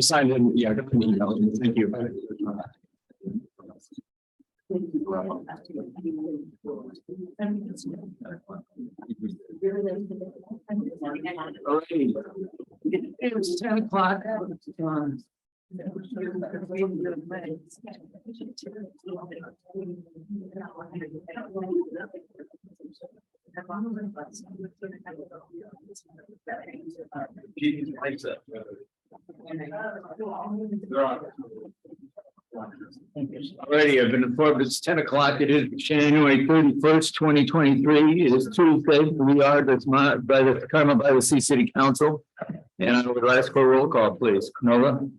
Sign in. Yeah, I got an email. Thank you. It's 10 o'clock. Alrighty, I've been informed it's 10 o'clock. It is January 31st, 2023. It is Tuesday. We are by the Carmel-by-the-Sea City Council. And I would ask for a roll call, please. Canola.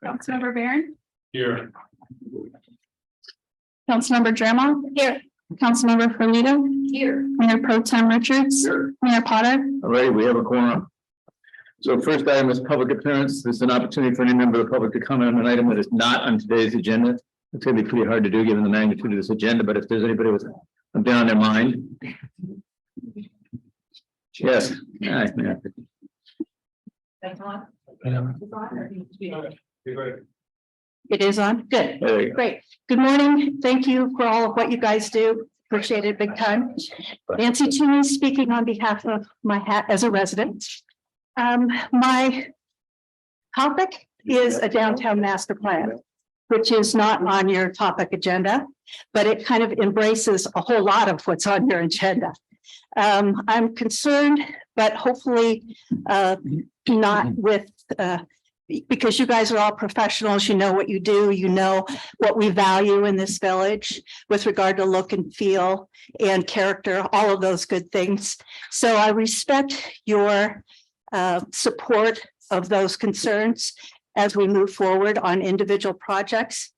Councilmember Barron. Here. Councilmember Drama. Here. Councilmember Ferlito. Here. Mayor Pro Tem Richards. Here. Mayor Potter. All right, we have a quorum. So first item is public appearance. This is an opportunity for any member of the public to comment on an item that is not on today's agenda. It's going to be pretty hard to do given the magnitude of this agenda, but if there's anybody with something on their mind. Yes. Yeah. It is on. Good. There you go. Great. Good morning. Thank you for all of what you guys do. Appreciate it big time. Nancy Toomey speaking on behalf of my hat as a resident. My topic is a downtown master plan, which is not on your topic agenda, but it kind of embraces a whole lot of what's on your agenda. I'm concerned, but hopefully not with, because you guys are all professionals, you know what you do, you know what we value in this village with regard to look and feel and character, all of those good things. So I respect your support of those concerns as we move forward on individual projects.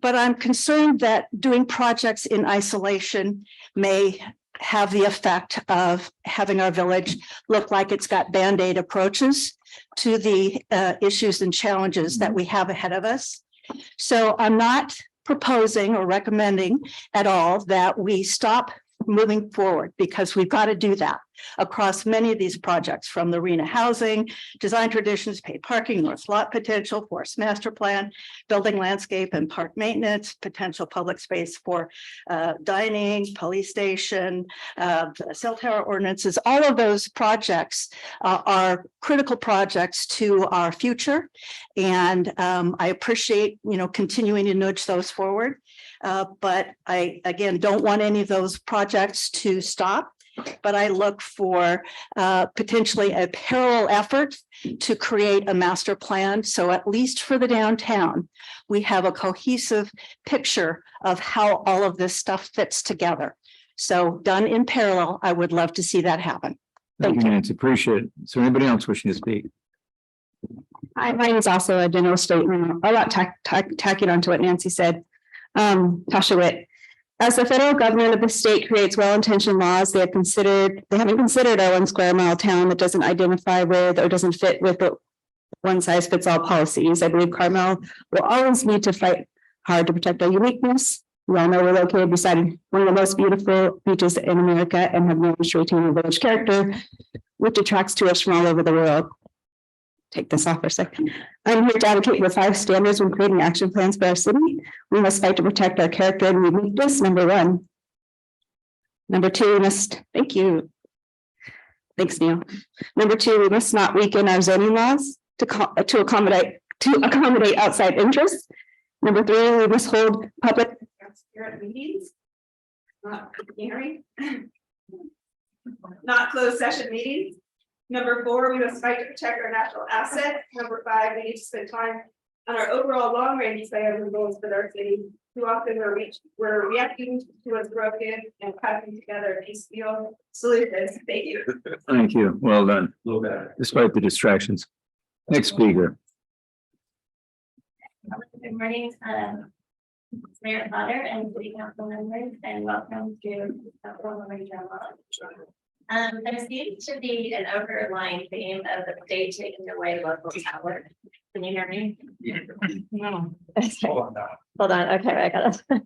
But I'm concerned that doing projects in isolation may have the effect of having our village look like it's got Band-Aid approaches to the issues and challenges that we have ahead of us. So I'm not proposing or recommending at all that we stop moving forward, because we've got to do that across many of these projects, from the arena housing, design traditions, paid parking, north lot potential, forest master plan, building landscape and park maintenance, potential public space for dining, police station, cell tower ordinances. All of those projects are critical projects to our future. And I appreciate, continuing to nudge those forward. But I, again, don't want any of those projects to stop, but I look for potentially a parallel effort to create a master plan. So at least for the downtown, we have a cohesive picture of how all of this stuff fits together. So done in parallel, I would love to see that happen. Thank you, Nancy. Appreciate it. Is there anybody else wishing to speak? Hi, mine is also a general statement. I'll not tack it onto what Nancy said. Tasha Witt. As the federal government of the state creates well-intentioned laws, they haven't considered our 1 square mile town that doesn't identify with or doesn't fit with the one-size-fits-all policies. I believe Carmel will always need to fight hard to protect our uniqueness. We all know we're located beside one of the most beautiful beaches in America and have managed to retain a village character, which attracts tourists from all over the world. Take this off for a second. I'm here to advocate for 5 standards when creating action plans for our city. We must fight to protect our character and uniqueness, number 1. Number 2, we must, thank you. Thanks, Neil. Number 2, we must not weaken our zoning laws to accommodate outside interests. Number 3, we must hold public meetings, not hearing, not closed session meetings. Number 4, we must fight to protect our national asset. Number 5, we need to spend time on our overall long-range plan and goals for our city. Too often we're reacting to what's broken and cutting together piecemeal solutions. Thank you. Thank you. Well done. Despite the distractions. Next speaker. Good morning, Mayor Potter and City Council members, and welcome to Council Regional Law. There seems to be an overlying theme of the state taking away local power. Can you hear me? No. Hold on. Okay, I got it.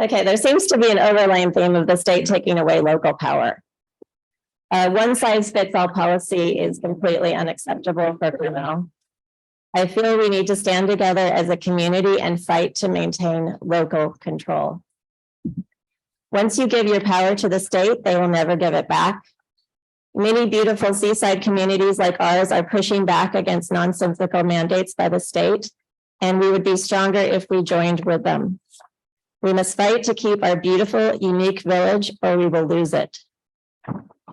Okay, there seems to be an overlying theme of the state taking away local power. One size fits all policy is completely unacceptable for Carmel. I feel we need to stand together as a community and fight to maintain local control. Once you give your power to the state, they will never give it back. Many beautiful seaside communities like ours are pushing back against nonsensical mandates by the state, and we would be stronger if we joined with them. We must fight to keep our beautiful, unique village, or we will lose it.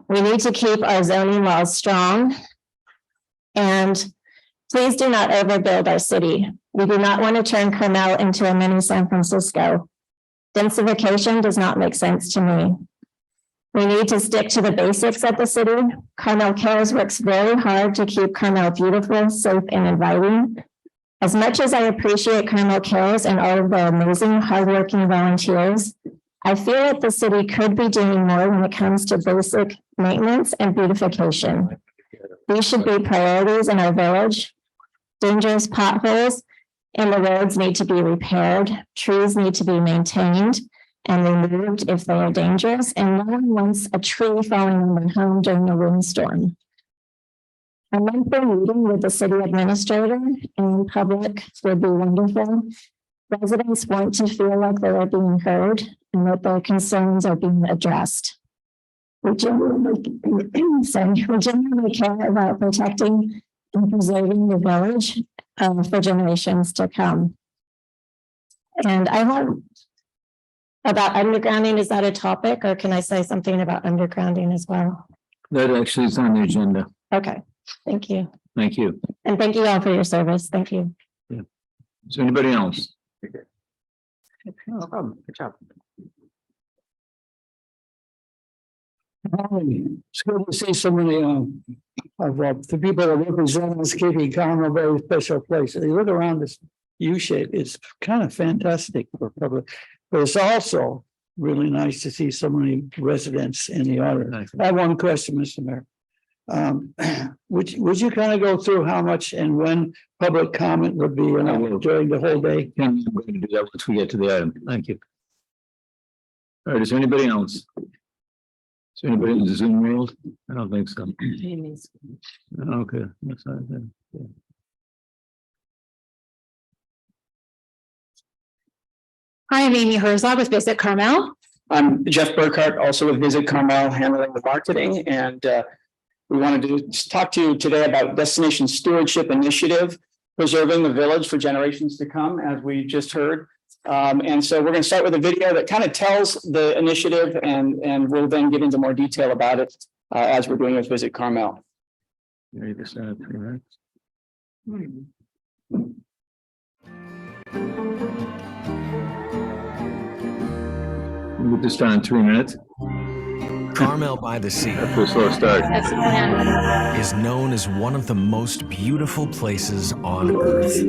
We need to keep our zoning laws strong, and please do not overbuild our city. We do not want to turn Carmel into a mini San Francisco. Densification does not make sense to me. We need to stick to the basics at the city. Carmel Cares works very hard to keep Carmel beautiful, safe, and inviting. As much as I appreciate Carmel Cares and all of the amazing, hardworking volunteers, I feel that the city could be doing more when it comes to basic maintenance and beautification. These should be priorities in our village. Dangerous potholes in the roads need to be repaired. Trees need to be maintained and removed if they are dangerous, and no one wants a tree falling on their home during a windstorm. A monthly meeting with the city administrator and public would be wonderful. Residents want to feel like they are being heard and that their concerns are being addressed. We genuinely care about protecting and preserving the village for generations to come. And I have about undergrounding, is that a topic, or can I say something about undergrounding as well? That actually is on the agenda. Okay, thank you. Thank you. And thank you all for your service. Thank you. Is there anybody else? No problem. Good job. It's good to see so many of the people that represent us keeping Carmel a very special place. You look around this U-shape, it's kind of fantastic for public, but it's also really nice to see so many residents in the audience. I have one question, Mr. Mayor. Would you kind of go through how much and when public comment would be during the whole day? I'm going to do that once we get to the item. Thank you. All right, is there anybody else? Is there anybody in the Zoom world? I don't think so. Okay. That's not good. Yeah. Hi, I'm Amy Herzog with Visit Carmel. I'm Jeff Burkhart, also with Visit Carmel, handling the marketing, and we wanted to just talk to you today about Destination Stewardship Initiative, preserving the village for generations to come, as we just heard. And so we're going to start with a video that kind of tells the initiative, and we'll then get into more detail about it as we're doing with Visit Carmel. Ready to start 3 minutes? We'll just start in 3 minutes. Carmel-by-the-Sea After a slow start. is known as one of the most beautiful places on earth,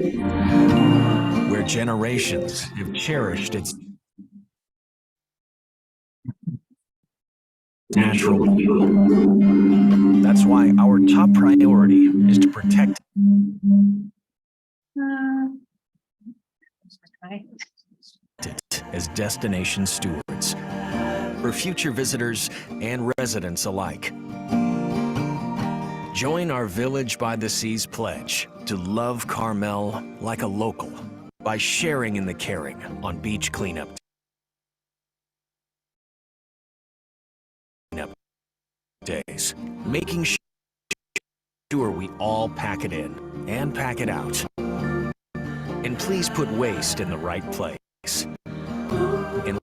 where generations have cherished its natural beauty. That's why our top priority is to protect it as destination stewards for future visitors and residents alike. Join our Village by the Sea's pledge to love Carmel like a local by sharing in the caring on beach cleanup days, making sure we all pack it in and pack it out. And please put waste in the right place. And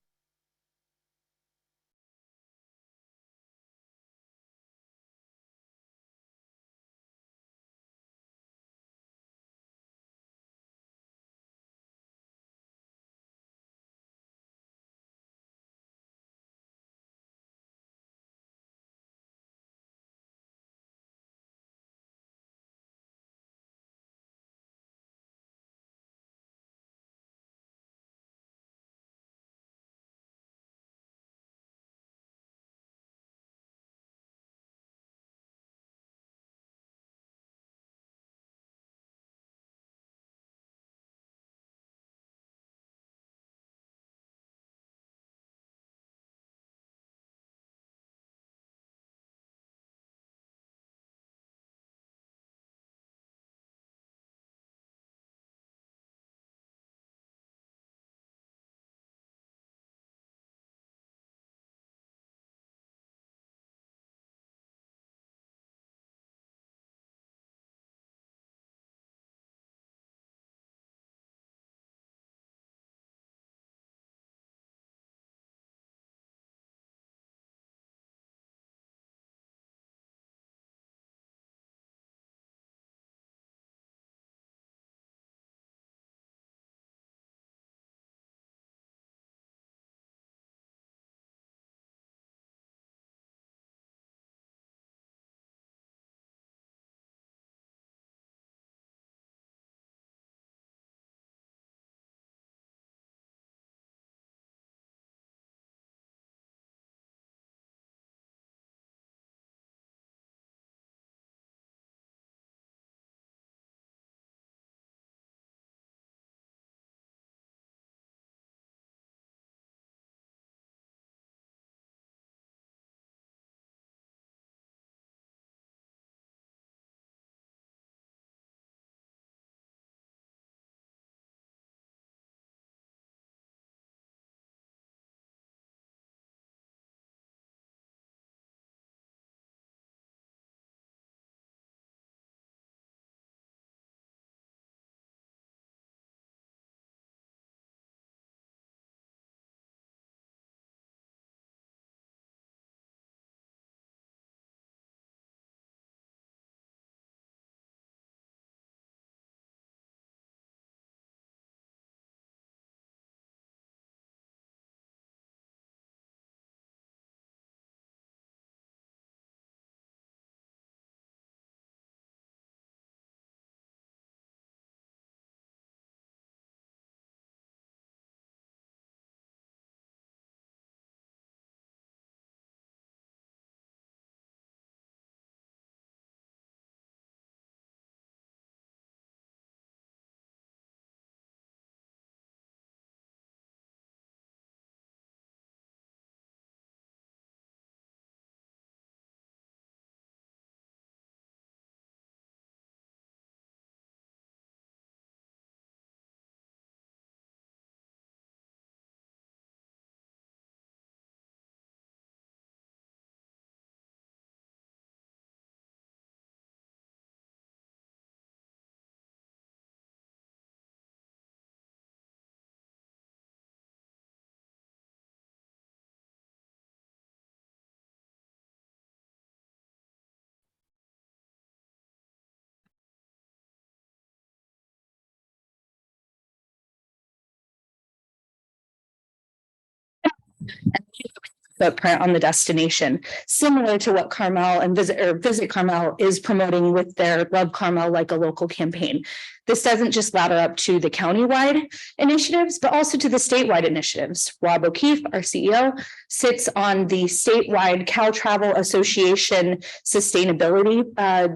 footprint on the destination, similar to what Carmel and Visit Carmel is promoting with their Love Carmel Like a Local campaign. This doesn't just ladder up to the countywide initiatives, but also to the statewide initiatives. Rob O'Keefe, our CEO, sits on the statewide Cal Travel Association sustainability,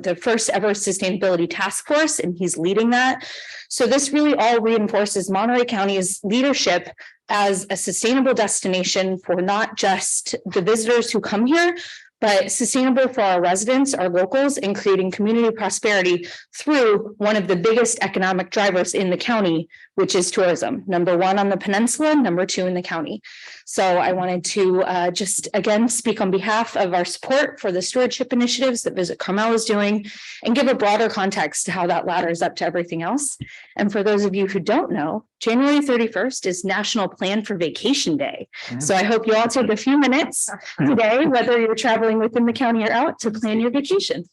the first ever sustainability task force, and he's leading that. So this really all reinforces Monterey County's leadership as a sustainable destination for not just the visitors who come here, but sustainable for our residents, our locals, and creating community prosperity through one of the biggest economic drivers in the county, which is tourism. Number one on the peninsula, number two in the county. So I wanted to just again speak on behalf of our support for the stewardship initiatives that Visit Carmel is doing and give a broader context to how that ladders up to everything else. And for those of you who don't know, January 31st is National Plan for Vacation Day. So I hope you all take a few minutes today, whether you're traveling within the county or out, to plan your vacation.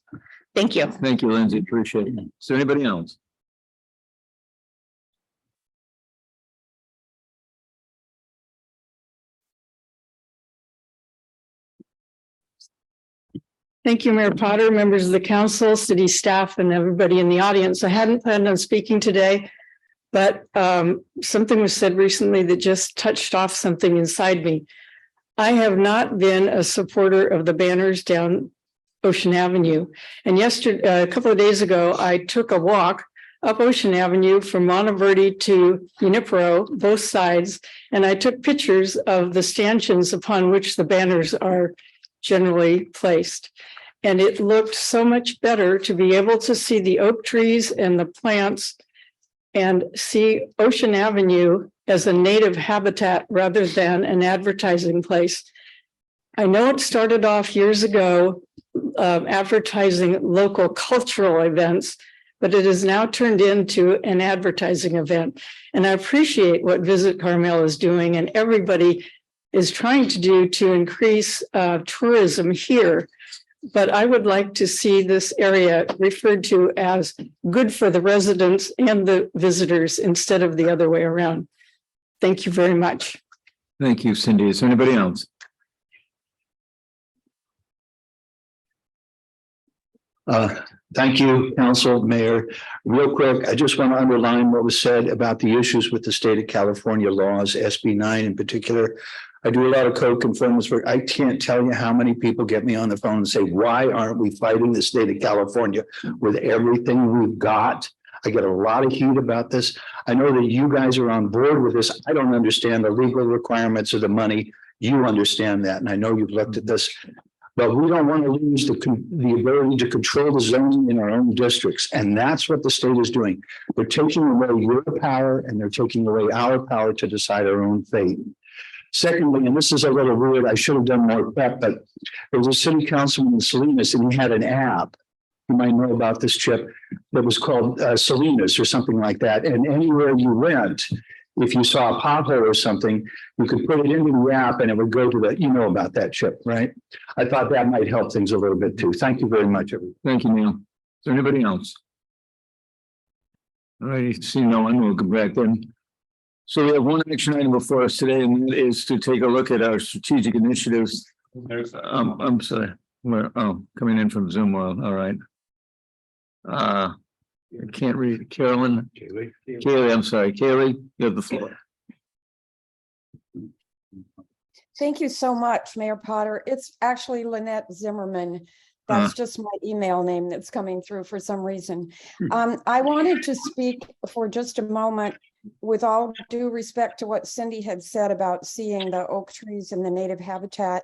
Thank you. Thank you, Lindsay. Appreciate it. Is there anybody else? Thank you, Mayor Potter, members of the council, city staff, and everybody in the audience. I hadn't planned on speaking today, but something was said recently that just touched off something inside me. I have not been a supporter of the banners down Ocean Avenue. And yesterday, a couple of days ago, I took a walk up Ocean Avenue from Monteverde to Junipero, both sides, and I took pictures of the stanchions upon which the banners are generally placed. And it looked so much better to be able to see the oak trees and the plants and see Ocean Avenue as a native habitat rather than an advertising place. I know it started off years ago advertising local cultural events, but it has now turned into an advertising event. And I appreciate what Visit Carmel is doing and everybody is trying to do to increase tourism here. But I would like to see this area referred to as good for the residents and the visitors instead of the other way around. Thank you very much. Thank you, Cindy. Is there anybody else? Thank you, Council, Mayor. Real quick, I just want to underline what was said about the issues with the state of California laws, SB 9 in particular. I do a lot of code conformance work. I can't tell you how many people get me on the phone and say, why aren't we fighting the state of California with everything we've got? I get a lot of heat about this. I know that you guys are on board with this. I don't understand the legal requirements of the money. You understand that. And I know you've looked at this. But we don't want to lose the ability to control the zoning in our own districts. And that's what the state is doing. They're taking away your power and they're taking away our power to decide our own fate. Secondly, and this is a little weird, I should have done more prep, but there was a city councilman in Salinas and he had an app. You might know about this, Chip, that was called Salinas or something like that. And anywhere you went, if you saw a pothole or something, you could put it into the app and it would go to the, you know about that, Chip, right? I thought that might help things a little bit too. Thank you very much, everyone. Thank you, Neil. Is there anybody else? All right, see no one, we'll go back then. So we have one action item before us today, and that is to take a look at our strategic initiatives. I'm sorry, we're coming in from Zoom world. All right. I can't read. Carolyn. Kaylee, I'm sorry. Kaylee, you have the floor. Thank you so much, Mayor Potter. It's actually Lynette Zimmerman. That's just my email name that's coming through for some reason. I wanted to speak for just a moment with all due respect to what Cindy had said about seeing the oak trees and the native habitat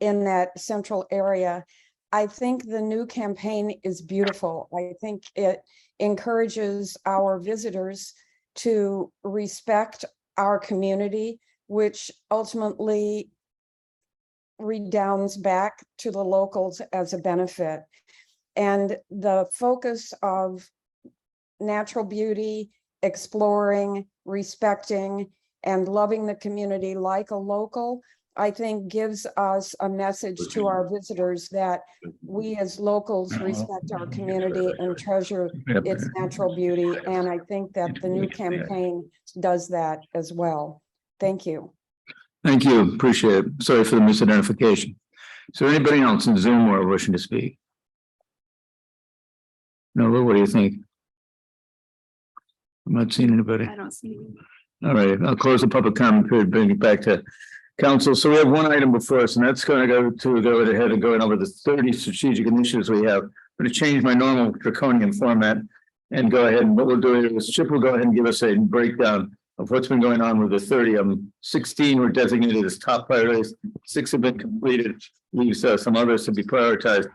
in that central area. I think the new campaign is beautiful. I think it encourages our visitors to respect our community, which ultimately redounds back to the locals as a benefit. And the focus of natural beauty, exploring, respecting, and loving the community like a local, I think gives us a message to our visitors that we as locals respect our community and treasure its natural beauty. And I think that the new campaign does that as well. Thank you. Thank you. Appreciate it. Sorry for the misidentification. Is there anybody else in Zoom or wishing to speak? No, what do you think? I'm not seeing anybody. I don't see. All right, I'll close the public comment period, bring it back to council. So we have one item before us, and that's going to go ahead and going over the 30 strategic initiatives we have. I'm going to change my normal draconian format and go ahead, and what we'll do is Chip will go ahead and give us a breakdown of what's been going on with the 30. 16 were designated as top priorities, 6 have been completed, leaves some others to be prioritized.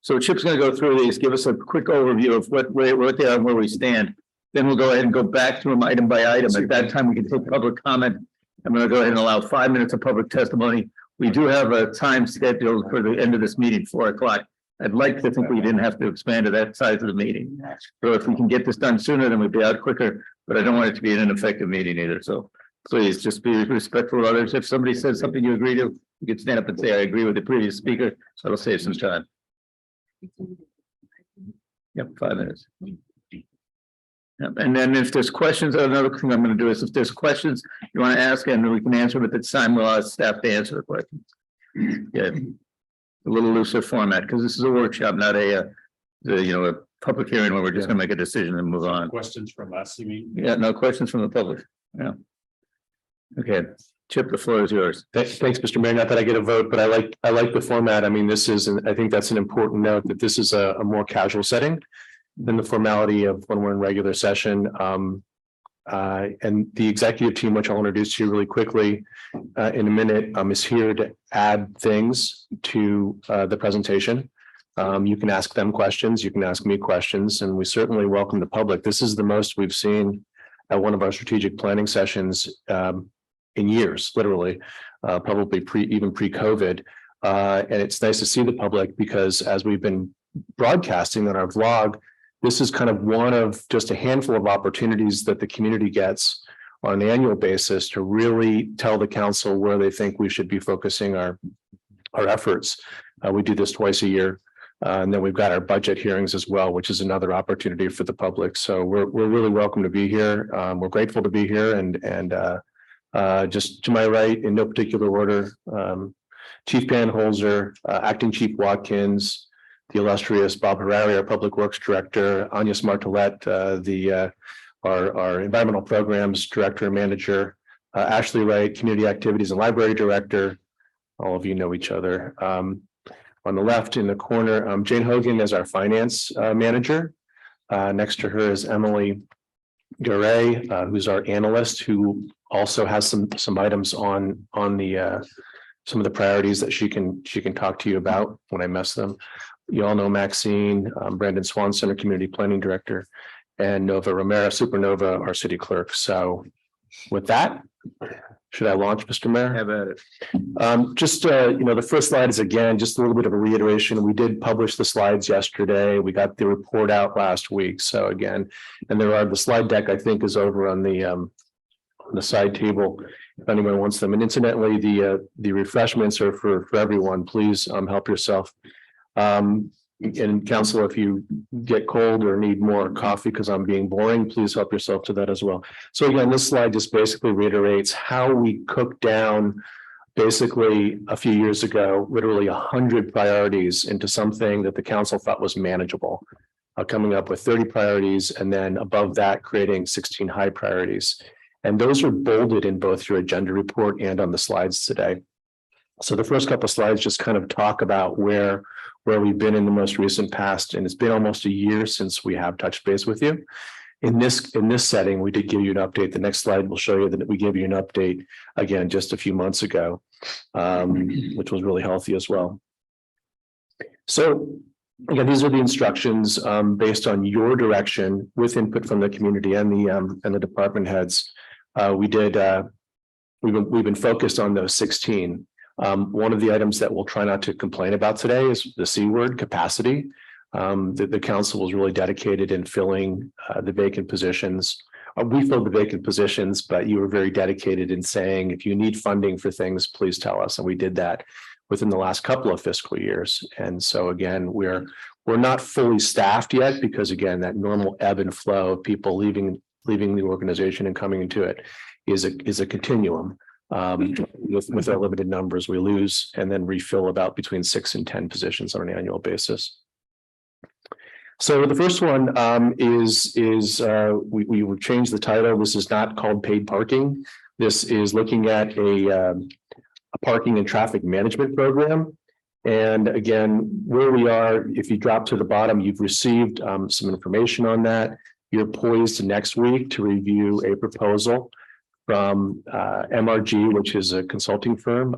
So Chip's going to go through these, give us a quick overview of what they are and where we stand. Then we'll go ahead and go back to them item by item. At that time, we can take public comment. I'm going to go ahead and allow 5 minutes of public testimony. We do have a time scheduled for the end of this meeting, 4 o'clock. I'd like to think we didn't have to expand to that size of the meeting. So if we can get this done sooner, then we'd be out quicker, but I don't want it to be an ineffective meeting either. So please just be respectful of others. If somebody says something you agree to, you can stand up and say, I agree with the previous speaker. So it'll save some time. Yep, 5 minutes. Yep. And then if there's questions, another thing I'm going to do is if there's questions you want to ask and we can answer them at the time, we'll ask staff to answer the questions. Yeah, a little looser format because this is a workshop, not a public hearing where we're just going to make a decision and move on. Questions from us, you mean? Yeah, no questions from the public. Yeah. Okay, Chip, the floor is yours. Thanks, Mr. Mayor. Not that I get a vote, but I like the format. I mean, this is, and I think that's an important note that this is a more casual setting than the formality of when we're in regular session. And the executive team, which I'll introduce to you really quickly in a minute, is here to add things to the presentation. You can ask them questions, you can ask me questions, and we certainly welcome the public. This is the most we've seen at one of our strategic planning sessions in years, literally, probably even pre-COVID. And it's nice to see the public because as we've been broadcasting on our vlog, this is kind of one of just a handful of opportunities that the community gets on an annual basis to really tell the council where they think we should be focusing our efforts. We do this twice a year. And then we've got our budget hearings as well, which is another opportunity for the public. So we're really welcome to be here. We're grateful to be here. And just to my right, in no particular order, Chief Panholzer, Acting Chief Watkins, the illustrious Bob Harari, our Public Works Director, Anya Martellette, our Environmental Programs Director and Manager, Ashley Wright, Community Activities and Library Director. All of you know each other. On the left in the corner, Jane Hogan is our Finance Manager. Next to her is Emily Garay, who's our analyst, who also has some items on the some of the priorities that she can talk to you about when I mess them. You all know Maxine, Brandon Swanson, our Community Planning Director, and Nova Romero Supernova, our City Clerk. So with that, should I launch, Mr. Mayor? Have at it. The first slide is again, just a little bit of a reiteration. We did publish the slides yesterday. We got the report out last week. So again, and the slide deck, I think, is over on the side table if anyone wants them. And incidentally, the refreshments are for everyone. Please help yourself. And council, if you get cold or need more coffee because I'm being boring, please help yourself to that as well. So again, this slide just basically reiterates how we cooked down basically a few years ago, literally 100 priorities into something that the council thought was manageable, coming up with 30 priorities and then above that creating 16 high priorities. And those are bolded in both your agenda report and on the slides today. So the first couple of slides just kind of talk about where we've been in the most recent past. And it's been almost a year since we have touched base with you. In this setting, we did give you an update. The next slide will show you that we gave you an update again just a few months ago, which was really healthy as well. So again, these are the instructions based on your direction with input from the community and the department heads. We've been focused on those 16. One of the items that we'll try not to complain about today is the C word, capacity. The council was really dedicated in filling the vacant positions. We filled the vacant positions, but you were very dedicated in saying, if you need funding for things, please tell us. And we did that within the last couple of fiscal years. And so again, we're not fully staffed yet because again, that normal ebb and flow of people leaving the organization and coming into it is a continuum. With our limited numbers, we lose and then refill about between 6 and 10 positions on an annual basis. So the first one we will change the title. This is not called paid parking. This is looking at a parking and traffic management program. And again, where we are, if you drop to the bottom, you've received some information on that. You're poised next week to review a proposal from MRG, which is a consulting firm.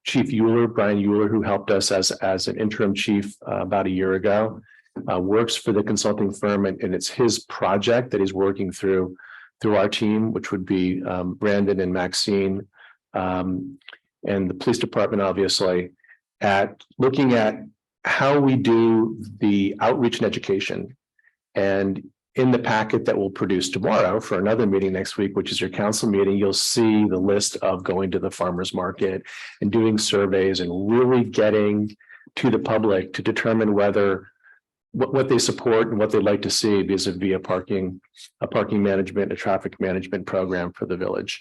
Chief Euler, Brian Euler, who helped us as an interim chief about a year ago, works for the consulting firm, and it's his project that he's working through our team, which would be Brandon and Maxine, and the police department, obviously, at looking at how we do the outreach and education. And in the packet that we'll produce tomorrow for another meeting next week, which is your council meeting, you'll see the list of going to the farmers market and doing surveys and really getting to the public to determine whether what they support and what they'd like to see vis-a-vis a parking management, a traffic management program for the village.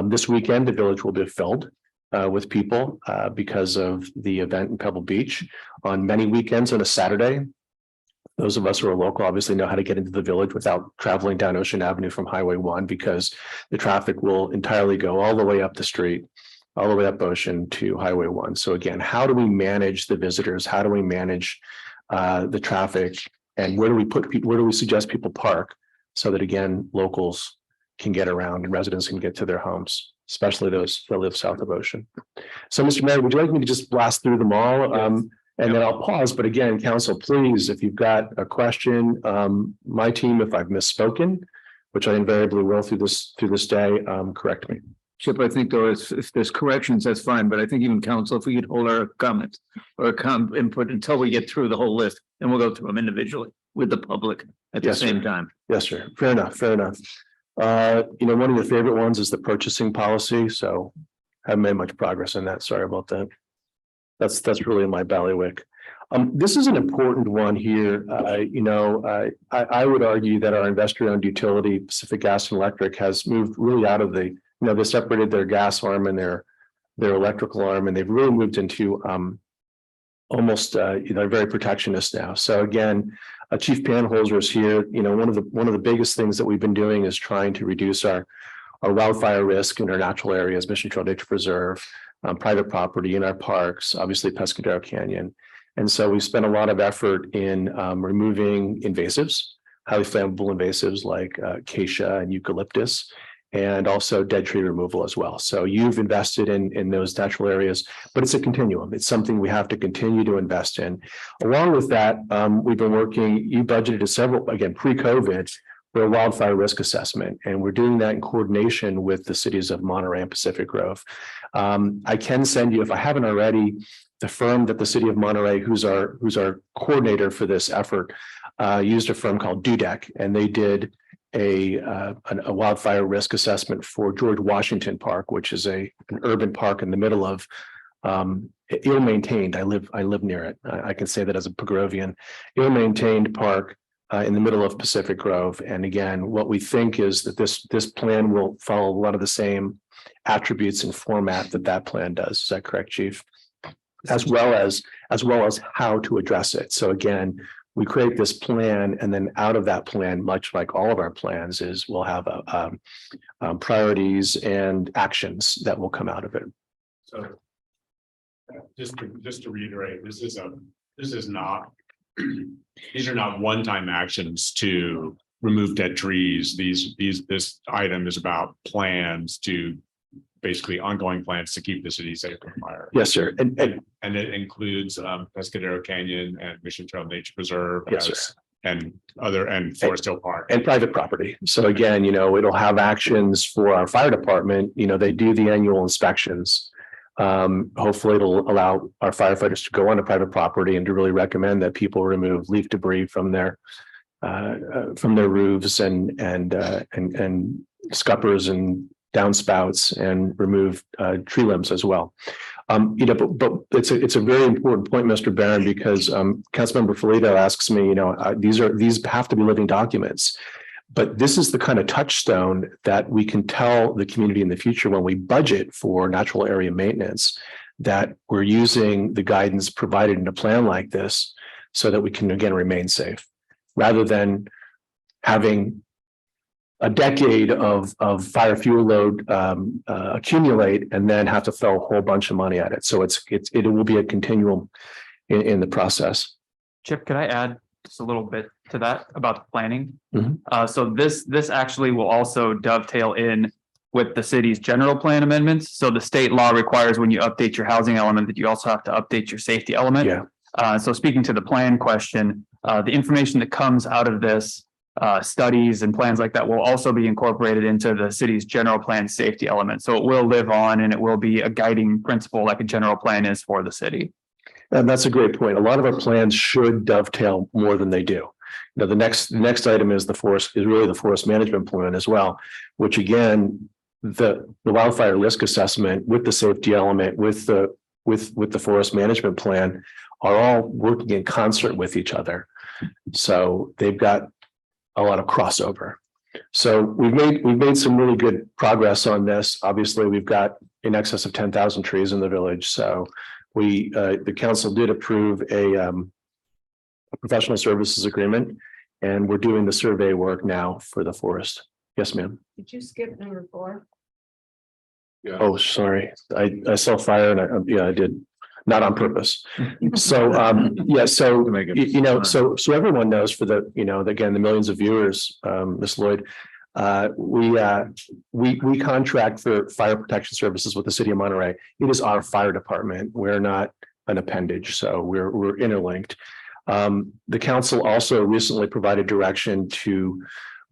This weekend, the village will be filled with people because of the event in Pebble Beach. On many weekends, on a Saturday, those of us who are local obviously know how to get into the village without traveling down Ocean Avenue from Highway 1, because the traffic will entirely go all the way up the street, all the way up Ocean to Highway 1. So again, how do we manage the visitors? How do we manage the traffic? And where do we put people, where do we suggest people park so that, again, locals can get around and residents can get to their homes, especially those that live south of Ocean? So, Mr. Mayor, would you like me to just blast through them all? And then I'll pause. But again, council, please, if you've got a question, my team, if I've misspoken, which I invariably will through this day, correct me. Chip, I think though, if there's corrections, that's fine, but I think even council, if we could hold our comments or input until we get through the whole list, and we'll go through them individually with the public at the same time. Yes, sir. Fair enough. Fair enough. One of your favorite ones is the purchasing policy. So I haven't made much progress on that. Sorry about that. That's really in my bailiwick. This is an important one here. I would argue that our investor-owned utility, Pacific Gas and Electric, has moved really out of the, they separated their gas arm and their electrical arm, and they've really moved into almost very protectionist now. So again, Chief Panholzer is here. One of the biggest things that we've been doing is trying to reduce our wildfire risk in our natural areas, Mission Trail Nature Preserve, private property in our parks, obviously Pescadero Canyon. And so we spent a lot of effort in removing invasives, highly flammable invasives like acacia and eucalyptus, and also dead tree removal as well. So you've invested in those natural areas, but it's a continuum. It's something we have to continue to invest in. Along with that, we've been working, you budgeted several, again, pre-COVID, for a wildfire risk assessment, and we're doing that in coordination with the cities of Monterey and Pacific Grove. I can send you, if I haven't already, the firm that the city of Monterey, who's our coordinator for this effort, used a firm called Dudek, and they did a wildfire risk assessment for George Washington Park, which is an urban park in the middle of ill-maintained. I live near it. I can say that as a Pagrovian, ill-maintained park in the middle of Pacific Grove. And again, what we think is that this plan will follow a lot of the same attributes and format that plan does. Is that correct, Chief? As well as how to address it. So again, we create this plan, and then out of that plan, much like all of our plans, is we'll have priorities and actions that will come out of it. So just to reiterate, this is not these are not one-time actions to remove dead trees. This item is about plans to basically ongoing plans to keep the city safe from fire. Yes, sir. And it includes Pescadero Canyon and Mission Trail Nature Preserve. Yes, sir. And Forest Hill Park. And private property. So again, it'll have actions for our fire department. They do the annual inspections. Hopefully it'll allow our firefighters to go onto private property and to really recommend that people remove leaf debris from their roofs and scuppers and downspouts, and remove tree limbs as well. But it's a very important point, Mr. Barron, because Councilmember Filito asks me, these have to be living documents. But this is the kind of touchstone that we can tell the community in the future when we budget for natural area maintenance, that we're using the guidance provided in a plan like this so that we can again remain safe, rather than having a decade of fire fuel load accumulate and then have to throw a whole bunch of money at it. So it will be a continuum in the process. Chip, could I add just a little bit to that about the planning? Mhm. So this actually will also dovetail in with the city's general plan amendments. So the state law requires when you update your housing element that you also have to update your safety element. Yeah. So speaking to the plan question, the information that comes out of this, studies and plans like that will also be incorporated into the city's general plan safety element. So it will live on and it will be a guiding principle like a general plan is for the city. And that's a great point. A lot of our plans should dovetail more than they do. Now, the next item is really the forest management plan as well, which again, the wildfire risk assessment with the safety element, with the forest management plan are all working in concert with each other. So they've got a lot of crossover. So we've made some really good progress on this. Obviously, we've got in excess of 10,000 trees in the village. So the council did approve a professional services agreement, and we're doing the survey work now for the forest. Yes, ma'am. Did you skip number 4? Oh, sorry. I saw fire and I did, not on purpose. So, yeah, so, so everyone knows for again, the millions of viewers, Ms. Lloyd, we contract for fire protection services with the city of Monterey. It is our fire department. We're not an appendage, so we're interlinked. The council also recently provided direction to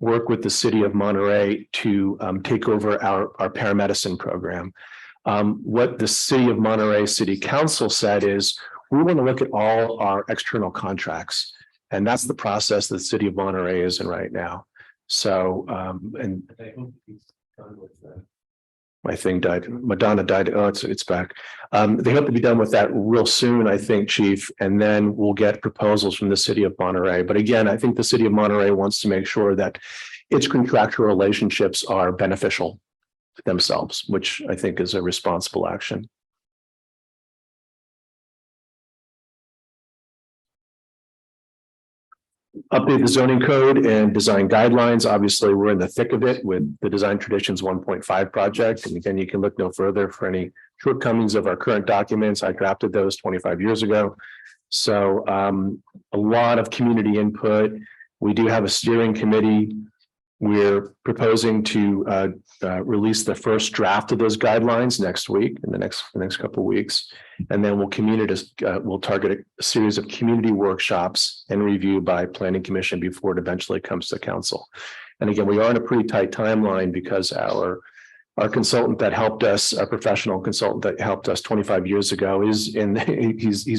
work with the city of Monterey to take over our paramedicine program. What the city of Monterey City Council said is, we want to look at all our external contracts. And that's the process that the city of Monterey is in right now. So, and my thing died, Madonna died. Oh, it's back. They hope to be done with that real soon, I think, Chief, and then we'll get proposals from the city of Monterey. But again, I think the city of Monterey wants to make sure that its contractual relationships are beneficial to themselves, which I think is a responsible action. Update the zoning code and design guidelines. Obviously, we're in the thick of it with the Design Traditions 1.5 project. And again, you can look no further for any shortcomings of our current documents. I drafted those 25 years ago. So a lot of community input. We do have a steering committee. We're proposing to release the first draft of those guidelines next week, in the next couple of weeks, and then we'll target a series of community workshops and review by Planning Commission before it eventually comes to council. And again, we are in a pretty tight timeline because our consultant that helped us, our professional consultant that helped us 25 years ago, he's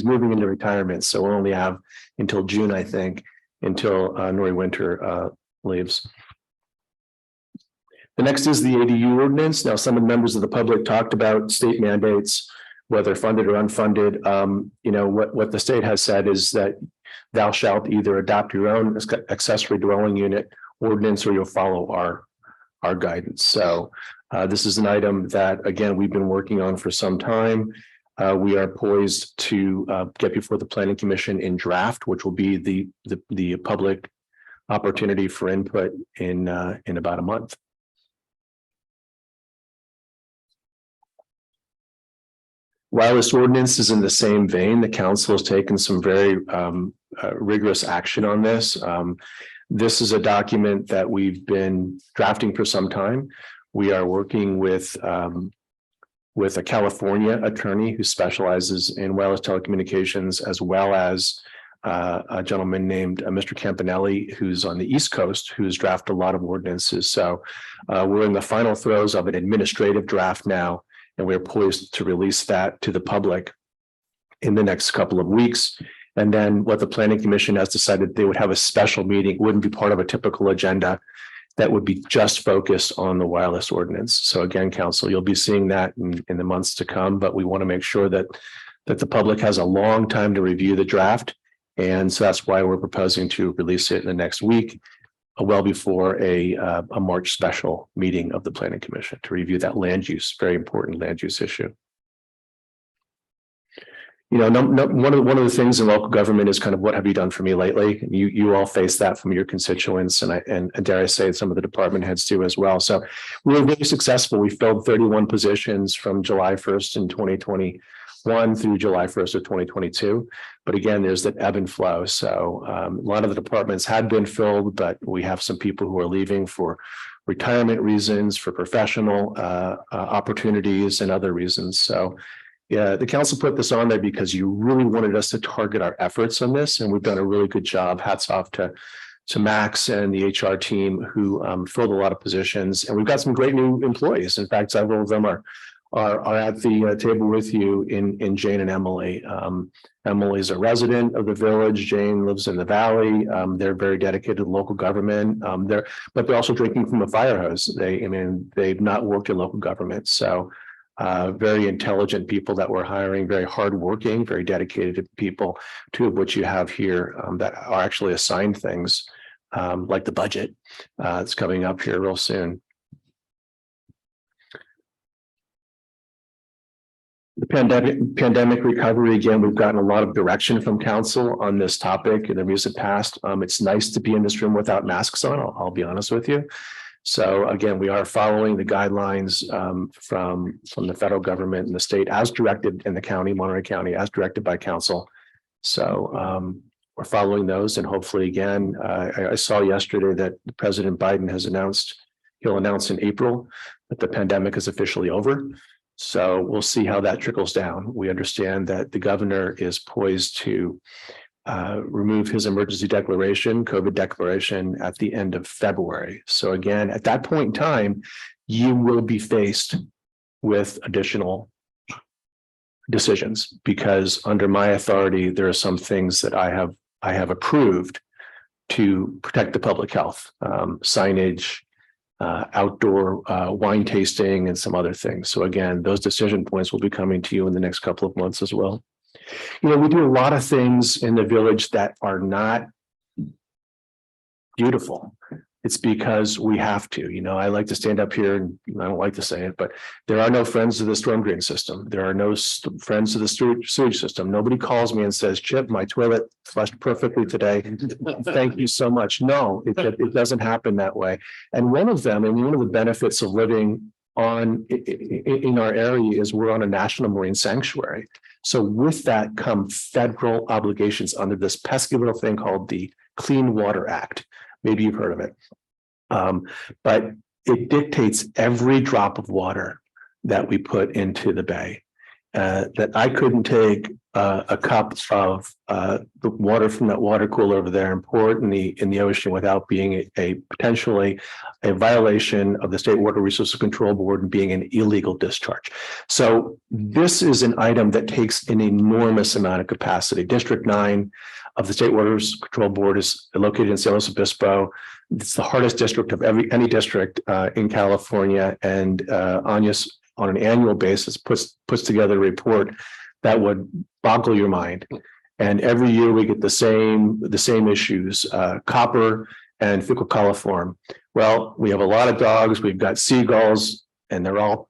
moving into retirement, so we'll only have until June, I think, until Nori Winter leaves. The next is the ADU ordinance. Now, some of the members of the public talked about state mandates, whether funded or unfunded. What the state has said is that thou shalt either adopt your own accessory dwelling unit ordinance or you'll follow our guidance. So this is an item that, again, we've been working on for some time. We are poised to get before the Planning Commission in draft, which will be the public opportunity for input in about a month. Wireless ordinance is in the same vein. The council has taken some very rigorous action on this. This is a document that we've been drafting for some time. We are working with a California attorney who specializes in wireless telecommunications, as well as a gentleman named Mr. Campanelli, who's on the East Coast, who's drafted a lot of ordinances. So we're in the final throes of an administrative draft now, and we're poised to release that to the public in the next couple of weeks. And then what the Planning Commission has decided, they would have a special meeting, wouldn't be part of a typical agenda, that would be just focused on the wireless ordinance. So again, council, you'll be seeing that in the months to come, but we want to make sure that the public has a long time to review the draft. And so that's why we're proposing to release it in the next week. well before a March special meeting of the Planning Commission to review that land use, very important land use issue. You know, one of the things in local government is kind of what have you done for me lately? You all face that from your constituents, and dare I say some of the department heads do as well. So we were very successful. We filled 31 positions from July 1st in 2021 through July 1st of 2022. But again, there's that ebb and flow. So a lot of the departments had been filled, but we have some people who are leaving for retirement reasons, for professional opportunities and other reasons. So yeah, the council put this on there because you really wanted us to target our efforts on this, and we've done a really good job. Hats off to Max and the HR team who filled a lot of positions, and we've got some great new employees. In fact, several of them are at the table with you in Jane and Emily. Emily's a resident of the village. Jane lives in the valley. They're very dedicated to local government. But they're also drinking from a fire hose. They've not worked in local government, so. Very intelligent people that we're hiring, very hardworking, very dedicated people, two of which you have here that are actually assigned things like the budget. It's coming up here real soon. The pandemic recovery, again, we've gotten a lot of direction from council on this topic in the recent past. It's nice to be in this room without masks on, I'll be honest with you. So again, we are following the guidelines from the federal government and the state as directed in the county, Monterey County, as directed by council. So we're following those, and hopefully again, I saw yesterday that President Biden has announced, he'll announce in April that the pandemic is officially over. So we'll see how that trickles down. We understand that the governor is poised to remove his emergency declaration, COVID declaration, at the end of February. So again, at that point in time, you will be faced with additional decisions, because under my authority, there are some things that I have approved to protect the public health, signage, outdoor wine tasting, and some other things. So again, those decision points will be coming to you in the next couple of months as well. You know, we do a lot of things in the village that are not beautiful. It's because we have to. You know, I like to stand up here, and I don't like to say it, but there are no friends of the storm drain system. There are no friends of the sewage system. Nobody calls me and says, Chip, my toilet flushed perfectly today. Thank you so much. No, it doesn't happen that way. And one of them, and one of the benefits of living in our area, is we're on a national marine sanctuary. So with that come federal obligations under this pesky little thing called the Clean Water Act. Maybe you've heard of it. But it dictates every drop of water that we put into the bay. That I couldn't take a cup of the water from that water cooler over there and pour it in the ocean without being potentially a violation of the State Water Resources Control Board and being an illegal discharge. So this is an item that takes an enormous amount of capacity. District 9 of the State Water Control Board is located in San Luis Obispo. It's the hardest district of any district in California, and Anya's on an annual basis puts together a report that would boggle your mind. And every year we get the same issues, copper and fecal coliform. Well, we have a lot of dogs, we've got seagulls, and they're all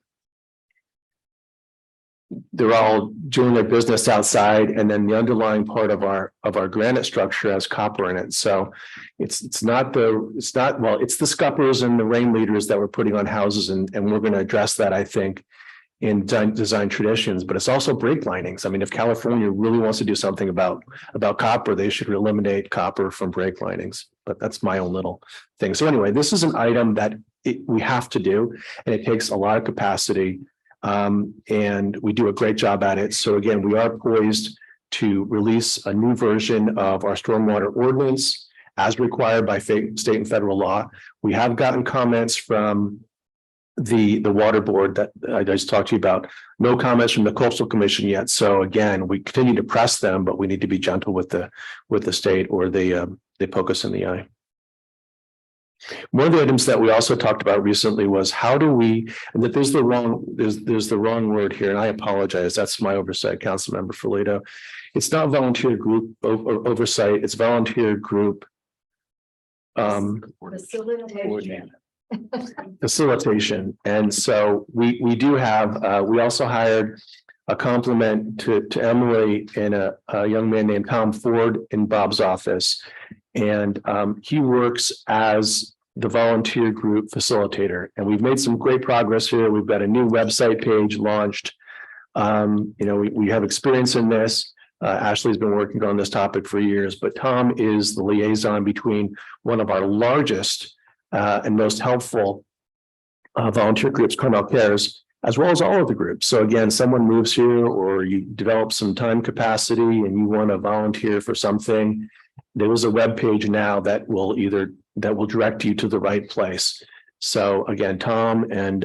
doing their business outside, and then the underlying part of our granite structure has copper in it. So it's the scuppers and the rain leaders that we're putting on houses, and we're going to address that, I think, in design traditions. But it's also brake linings. I mean, if California really wants to do something about copper, they should eliminate copper from brake linings. But that's my own little thing. So anyway, this is an item that we have to do, and it takes a lot of capacity. And we do a great job at it. So again, we are poised to release a new version of our stormwater ordinance as required by state and federal law. We have gotten comments from the water board that I just talked to you about. No comments from the Coastal Commission yet. So again, we continue to press them, but we need to be gentle with the state, or they poke us in the eye. One of the items that we also talked about recently was how do we, and that there's the wrong word here, and I apologize, that's my oversight, Councilmember Ferlito. It's not volunteer group oversight, it's volunteer group facilitation. And so we do have, we also hired a compliment to Emily and a young man named Tom Ford in Bob's office. And he works as the volunteer group facilitator. And we've made some great progress here. We've got a new website page launched. We have experience in this. Ashley's been working on this topic for years, but Tom is the liaison between one of our largest and most helpful volunteer groups, Carmel Cares, as well as all of the groups. So again, someone moves here or you develop some time capacity and you want to volunteer for something, there is a web page now that will direct you to the right place. So again, Tom and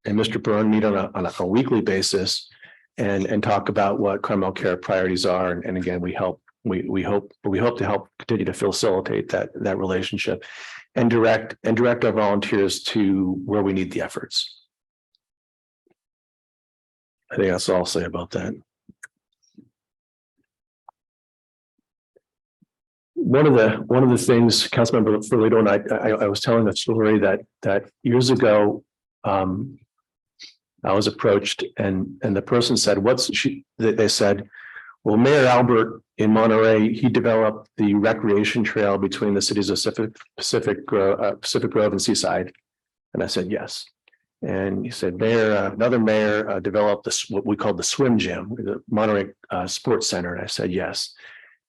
Mr. Byrne meet on a weekly basis and talk about what Carmel Care priorities are. And again, we hope to help continue to facilitate that relationship and direct our volunteers to where we need the efforts. I think that's all I'll say about that. One of the things, Councilmember Ferlito and I was telling a story that years ago, I was approached and the person said, they said, well, Mayor Albert in Monterey, he developed the recreation trail between the cities of Pacific Grove and Seaside. And I said, yes. And he said, another mayor developed what we call the swim gym, the Monterey Sports Center. And I said, yes.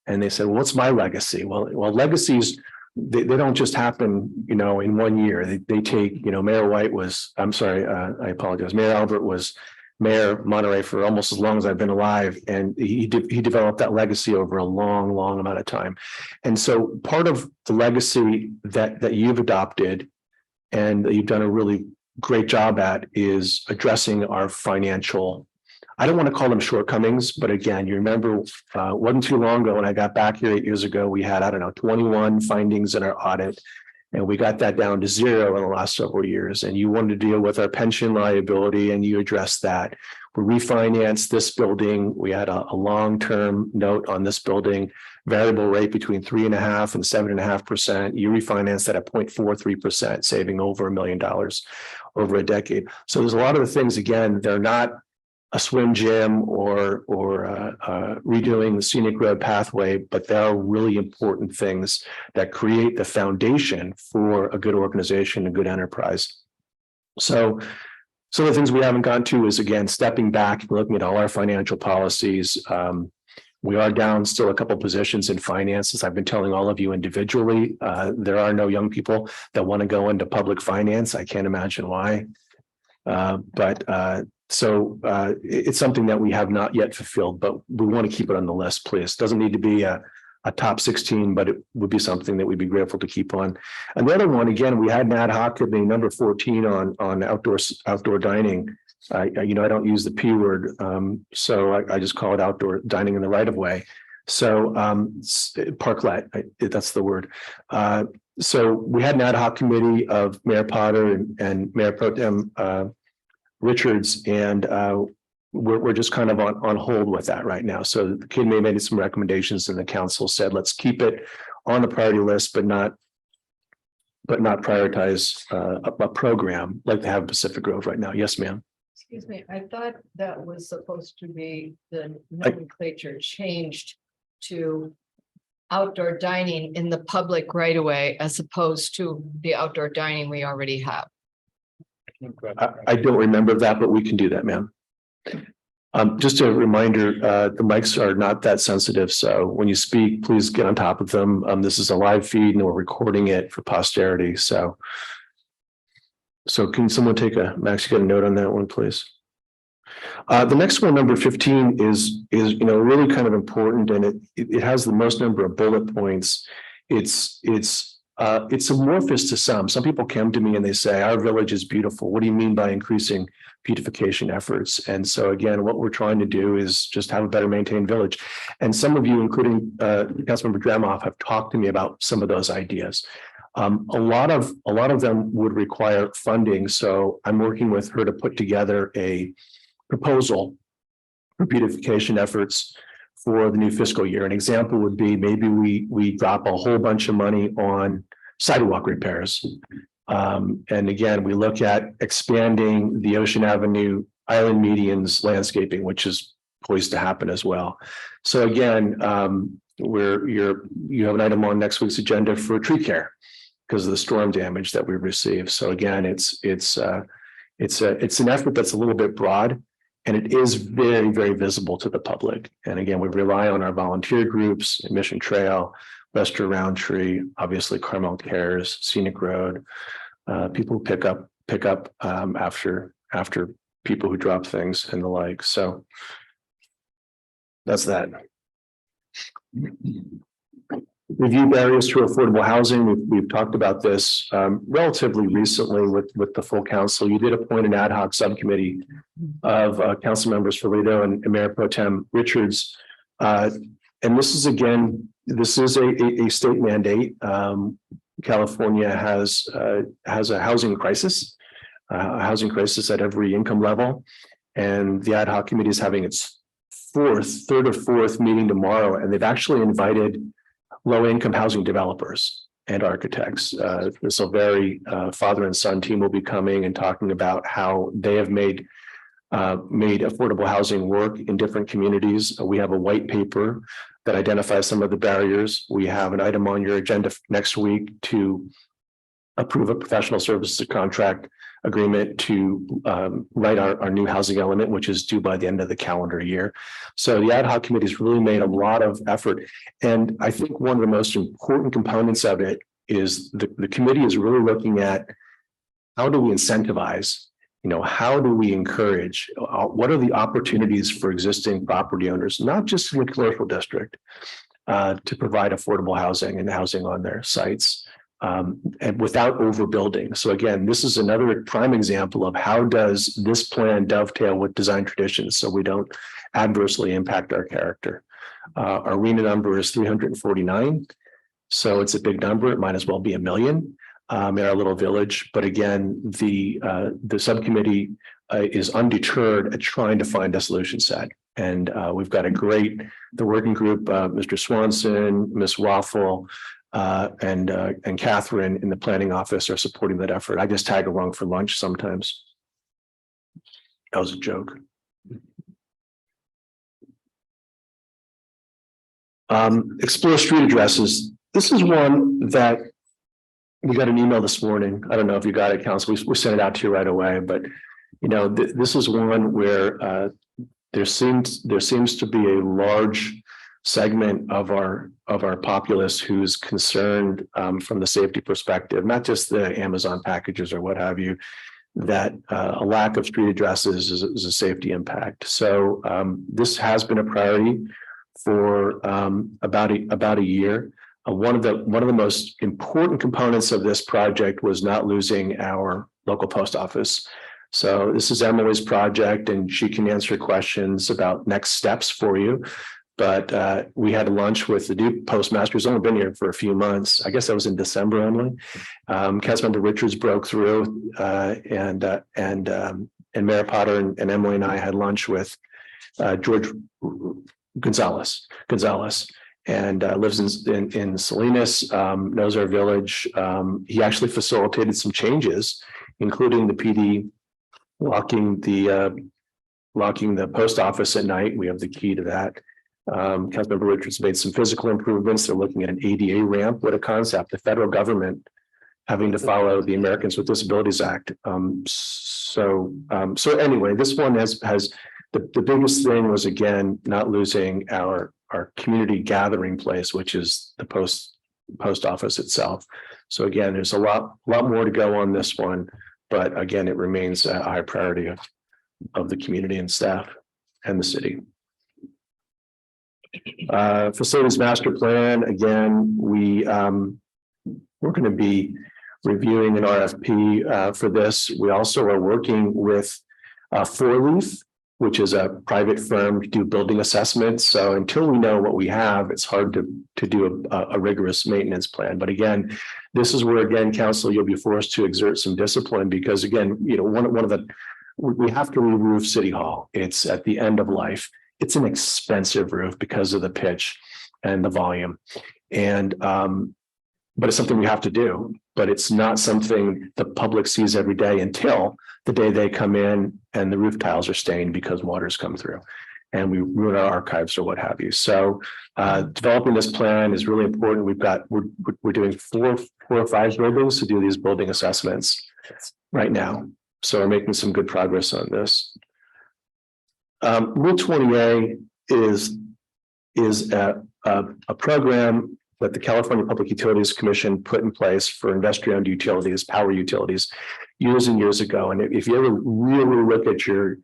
And they said, well, what's my legacy? Well, legacies, they don't just happen, in 1 year. They take, Mayor White was, I apologize. Mayor Albert was mayor of Monterey for almost as long as I've been alive. And he developed that legacy over a long, long amount of time. And so part of the legacy that you've adopted and that you've done a really great job at is addressing our financial, I don't want to call them shortcomings, but again, you remember wasn't too long ago when I got back here 8 years ago, we had, 21 findings in our audit, and we got that down to 0 in the last several years. And you wanted to deal with our pension liability and you addressed that. We refinanced this building. We had a long-term note on this building, variable rate between 3.5% and 7.5%. You refinanced that at 0.43%, saving over $1 million over a decade. So there's a lot of the things, again, they're not a swim gym or redoing the scenic road pathway, but there are really important things that create the foundation for a good organization, a good enterprise. So some of the things we haven't gone to is, again, stepping back and looking at all our financial policies. We are down still a couple positions in finances. I've been telling all of you individually, there are no young people that want to go into public finance. I can't imagine why. So it's something that we have not yet fulfilled, but we want to keep it on the list, please. Doesn't need to be a top 16, but it would be something that we'd be grateful to keep on. And the other one, again, we had an ad hoc committee, number 14 on outdoor dining. I don't use the P word, so I just call it outdoor dining in the right of way. So parklet, that's the word. So we had an ad hoc committee of Mayor Potter and Mayor Pro Tem Richards, and we're just kind of on hold with that right now. So the committee made some recommendations, and the council said, let's keep it on the priority list, but not prioritize a program like they have in Pacific Grove right now. Yes, ma'am. Excuse me, I thought that was supposed to be the nomenclature changed to outdoor dining in the public right away as opposed to the outdoor dining we already have. I don't remember that, but we can do that, ma'am. Just a reminder, the mics are not that sensitive, so when you speak, please get on top of them. This is a live feed and we're recording it for posterity. So can someone take Max, you got a note on that one, please? The next one, number 15, is really kind of important, and it has the most number of bullet points. It's amorphous to some. Some people come to me and they say, our village is beautiful. What do you mean by increasing beautification efforts? And so again, what we're trying to do is just have a better maintained village. And some of you, including Councilmember Dramoff, have talked to me about some of those ideas. A lot of them would require funding. So I'm working with her to put together a proposal for beautification efforts for the new fiscal year. An example would be maybe we drop a whole bunch of money on sidewalk repairs. And again, we look at expanding the Ocean Avenue Island Medians landscaping, which is poised to happen as well. So again, you have an item on next week's agenda for tree care because of the storm damage that we've received. So again, it's an effort that's a little bit broad, and it is very, very visible to the public. And again, we rely on our volunteer groups, Mission Trail, Western Roundtree, obviously Carmel Cares, Scenic Road, people pick up after people who drop things and the like. So that's that. Review barriers to affordable housing. We've talked about this relatively recently with the full council. You did appoint an ad hoc subcommittee of council members Ferlito and Mayor Pro Tem Richards. And this is a state mandate. California has a housing crisis at every income level. And the ad hoc committee is having its third or fourth meeting tomorrow. And they've actually invited low-income housing developers and architects. This will vary. Father and son team will be coming and talking about how they have made affordable housing work in different communities. We have a white paper that identifies some of the barriers. We have an item on your agenda next week to approve a professional services contract agreement to write our new housing element, which is due by the end of the calendar year. So the ad hoc committee has really made a lot of effort. And I think one of the most important components of it is the committee is really looking at how do we incentivize, how do we encourage, what are the opportunities for existing property owners, not just in the commercial district, to provide affordable housing and housing on their sites. And without overbuilding. So again, this is another prime example of how does this plan dovetail with design traditions so we don't adversely impact our character. Our RENA number is 349. So it's a big number. It might as well be 1 million in our little village. But again, the subcommittee is undeterred at trying to find a solution set. And we've got the working group, Mr. Swanson, Ms. Waffle, and Catherine in the planning office are supporting that effort. I just tag along for lunch sometimes. That was a joke. Explore street addresses. This is one that we got an email this morning. I don't know if you got it, Council. We sent it out to you right away, but this is one where there seems to be a large segment of our populace who's concerned from the safety perspective, not just the Amazon packages or what have you, that a lack of street addresses is a safety impact. So this has been a priority for about a year. One of the most important components of this project was not losing our local post office. So this is Emily's project, and she can answer questions about next steps for you. But we had a lunch with the new postmaster who's only been here for a few months. I guess that was in December only. Councilmember Richards broke through, and Mayor Potter and Emily and I had lunch with George Gonzalez, and lives in Salinas, knows our village. He actually facilitated some changes, including the PD locking the post office at night. We have the key to that. Councilmember Richards made some physical improvements. They're looking at an ADA ramp. What a concept. The federal government having to follow the Americans with Disabilities Act. So anyway, this one has the biggest thing was, again, not losing our community gathering place, which is the post office itself. So again, there's a lot more to go on this one, but again, it remains a high priority of the community and staff and the city. Facilities master plan. Again, we're going to be reviewing an RFP for this. We also are working with Four Leaf, which is a private firm to do building assessments. So until we know what we have, it's hard to do a rigorous maintenance plan. But again, this is where, again, council, you'll be forced to exert some discipline because, again, we have to re-roof City Hall. It's at the end of life. it's an expensive roof because of the pitch and the volume. And but it's something we have to do, but it's not something the public sees every day until the day they come in and the roof tiles are stained because water's come through and we ruin our archives or what have you. So developing this plan is really important. We're doing four or five buildings to do these building assessments right now. So we're making some good progress on this. Rule 20A is a program that the California Public Utilities Commission put in place for investor-owned utilities, power utilities, years and years ago. And if you ever really look at your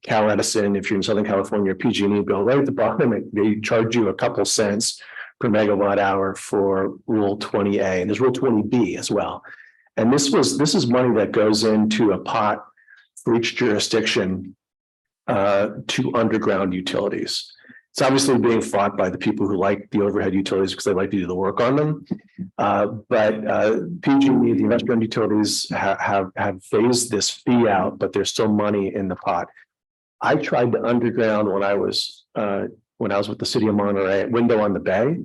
Cal Edison, if you're in Southern California, your PG&E bill, right at the bottom, they charge you a couple cents per megawatt hour for Rule 20A, and there's Rule 20B as well. And this is money that goes into a pot for each jurisdiction to underground utilities. It's obviously being fought by the people who like the overhead utilities because they like to do the work on them. But PG&E, the investor-owned utilities, have phased this fee out, but there's still money in the pot. I tried to underground when I was with the city of Monterey at Window on the Bay.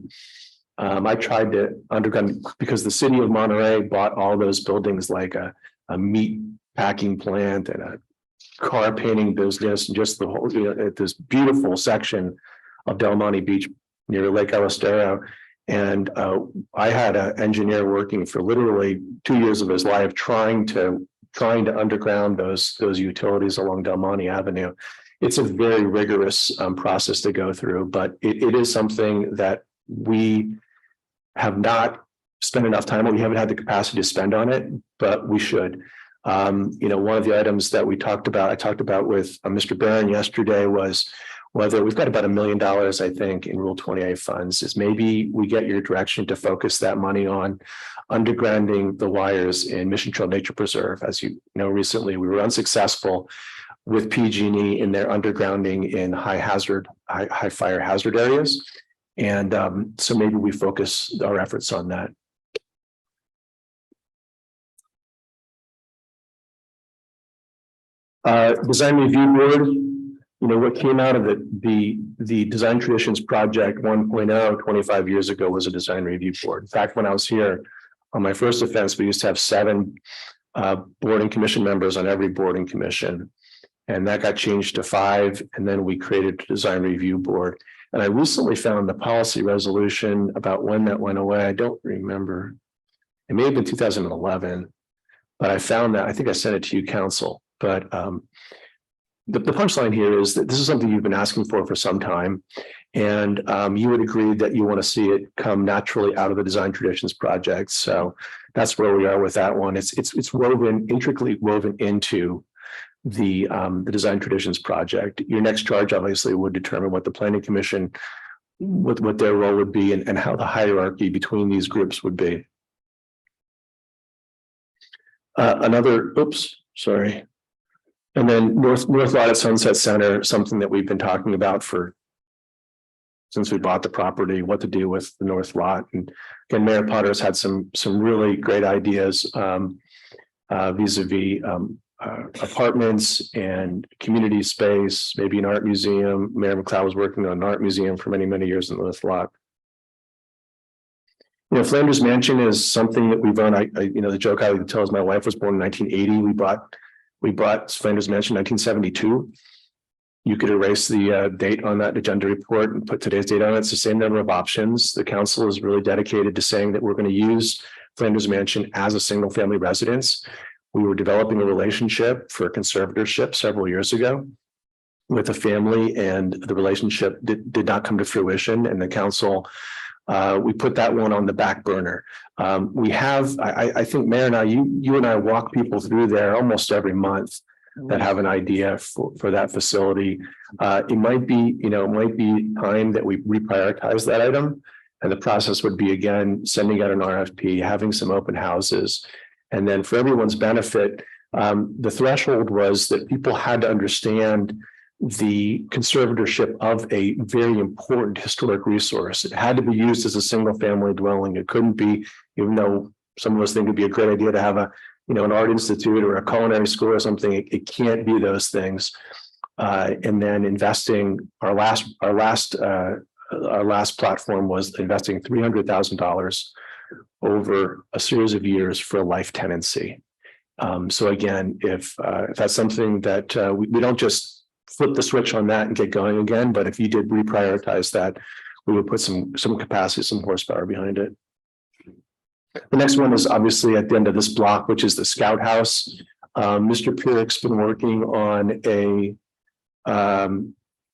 I tried to underground because the city of Monterey bought all those buildings like a meat packing plant and a car painting business, and just the whole, this beautiful section of Del Monte Beach near Lake Elistero. And I had an engineer working for literally 2 years of his life trying to underground those utilities along Del Monte Avenue. It's a very rigorous process to go through, but it is something that we have not spent enough time on. We haven't had the capacity to spend on it, but we should. One of the items that I talked about with Mr. Barron yesterday was whether we've got about $1 million, I think, in Rule 20A funds, is maybe we get your direction to focus that money on undergrounding the wires in Mission Trail Nature Preserve. As you know, recently we were unsuccessful with PG&E in their undergrounding in high fire hazard areas. And so maybe we focus our efforts on that. Design Review Board, what came out of the Design Traditions Project 1.0 25 years ago was a Design Review Board. In fact, when I was here on my first offense, we used to have 7 board and commission members on every board and commission. And that got changed to 5. And then we created a Design Review Board. And I recently found the policy resolution about when that went away. I don't remember. It may have been 2011, but I found that. I think I sent it to you, council. But the punchline here is that this is something you've been asking for some time, and you would agree that you want to see it come naturally out of the Design Traditions Project. So that's where we are with that one. It's intricately woven into the Design Traditions Project. Your next charge obviously would determine what the Planning Commission, what their role would be, and how the hierarchy between these groups would be. And then North Lot at Sunset Center, something that we've been talking about since we bought the property, what to do with the North Lot. And again, Mayor Potter has had some really great ideas vis-a-vis apartments and community space, maybe an art museum. Mayor McLeod was working on an art museum for many, many years in the North Lot. Flanders Mansion is something that we've owned. The joke I would tell is my wife was born in 1980. We bought Flanders Mansion in 1972. You could erase the date on that agenda report and put today's date on it. It's the same number of options. The council is really dedicated to saying that we're going to use Flanders Mansion as a single family residence. We were developing a relationship for conservatorship several years ago with a family, and the relationship did not come to fruition. And the council, we put that one on the back burner. We have, I think, Mayor and I, you and I walk people through there almost every month that have an idea for that facility. It might be time that we reprioritize that item. And the process would be, again, sending out an RFP, having some open houses. And then for everyone's benefit, the threshold was that people had to understand the conservatorship of a very important historic resource. It had to be used as a single family dwelling. It couldn't be, even though some of us think it'd be a great idea to have an art institute or a culinary school or something, it can't be those things. And then investing, our last platform was investing $300,000 over a series of years for a life tenancy. So again, if that's something that we don't just flip the switch on that and get going again, but if you did reprioritize that, we would put some capacity, some horsepower behind it. The next one is obviously at the end of this block, which is the Scout House. Mr. Pierrick's been working on a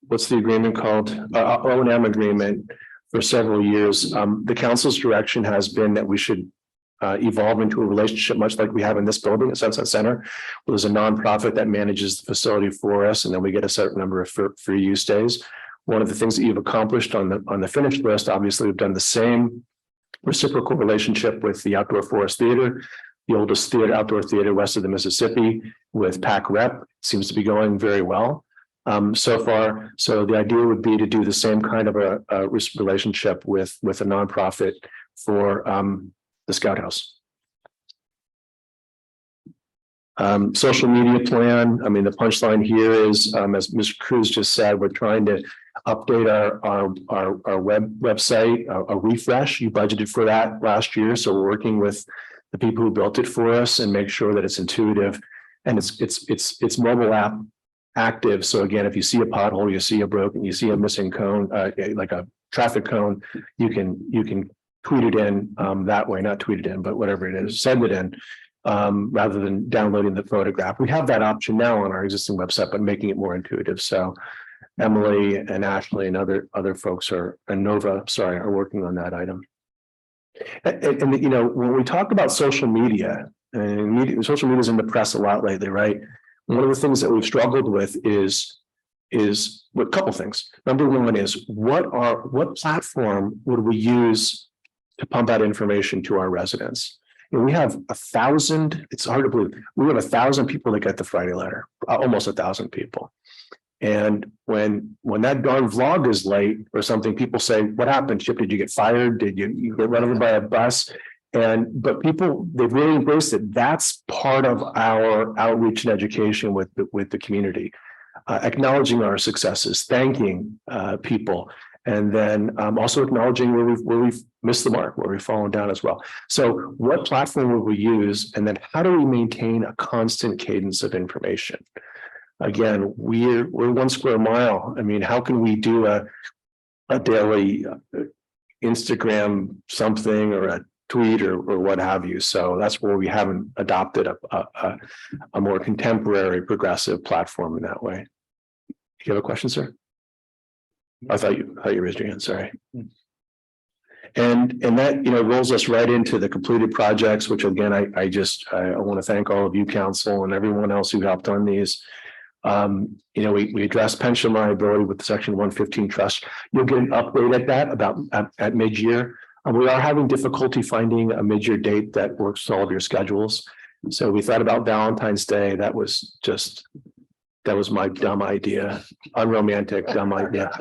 what's the agreement called? O&M agreement for several years. The council's direction has been that we should evolve into a relationship much like we have in this building at Sunset Center. There's a nonprofit that manages the facility for us, and then we get a certain number of free use days. One of the things that you've accomplished on the finished list, obviously, we've done the same reciprocal relationship with the Outdoor Forest Theater, the oldest outdoor theater west of the Mississippi, with PAC Rep. Seems to be going very well so far. So the idea would be to do the same kind of a relationship with a nonprofit for the Scout House. Social media plan. I mean, the punchline here is, as Mr. Cruz just said, we're trying to update our website, a refresh. You budgeted for that last year, so we're working with the people who built it for us and make sure that it's intuitive and it's mobile app active. So again, if you see a pothole, you see a broken, you see a missing cone, like a traffic cone, you can tweet it in that way, not tweet it in, but whatever it is, send it in. Rather than downloading the photograph. We have that option now on our existing website, but making it more intuitive. So Emily and Ashley and other folks are working on that item. And you know, when we talk about social media, and social media is in the press a lot lately, right? One of the things that we've struggled with is a couple things. Number one is what platform would we use to pump out information to our residents? And we have 1,000, it's hard to believe, we have 1,000 people that get the Friday letter, almost 1,000 people. And when that darn vlog is late or something, people say, what happened, Chip? Did you get fired? Did you get run over by a bus? But people, they've really embraced it. That's part of our outreach and education with the community, acknowledging our successes, thanking people. And then also acknowledging where we've missed the mark, where we've fallen down as well. So what platform will we use? And then how do we maintain a constant cadence of information? Again, we're 1 square mile. I mean, how can we do a daily Instagram something or a tweet or what have you? So that's where we haven't adopted a more contemporary progressive platform in that way. Do you have a question, sir? I thought you raised your hand, sorry. And that, rolls us right into the completed projects, which again, I want to thank all of you, council, and everyone else who helped on these. We addressed pension liability with the Section 115 trust. You'll get an update at mid-year. We are having difficulty finding a mid-year date that works with all of your schedules. So we thought about Valentine's Day. That was my dumb idea, unromantic, dumb idea.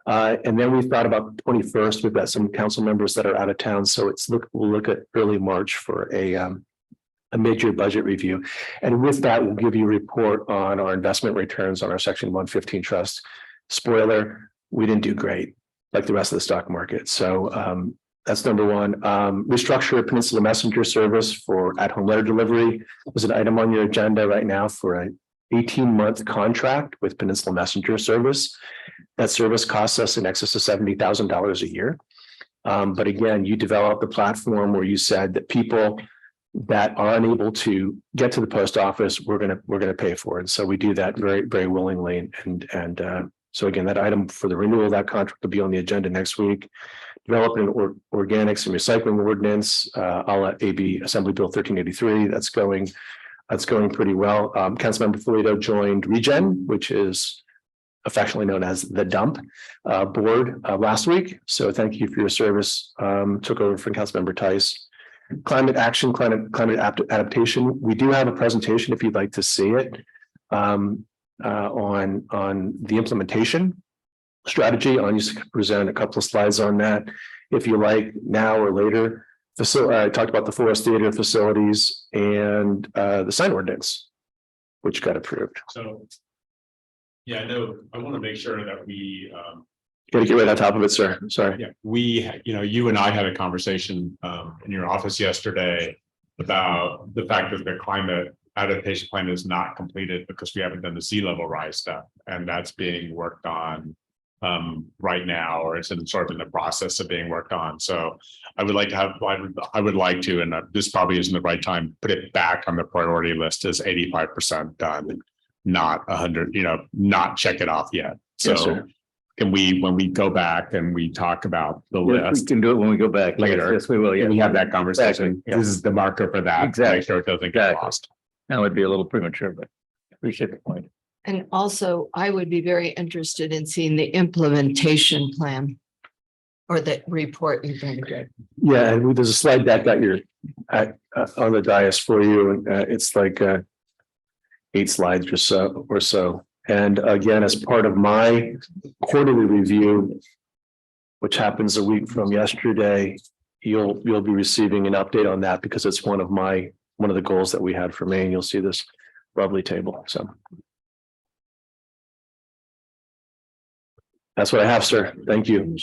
And then we thought about the 21st. We've got some council members that are out of town. So we'll look at early March for a mid-year budget review. And with that, we'll give you a report on our investment returns on our Section 115 trust. Spoiler, we didn't do great like the rest of the stock market. So that's number one. Restructure Peninsula Messenger Service for at-home letter delivery. There's an item on your agenda right now for a 18-month contract with Peninsula Messenger Service. That service costs us in excess of $70,000 a year. But again, you developed a platform where you said that people that are unable to get to the post office, we're gonna pay for it. And so we do that very, very willingly. And so again, that item for the renewal of that contract will be on the agenda next week. Develop an organics and recycling ordinance, a la AB Assembly Bill 1383. That's going pretty well. Councilmember Polito joined Regen, which is affectionately known as the dump board last week. So thank you for your service. Took over from Councilmember Tice. Climate action, climate adaptation. We do have a presentation if you'd like to see it on the implementation strategy. I'll just present a couple of slides on that if you like, now or later. I talked about the Forest Theater facilities and the sign ordinance, which got approved. So Yeah, no, I want to make sure that we, Gotta get right on top of it, sir. Sorry. yeah, you and I had a conversation in your office yesterday about the fact that the climate adaptation plan is not completed because we haven't done the sea level rise stuff, and that's being worked on right now, or it's sort of in the process of being worked on. So I would like to have, I would like to, and this probably isn't the right time, put it back on the priority list as 85% done, not 100, not check it off yet. Yes, So sir. can we, when we go back and we talk about the Yes, we list can do it when we go back later. Yes, we will. Yeah, we have that conversation. Exactly, yeah. This is the marker for that. to Exactly. Make sure it doesn't get Exactly. lost. That would be a little premature, but appreciate the point. And also, I would be very interested in seeing the implementation plan. Or the report you're going to get. Yeah, and there's a slide deck that you're on the dais for you, and it's like 8 slides or so. And again, as part of my quarterly review, which happens a week from yesterday, you'll be receiving an update on that because it's one of the goals that we had for Maine. You'll see this lovely table. So that's what I have, sir. Thank you.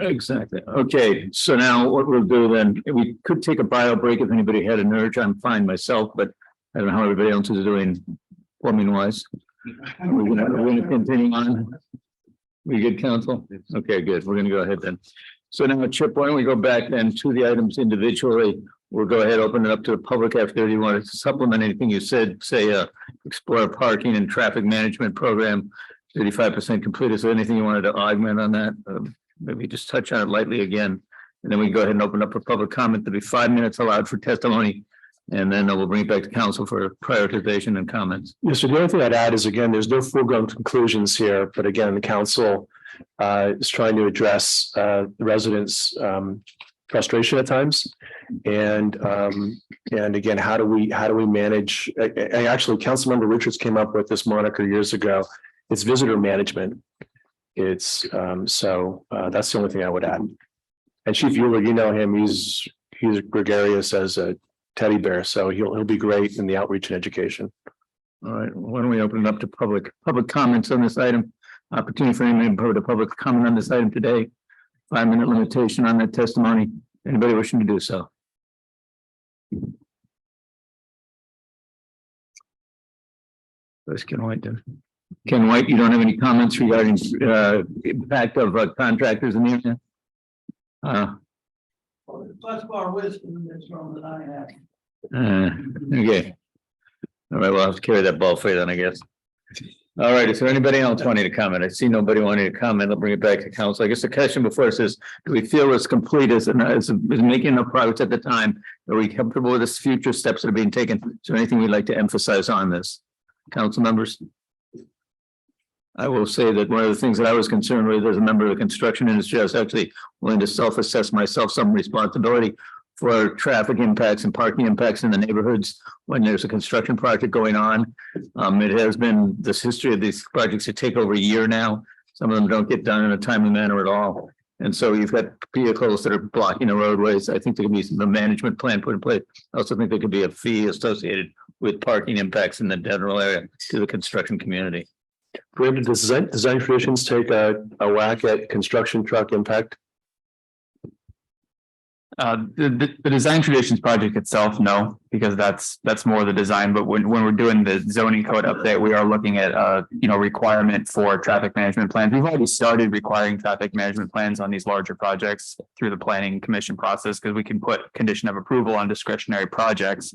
Exactly. Okay, so now what we'll do then, we could take a bio break if anybody had an urge. I'm fine myself, but I don't know how everybody else is doing plumbing wise. We're gonna continue on. We good, counsel? Okay, good. We're gonna go ahead then. So now, Chip, why don't we go back then to the items individually? We'll go ahead, open it up to the public after you want to supplement anything you said, say, explore parking and traffic management program. 35% complete. Is there anything you wanted to augment on that? Maybe just touch on it lightly again. And then we can go ahead and open up for public comment. There'll be 5 minutes allowed for testimony. And then we'll bring it back to council for prioritization and comments. Yes, so the only thing I'd add is, again, there's no foregone conclusions here, but again, the council is trying to address the residents' frustration at times. And again, how do we manage? Actually, Councilmember Richards came up with this moniker years ago. It's visitor management. It's so that's the only thing I would add. And Chief Euler, you know him, he's gregarious as a teddy bear, so he'll be great in the outreach and education. All right, why don't we open it up to public comments on this item? Opportunity for anybody to put a public comment on this item today. 5-minute limitation on that testimony. Anybody wishing to do so? First, Ken White. Ken White, you don't have any comments regarding impact of contractors in the area? That's far wisdom in this room that I have. Okay. All right, we'll have to carry that ball for you then, I guess. All right, is there anybody else wanting to comment? I see nobody wanting to comment. I'll bring it back to council. I guess the question before us is, do we feel it's complete? Is making enough progress at the time? Are we comfortable with the future steps that are being taken? Is there anything we'd like to emphasize on this? Council members? I will say that one of the things that I was concerned with as a member of the construction industry, I was actually willing to self-assess myself some responsibility for traffic impacts and parking impacts in the neighborhoods when there's a construction project going on. It has been this history of these projects that take over a year now. Some of them don't get done in a timely manner at all. And so you've got vehicles that are blocking the roadways. I think there could be some management plan put in place. I also think there could be a fee associated with parking impacts in the general area to the construction community. Brandon, does design traditions take a whack at construction truck impact? The design traditions project itself, no, because that's more the design. But when we're doing the zoning code update, we are looking at requirement for traffic management plans. We've already started requiring traffic management plans on these larger projects through the planning commission process, because we can put condition of approval on discretionary projects.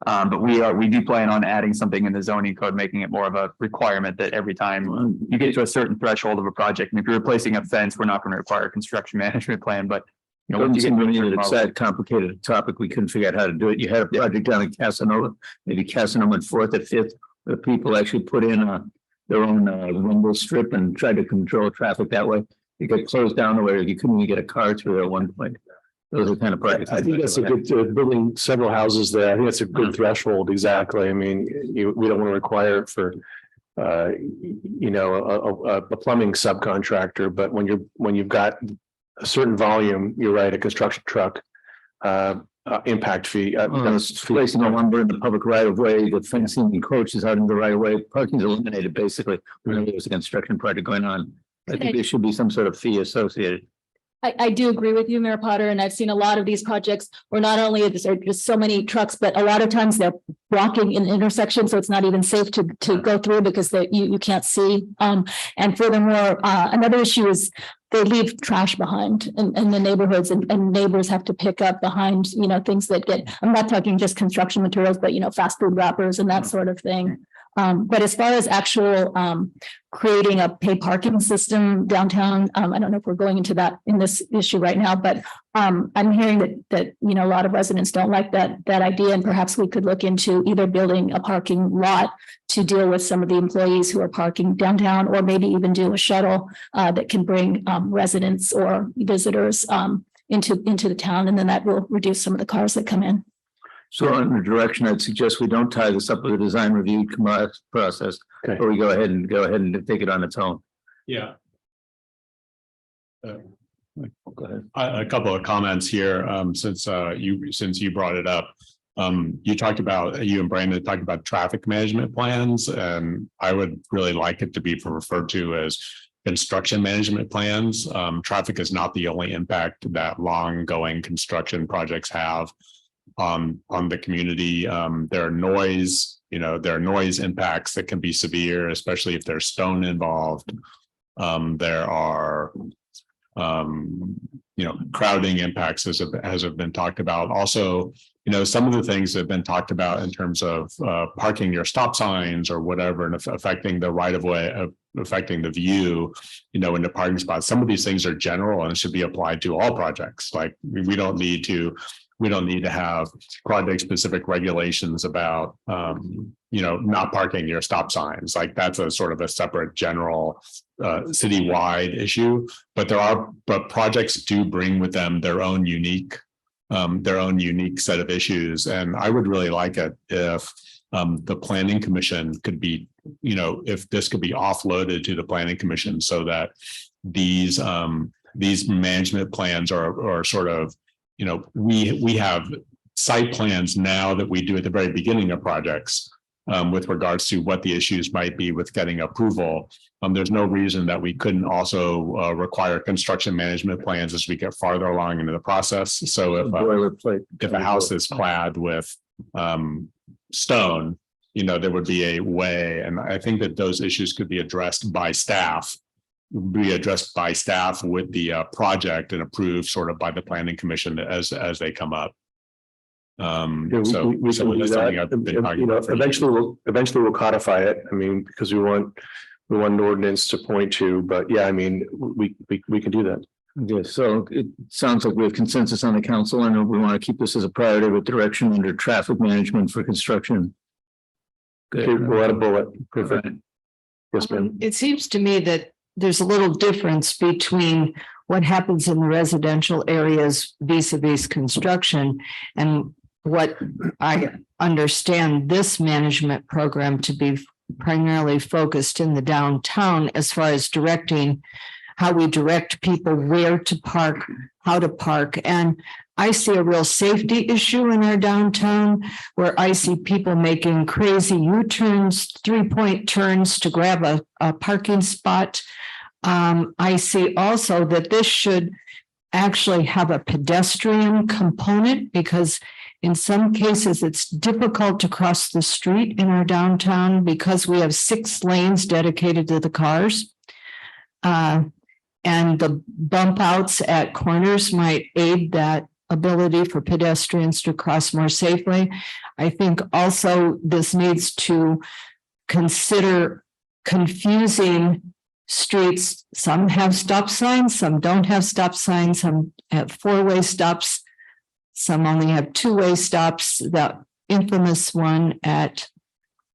But we do plan on adding something in the zoning code, making it more of a requirement that every time you get to a certain threshold of a project, and if you're replacing a fence, we're not going to require a construction management plan, but Doesn't seem to me that it's that complicated a topic. We couldn't figure out how to do it. You had a project down in Casanova, maybe Casanova and 4th and 5th, where people actually put in their own rumble strip and tried to control traffic that way. It got closed down where you couldn't even get a car through there at one point. Those are kind of projects. I think that's a good building several houses there. I think that's a good threshold. Exactly. I mean, we don't want to require it for a plumbing subcontractor, but when you've got a certain volume, you're right, a construction truck impact fee. Placing the lumber in the public right of way, the fencing encroaches out in the right of way, parking is eliminated basically. When there's a construction project going on. I think there should be some sort of fee associated. I do agree with you, Mayor Potter, and I've seen a lot of these projects where not only are there just so many trucks, but a lot of times they're blocking in intersections, so it's not even safe to go through because you can't see. And furthermore, another issue is they leave trash behind in the neighborhoods and neighbors have to pick up behind, things that I'm not talking just construction materials, but, fast food wrappers and that sort of thing. But as far as actual creating a paid parking system downtown, I don't know if we're going into that in this issue right now, but I'm hearing that a lot of residents don't like that idea, and perhaps we could look into either building a parking lot to deal with some of the employees who are parking downtown, or maybe even do a shuttle that can bring residents or visitors into the town, and then that will reduce some of the cars that come in. So in the direction, I'd suggest we don't tie this up with a design review process, Okay. or we go ahead and take it on its own. Yeah. Go ahead. A couple of comments here, since you brought it up. You and Brandon talked about traffic management plans, and I would really like it to be referred to as construction management plans. Traffic is not the only impact that long-going construction projects have on the community. There are noise impacts that can be severe, especially if there's stone involved. There are crowding impacts as have been talked about. Also, some of the things that have been talked about in terms of parking your stop signs or whatever, and affecting the right of way, affecting the view, in the parking spots. Some of these things are general and should be applied to all projects. Like we don't need to have project specific regulations about, not parking your stop signs. Like that's a sort of a separate general citywide issue, but projects do bring with them their own unique set of issues. And I would really like it if the planning commission could be, if this could be offloaded to the planning commission, so that these management plans are sort of, we have site plans now that we do at the very beginning of projects with regards to what the issues might be with getting approval. There's no reason that we couldn't also require construction management plans as we get farther along into the process. So if a house is clad with stone, there would be a way, and I think that those issues could be addressed by staff. With the project and approved sort of by the planning commission as they come up. We can do that. Eventually we'll codify it. I mean, because we want an ordinance to point to, but yeah, I mean, we can do that. Okay, so it sounds like we have consensus on the council, and we want to keep this as a priority with direction under traffic management for construction. Good. Okay, we'll add a bullet. Perfect. Yes, ma'am. It seems to me that there's a little difference between what happens in the residential areas vis-a-vis construction and what I understand this management program to be primarily focused in the downtown, as far as directing how we direct people where to park, how to park. And I see a real safety issue in our downtown, where I see people making crazy U-turns, 3-point turns to grab a parking spot. I see also that this should actually have a pedestrian component, because in some cases it's difficult to cross the street in our downtown because we have 6 lanes dedicated to the cars. And the bump outs at corners might aid that ability for pedestrians to cross more safely. I think also this needs to consider confusing streets. Some have stop signs, some don't have stop signs, some have 4-way stops, some only have 2-way stops. The infamous one at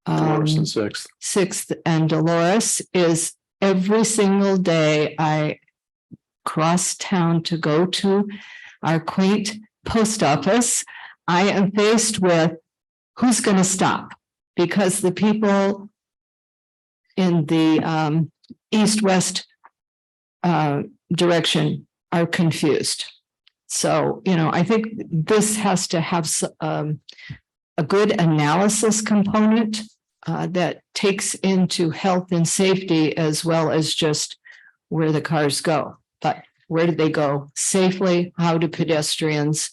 Dolores and 6th. 6th and Dolores is every single day I cross town to go to our quaint post office. I am faced with who's going to stop, because the people in the east-west direction are confused. So, I think this has to have a good analysis component that takes into health and safety as well as just where the cars go. But where do they go safely? How do pedestrians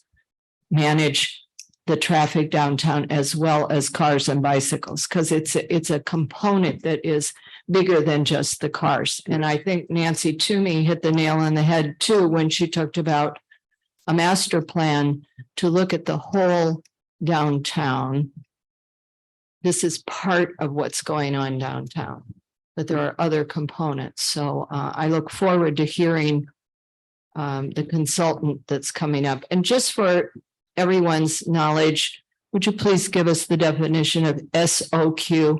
manage the traffic downtown as well as cars and bicycles? Because it's a component that is bigger than just the cars. And I think Nancy Toomey hit the nail on the head too when she talked about a master plan to look at the whole downtown. This is part of what's going on downtown, but there are other components. So I look forward to hearing the consultant that's coming up. And just for everyone's knowledge, would you please give us the definition of SOQ?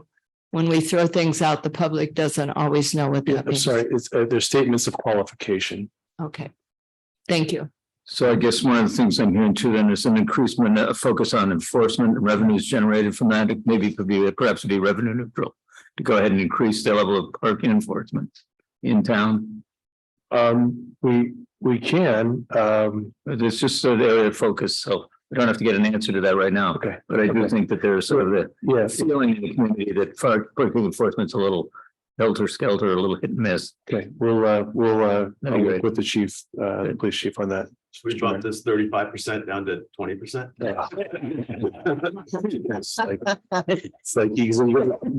When we throw things out, the public doesn't always know what that I'm means. sorry, it's, they're statements of qualification. Okay, thank you. So I guess one of the things I'm hearing too, then is an increasement, a focus on enforcement and revenues generated from that. It maybe could be, perhaps be revenue neutral to go ahead and increase the level of parking enforcement in town. We can, It's just sort of area of focus, so we don't have to get an answer to that right now. okay, But I do Okay. think that there's sort of the yeah, feeling in the community that parking enforcement's a little helter skelter, a little hit and miss. okay, we'll That'd be I'll work great. with the chief, the police chief on that. We brought this 35% down to 20%. It's like you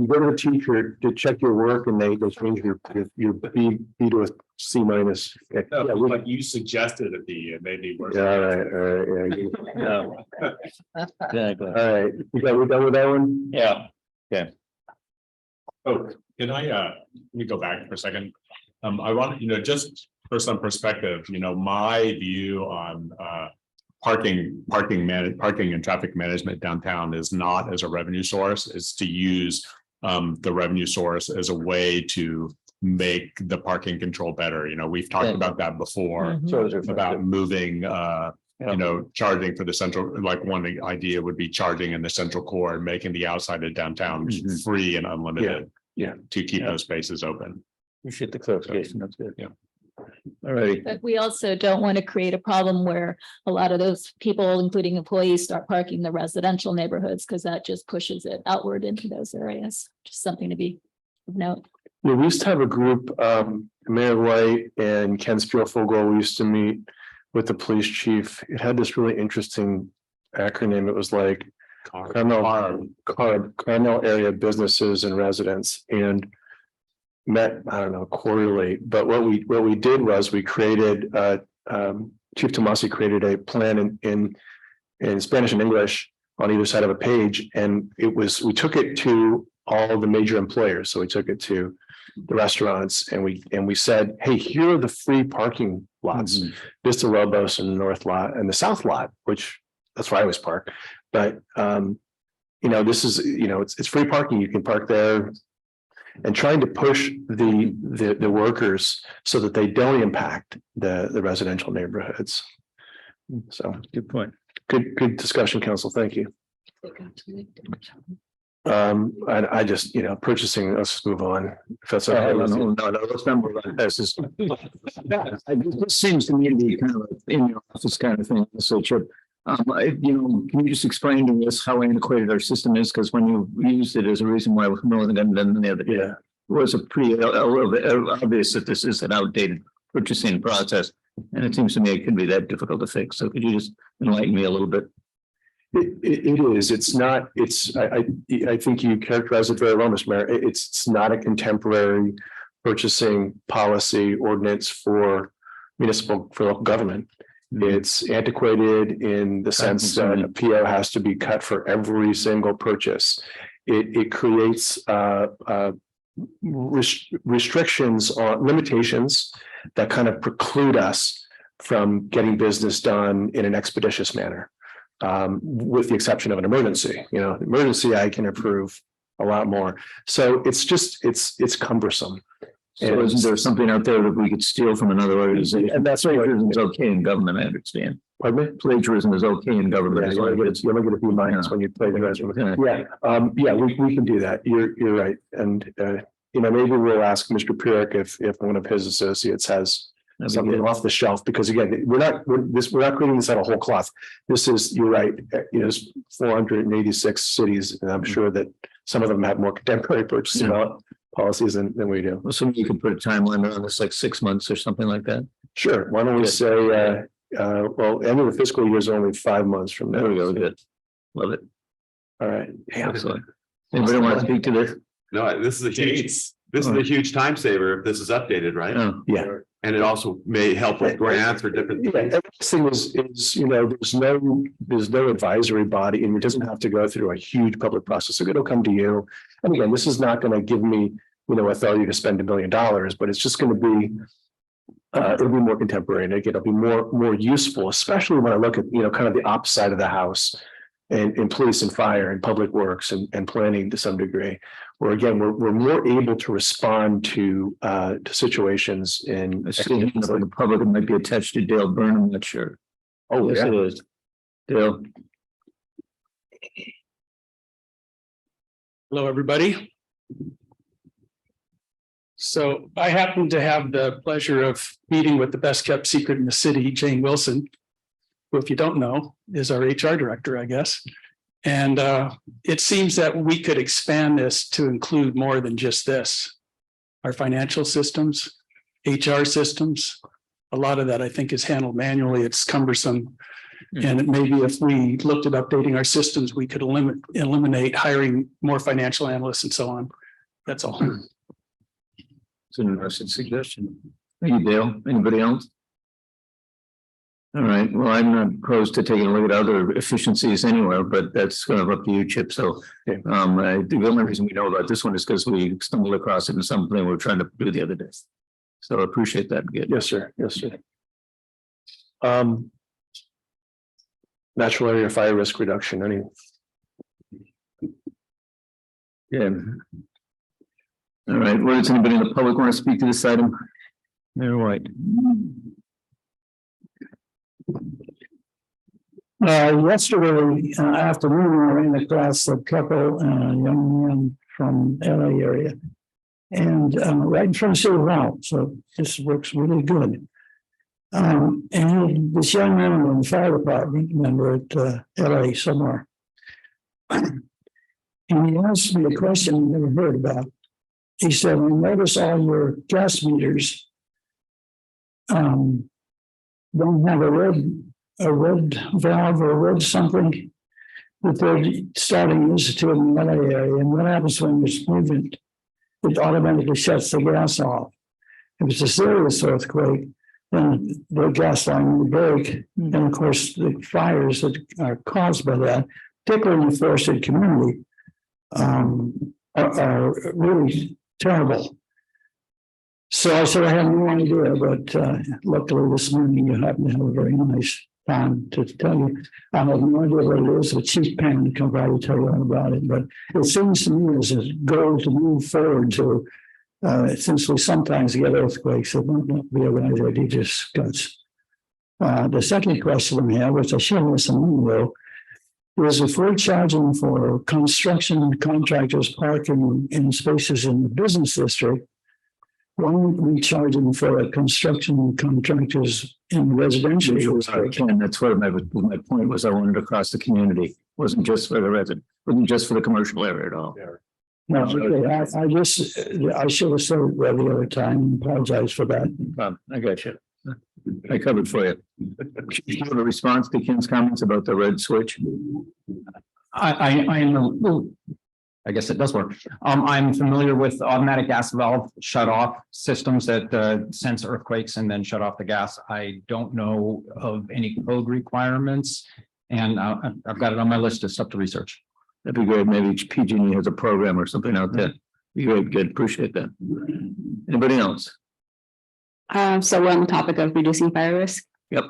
go to a teacher to check your work and they change your B to a C minus. Yeah, But you suggested it be maybe worse. all right, yeah. Exactly. All right, we done with that one? Yeah. Oh, can I, let me go back for a second. I want, just for some perspective, my view on, parking and traffic management downtown is not as a revenue source. It's to use, the revenue source as a way to make the parking control better. We've talked about that before, about moving, charging for the central, like one idea would be charging in the central core and making the outside of downtown free and unlimited. Yeah. To keep those spaces open. Appreciate the clarification. That's good. Yeah. All righty. But we also don't want to create a problem where a lot of those people, including employees, start parking in the residential neighborhoods, because that just pushes it outward into those areas. Just something to be of note. Yeah, we used to have a group, Mayor White and Ken Spielfogel, we used to meet with the police chief. It had this really interesting acronym. It was like Carmel area businesses and residents, and met, I don't know, quarterly. But what we did was we created, Chief Tomasi created a plan in Spanish and English on either side of a page. And we took it to all the major employers. So we took it to the restaurants and we said, hey, here are the free parking lots, Vista Lobos and the North Lot and the South Lot, which that's where I always park. But, this is, it's free parking. You can park there, and trying to push the workers so that they don't impact the residential neighborhoods. So Good point. good discussion, council. Thank you. I just, purchasing, let's just move on. If that's okay. No, let's not move on. This is. This seems to me to be kind of in your office kind of thing. So, Chip, can you just explain to us how antiquated our system is? Because when you used it as a reason why we're more than the other. Yeah. It was a little bit obvious that this is an outdated purchasing process. And it seems to me it could be that difficult to fix. So could you just enlighten me a little bit? It is. It's not. I think you characterize it very well, Mr. Mayor. It's not a contemporary purchasing policy ordinance for local government. It's antiquated in the sense that a PO has to be cut for every single purchase. It creates restrictions on limitations that kind of preclude us from getting business done in an expeditious manner. With the exception of an emergency, emergency, I can approve a lot more. So it's cumbersome. So isn't there something out there that we could steal from another organization? And that's right. Plagiarism is okay in government, I understand. Pardon me? Plagiarism is okay in government. You only get a few minus when you plagiarize. Yeah, we can do that. You're right. And maybe we'll ask Mr. Pyrrhic if one of his associates has That'd be something good. off the shelf, because again, we're not creating this out of whole cloth. This is, you're right, you know, 486 cities, and I'm sure that some of them have more contemporary purchasing policies than we do. Well, so you could put a time limit on this, like 6 months or something like that. Sure, why don't we Good. say, well, end of the fiscal year is only 5 months from now. There we go, good. Love it. All right. Excellent. Anybody want to speak to this? No, this is a huge time saver if this is updated, right? Oh, Yeah. And it also may help with grants or different Yeah, things. everything is, you know, there's no advisory body, and it doesn't have to go through a huge public process. So it'll come to you. And again, this is not going to give me, you know, authority to spend $1 million, but it's just going to be, it'll be more contemporary, and it'll be more useful, especially when I look at, you know, kind of the opposite side of the house and police and fire and public works and planning to some degree, where again, we're more able to respond to situations in. The public might be attached to Dale Burnham, I'm not sure. Oh, Yes, yeah. it is. Dale. Hello, everybody. So I happen to have the pleasure of meeting with the best kept secret in the city, Jane Wilson, who, if you don't know, is our HR director, I guess. And it seems that we could expand this to include more than just this. Our financial systems, HR systems, a lot of that I think is handled manually. It's cumbersome. And maybe if we looked at updating our systems, we could eliminate hiring more financial analysts and so on. That's all. It's an interesting suggestion. Thank you, Dale. Anybody else? All right, well, I'm not opposed to taking a look at other efficiencies anywhere, but that's kind of up to you, Chip. So the only reason we know about this one is because we stumbled across it in something we were trying to do the other day. So I appreciate that. Good. Yes, sir. Yes, sir. Natural area fire risk reduction, Yeah. All right, well, does anybody in the public want to speak to this item? Mayor White. Yesterday afternoon, I ran across a couple, young men from LA area. And right in front of City Hall, so this works really good. And this young man in the fire department member at LA somewhere. And he asked me a question I never heard about. He said, I notice all your gas meters don't have a red valve or a red something that they're starting to institute in the LA area. And what happens when there's movement? It automatically shuts the gas off. If it's a serious earthquake, then the gas line will break. And of course, the fires that are caused by that, particularly in the forested community, are really terrible. So I said, I have no idea, but luckily this morning you happen to have a very nice time to tell you. I have no idea what it is. The chief pan can probably tell you all about it, but it seems to me as a goal to move forward to, since we sometimes get earthquakes, it might not be a right idea, just guts. The second question we have, which I should have some ago, is if we're charging for construction contractors parking in spaces in the business district, why aren't we charging for construction contractors in residential district? And that's what my point was. I wanted to cross the community. It wasn't just for the resident, wasn't just for the commercial area at all. No, okay, I should have said it the other time and apologize for that. I got you. I covered for you. You have a response to Ken's comments about the red switch? I guess it does work. I'm familiar with automatic gas valve shut off systems that sense earthquakes and then shut off the gas. I don't know of any code requirements, and I've got it on my list of stuff to research. That'd be great. Maybe PG&E has a program or something out there. Be great. Good. Appreciate that. Anybody else? So we're on the topic of reducing fire risk. Yep.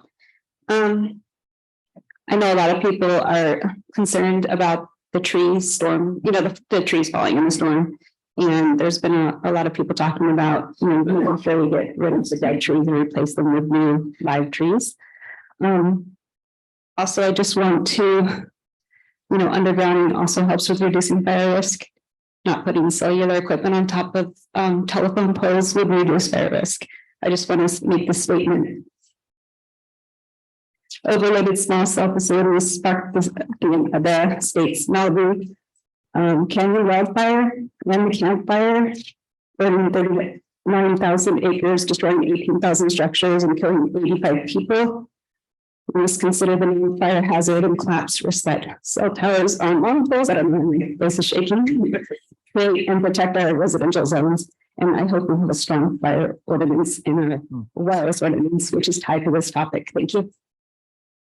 I know a lot of people are concerned about the trees storm, the trees falling in the storm. And there's been a lot of people talking about, making sure we get rid of the dead trees and replace them with new live trees. Also, I just want to, undergrounding also helps with reducing fire risk. Not putting cellular equipment on top of telephone poles would reduce fire risk. I just want to make this statement. Overloaded small cell facilities sparked the state's Malibu Canyon wildfire and the campfire, burning 39,000 acres, destroying 18,000 structures and killing 85 people. We must consider the fire hazard and collapse risk that cell towers on long poles, I don't know, my voice is shaking, create and protect our residential zones. And I hope we have a strong fire ordinance and a wireless ordinance, which is tied to this topic. Thank you.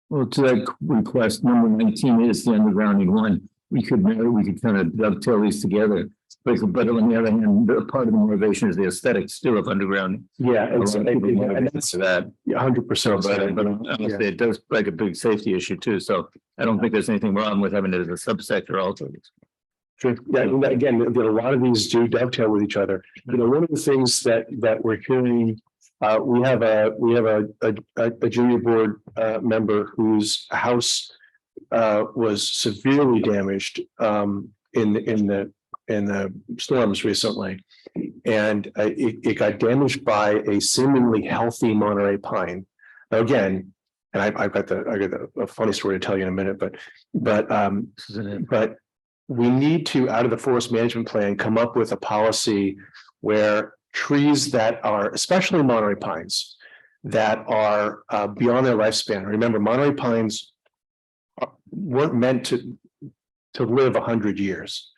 Well, to that request, number 19 is the undergrounding one. We could kind of dovetail these together. But on the other hand, part of the motivation is the aesthetic still of underground. Yeah, A lot of people motivate that's to that. 100%. But honestly, it does like a big safety issue too. So I don't think there's anything wrong with having it as a subsector also. Sure. Yeah, and again, a lot of these do dovetail with each other. You know, one of the things that we're hearing, we have a junior board member whose house was severely damaged in the storms recently, and it got damaged by a seemingly healthy Monterey pine. Now again, and I've got a funny story to tell you in a minute, but we need to, out of the forest management plan, come up with a policy where trees that are, especially Monterey pines, that are beyond their lifespan. Remember, Monterey pines weren't meant to live 100 years.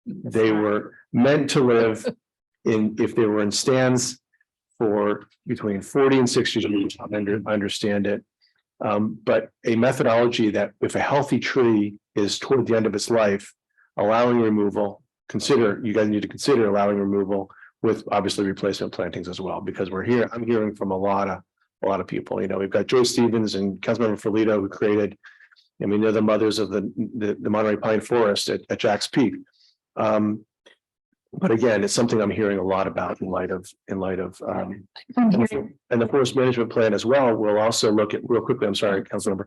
They were meant to live if they were in stands for between 40 and 60 years. I understand it. But a methodology that if a healthy tree is toward the end of its life, allowing removal, you guys need to consider allowing removal with obviously replacement plantings as well, because I'm hearing from a lot of people. You know, we've got Joy Stevens and Councilmember Ferlito who created, I mean, they're the mothers of the Monterey Pine Forest at Jack's Peak. But again, it's something I'm hearing a lot about in light of and the forest management plan as well. We'll also look at real quickly. I'm sorry, Councilmember,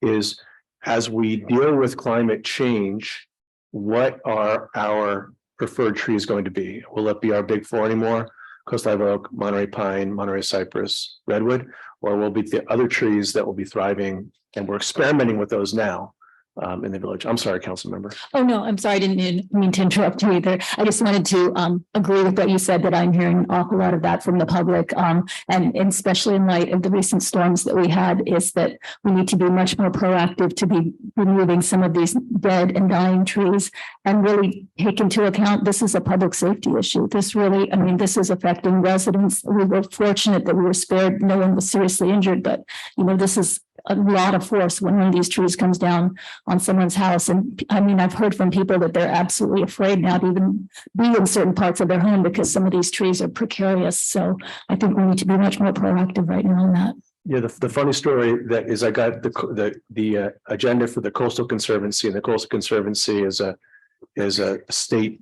is as we deal with climate change, what are our preferred trees going to be? Will it be our big four anymore? Coast live oak, Monterey pine, Monterey cypress, redwood, or will be the other trees that will be thriving? And we're experimenting with those now. In the village. I'm sorry, council member. Oh, no, I'm sorry. I didn't mean to interrupt you either. I just wanted to agree with what you said, that I'm hearing an awful lot of that from the public. And especially in light of the recent storms that we had, is that we need to be much more proactive to be removing some of these dead and dying trees and really take into account this is a public safety issue. This really, I mean, this is affecting residents. We were fortunate that we were spared. No one was seriously injured, but you know, this is a lot of force when one of these trees comes down on someone's house. And I mean, I've heard from people that they're absolutely afraid now to even be in certain parts of their home because some of these trees are precarious. So I think we need to be much more proactive right now on that. Yeah, the funny story that is I got the agenda for the Coastal Conservancy, and the Coastal Conservancy is a state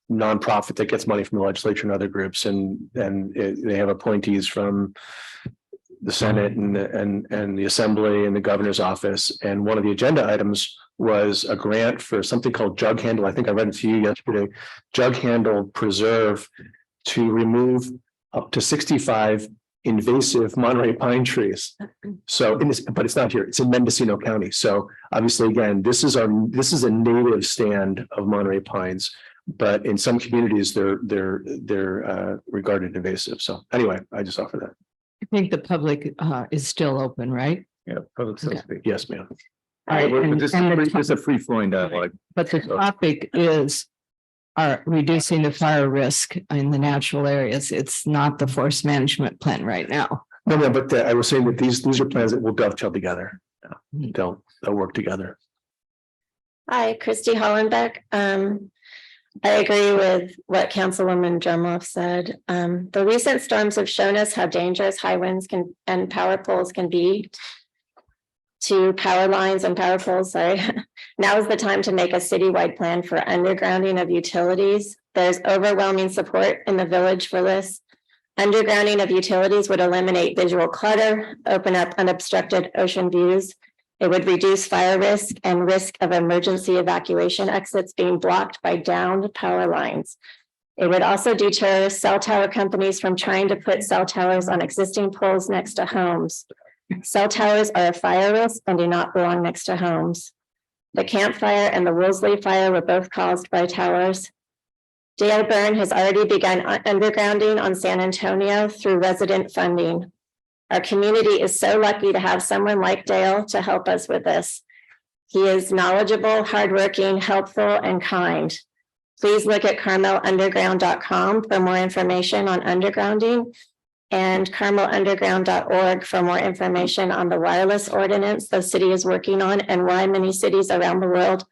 nonprofit that gets money from the legislature and other groups, and they have appointees from the Senate and the Assembly and the governor's office. And one of the agenda items was a grant for something called Jug Handle. I think I read it to you yesterday. Jug Handle Preserve to remove up to 65 invasive Monterey pine trees. So, but it's not here. It's in Mendocino County. So obviously, again, this is a native stand of Monterey pines, but in some communities they're regarded invasive. So anyway, I just offer that. I think the public is still open, right? Yeah, public safety. Yes, ma'am. All right, This is a free flowing dialogue. But the topic is reducing the fire risk in the natural areas. It's not the forest management plan right now. No, but I was saying that these are plans that will dovetail together. They'll work together. Hi, Christy Hollenbeck. I agree with what Councilwoman Drumloff said. The recent storms have shown us how dangerous high winds and power poles can be to power lines and power poles. Sorry. Now is the time to make a citywide plan for undergrounding of utilities. There's overwhelming support in the village for this. Undergrounding of utilities would eliminate visual clutter, open up unobstructed ocean views. It would reduce fire risk and risk of emergency evacuation exits being blocked by downed power lines. It would also deter cell tower companies from trying to put cell towers on existing poles next to homes. Cell towers are a fire risk and do not belong next to homes. The Camp Fire and the Woolsey Fire were both caused by towers. Dale Byrne has already begun undergrounding on San Antonio through resident funding. Our community is so lucky to have someone like Dale to help us with this. He is knowledgeable, hardworking, helpful, and kind. Please look at carmelunderground.com for more information on undergrounding and carmelunderground.org for more information on the wireless ordinance the city is working on and why many cities around the world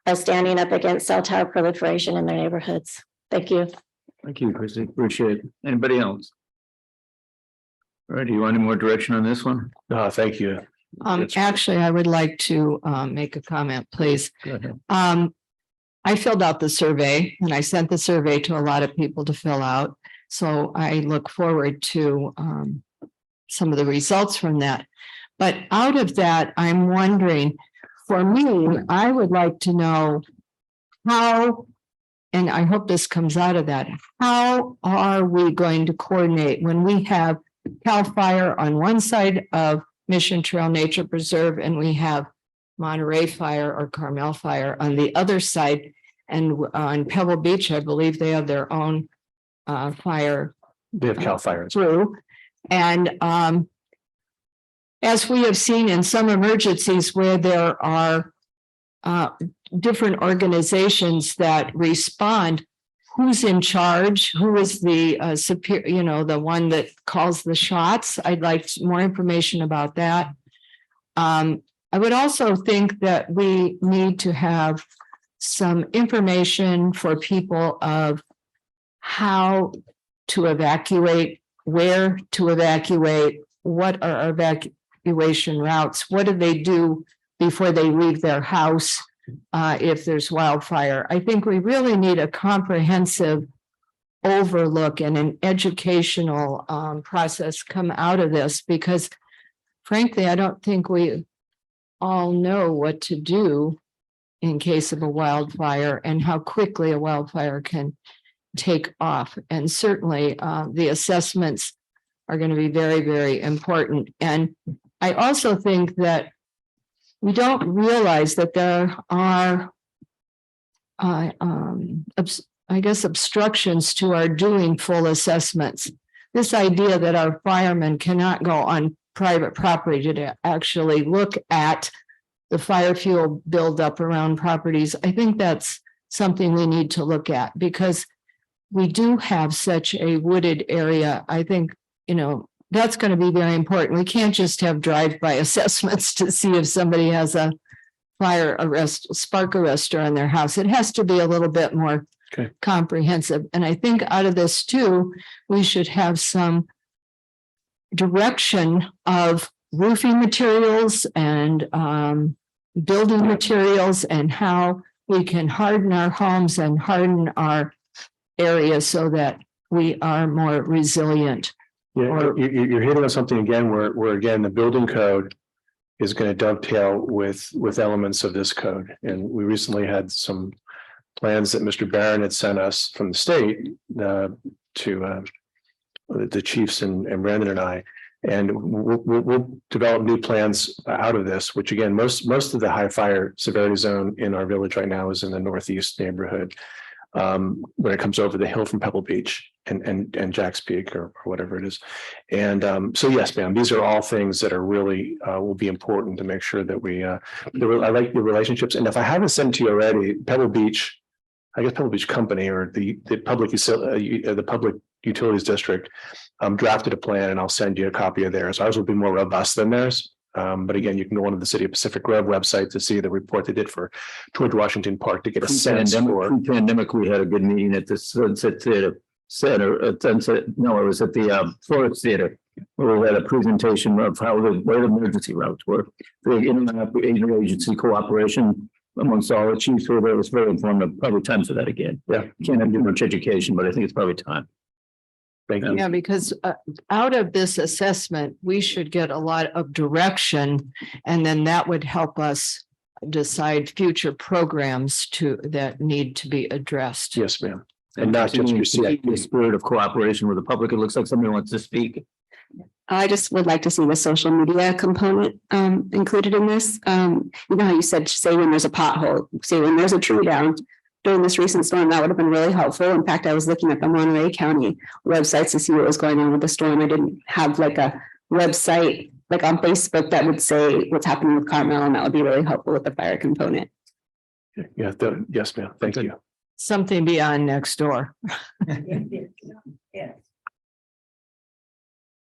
are standing up against cell tower proliferation in their neighborhoods. Thank you. Thank you, Chrissy. Appreciate it. Anybody else? All right, do you want any more direction on this one? No, thank you. Actually, I would like to make a comment, please. Go ahead. I filled out the survey and I sent the survey to a lot of people to fill out. So I look forward to some of the results from that. But out of that, I'm wondering, for me, I would like to know how, and I hope this comes out of that, how are we going to coordinate when we have CAL FIRE on one side of Mission Trail Nature Preserve and we have Monterey Fire or Carmel Fire on the other side? And on Pebble Beach, I believe they have their own fire. They have CAL FIRE. Through. And as we have seen in some emergencies where there are different organizations that respond, who's in charge? Who is the superior, the one that calls the shots? I'd like more information about that. I would also think that we need to have some information for people of how to evacuate, where to evacuate, what are evacuation routes, what do they do before they leave their house if there's wildfire. I think we really need a comprehensive overlook and an educational process come out of this, because frankly, I don't think we all know what to do in case of a wildfire and how quickly a wildfire can take off. And certainly the assessments are going to be very, very important. And I also think that we don't realize that there are, I guess, obstructions to our doing full assessments. This idea that our firemen cannot go on private property to actually look at the fire fuel buildup around properties. I think that's something we need to look at because we do have such a wooded area. I think, that's going to be very important. We can't just have drive-by assessments to see if somebody has a spark arrestor on their house. It has to be a little bit more comprehensive. And I think out of this too, we should have some direction of roofing materials and building materials and how we can harden our homes and harden our areas so that we are more resilient. Yeah, you're hitting on something again where again, the building code is going to dovetail with elements of this code. And we recently had some plans that Mr. Barron had sent us from the state to the chiefs and Brandon and I. And we'll develop new plans out of this, which again, most of the high fire severity zone in our village right now is in the northeast neighborhood. When it comes over the hill from Pebble Beach and Jack's Peak or whatever it is. And so, yes, ma'am, these are all things that are really will be important to make sure that we I like the relationships. And if I haven't sent to you already, Pebble Beach, I guess Pebble Beach Company or the public utilities district drafted a plan, and I'll send you a copy of theirs. Ours will be more robust than theirs. But again, you can go onto the City of Pacific Grove website to see the report they did for George Washington Park to get a sense for. Pre-pandemic, we had a good meeting at the Sunset Theater Center. It was at the Forest Theater, where we had a presentation of where the emergency routes were. The interagency cooperation amongst all the chiefs were there. It was very informative. Probably time for that again. Yeah, can't have too much education, but I think it's probably time. Thank you. Yeah, because out of this assessment, we should get a lot of direction, and then that would help us decide future programs that need to be addressed. Yes, ma'am. And not just your CIP. The spirit of cooperation with the public. It looks like somebody wants to speak. I just would like to see the social media component included in this. You know how you said, say when there's a pothole, say when there's a tree down. During this recent storm, that would have been really helpful. In fact, I was looking at the Monterey County websites to see what was going on with the storm. I didn't have like a website like on Facebook that would say what's happening with Carmel, and that would be really helpful with the fire component. Yeah, yes, ma'am. Thank you. Something beyond next door. Yeah.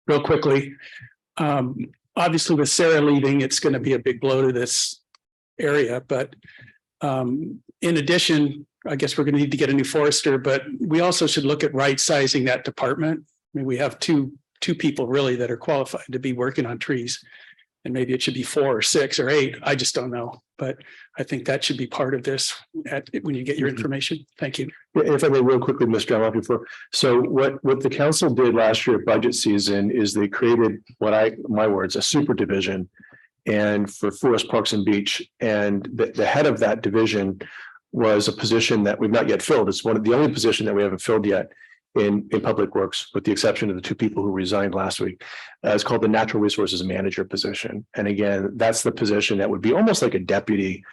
Real quickly, obviously with Sarah leaving, it's going to be a big blow to this area, but in addition, I guess we're going to need to get a new forester, but we also should look at right sizing that department. I mean, we have two people really that are qualified to be working on trees. And maybe it should be 4 or 6 or 8. I just don't know. But I think that should be part of this when you get your information. Thank you. If I may, real quickly, Mr. Allen, before. So what the council did last year at budget season is they created my words, a super division and for Forest Parks and Beach. And the head of that division was a position that we've not yet filled. It's one of the only position that we haven't filled yet in Public Works, with the exception of the 2 people who resigned last week. It's called the Natural Resources Manager position. And again, that's the position that would be almost like a deputy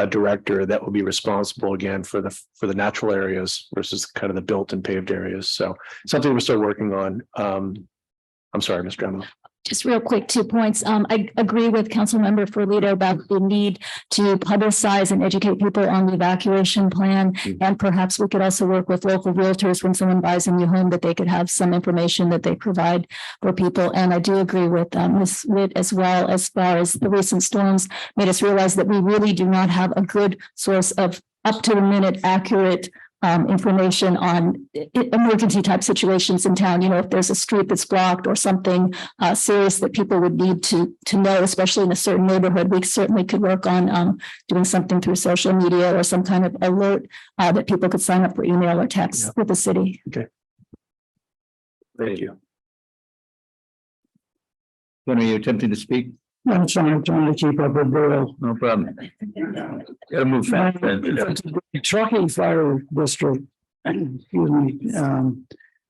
director that will be responsible again for the natural areas versus kind of the built and paved areas. So something we're still working on. I'm sorry, Ms. Dremel. Just real quick, 2 points. I agree with Councilmember Ferlito about the need to publicize and educate people on the evacuation plan. And perhaps we could also work with local realtors when someone buys a new home, that they could have some information that they provide for people. And I do agree with Ms. Witt as well, as far as the recent storms made us realize that we really do not have a good source of up to the minute accurate information on emergency type situations in town. You know, if there's a street that's blocked or something serious that people would need to know, especially in a certain neighborhood, we certainly could work on doing something through social media or some kind of alert that people could sign up for email or text with the city. Okay. Thank you. When are you attempting to speak? I'm trying to keep up with Bill. No problem. Gotta move fast. Truckee Fire District, excuse me,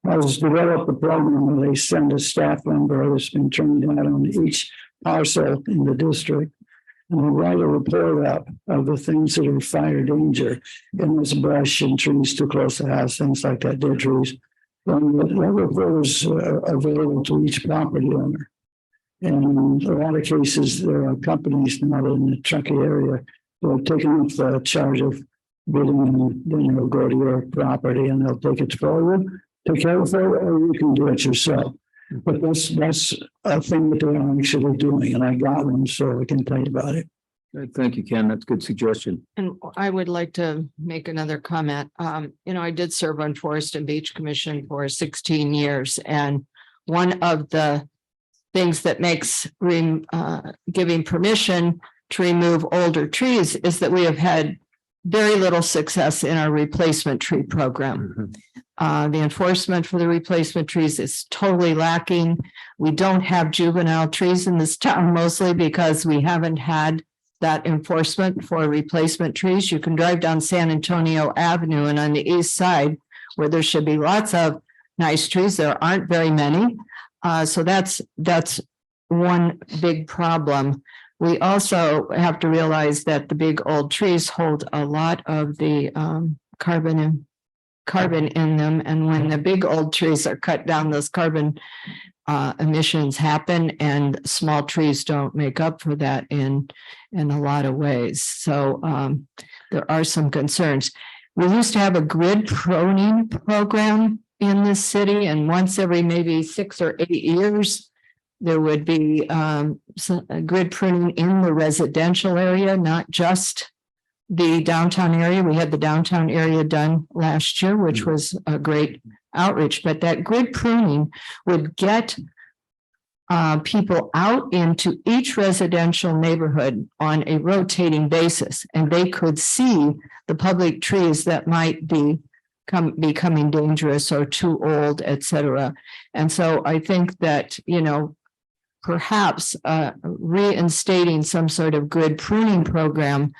has developed a program where they send a staff member that's been trained out on each parcel in the district. And they write a report up of the things that are fire danger, and there's brush and trees too close to the house, things like that, dead trees. And that report is available to each property owner. And in a lot of cases, there are companies now in the Truckee area who have taken up the charge of bidding, and then you'll go to your property and they'll take it forward, take care of it, or you can do it yourself. But that's a thing that they're actually doing, and I got one, so I can tell you about it. Thank you, Ken. That's a good suggestion. And I would like to make another comment. I did serve on Forest and Beach Commission for 16 years, and one of the things that makes giving permission to remove older trees is that we have had very little success in our replacement tree program. The enforcement for the replacement trees is totally lacking. We don't have juvenile trees in this town, mostly because we haven't had that enforcement for replacement trees. You can drive down San Antonio Avenue, and on the east side, where there should be lots of nice trees, there aren't very many. So that's one big problem. We also have to realize that the big old trees hold a lot of the carbon in them. And when the big old trees are cut down, those carbon emissions happen, and small trees don't make up for that in a lot of ways. So there are some concerns. We used to have a grid pruning program in this city, and once every maybe 6 or 8 years, there would be grid pruning in the residential area, not just the downtown area. We had the downtown area done last year, which was a great outreach, but that grid pruning would get people out into each residential neighborhood on a rotating basis, and they could see the public trees that might be becoming dangerous or too old, et cetera. And so I think that, perhaps reinstating some sort of grid pruning program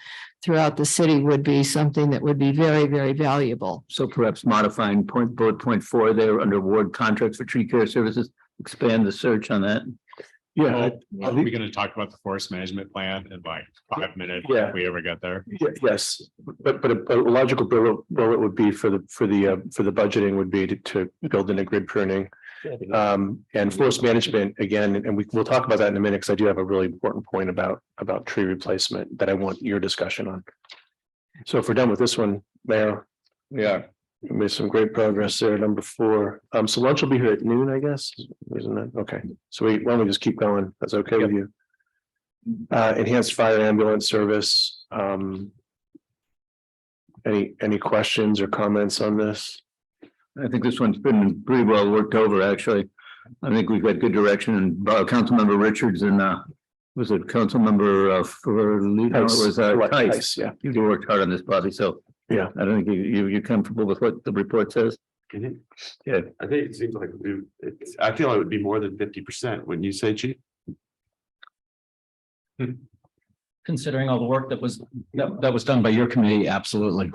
throughout the city would be something that would be very, very valuable. So perhaps modifying bullet point 4 there under award contracts for tree care services, expand the search on that. Yeah. Are we going to talk about the forest management plan in like 5 minutes? Yeah. If we ever get there. Yes, but a logical bullet would be for the budgeting would be to build in a grid pruning. And forest management again, and we'll talk about that in a minute, because I do have a really important point about tree replacement that I want your discussion on. So if we're done with this one, Mayor. Yeah. We made some great progress there. Number 4. So lunch will be here at noon, I guess, isn't it? Okay, so why don't we just keep going? That's okay with you? Enhanced fire ambulance service. Any questions or comments on this? I think this one's been pretty well worked over, actually. I think we've got good direction, and Councilmember Richards and was it Councilmember for Tice, yeah. You worked hard on this, Bobby, so yeah, I don't think you're comfortable with what the report says. Yeah, I think it seems like I feel like it would be more than 50%. Wouldn't you say, Chief? Considering all the work that was done by your committee, absolutely.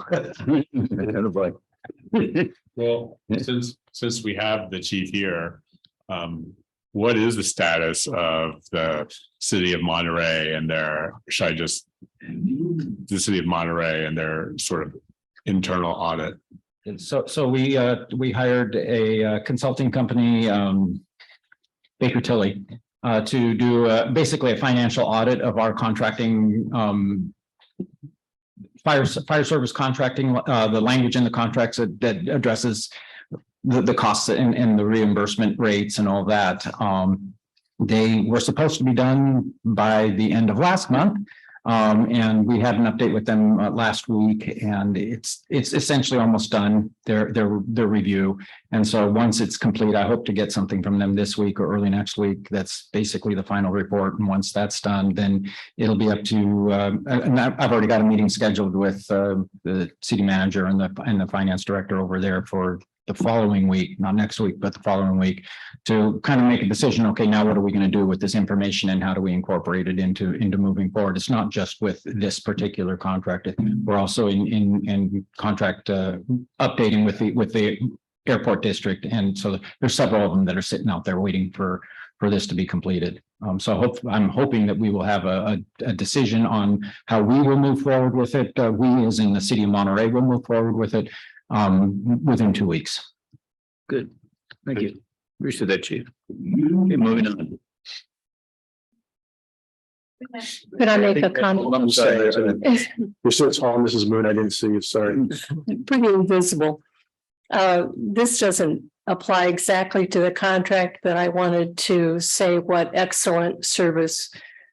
Well, since we have the chief here, what is the status of the city of Monterey and the city of Monterey and their sort of internal audit? So we hired a consulting company, Baker Tilly, to do basically a financial audit of our contracting, fire service contracting, the language in the contracts that addresses the costs and the reimbursement rates and all that. They were supposed to be done by the end of last month. And we had an update with them last week, and it's essentially almost done, their review. And so once it's complete, I hope to get something from them this week or early next week. That's basically the final report. And once that's done, then it'll be up to, and I've already got a meeting scheduled with the city manager and the finance director over there for the following week, not next week, but the following week, to kind of make a decision. Okay, now what are we going to do with this information, and how do we incorporate it into moving forward? It's not just with this particular contract. We're also in contract updating with the airport district, and so there's several of them that are sitting out there waiting for this to be completed. So I'm hoping that we will have a decision on how we will move forward with it. We, as in the city of Monterey, will move forward with it within 2 weeks. Good. Thank you. Appreciate that, Chief. Okay, moving on. Could I make a comment? I'm sorry. You're so tall, Mrs. Moon. I didn't see you. Sorry. Pretty invisible. This doesn't apply exactly to the contract, but I wanted to say what excellent service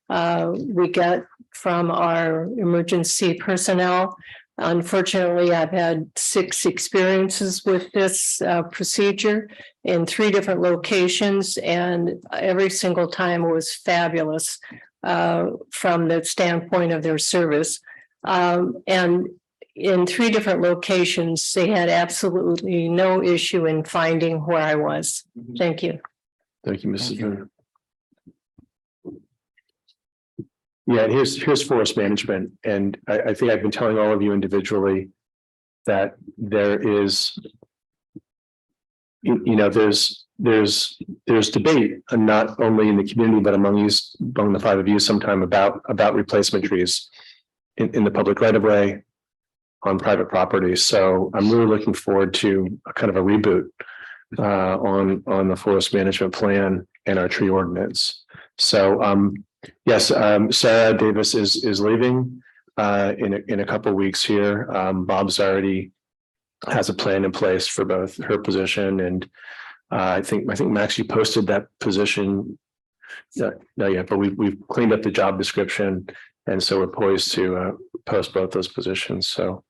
we get from our emergency personnel. Unfortunately, I've had 6 experiences with this procedure in 3 different locations, and every single time was fabulous from the standpoint of their service. And in 3 different locations, they had absolutely no issue in finding where I was. Thank you. Thank you, Mrs. Moon. Yeah, and here's forest management. And I think I've been telling all of you individually that there is, there's debate, and not only in the community, but among the 5 of you sometime about replacement trees in the public right of way on private property. So I'm really looking forward to a kind of a reboot on the forest management plan and our tree ordinance. So yes, Sarah Davis is leaving in a couple of weeks here. Bob's already has a plan in place for both her position, and I think Max, you posted that position. Not yet, but we've cleaned up the job description, and so we're poised to post both those positions. So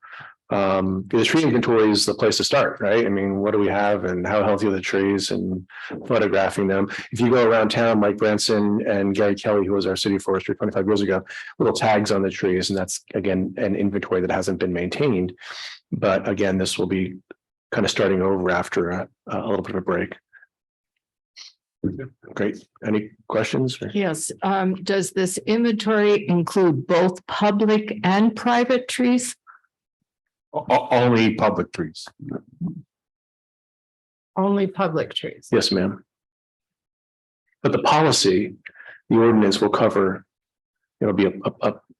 the tree inventory is the place to start, right? I mean, what do we have, and how healthy are the trees, and photographing them. If you go around town, Mike Branson and Gary Kelly, who was our city forester 25 years ago, little tags on the trees, and that's again an inventory that hasn't been maintained. But again, this will be kind of starting over after a little bit of a break. Great. Any questions? Yes, does this inventory include both public and private trees? Only public trees. Only public trees. Yes, ma'am. But the policy, the ordinance will cover, it'll be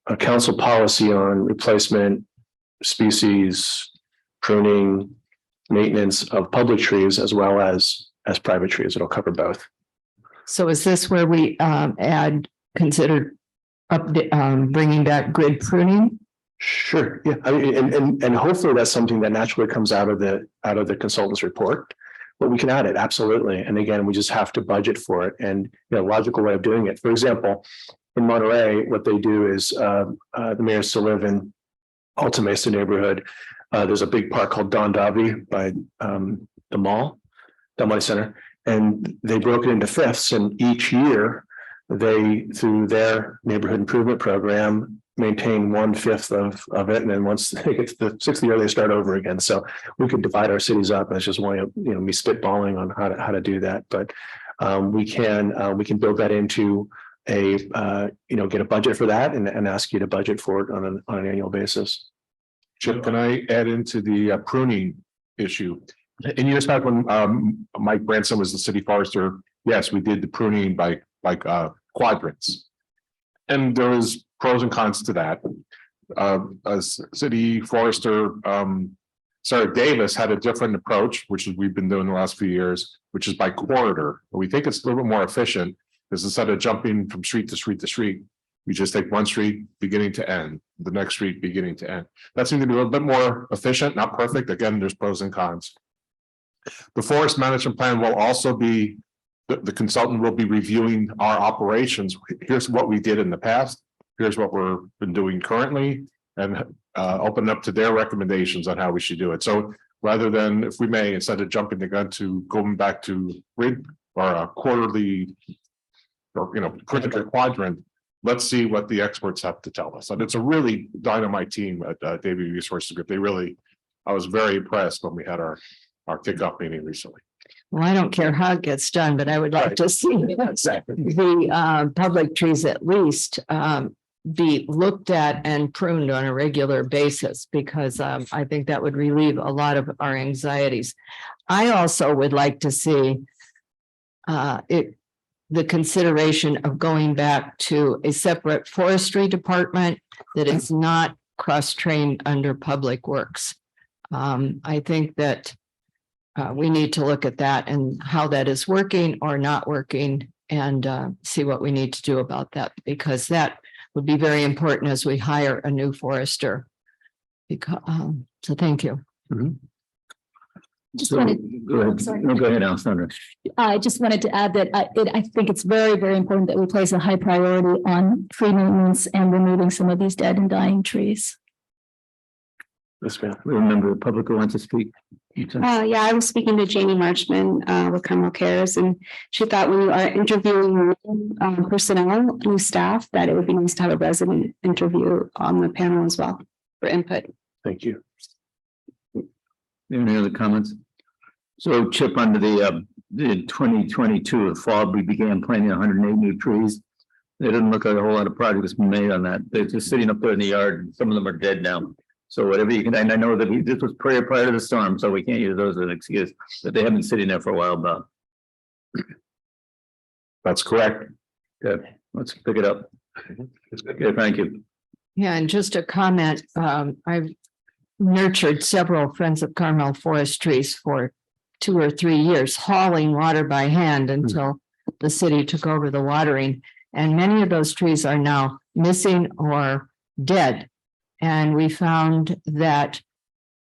a council policy on replacement, species, pruning, maintenance of public trees as well as private trees. It'll cover both. So is this where we consider bringing back grid pruning? Sure, yeah, I mean, and hopefully that's something that naturally comes out of the consultant's report. But we can add it, absolutely. And again, we just have to budget for it. And logical way of doing it. For example, in Monterey, what they do is the mayor used to live in Alta Mesa neighborhood. There's a big park called Don Davi by the mall, Del Monte Center, and they broke it into fifths. And each year, they, through their neighborhood improvement program, maintain 1/5 of it, and then once they get to the 6th year, they start over again. So we could divide our cities up. That's just one of me spitballing on how to do that, but we can build that into a get a budget for that and ask you to budget for it on an annual basis. Chip, can I add into the pruning issue? In years back when my grandson was the city forester, yes, we did the pruning by quadrants. And there was pros and cons to that. As city forester, Sarah Davis had a different approach, which is we've been doing the last few years, which is by corridor. We think it's a little bit more efficient because instead of jumping from street to street to street, we just take one street beginning to end, the next street beginning to end. That seems to be a little bit more efficient, not perfect. Again, there's pros and cons. The forest management plan will also be, the consultant will be reviewing our operations. Here's what we did in the past. Here's what we're been doing currently, and open up to their recommendations on how we should do it. So rather than, if we may, instead of jumping the gun to going back to grid or a quarterly or critical quadrant, let's see what the experts have to tell us. And it's a really dynamite team at Daily Resources Group. I was very impressed when we had our kickoff meeting recently. Well, I don't care how it gets done, but I would like to see the public trees at least be looked at and pruned on a regular basis, because I think that would relieve a lot of our anxieties. I also would like to see the consideration of going back to a separate forestry department that is not cross-trained under Public Works. I think that we need to look at that and how that is working or not working, and see what we need to do about that, because that would be very important as we hire a new forester. Because, so thank you. Just wanted, Go ahead. sorry. No, go ahead, Alessandra. I just wanted to add that I think it's very, very important that we place a high priority on tree maintenance and removing some of these dead and dying trees. Yes, ma'am. We remember the public who wants to speak. Yeah, I was speaking to Jamie Marchman with Carmel Cares, and she thought when you are interviewing personnel, new staff, that it would be nice to have a resident interview on the panel as well for input. Thank you. Any other comments? So Chip, under the 2022 of fall, we began planting 108 new trees. It doesn't look like a whole lot of progress been made on that. They're just sitting up there in the yard, and some of them are dead now. So whatever you can, and I know that this was prior to the storm, so we can't use those as an excuse, but they have been sitting there for a while now. That's correct. Good, let's pick it up. Okay, thank you. Yeah, and just a comment, I've nurtured several Friends of Carmel forest trees for 2 or 3 years, hauling water by hand until the city took over the watering. And many of those trees are now missing or dead. And we found that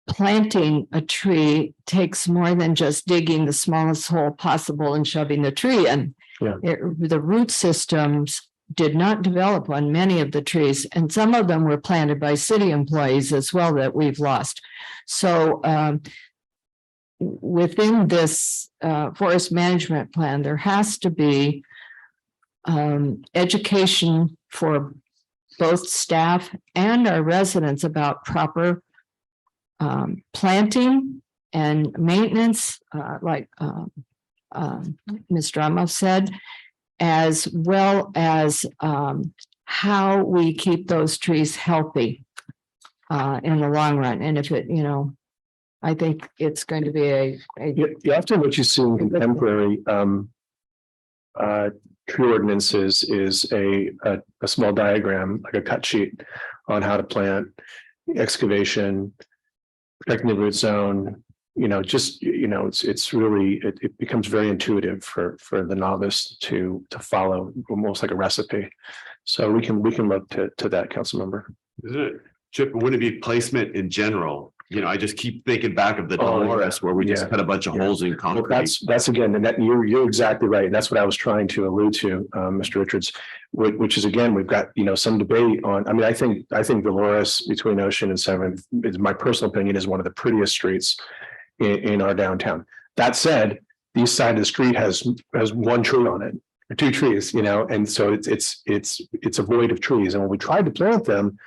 planting a tree takes more than just digging the smallest hole possible and shoving the tree in. Yeah. The root systems did not develop on many of the trees, and some of them were planted by city employees as well that we've lost. So within this forest management plan, there has to be education for both staff and our residents about proper planting and maintenance, like Ms. Drama said, as well as how we keep those trees healthy in the long run. And if it, I think it's going to be Often what you see in contemporary tree ordinances is a small diagram, like a cut sheet on how to plant, excavation, protecting the root zone, it's really, it becomes very intuitive for the novice to follow, almost like a recipe. So we can look to that, council member. Isn't it, Chip, wouldn't it be placement in general? I just keep thinking back of the Dolores where we just cut a bunch of holes in concrete. That's again, and that you're exactly right. And that's what I was trying to allude to, Mr. Richards, which is again, we've got, some debate on, I think Dolores between Ocean and 7th is, my personal opinion, is one of the prettiest streets in our downtown. That said, the east side of the street has one tree on it, or 2 trees, and so it's a void of trees. And when we tried to plant them,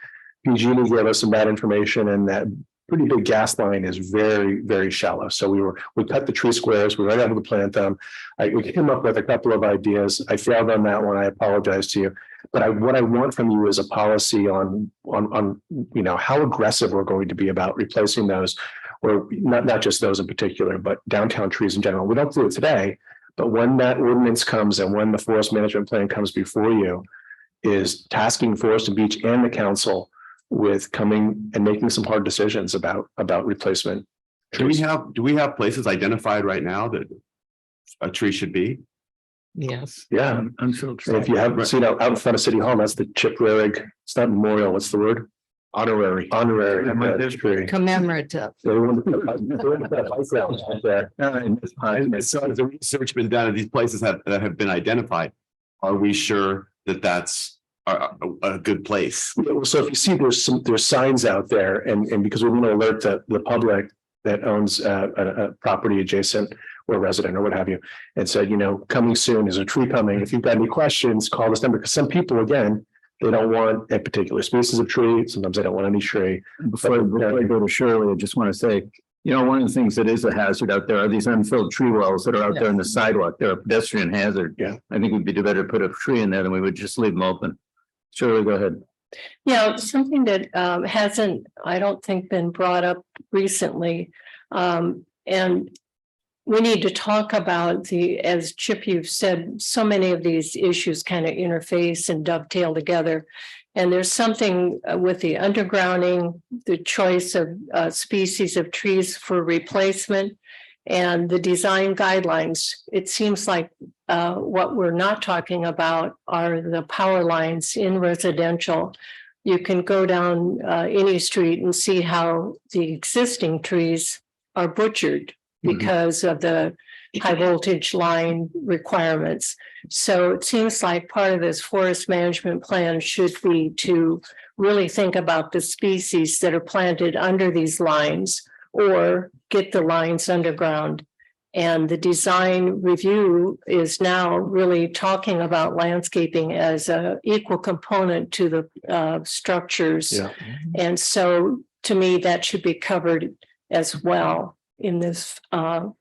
PG&E gave us some bad information, and that pretty big gas line is very, very shallow. So we cut the tree squares. We were able to plant them. We came up with a couple of ideas. I failed on that one. I apologize to you. But what I want from you is a policy on how aggressive we're going to be about replacing those, or not just those in particular, but downtown trees in general. We don't do it today, but when that ordinance comes and when the forest management plan comes before you, is tasking Forest and Beach and the council with coming and making some hard decisions about replacement. Do we have places identified right now that a tree should be? Yes. Yeah. If you haven't seen out in front of City Hall, that's the Chip Rarig, it's not memorial, what's the word? Honorary. Commemorative. So has the research been done, and these places that have been identified, are we sure that that's a good place? So if you see there's signs out there, and because we want to alert the public that owns a property adjacent or resident or what have you, and said, coming soon, is a tree coming? If you've got any questions, call this number, because some people, again, they don't want a particular species of tree. Sometimes they don't want any tree. Before I go to Shirley, I just want to say, one of the things that is a hazard out there are these unfilled tree wells that are out there in the sidewalk. They're a pedestrian hazard. Yeah. I think we'd be better to put a tree in there than we would just leave them open. Shirley, go ahead. Something that hasn't, I don't think, been brought up recently. And we need to talk about as Chip, you've said, so many of these issues kind of interface and dovetail together. And there's something with the undergrounding, the choice of species of trees for replacement, and the design guidelines. It seems like what we're not talking about are the power lines in residential. You can go down any street and see how the existing trees are butchered because of the high voltage line requirements. So it seems like part of this forest management plan should be to really think about the species that are planted under these lines, or get the lines underground. And the design review is now really talking about landscaping as an equal component to the structures. Yeah. And so to me, that should be covered as well in this, the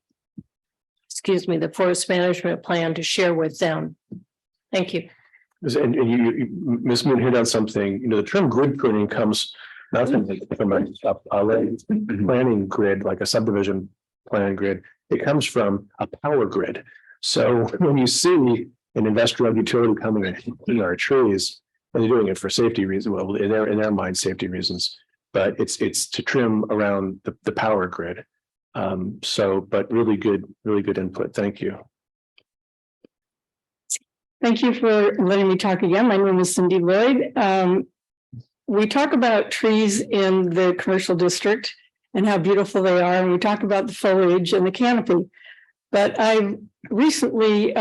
forest management plan to share with them. Thank you. And you, Ms. Moon, hit on something, the term grid pruning comes not from a planning grid, like a subdivision plan grid. It comes from a power grid. So when you see an industrial utility coming and cutting our trees, and they're doing it for safety reasons, well, in their mind, safety reasons, but it's to trim around the power grid. But really good input. Thank you. Thank you for letting me talk again. My name is Cindy Lloyd. We talk about trees in the commercial district and how beautiful they are. And we talk about the foliage and the canopy. But I've recently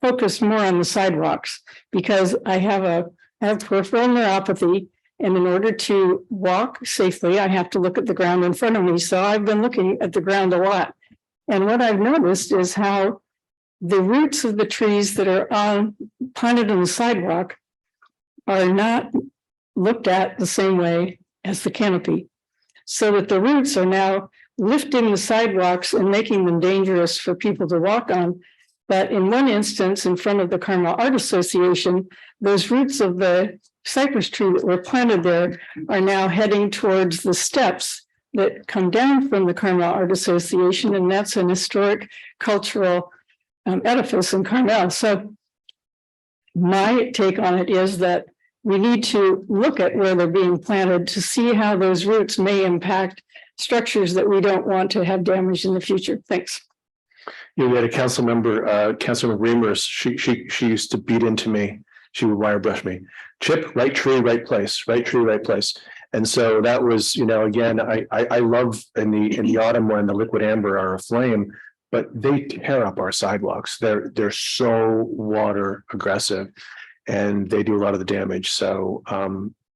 focused more on the sidewalks because I have peripheral neuropathy. And in order to walk safely, I have to look at the ground in front of me. So I've been looking at the ground a lot. And what I've noticed is how the roots of the trees that are planted on the sidewalk are not looked at the same way as the canopy. So that the roots are now lifting the sidewalks and making them dangerous for people to walk on. But in one instance, in front of the Carmel Art Association, those roots of the cypress tree that were planted there are now heading towards the steps that come down from the Carmel Art Association, and that's an historic cultural edifice in Carmel. So my take on it is that we need to look at where they're being planted to see how those roots may impact structures that we don't want to have damaged in the future. Thanks. You had a council member, Councilmember Reimers, she used to beat into me. She would wire brush me. Chip, right tree, right place, right tree, right place. And so that was, you know, again, I love in the autumn when the liquid amber are aflame, but they tear up our sidewalks. They're so water aggressive and they do a lot of the damage. So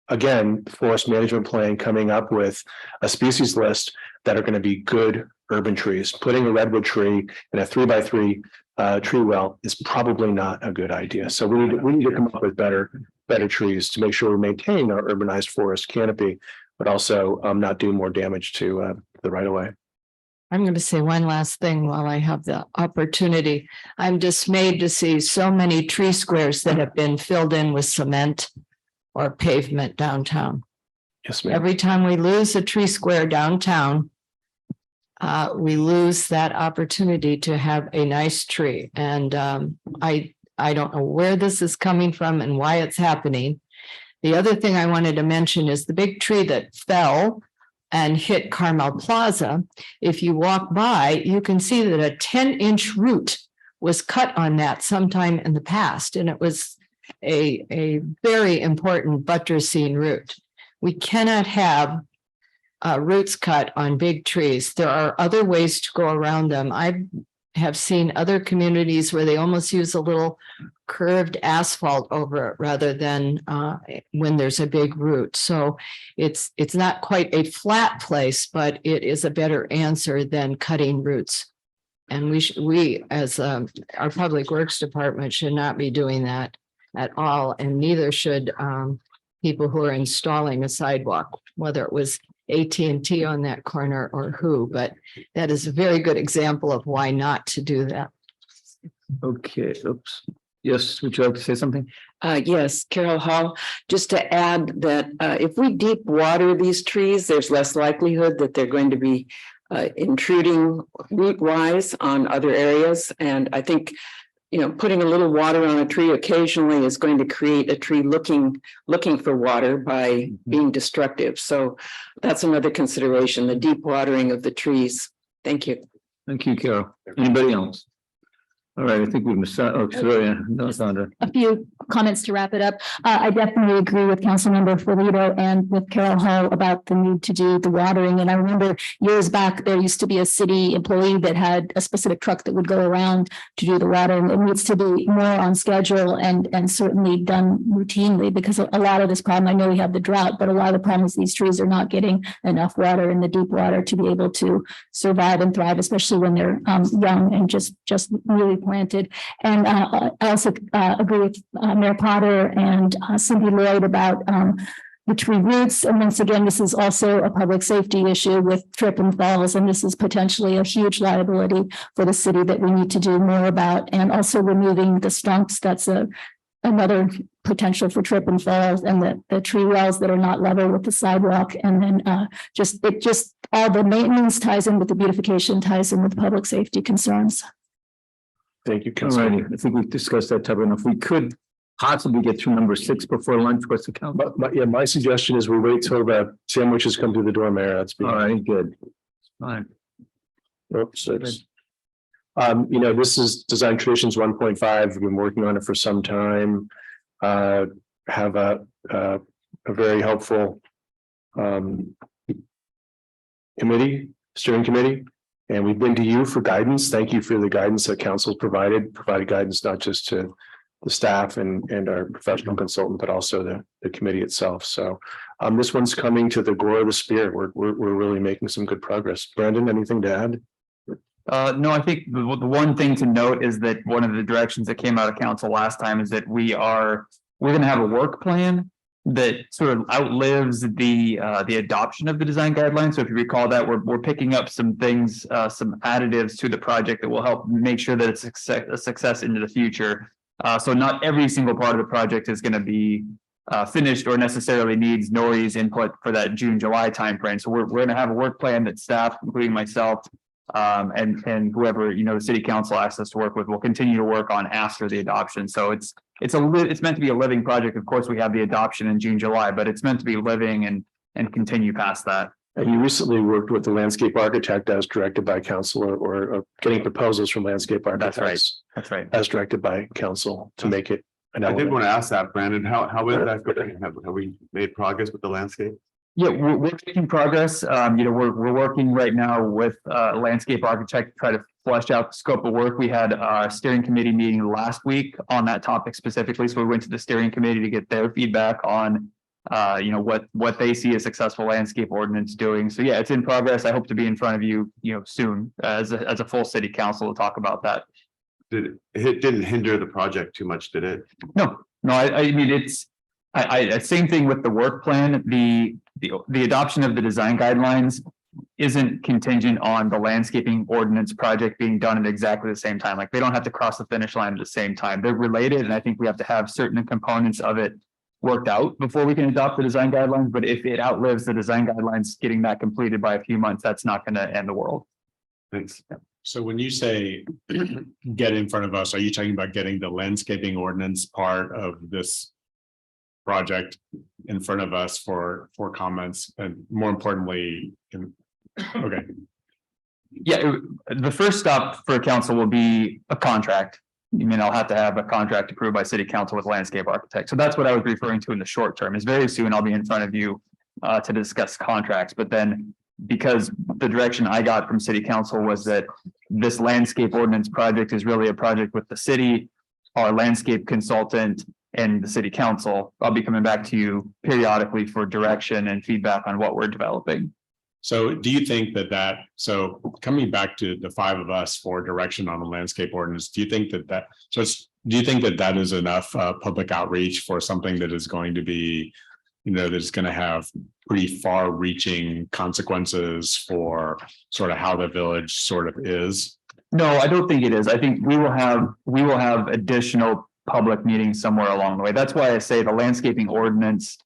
again, forest management plan coming up with a species list that are going to be good urban trees. Putting a redwood tree in a 3x3 tree well is probably not a good idea. So we need to come up with better trees to make sure we maintain our urbanized forest canopy, but also not do more damage to the right of way. I'm going to say one last thing while I have the opportunity. I'm dismayed to see so many tree squares that have been filled in with cement or pavement downtown. Yes, ma'am. Every time we lose a tree square downtown, we lose that opportunity to have a nice tree. And I don't know where this is coming from and why it's happening. The other thing I wanted to mention is the big tree that fell and hit Carmel Plaza. If you walk by, you can see that a 10-inch root was cut on that sometime in the past, and it was a very important buttressing root. We cannot have roots cut on big trees. There are other ways to go around them. I have seen other communities where they almost use a little curved asphalt over it rather than when there's a big root. So it's not quite a flat place, but it is a better answer than cutting roots. And we as our public works department should not be doing that at all. And neither should people who are installing a sidewalk, whether it was AT&T on that corner or who, but that is a very good example of why not to do that. Okay, oops. Yes, would you like to say something? Yes, Carol Hall, just to add that if we deep water these trees, there's less likelihood that they're going to be intruding root wise on other areas. And I think, you know, putting a little water on a tree occasionally is going to create a tree looking for water by being destructive. So that's another consideration, the deep watering of the trees. Thank you. Thank you, Carol. Anybody else? All right, I think we've missed. Oh, sorry, no, Sandra. A few comments to wrap it up. I definitely agree with Councilmember Ferlito and with Carol Hall about the need to do the watering. And I remember years back, there used to be a city employee that had a specific truck that would go around to do the watering. It needs to be more on schedule and certainly done routinely, because a lot of this problem, I know we have the drought, but a lot of the problem is these trees are not getting enough water in the deep water to be able to survive and thrive, especially when they're young and just really planted. And I also agree with Mayor Potter and Cindy Lloyd about the tree roots. And once again, this is also a public safety issue with trip and falls. And this is potentially a huge liability for the city that we need to do more about. And also removing the stumps. That's another potential for trip and falls, and the tree wells that are not level with the sidewalk. And then just all the maintenance ties in with the beautification, ties in with public safety concerns. Thank you, All righty, I think we've discussed that topic enough. We could possibly get through number 6 before lunch. What's the count? My suggestion is we wait till the sandwiches come through the door, Mayor. That's all right. Good. Fine. Oops, you know, this is Design Traditions 1.5. We've been working on it for some time. Have a very helpful steering committee. And we've been to you for guidance. Thank you for the guidance that council provided guidance not just to the staff and our professional consultant, but also the committee itself. So this one's coming to the gore of the spear. We're really making some good progress. Brandon, anything to add? No, I think the one thing to note is that one of the directions that came out of council last time is that we're going to have a work plan that sort of outlives the adoption of the design guidelines. So if you recall that, we're picking up some things, some additives to the project that will help make sure that it's a success into the future. So not every single part of the project is going to be finished or necessarily needs Nori's input for that June-July timeframe. So we're going to have a work plan that staff, including myself, and whoever, you know, the city council asks us to work with, will continue to work on after the adoption. So it's meant to be a living project. Of course, we have the adoption in June, July, but it's meant to be living and continue past that. And you recently worked with the landscape architect as directed by council, or getting proposals from landscape architects. That's right. As directed by council to make it an I did element. want to ask that, Brandon, how is that going? Have we made progress with the landscape? Yeah, we're making progress. You know, we're working right now with landscape architect to try to flesh out the scope of work. We had a steering committee meeting last week on that topic specifically. So we went to the steering committee to get their feedback on you know, what they see a successful landscape ordinance doing. So yeah, it's in progress. I hope to be in front of you, you know, soon as a full city council to talk about that. It didn't hinder the project too much, did it? No, I mean, it's same thing with the work plan. The adoption of the design guidelines isn't contingent on the landscaping ordinance project being done at exactly the same time. Like, they don't have to cross the finish line at the same time. They're related, and I think we have to have certain components of it worked out before we can adopt the design guidelines. But if it outlives the design guidelines, getting that completed by a few months, that's not going to end the world. Thanks. So when you say get in front of us, are you talking about getting the landscaping ordinance part of this project in front of us for comments, and more importantly, okay. Yeah, the first stop for council will be a contract. I mean, I'll have to have a contract approved by city council with landscape architect. So that's what I was referring to in the short term, is very soon I'll be in front of you to discuss contracts. But then, because the direction I got from city council was that this landscape ordinance project is really a project with the city, our landscape consultant, and the city council, I'll be coming back to you periodically for direction and feedback on what we're developing. So do you think so coming back to the five of us for direction on the landscape ordinance, do you think that is enough public outreach for something that is going to be, you know, that's going to have pretty far reaching consequences for sort of how the village sort of is? No, I don't think it is. I think we will have additional public meetings somewhere along the way. That's why I say the landscaping ordinance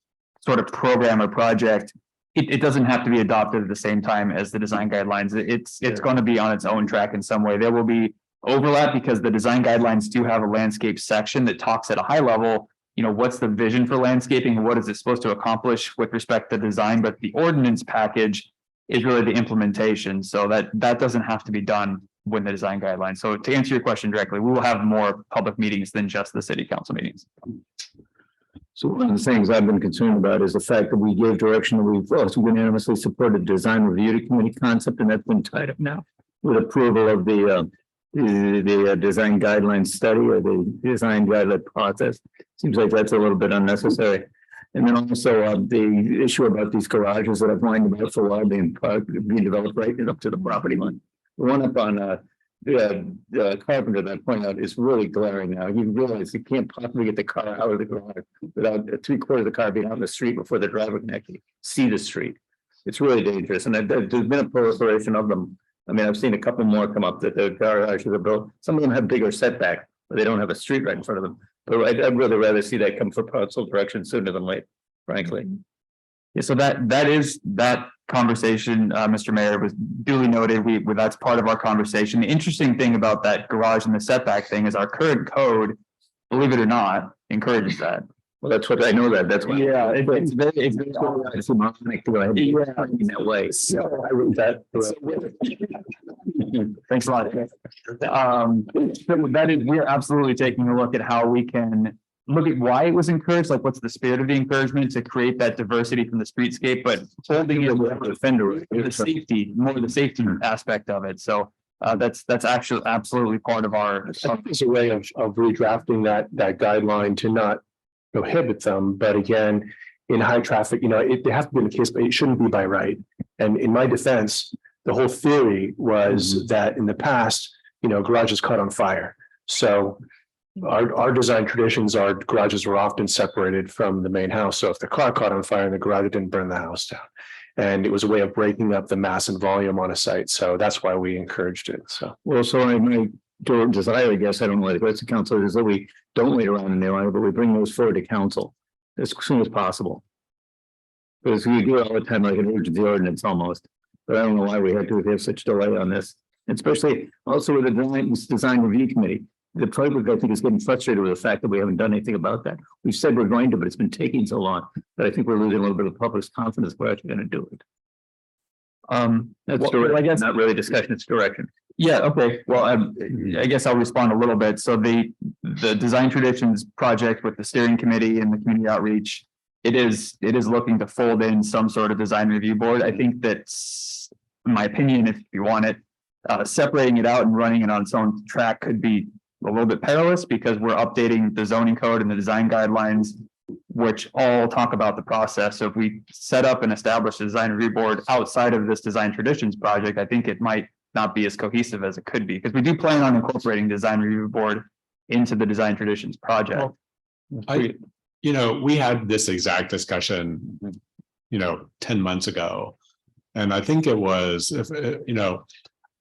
sort of program or project, it doesn't have to be adopted at the same time as the design guidelines. It's going to be on its own track in some way. There will be overlap because the design guidelines do have a landscape section that talks at a high level, you know, what's the vision for landscaping? What is it supposed to accomplish with respect to design? But the ordinance package is really the implementation. So that doesn't have to be done when the design guidelines. So to answer your question directly, we will have more public meetings than just the city council meetings. So one of the things I've been concerned about is the fact that we gave direction that we've also unanimously supported design review committee concept, and that's been tied up now with approval of the design guidelines study or the design guideline process. Seems like that's a little bit unnecessary. And then also the issue about these garages that I've whined about for a while being developed right up to the property line. The one up on Carpenter that I point out is really glaring now. You realize you can't possibly get the car out of the garage without 3/4 of the car being on the street before the driver can actually see the street. It's really dangerous, and there's been a proliferation of them. I mean, I've seen a couple more come up that the garages are built. Some of them have bigger setback, but they don't have a street right in front of them. But I'd really rather see that come for council direction sooner than late, frankly. Yeah, so that conversation, Mr. Mayor, was duly noted. That's part of our conversation. The interesting thing about that garage and the setback thing is our current code, believe it or not, encourages that. Well, that's what I know that's why. Yeah, it's very demonic to go ahead in that way. So I read that. Thanks a lot. We're absolutely taking a look at how we can look at why it was encouraged, like what's the spirit of the encouragement to create that diversity from the streetscape, but holding it with the safety aspect of it. So that's actually absolutely part of our. It's a way of redrafting that guideline to not prohibit them, but again, in high traffic, you know, they have to be in the case, but it shouldn't be by right. And in my defense, the whole theory was that in the past, you know, garages caught on fire. So our design traditions, our garages were often separated from the main house. So if the car caught on fire in the garage, it didn't burn the house down. And it was a way of breaking up the mass and volume on a site. So that's why we encouraged it. So. Well, so my desire, I guess, I don't know what the rest of council is, that we don't wait around in there, but we bring those forward to council as soon as possible. Because we do it all the time, like an urgency ordinance almost, but I don't know why we had to have such delay on this. Especially also with the design review committee. The public, I think, is getting frustrated with the fact that we haven't done anything about that. We've said we're going to, but it's been taking so long that I think we're losing a little bit of public's confidence we're actually going to do it. That's well, I guess not really discussion, it's direction. Yeah, okay. Well, I guess I'll respond a little bit. So the Design Traditions project with the steering committee and the community outreach, it is looking to fold in some sort of design review board. I think that's, in my opinion, if you want it, separating it out and running it on its own track could be a little bit perilous because we're updating the zoning code and the design guidelines, which all talk about the process. So if we set up and establish a design review board outside of this Design Traditions project, I think it might not be as cohesive as it could be, because we do plan on incorporating design review board into the Design Traditions project. We had this exact discussion, 10 months ago. And I think it was,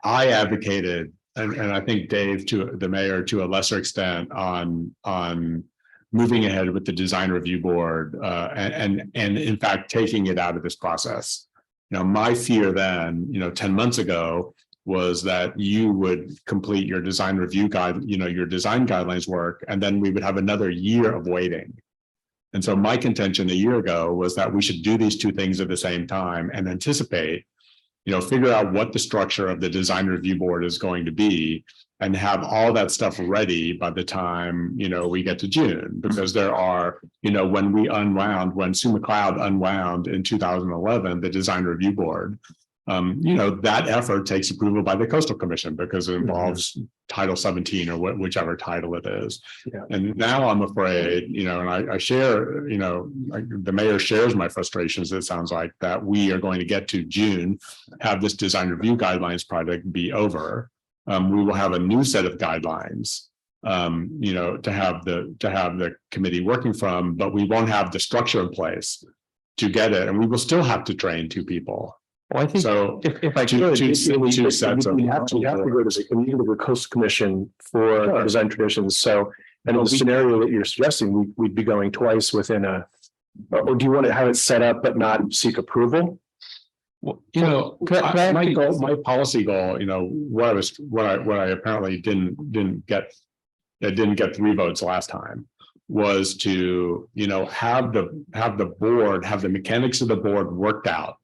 I advocated, and I think Dave, to the mayor, to a lesser extent, on moving ahead with the design review board, and in fact taking it out of this process. My fear then, 10 months ago, was that you would complete your design review guide, your design guidelines work, and then we would have another year of waiting. And so my contention a year ago was that we should do these two things at the same time and anticipate, figure out what the structure of the design review board is going to be and have all that stuff ready by the time, we get to June, because there are, when Sue McLeod unwound in 2011, the design review board, that effort takes approval by the Coastal Commission because it involves Title 17 or whichever title it is. Yeah. And now I'm afraid, and I share, the mayor shares my frustrations. It sounds like that we are going to get to June, have this design review guidelines project be over. We will have a new set of guidelines, to have the committee working from, but we won't have the structure in place to get it, and we will still have to train two people. Well, I think so. If I could, we have to go to the Coastal Commission for design traditions. So, and in the scenario that you're suggesting, we'd be going twice within a. Or do you want to have it set up but not seek approval? Well, my policy goal, what I apparently didn't get 3 votes last time, was to have the mechanics of the board worked out,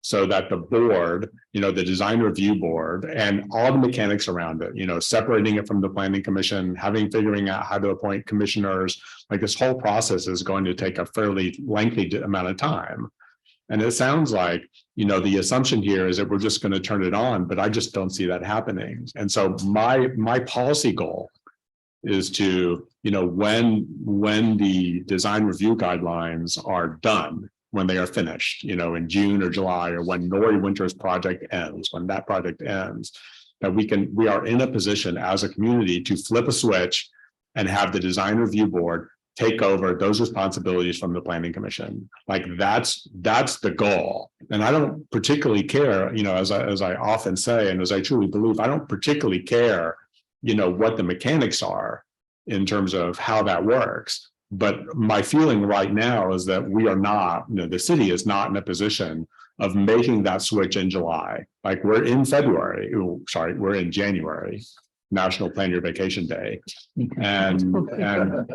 so that the board, the design review board, and all the mechanics around it, separating it from the planning commission, figuring out how to appoint commissioners, like this whole process is going to take a fairly lengthy amount of time. And it sounds like, the assumption here is that we're just going to turn it on, but I just don't see that happening. And so my policy goal is to, when the design review guidelines are done, when they are finished, in June or July, or when Nori Winter's project ends, when that project ends, that we are in a position as a community to flip a switch and have the design review board take over those responsibilities from the planning commission. Like that's the goal. And I don't particularly care, as I often say, and as I truly believe, I don't particularly care, what the mechanics are in terms of how that works. But my feeling right now is that we are not, the city is not in a position of making that switch in July. Like we're in February, we're in January, National Plan Your Vacation Day. And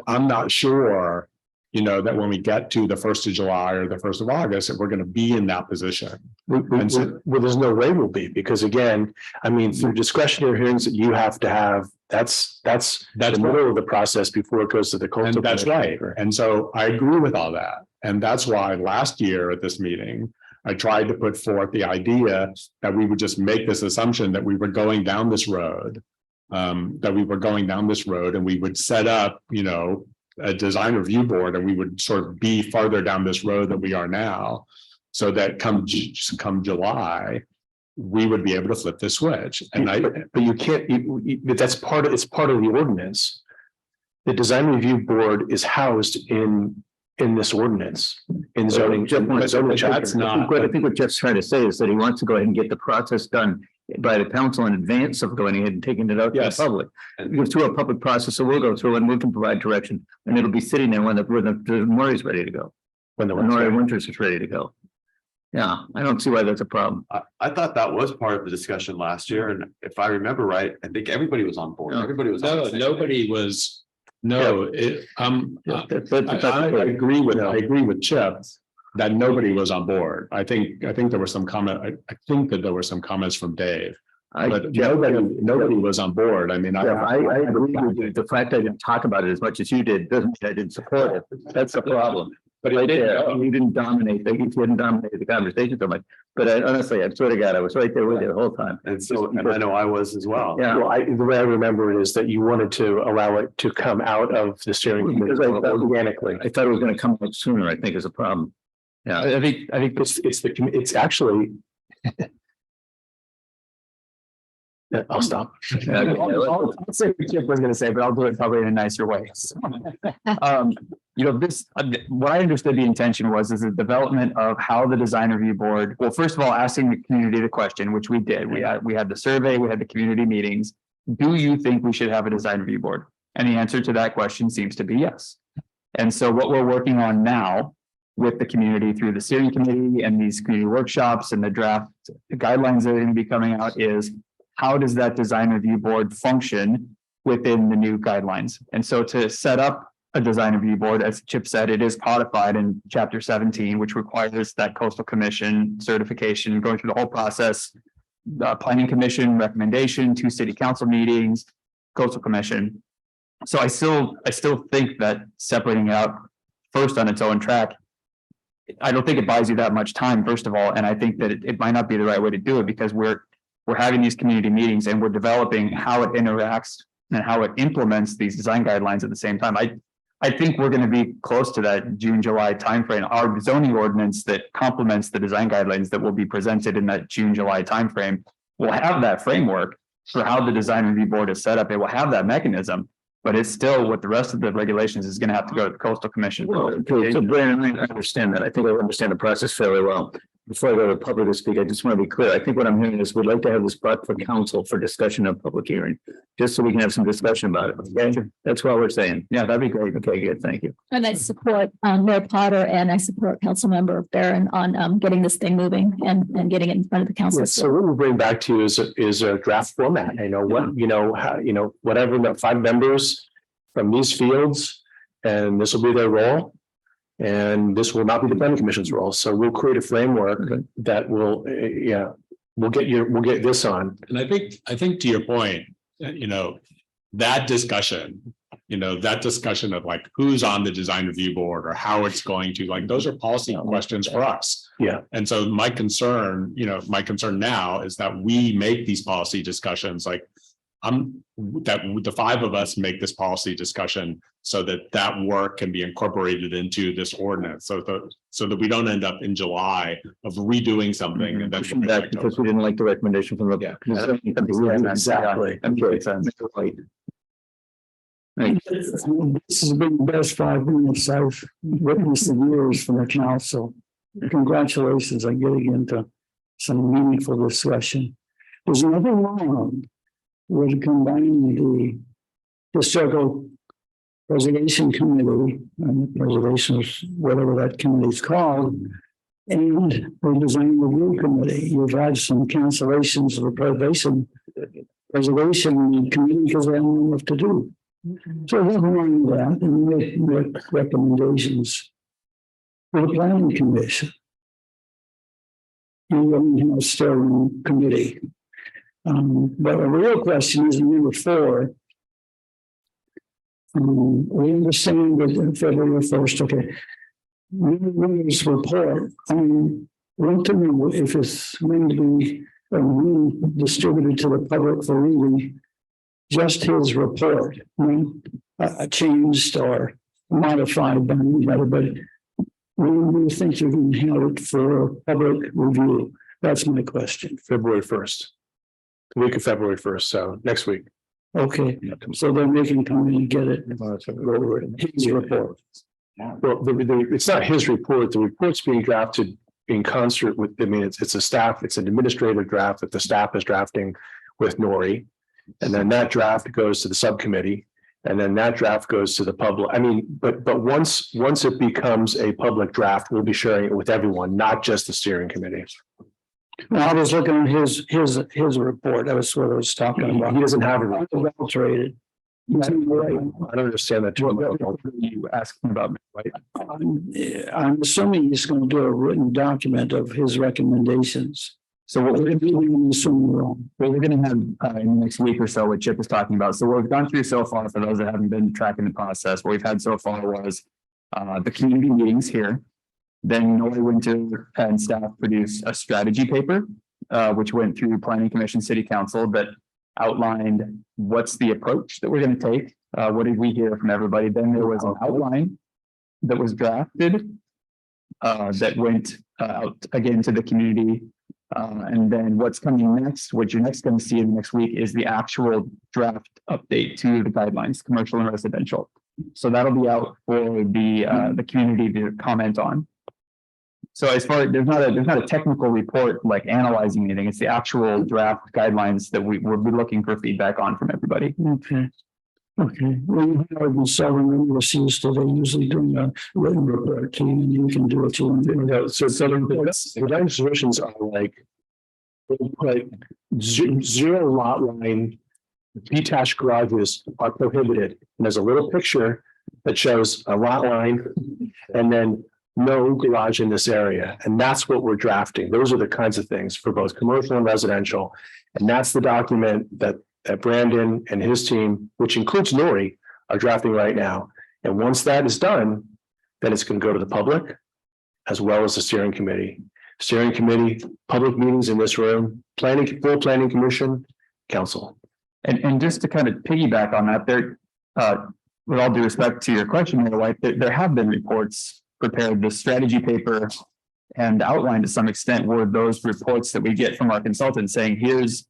I'm not sure, that when we get to the 1st of July or the 1st of August, that we're going to be in that position. Well, there's no way we'll be, because again, through discretionary hearings that you have to have, that's the middle of the process before it goes to the coastal. And that's right. And so I agree with all that. And that's why last year at this meeting, I tried to put forth the idea that we would just make this assumption that we were going down this road, and we would set up, a design review board, and we would sort of be farther down this road than we are now, so that come July, we would be able to flip the switch. And but you can't, but it's part of the ordinance the design review board is housed in this ordinance, in zoning. That's not. I think what Jeff's trying to say is that he wants to go ahead and get the process done by the council in advance of going ahead and taking it out to the public. Go through a public process, so we'll go through and we can provide direction, and it'll be sitting there when the Murray's ready to go. When the Winters is ready to go. Yeah, I don't see why that's a problem. I thought that was part of the discussion last year, and if I remember right, I think everybody was on board. Everybody was. No, nobody was. No, I agree with Chip that nobody was on board. I think there was some comment. I think that there were some comments from Dave. But nobody was on board. I mean, I agree with you. The fact I didn't talk about it as much as you did doesn't mean I didn't support it. That's the problem. But you didn't dominate. You didn't dominate the conversation so much. But honestly, I swear to God, I was right there with you the whole time. And so, and I know I was as well. Yeah. Well, the way I remember it is that you wanted to allow it to come out of the steering committee organically. I thought it was going to come out sooner, I think is a problem. Yeah, I think it's actually. I'll stop. I'll say what Chip was gonna say, but I'll do it probably in a nicer way. What I understood the intention was is the development of how the design review board, well, first of all, asking the community the question, which we did. We had the survey, we had the community meetings. Do you think we should have a design review board? And the answer to that question seems to be yes. And so what we're working on now with the community through the steering committee and these community workshops and the draft guidelines that are going to be coming out is how does that design review board function within the new guidelines? And so to set up a design review board, as Chip said, it is codified in chapter 17, which requires that coastal commission certification, going through the whole process, planning commission recommendation, 2 city council meetings, coastal commission. So I still think that separating it out first on its own track, I don't think it buys you that much time, first of all. And I think that it might not be the right way to do it because we're having these community meetings and we're developing how it interacts and how it implements these design guidelines at the same time. I think we're going to be close to that June, July timeframe. Our zoning ordinance that complements the design guidelines that will be presented in that June, July timeframe will have that framework for how the design review board is set up. It will have that mechanism, but it's still with the rest of the regulations is going to have to go to the coastal commission. Okay, so Brandon, I understand that. I think I understand the process fairly well. Before I go to public to speak, I just want to be clear. I think what I'm hearing is we'd like to have this brought for council for discussion of public hearing, just so we can have some discussion about it. Okay, that's what we're saying. Yeah, that'd be great. Okay, good. Thank you. And I support Mayor Potter and I support Councilmember Barron on getting this thing moving and getting it in front of the council. Yes, so what we'll bring back to you is a draft format. I know what, whatever, the 5 members from these fields, and this will be their role. And this will not be the planning commission's role. So we'll create a framework that will, we'll get this on. And I think to your point, that discussion, of like who's on the design review board or how it's going to, like, those are policy questions for us. Yeah. And so my concern now is that we make these policy discussions, like that the 5 of us make this policy discussion so that work can be incorporated into this ordinance. So that we don't end up in July of redoing something. And that's because we didn't like the recommendation from the. Yeah, exactly. This has been the best 5 minutes I've witnessed in years from the council. Congratulations on getting into some meaningful discussion. There's nothing wrong with combining the historical preservation committee and the preservation of whatever that committee is called, and the design review committee. You've had some cancellations of the preservation committee because they don't know what to do. So there's nothing wrong with that, and make recommendations for the planning commission. You don't have a steering committee. But a real question is number 4. We understand that February 1st, okay. This report, I want to know if it's going to be distributed to the public for reading, just his report, changed or modified by anybody, but when do you think you can have it for public review? That's my question. February 1st. The week of February 1st, so next week. Okay, so then they can come in and get it. Go over it. His report. Well, it's not his report. The report's being drafted in concert with, I mean, it's a staff, it's an administrative draft that the staff is drafting with Nori. And then that draft goes to the subcommittee. And then that draft goes to the public. I mean, but once it becomes a public draft, we'll be sharing it with everyone, not just the steering committee. Now, I was looking at his report. That was what I was talking about. He doesn't have a report. Unadulterated. I don't understand that term. You asking about, right? I'm assuming he's going to do a written document of his recommendations. So what we're I'm assuming wrong. What we're going to have in the next week or so, what Chip is talking about. So what we've gone through so far, for those that haven't been tracking the process, what we've had so far was the community meetings here. Then Nori Winter and staff produced a strategy paper, which went through Planning Commission, City Council, that outlined what's the approach that we're going to take. What did we hear from everybody? Then there was an outline that was drafted that went out again to the community. And then what's coming next, what you're next going to see in the next week, is the actual draft update to the guidelines, commercial and residential. So that'll be out for the community to comment on. So as far as there's not a technical report like analyzing anything, it's the actual draft guidelines that we'll be looking for feedback on from everybody. Okay. Okay. Well, you have the Southern University, so they usually do a written report to you, and you can do what you want to do. So Southern design solutions are like zero lot line, detached garages are prohibited. And there's a little picture that shows a lot line and then no garage in this area. And that's what we're drafting. Those are the kinds of things for both commercial and residential. And that's the document that Brandon and his team, which includes Nori, are drafting right now. And once that is done, then it's going to go to the public as well as the steering committee. Steering committee, public meetings in this room, full planning commission, council. And just to kind of piggyback on that, there, with all due respect to your question, Mayor White, there have been reports prepared. The strategy paper and outlined to some extent were those reports that we get from our consultants saying, here's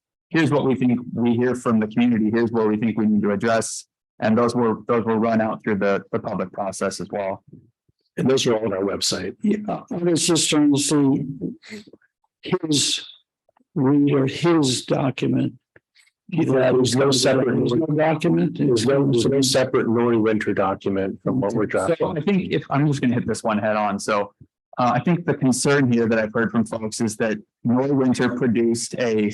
what we think we hear from the community. Here's what we think we need to address. And those will run out through the public process as well. And those are all on our website. Yeah, I was just trying to see his read or his document. There's no separate document. There's no separate Nori Winter document from what we're drafting. So I think if I'm just going to hit this one head on. So I think the concern here that I've heard from folks is that Nori Winter produced a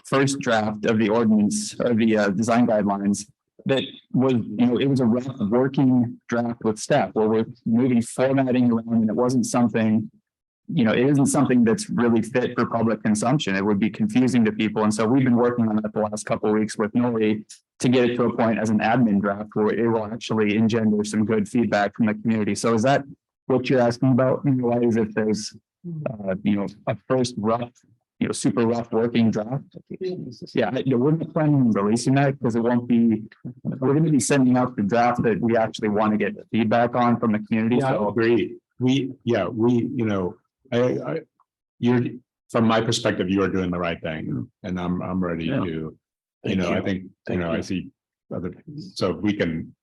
first draft of the ordinance or the design guidelines that was, it was a rough working draft with staff where we're moving formatting around, and it wasn't something, it isn't something that's really fit for public consumption. It would be confusing to people. And so we've been working on that the last couple of weeks with Nori to get it to a point as an admin draft where it will actually engender some good feedback from the community. So is that what you're asking about? Why is it there's, a first rough, super rough working draft? Yeah, we're not planning on releasing that because it won't be, we're going to be sending out the draft that we actually want to get feedback on from the community. Yeah, So I agree. You're, from my perspective, you are doing the right thing, and I'm ready to, I think, I see other, so we can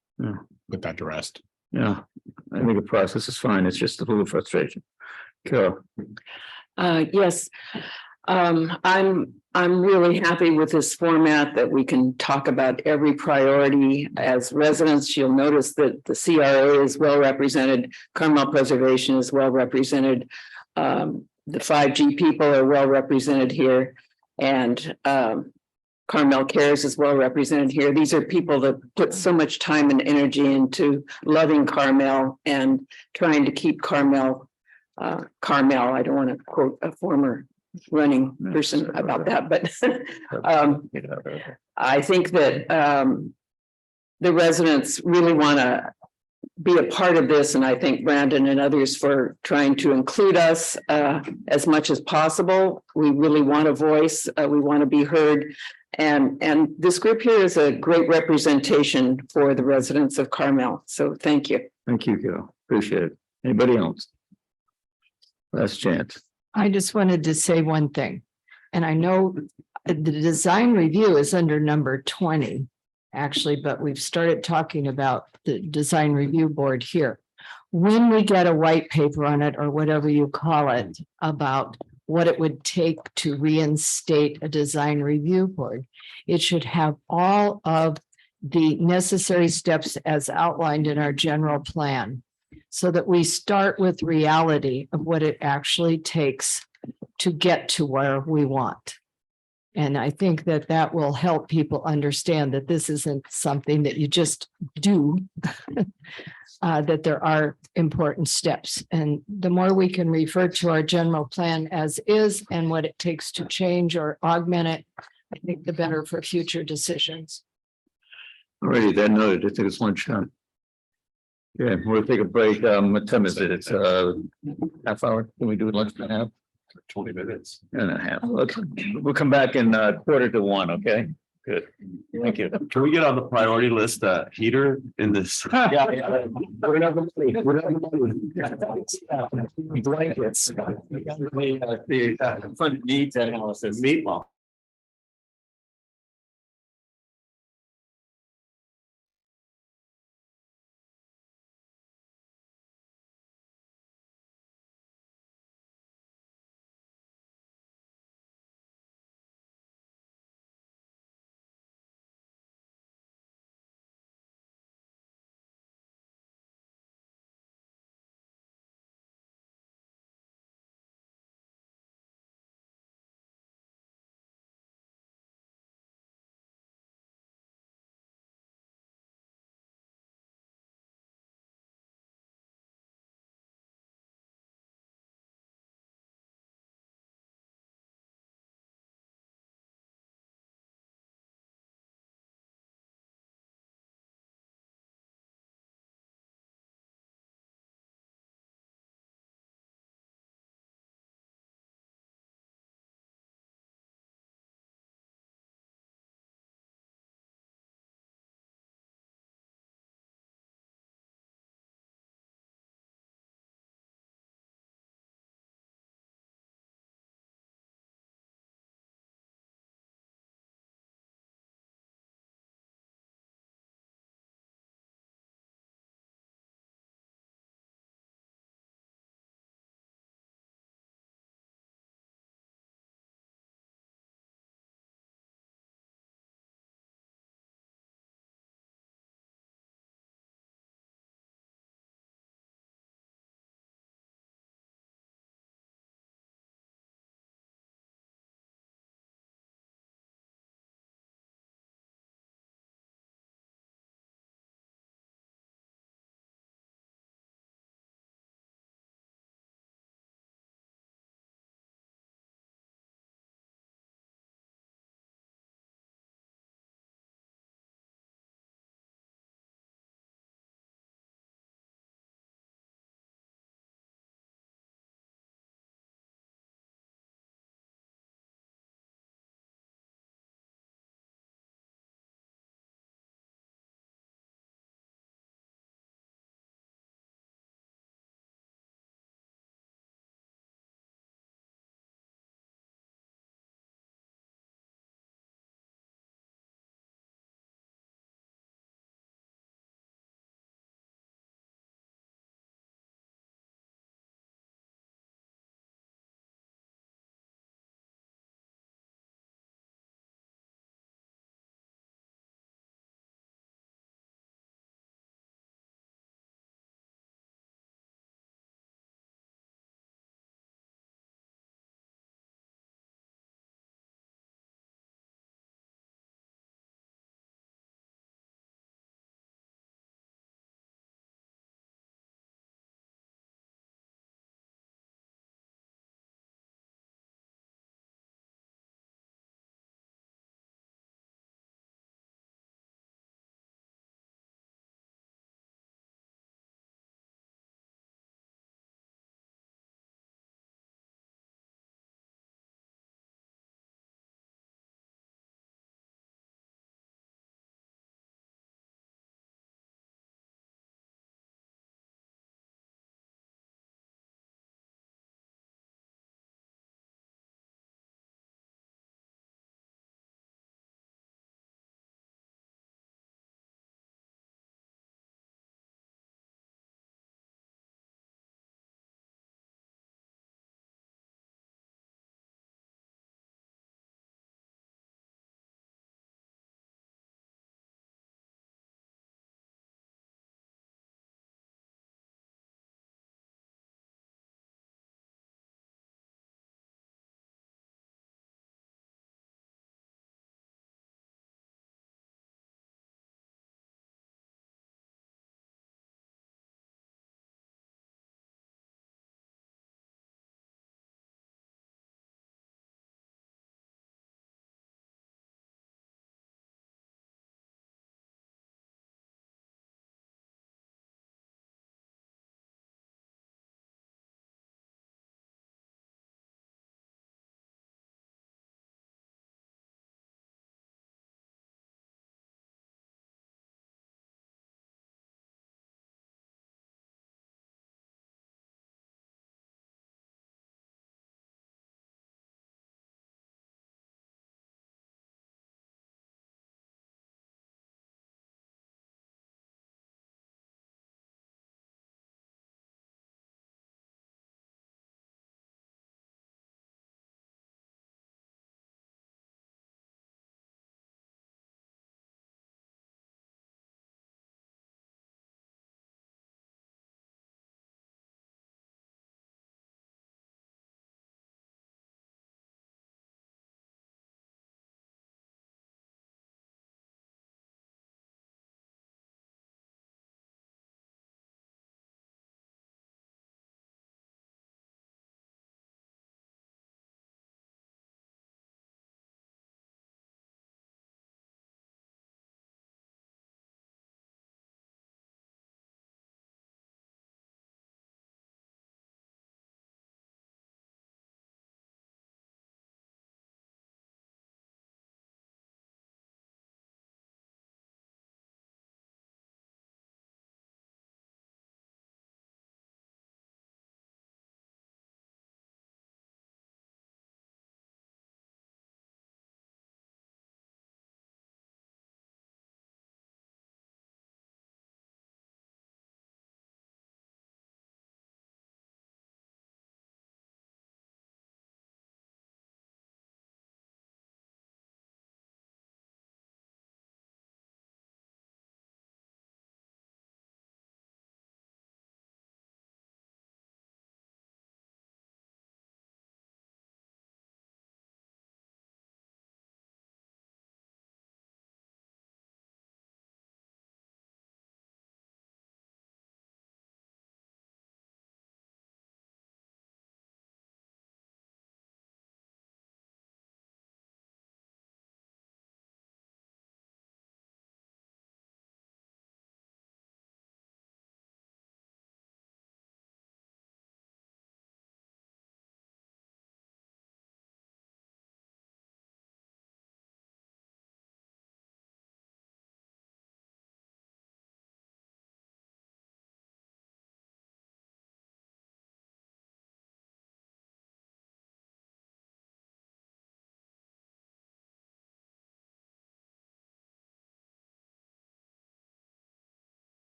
put that to rest. Yeah, I think the process is fine. It's just a little frustration. Carol. Yes. I'm really happy with this format that we can talk about every priority. As residents, you'll notice that the CRA is well represented, Carmel Preservation is well represented. The 5G people are well represented here, and Carmel Cares is well represented here. These are people that put so much time and energy into loving Carmel and trying to keep Carmel. I don't want to quote a former running person about that, but I think that the residents really want to be a part of this, and I thank Brandon and others for trying to include us as much as possible. We really want a voice. We want to be heard, and this group here is a great representation for the residents of Carmel. So thank you. Thank you, Carol. Appreciate it. Anybody else? Last chance. I just wanted to say one thing, and I know the design review is under number 20, actually, but we've started talking about the design review board here. When we get a white paper on it, or whatever you call it, about what it would take to reinstate a design review board, it should have all of the necessary steps as outlined in our general plan, so that we start with reality of what it actually takes to get to where we want. And I think that that will help people understand that this isn't something that you just do, that there are important steps. And the more we can refer to our general plan as is and what it takes to change or augment it, I think the better for future decisions. Alrighty, that noted, I think it's lunchtime. Yeah, we'll take a break. What time is it? It's half hour. Can we do lunch and a half? 20 minutes. And a half. Okay, we'll come back in 1:45, okay? Good. Thank you. Can we get on the priority list, heater in this? Yeah. We're not the money. We're not the money. Blankets. The fund needs analysis. Meatball.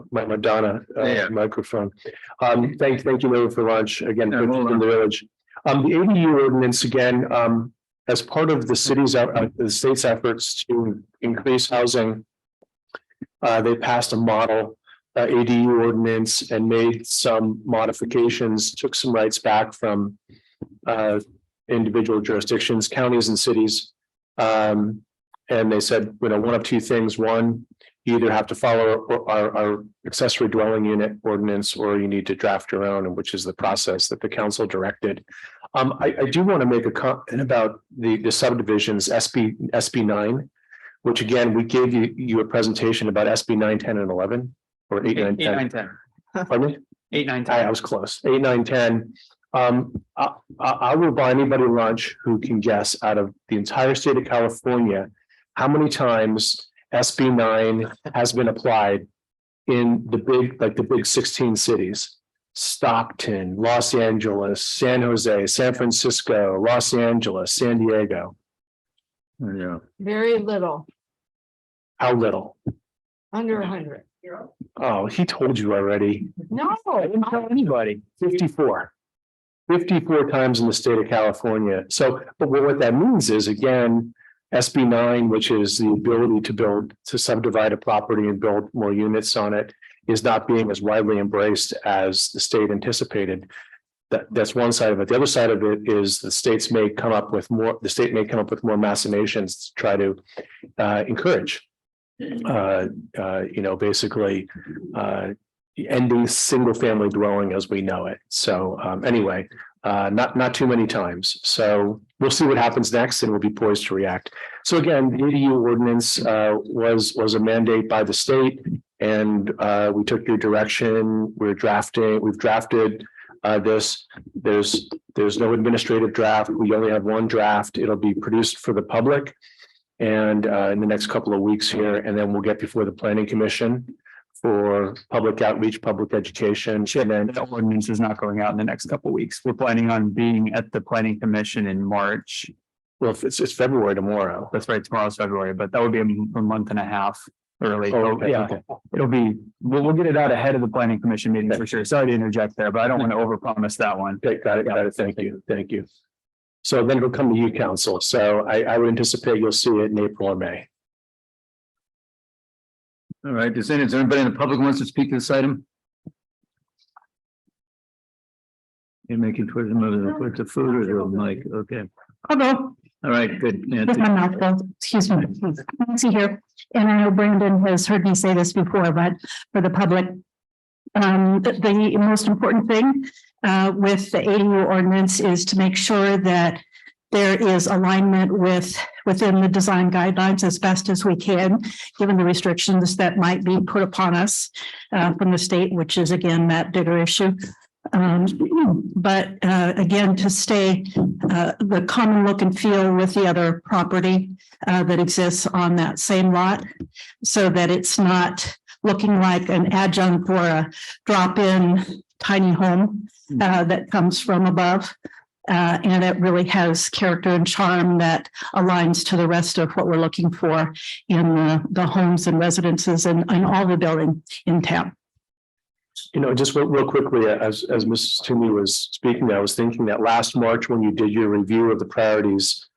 my Madonna Yeah. microphone. Thank you, Lou, for lunch again, Yeah, in hold the on. village. The ADU ordinance again, as part of the city's, the state's efforts to increase housing. They passed a model ADU ordinance and made some modifications, took some rights back from individual jurisdictions, counties and cities. And they said, one of two things. One, you either have to follow our accessory dwelling unit ordinance, or you need to draft your own, which is the process that the council directed. I do want to make a comment about the subdivisions, SB 9, which again, we gave you a presentation about SB 9, 10, and 11, or 8, 9, 10. 8, 9, 10. Pardon me? 8, 9, 10. I was close. 8, 9, 10. I will buy anybody lunch who can guess out of the entire state of California how many times SB 9 has been applied in the big 16 cities. Stockton, Los Angeles, San Jose, San Francisco, Los Angeles, San Diego. Yeah. Very little, How little? under 100. Oh, he told you already. No, I didn't tell anybody. 54. 54 times in the state of California. So, but what that means is, again, SB 9, which is the ability to subdivide a property and build more units on it, is not being as widely embraced as the state anticipated. That's one side of it. The other side of it is the state may come up with more machinations to try to encourage, basically ending single family dwelling as we know it. So anyway, not too many times. So we'll see what happens next, and we'll be poised to react. So again, the ADU ordinance was a mandate by the state, and we took your direction. We've drafted this. There's no administrative draft. We only have one draft. It'll be produced for the public, and in the next couple of weeks here, and then we'll get before the planning commission for public outreach, public education. And then the ordinance is not going out in the next couple of weeks. We're planning on being at the planning commission in March. Well, it's February tomorrow. That's right. Tomorrow's February, but that would be a month and a half early. Oh, okay, Yeah, okay. it'll be, we'll get it out ahead of the planning commission meeting for sure. Sorry to interject there, but I don't want to overpromise that one. Okay, got it. Thank you. So then it'll come to you, council. So I would anticipate you'll see it in April or May. All right, is there anybody in the public who wants to speak to this item? You're making towards the food or the mic, okay. Hello. All right, good. With my mouth full, excuse me, Nancy here, and I know Brandon has heard me say this before, but for the public. The most important thing with the ADU ordinance is to make sure that there is alignment within the design guidelines as best as we can, given the restrictions that might be put upon us from the state, which is again that bigger issue. But again, to stay the common look and feel with the other property that exists on that same lot, so that it's not looking like an adjunct or a drop-in tiny home that comes from above. And it really has character and charm that aligns to the rest of what we're looking for in the homes and residences and all the building in town. Just real quickly, as Mrs. Toomey was speaking, I was thinking that last March, when you did your review of the priorities,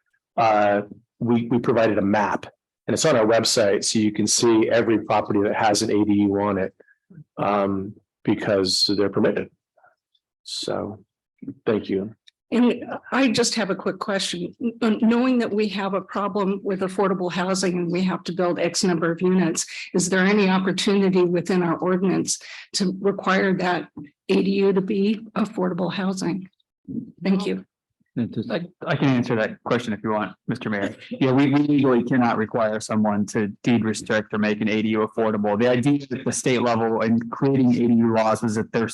we provided a map, and it's on our website, so you can see every property that has an ADU on it, because they're permitted. So, thank you. And I just have a quick question. Knowing that we have a problem with affordable housing and we have to build X number of units, is there any opportunity within our ordinance to require that ADU to be affordable housing? Thank you. I can answer that question if you want, Mr. Mayor. Yeah, we legally cannot require someone to deed restrict or make an ADU affordable. The idea at the state level in creating ADU laws is that they're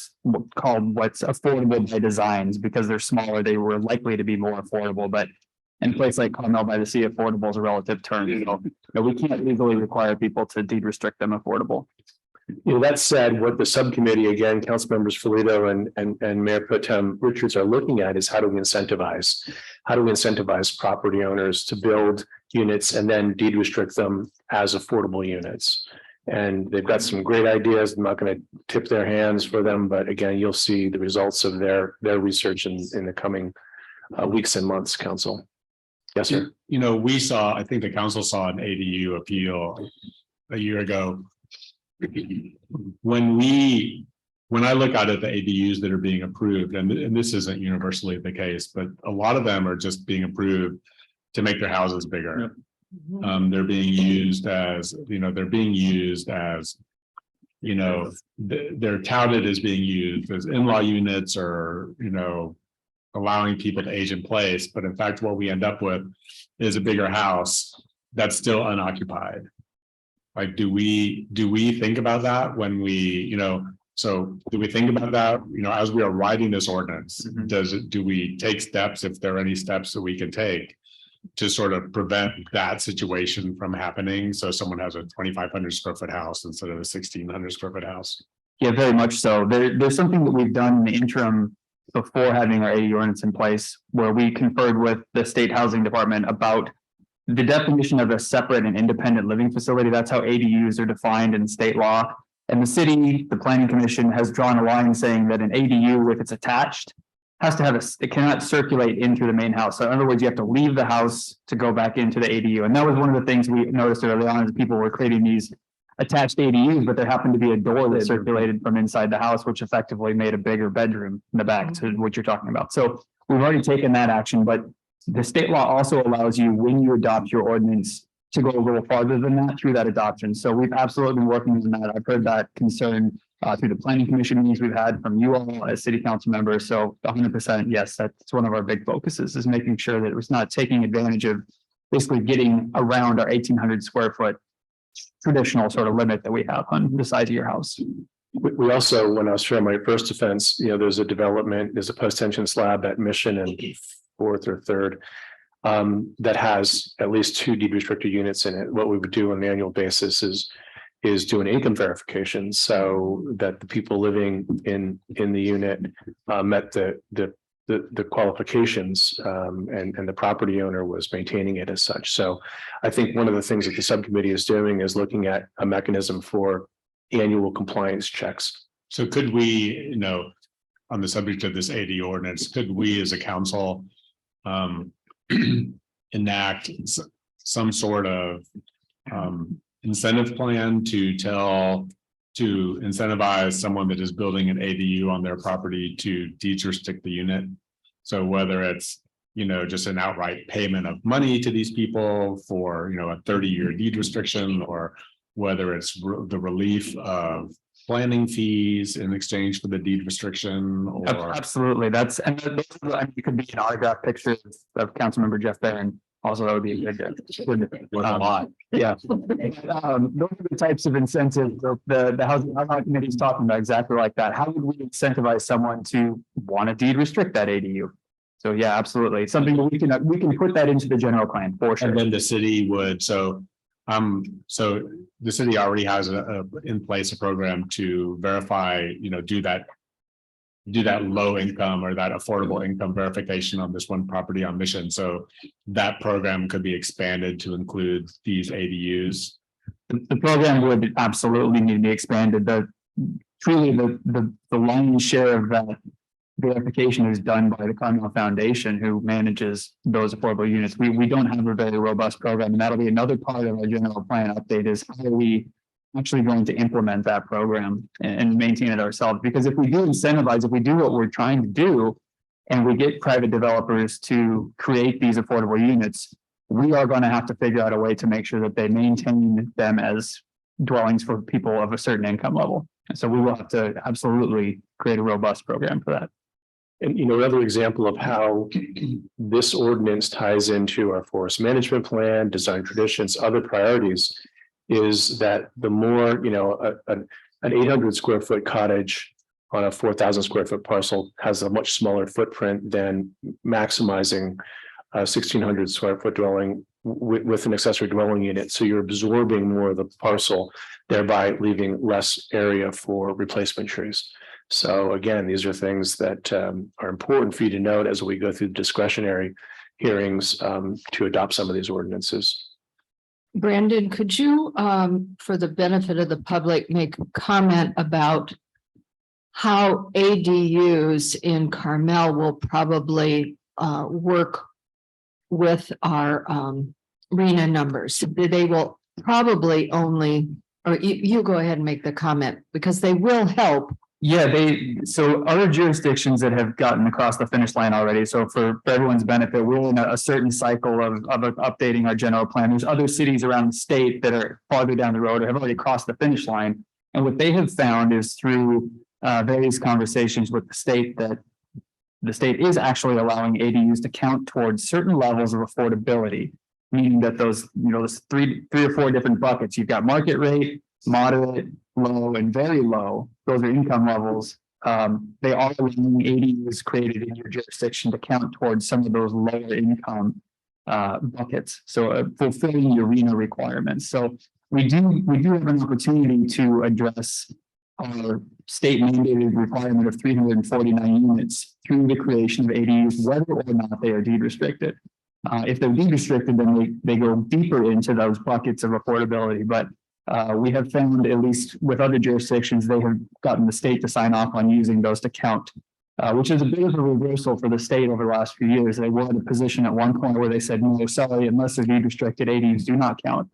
called what's affordable by designs, because they're smaller, they were likely to be more affordable, but in a place like Carmel-by-the-Sea, affordable is a relative term. So we can't legally require people to deed restrict them affordable. That said, what the subcommittee, again, council members Filito and Mayor Pro Tem Richards are looking at is how do we incentivize property owners to build units and then deed restrict them as affordable units. And they've got some great ideas. I'm not going to tip their hands for them, but again, you'll see the results of their research in the coming weeks and months, council. Yes, sir. You know, I think the council saw an ADU appeal a year ago. When I look out at the ADUs that are being approved, and this isn't universally the case, but a lot of them are just being approved to make their houses bigger. They're being used as, they're touted as being used as in-law units or, allowing people to age in place. But in fact, what we end up with is a bigger house that's still unoccupied. Like, do we think about that when we, so do we think about that, as we are writing this ordinance, do we take steps, if there are any steps that we can take to sort of prevent that situation from happening? So someone has a 2,500 square foot house instead of a 1,600 square foot house. Yeah, very much so. There's something that we've done in the interim before having our ADU ordinance in place, where we conferred with the state housing department about the definition of a separate and independent living facility. That's how ADUs are defined in state law. And the city, the planning commission, has drawn a line saying that an ADU, if it's attached, has to have it cannot circulate into the main house. So in other words, you have to leave the house to go back into the ADU. And that was one of the things we noticed early on, as people were creating these attached ADUs, but there happened to be a door that circulated from inside the house, which effectively made a bigger bedroom in the back to what you're talking about. So we've already taken that action, but the state law also allows you, when you adopt your ordinance, to go a little farther than that through that adoption. So we've absolutely been working on that. I've heard that concern through the planning commission meetings we've had from you all as city council members. So 100%, yes, that's one of our big focuses, is making sure that it was not taking advantage of basically getting around our 1,800 square foot traditional sort of limit that we have on the size of your house. We also, when I was trying my first offense, there's a post-tension slab at Mission and 4th or 3rd that has at least 2 deed restricted units in it. What we would do on an annual basis is do an income verification so that the people living in the unit met the qualifications and the property owner was maintaining it as such. So I think one of the things that the subcommittee is doing is looking at a mechanism for annual compliance checks. So could we, on the subject of this AD ordinance, could we as a council enact some sort of incentive plan to incentivize someone that is building an ADU on their property to deed restrict the unit? So whether it's, just an outright payment of money to these people for, a 30-year deed restriction, or whether it's the relief of planning fees in exchange for the deed restriction, or. Absolutely. It could be an autograph picture of Councilmember Jeff Barron. Also, that would be a good. A lot. Yeah. Those are the types of incentives the housing committee is talking about, exactly like that. How would we incentivize someone to want to deed restrict that ADU? So yeah, absolutely. It's something that we can put that into the general plan for sure. And then the city would, so the city already has in place a program to verify, do that low income or that affordable income verification on this one property on Mission. So that program could be expanded to include these ADUs. The program would absolutely need to be expanded. Truly the lion's share of that verification is done by the Carmel Foundation, who manages those affordable units. We don't have a very robust program, and that'll be another part of our general plan update, is how are we actually going to implement that program and maintain it ourselves? Because if we do incentivize, if we do what we're trying to do, and we get private developers to create these affordable units, we are going to have to figure out a way to make sure that they maintain them as dwellings for people of a certain income level. And so we will have to absolutely create a robust program for that. And another example of how this ordinance ties into our forest management plan, design traditions, other priorities, is that the more, an 800 square foot cottage on a 4,000 square foot parcel has a much smaller footprint than maximizing a 1,600 square foot dwelling with an accessory dwelling unit. So you're absorbing more of the parcel, thereby leaving less area for replacement trees. So again, these are things that are important for you to note as we go through the discretionary hearings to adopt some of these ordinances. Brandon, could you, for the benefit of the public, make a comment about how ADUs in Carmel will probably work with our RENA numbers? They will probably only, or you go ahead and make the comment, because they will help. Yeah, so other jurisdictions that have gotten across the finish line already, so for everyone's benefit, we're in a certain cycle of updating our general plan. There's other cities around the state that are farther down the road or have already crossed the finish line. And what they have found is through various conversations with the state that the state is actually allowing ADUs to count towards certain levels of affordability, meaning that those, those three or four different buckets, you've got market rate, moderate, low, and very low. Those are income levels. They are allowing ADUs created in your jurisdiction to count towards some of those lower income buckets. So fulfilling your RENA requirements. So we do have an opportunity to address our state mandated requirement of 349 units through the creation of ADUs, whether or not they are deed restricted. If they're deed restricted, then they go deeper into those buckets of affordability. But we have found, at least with other jurisdictions, they have gotten the state to sign off on using those to count, which is a bit of a reversal for the state over the last few years. They were in a position at one point where they said, no, sorry, unless they're deed restricted, ADUs do not count.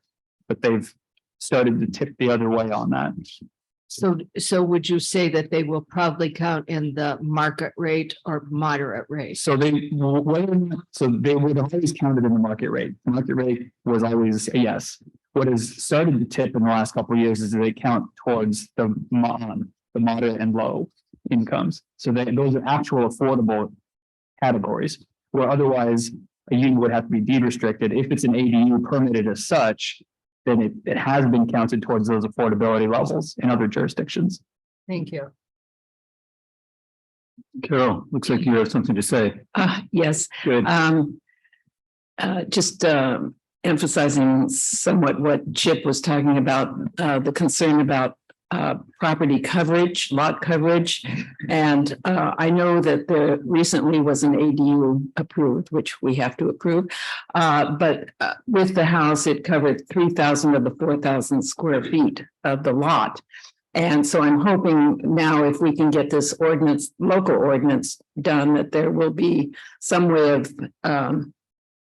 But they've started to tip the other way on that. So would you say that they will probably count in the market rate or moderate rate? So they would have always counted in the market rate. The market rate was always a yes. What has started to tip in the last couple of years is that they count towards the moderate and low incomes. So those are actual affordable categories, where otherwise a unit would have to be deed restricted. If it's an ADU permitted as such, then it has been counted towards those affordability levels in other jurisdictions. Thank you. Carol, looks like you have something to say. Yes. Good. Just emphasizing somewhat what Chip was talking about, the concern about property coverage, lot coverage. And I know that there recently was an ADU approved, which we have to approve. But with the house, it covered 3,000 of the 4,000 square feet of the lot. And so I'm hoping now, if we can get this ordinance, local ordinance done, that there will be some way of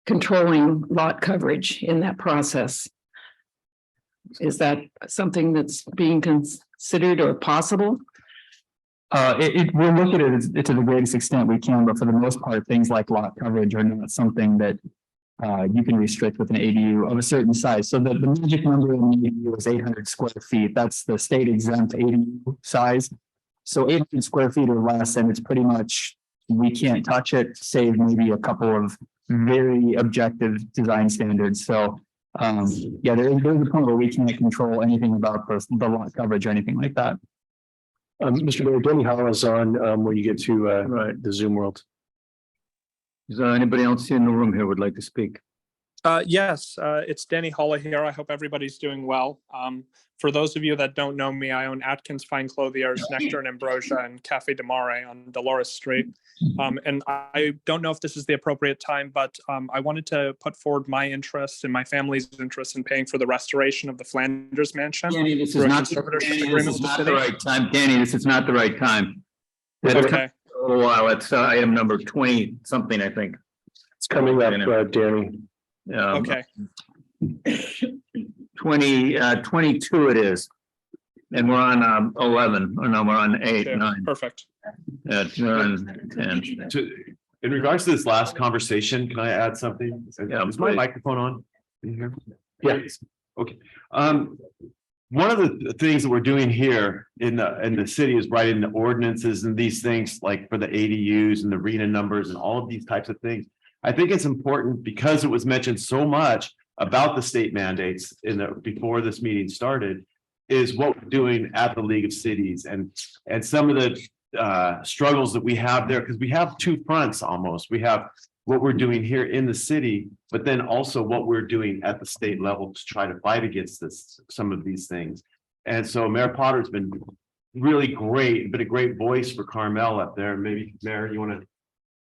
controlling lot coverage in that process. Is that something that's being considered or possible? We'll look at it to the greatest extent we can, but for the most part, things like lot coverage are not something that you can restrict with an ADU of a certain size. So the magic number in the ADU is 800 square feet. That's the state exempt ADU size. So 800 square feet or less, and it's pretty much, we can't touch it, save maybe a couple of very objective design standards. So yeah, there's a point where we can't control anything about the lot coverage or anything like that. Mr. Mayor, Denny Hall is on when you get to the Zoom world. Is there anybody else in the room here would like to speak? Yes, it's Danny Holla here. I hope everybody's doing well. For those of you that don't know me, I own Atkins Fine Clothiers, Nectar and Ambrosia, and Cafe de Mare on Dolores Street. And I don't know if this is the appropriate time, but I wanted to put forward my interest and my family's interest in paying for the restoration of the Flanders Mansion. Danny, this is not the right time. Danny, this is not the right time. Okay. A while. It's item number 20 something, I think. It's coming up, Danny. Okay. 22 it is. And we're on 11, or no, we're on 8, Okay, 9. perfect. Yeah, we're on 10. In regards to this last conversation, can I add something? Is my microphone on? Can you hear me? Yeah. Okay. One of the things that we're doing here in the city is writing the ordinances and these things, like for the ADUs and the RENA numbers and all of these types of things. I think it's important, because it was mentioned so much about the state mandates before this meeting started, is what we're doing at the League of Cities and some of the struggles that we have there, because we have two fronts almost. We have what we're doing here in the city, but then also what we're doing at the state level to try to fight against some of these things. And so Mayor Potter's been really great, been a great voice for Carmel up there. Maybe, Mayor, you want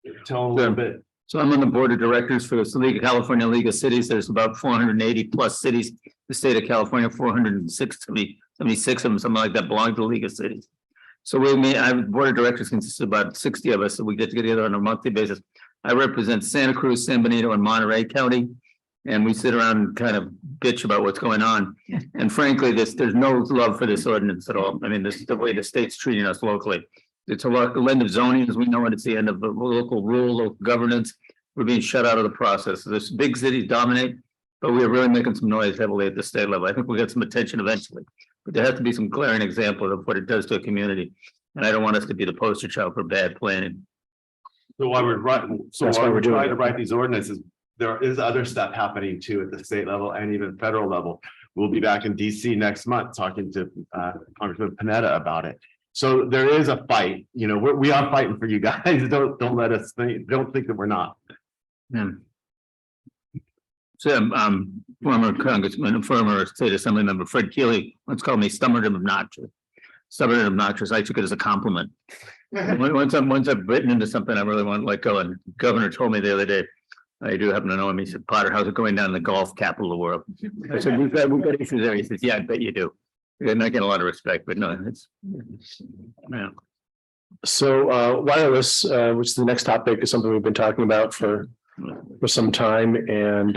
to tell a little bit So I'm on the board of directors for the League of California League of Cities. There's about 480 plus cities. The state of California, 476 of them, something like that, belong to the League of Cities. So the board of directors consists of about 60 of us. So we get together on a monthly basis. I represent Santa Cruz, San Benito, and Monterey County. And we sit around and kind of bitch about what's going on. And frankly, there's no love for this ordinance at all. I mean, this is the way the state's treating us locally. It's a end of zoning, as we know it. It's the end of the local rule, local governance. We're being shut out of the process. This big cities dominate, but we are really making some noise heavily at the state level. I think we'll get some attention eventually, but there has to be some glaring example of what it does to a community. And I don't want us to be the poster child for bad planning. So while we're trying to write these ordinances, there is other stuff happening too at the state level and even federal level. We'll be back in DC next month talking to Congressman Panetta about it. So there is a fight, you know, we are fighting for you guys. Don't let us think, don't think that we're not. Yeah. So former Congressman and former State Assembly member Fred Keeley once called me stubborn and obnoxious. Stubborn and obnoxious. I took it as a compliment. Once I've written into something I really want to let go. And the governor told me the other day, I do happen to know him. He said, Potter, how's it going down in the golf capital of the world? I said, we've got issues there. He says, yeah, I bet you do. You're not getting a lot of respect, but no, it's yeah. So wireless, which is the next topic, is something we've been talking about for some time, and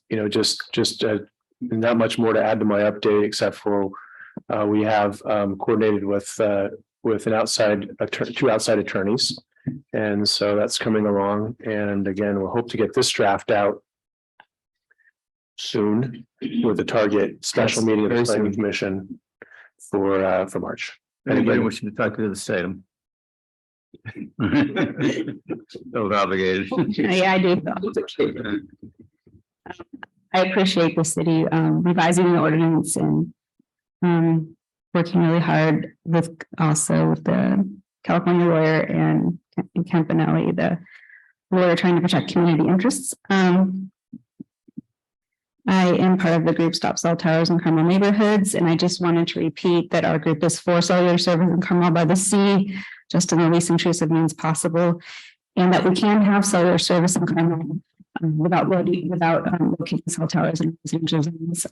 you know, just not much more to add to my update, except for we have coordinated with an outside two outside attorneys, and so that's coming along. And again, we'll hope to get this draft out soon with a target special meeting of the planning commission for March. Anybody wishing to talk to the state? So obligated. Yeah, I do. I appreciate the city revising the ordinance and working really hard with also with the California lawyer and Campanelli, the lawyer trying to protect community interests. I am part of the group Stop Cell Towers in Carmel neighborhoods, and I just wanted to repeat that our group is for cellular service in Carmel-by-the-Sea, just in the least intrusive means possible, and that we can have cellular service in Carmel without locating cell towers in residential zones.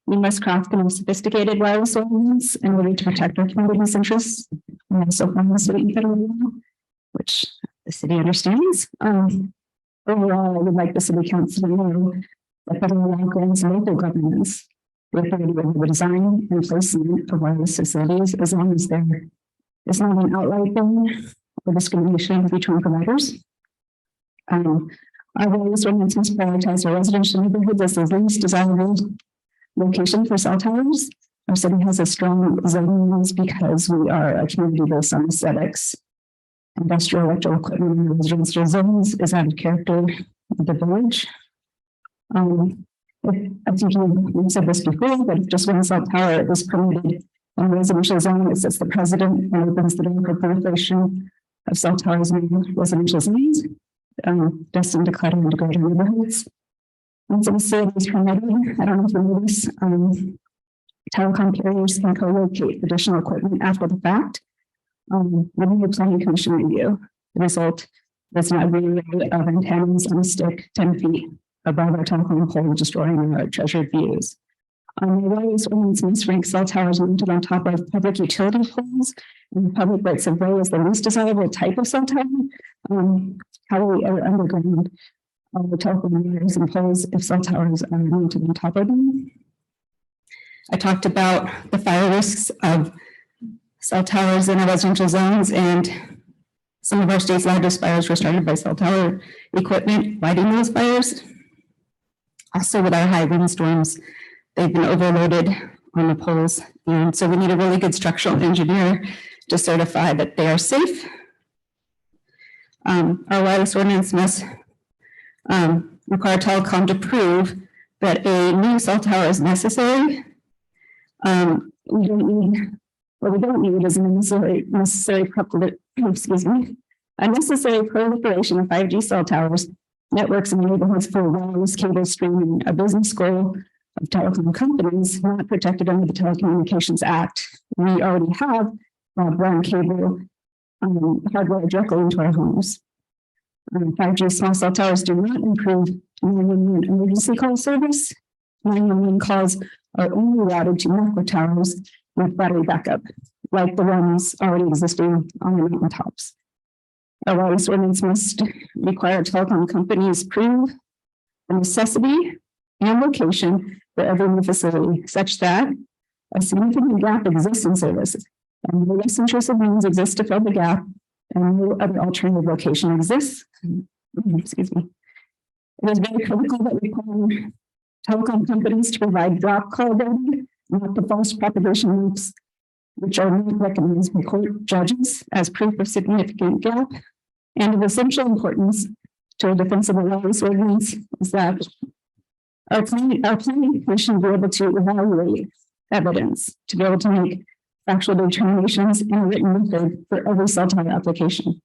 We must craft the most sophisticated wireless ordinance in order to protect our community's interests, and also from the state and federal law, which the city understands. Overall, I would like the city council to know that federal law grants local governments the authority over the design and placement of wireless facilities, as long as there is not an outright ban or discrimination between providers. Our wireless ordinance must prioritize our residential neighborhoods as the least desirable location for cell towers. Our city has a strong zoning laws because we are a community based on aesthetics. Industrial electrical equipment in residential zones is out of character of the village. I think we said this before, but if just one cell tower is permitted in a residential zone, it sets the precedent and opens the door for proliferation of cell towers in residential zones, destined to clutter into greater neighborhoods. Once a facility is permitted, I don't know if you know this, telecom carriers can co-locate additional equipment after the fact. When the planning commission review, the result was an array of antennas on a stick 10 feet above our telecom pole, destroying our treasured views. The wireless ordinance must rank cell towers mounted on top of public utility poles, and the public rights of way is the least desirable type of cell tower. Highway or underground, the telephone wires and poles if cell towers are mounted on top of them. I talked about the fire risks of cell towers in our residential zones, and some of our state's largest fires were started by cell tower equipment fighting those fires. Also, with our high windstorms, they've been overloaded on the poles, and so we need a really good structural engineer to certify that they are safe. Our wireless ordinance must require telecom to prove that a new cell tower is necessary. We don't need. What we don't need is a necessary proliferation of 5G cell towers, networks in neighborhoods for wireless cable streaming, a business goal of telecom companies not protected under the Telecommunications Act. We already have broadband cable hardware directly into our homes. 5G small cell towers do not improve 911 emergency call service. 911 calls are only routed to macro towers with battery backup, like the ones already existing on the mountaintops. Our wireless ordinance must require telecom companies prove the necessity and location for every new facility, such that a significant gap exists in services, and no less intrusive means exist to fill the gap, and no other alternative location exists. Excuse me. It is very critical that we require telecom companies to provide drop call data, not the false propagation loops, which are not recognized by court judges as proof of significant gap. And of essential importance to a defensible wireless ordinance is that our planning commission will be able to evaluate evidence, to be able to make factual determinations in a written method for every cell tower application.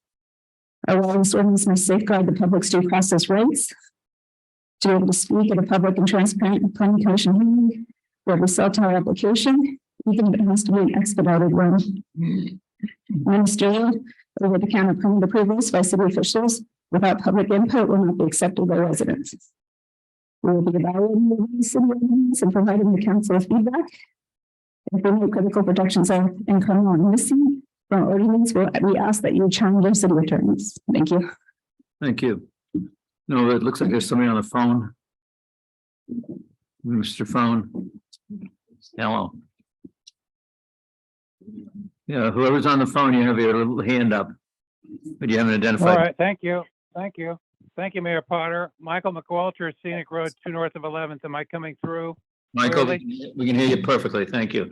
Our wireless ordinance must safeguard the public's due process rights to be able to speak at a public and transparent planning commission hearing for every cell tower application, even if it has to be an expedited one. Ministerial over the counter permit approvals by city officials without public input will not be accepted by residents. We will be evaluating the city ordinance and providing the council with feedback. If any critical protections are in Carmel are missing from ordinance, we ask that you challenge our city attorneys. Thank you. Thank you. No, it looks like there's somebody on the phone. Mr. Phone. Hello. Yeah, whoever's on the phone, you have your little hand up, but you haven't identified. All right, thank you. Thank you. Thank you, Mayor Potter. Michael McWalter, Scenic Road 2 north of 11th. Am I coming through? Michael, clearly? we can hear you perfectly. Thank you.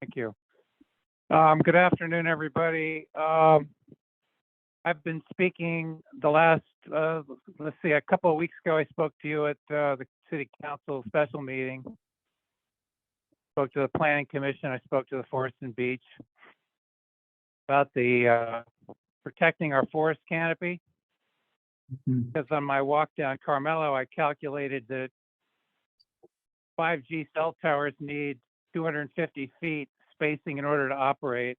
Thank you. Good afternoon, everybody. I've been speaking the last, let's see, a couple of weeks ago, I spoke to you at the City Council special meeting. Spoke to the Planning Commission. I spoke to the Forest and Beach about the protecting our forest canopy. Because on my walk down Carmelo, I calculated that 5G cell towers need 250 feet spacing in order to operate.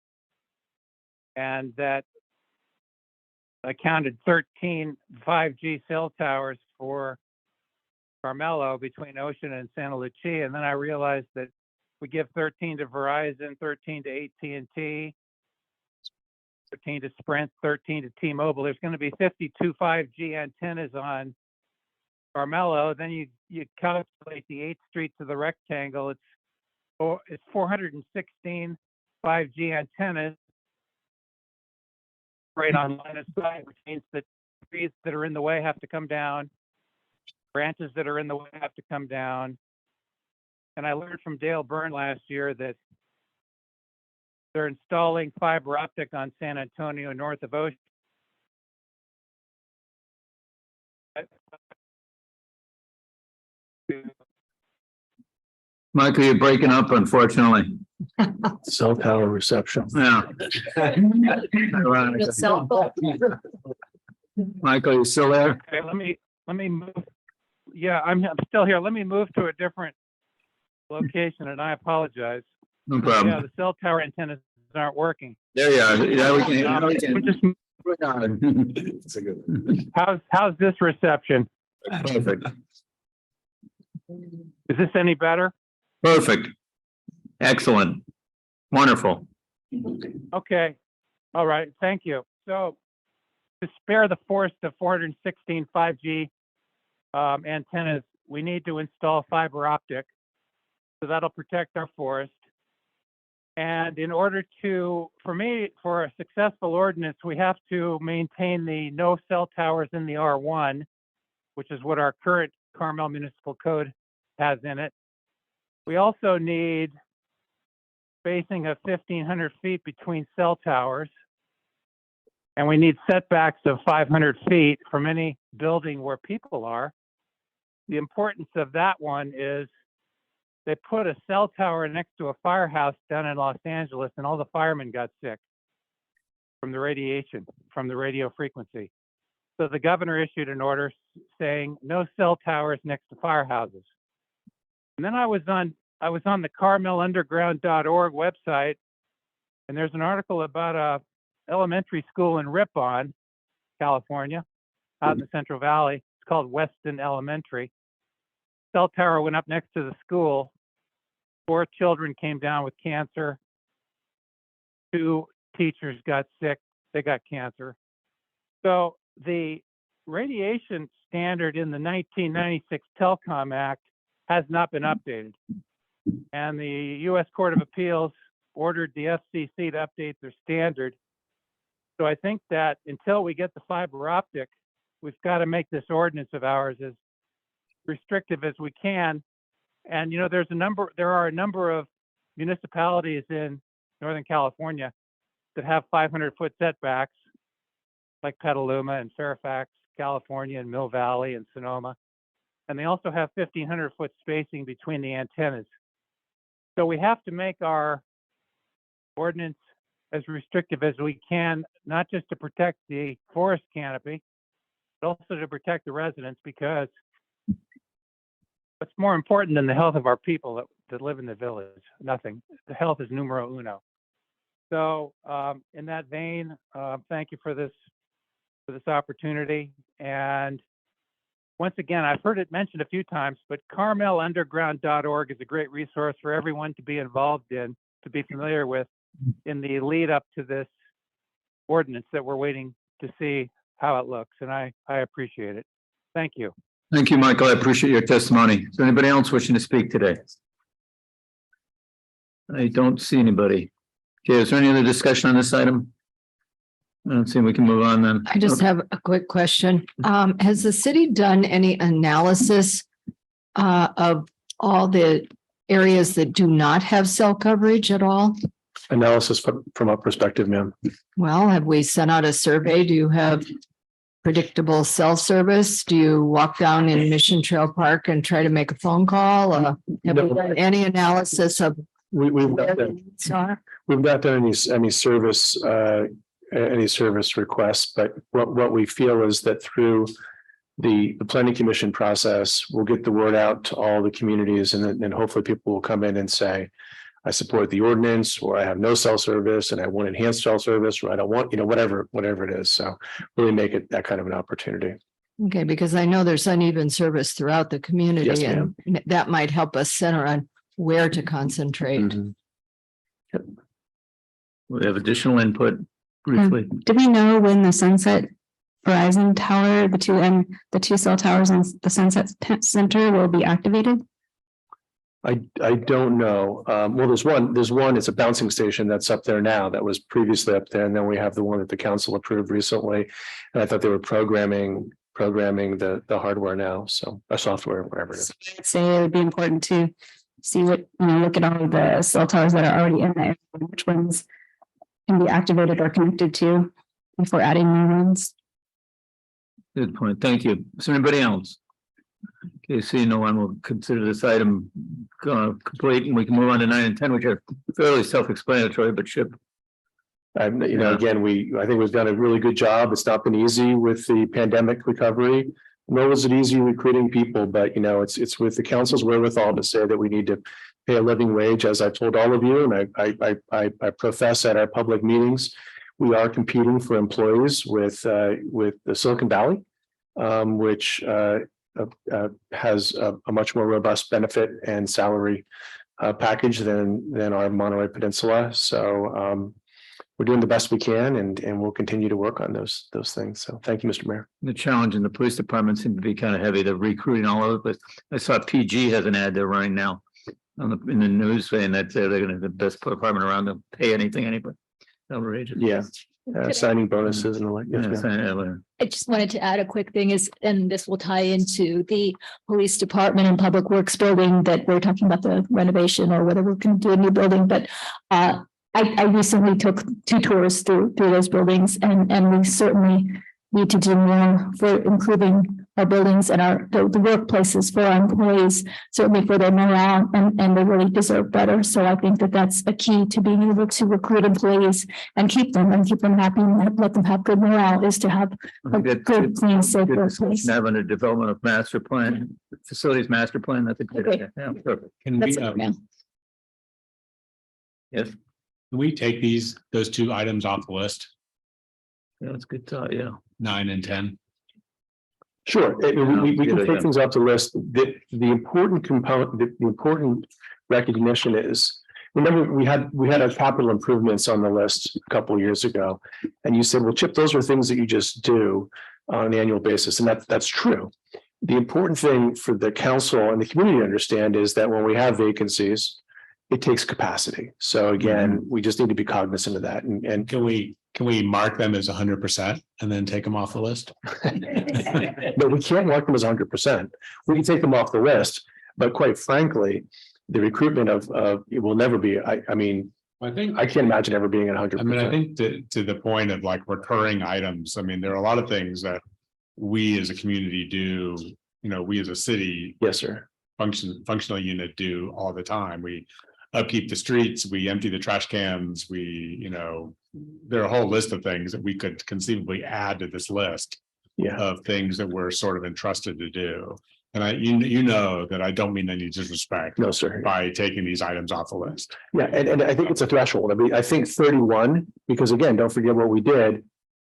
And that I counted 13 5G cell towers for Carmelo between Ocean and Santa Lucia. And then I realized that we give 13 to Verizon, 13 to AT&T, 13 to Sprint, 13 to T-Mobile. There's going to be 52 5G antennas on Carmelo. Then you calculate the 8th Street to the rectangle. It's 416 5G antennas right on line of sight, which means that trees that are in the way have to come down, branches that are in the way have to come down. And I learned from Dale Byrne last year that they're installing fiber optic on San Antonio north of Ocean. Michael, you're breaking up, unfortunately. Cell tower reception. Yeah. Michael, you still there? Okay, let me move. Yeah, I'm still here. Let me move to a different location, and I apologize. No problem. Yeah, the cell tower antennas aren't working. There you are. Yeah, we can. I'm just- It's a good. how's this reception? Perfect. Is this any better? Perfect. Excellent. Wonderful. Okay. All right. Thank you. So to spare the forest of 416 5G antennas, we need to install fiber optic. So that'll protect our forest. And in order to, for a successful ordinance, we have to maintain the no cell towers in the R1, which is what our current Carmel Municipal Code has in it. We also need spacing of 1,500 feet between cell towers. And we need setbacks of 500 feet from any building where people are. The importance of that one is they put a cell tower next to a firehouse down in Los Angeles, and all the firemen got sick from the radiation, from the radio frequency. So the governor issued an order saying no cell towers next to firehouses. And then I was on the carmelunderground.org website, and there's an article about a elementary school in Ripon California, out in the Central Valley. It's called Weston Elementary. Cell tower went up next to the school. 4 children came down with cancer. 2 teachers got sick. They got cancer. So the radiation standard in the 1996 Telecom Act has not been updated. And the U.S. Court of Appeals ordered the FCC to update their standard. So I think that until we get the fiber optic, we've got to make this ordinance of ours as restrictive as we can. And, you know, there are a number of municipalities in Northern California that have 500-foot setbacks, like Petaluma and Fairfax, California, and Mill Valley and Sonoma. And they also have 1,500-foot spacing between the antennas. So we have to make our ordinance as restrictive as we can, not just to protect the forest canopy, but also to protect the residents, because what's more important than the health of our people that live in the village? Nothing. The health is numero uno. So in that vein, thank you for this opportunity. And once again, I've heard it mentioned a few times, but carmelunderground.org is a great resource for everyone to be involved in, to be familiar with in the lead up to this ordinance that we're waiting to see how it looks. And I appreciate it. Thank you. Thank you, Michael. I appreciate your testimony. Is there anybody else wishing to speak today? I don't see anybody. Okay, is there any other discussion on this item? I don't see we can move on then. I just have a quick question. Has the city done any analysis of all the areas that do not have cell coverage at all? Analysis from our perspective, ma'am. Well, have we sent out a survey? Do you have predictable cell service? Do you walk down in Mission Trail Park and try to make a phone call? Have we done any analysis of We've where not the done, needs are? we've not done any service requests, but what we feel is that through the planning commission process, we'll get the word out to all the communities, and then hopefully people will come in and say, I support the ordinance, or I have no cell service and I want enhanced cell service, or I don't want, whatever it is. So really make it that kind of an opportunity. Okay, because I know there's uneven service throughout the community, Yes, and that might help us center on where to concentrate. Mm-hmm. We have additional input briefly. Do we know when the Sunset Verizon Tower, the two cell towers in the Sunset Center will be activated? I don't know. Well, there's one, it's a bouncing station that's up there now that was previously up there. And then we have the one that the council approved recently. And I thought they were programming the hardware now. So our software, whatever it is. I'd say it would be important to see look at all of the cell towers that are already in there, which ones can be activated or connected to before adding new ones. Good point. Thank you. Is there anybody else? Okay, see, no one will consider this item complete, and we can move on to 9 and 10, which are fairly self-explanatory, but should. Again, I think we've done a really good job. It's not been easy with the pandemic recovery, nor was it easy recruiting people, but it's with the council's wherewithal to say that we need to pay a living wage, as I've told all of you, and I profess at our public meetings, we are competing for employees with the Silicon Valley, which has a much more robust benefit and salary package than our Monterey Peninsula. So we're doing the best we can, and we'll continue to work on those things. So thank you, Mr. Mayor. The challenge in the police department seemed to be kind of heavy. They're recruiting all of it, but I saw PG has an ad they're running now in the news saying that they're going to have the best department around to pay anything, anybody. Outrageous. Yeah. Signing bonuses and the like. Yes, ma'am. I just wanted to add a quick thing and this will tie into the police department and public works building that we're talking about the renovation or whether we're going to do a new building, but I recently took 2 tours through those buildings and we certainly need to do more for improving our buildings and the workplaces for our employees, certainly for their morale, and they really deserve better. So I think that's a key to being able to recruit employees and keep them happy and let them have good morale is to have a good, clean, safe workplace. Have under development of master plan, facilities master plan. That's a good idea. Yeah, perfect. Can we, yes. Can we take those 2 items off the list? Yeah, that's good thought. Yeah. 9 and 10? Sure, we can take things off the list. The important component, the important recognition is, remember, we had our capital improvements on the list a couple of years ago. And you said, well, Chip, those are things that you just do on an annual basis. And that's true. The important thing for the council and the community to understand is that when we have vacancies, it takes capacity. So again, we just need to be cognizant of that. And Can we mark them as 100% and then take them off the list? but we can't mark them as 100%. We can take them off the list, but quite frankly, the recruitment of it will never be. I mean, I think I can't imagine ever being at 100%. I mean, I think to the point of like recurring items, I mean, there are a lot of things that we as a community do, you know, we as a city. Yes, sir. Functional unit do all the time. We upkeep the streets, we empty the trash cans, we, you know, there are a whole list of things that we could conceivably add to this list of things that we're sort of entrusted to do. And you know that I don't mean any disrespect. No, sir. By taking these items off the list. Yeah, and I think it's a threshold. I mean, I think 31, because again, don't forget what we did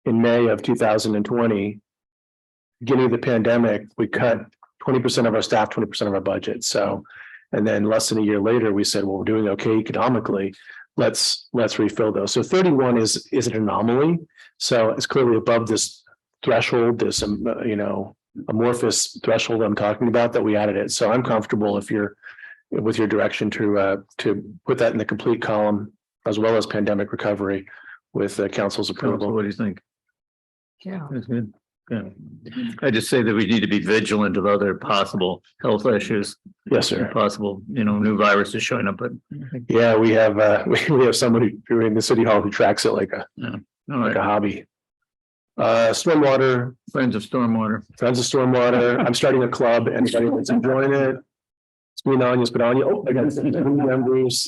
in May of 2020. Beginning of the pandemic, we cut 20% of our staff, 20% of our budget. So, and then less than a year later, we said, well, we're doing okay economically. Let's refill those. So 31 is an anomaly. So it's clearly above this threshold, this you know, amorphous threshold I'm talking about that we added it. So I'm comfortable if you're with your direction to put that in the complete column as well as pandemic recovery with council's approval. What do you think? Yeah. That's good. Yeah. I just say that we need to be vigilant of other possible health issues. Yes, sir. Possible, you know, new viruses showing up, but. Yeah, we have we have somebody in the city hall who tracks it like a hobby. Stormwater. Friends of Stormwater. I'm starting a club. Anybody that's enjoying it? Spadania. Oh, I got some members.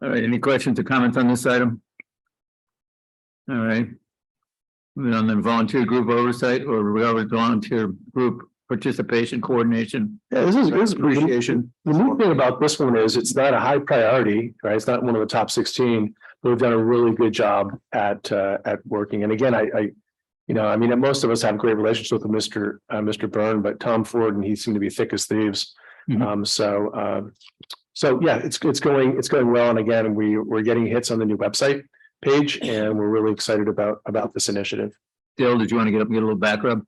All right, any questions or comments on this item? All right. Moving on, then volunteer group oversight or volunteer group participation coordination. Yeah, this is appreciation. The neat thing about this one is it's not a high priority, right? It's not one of the top 16, but we've done a really good job at working. And again, I you know, I mean, most of us have great relationships with Mr. Byrne, but Tom Ford and he seem to be thick as thieves. So yeah, it's going well. And again, we're getting hits on the new website page, and we're really excited about this initiative. Dale, did you want to get up and get a little back rub?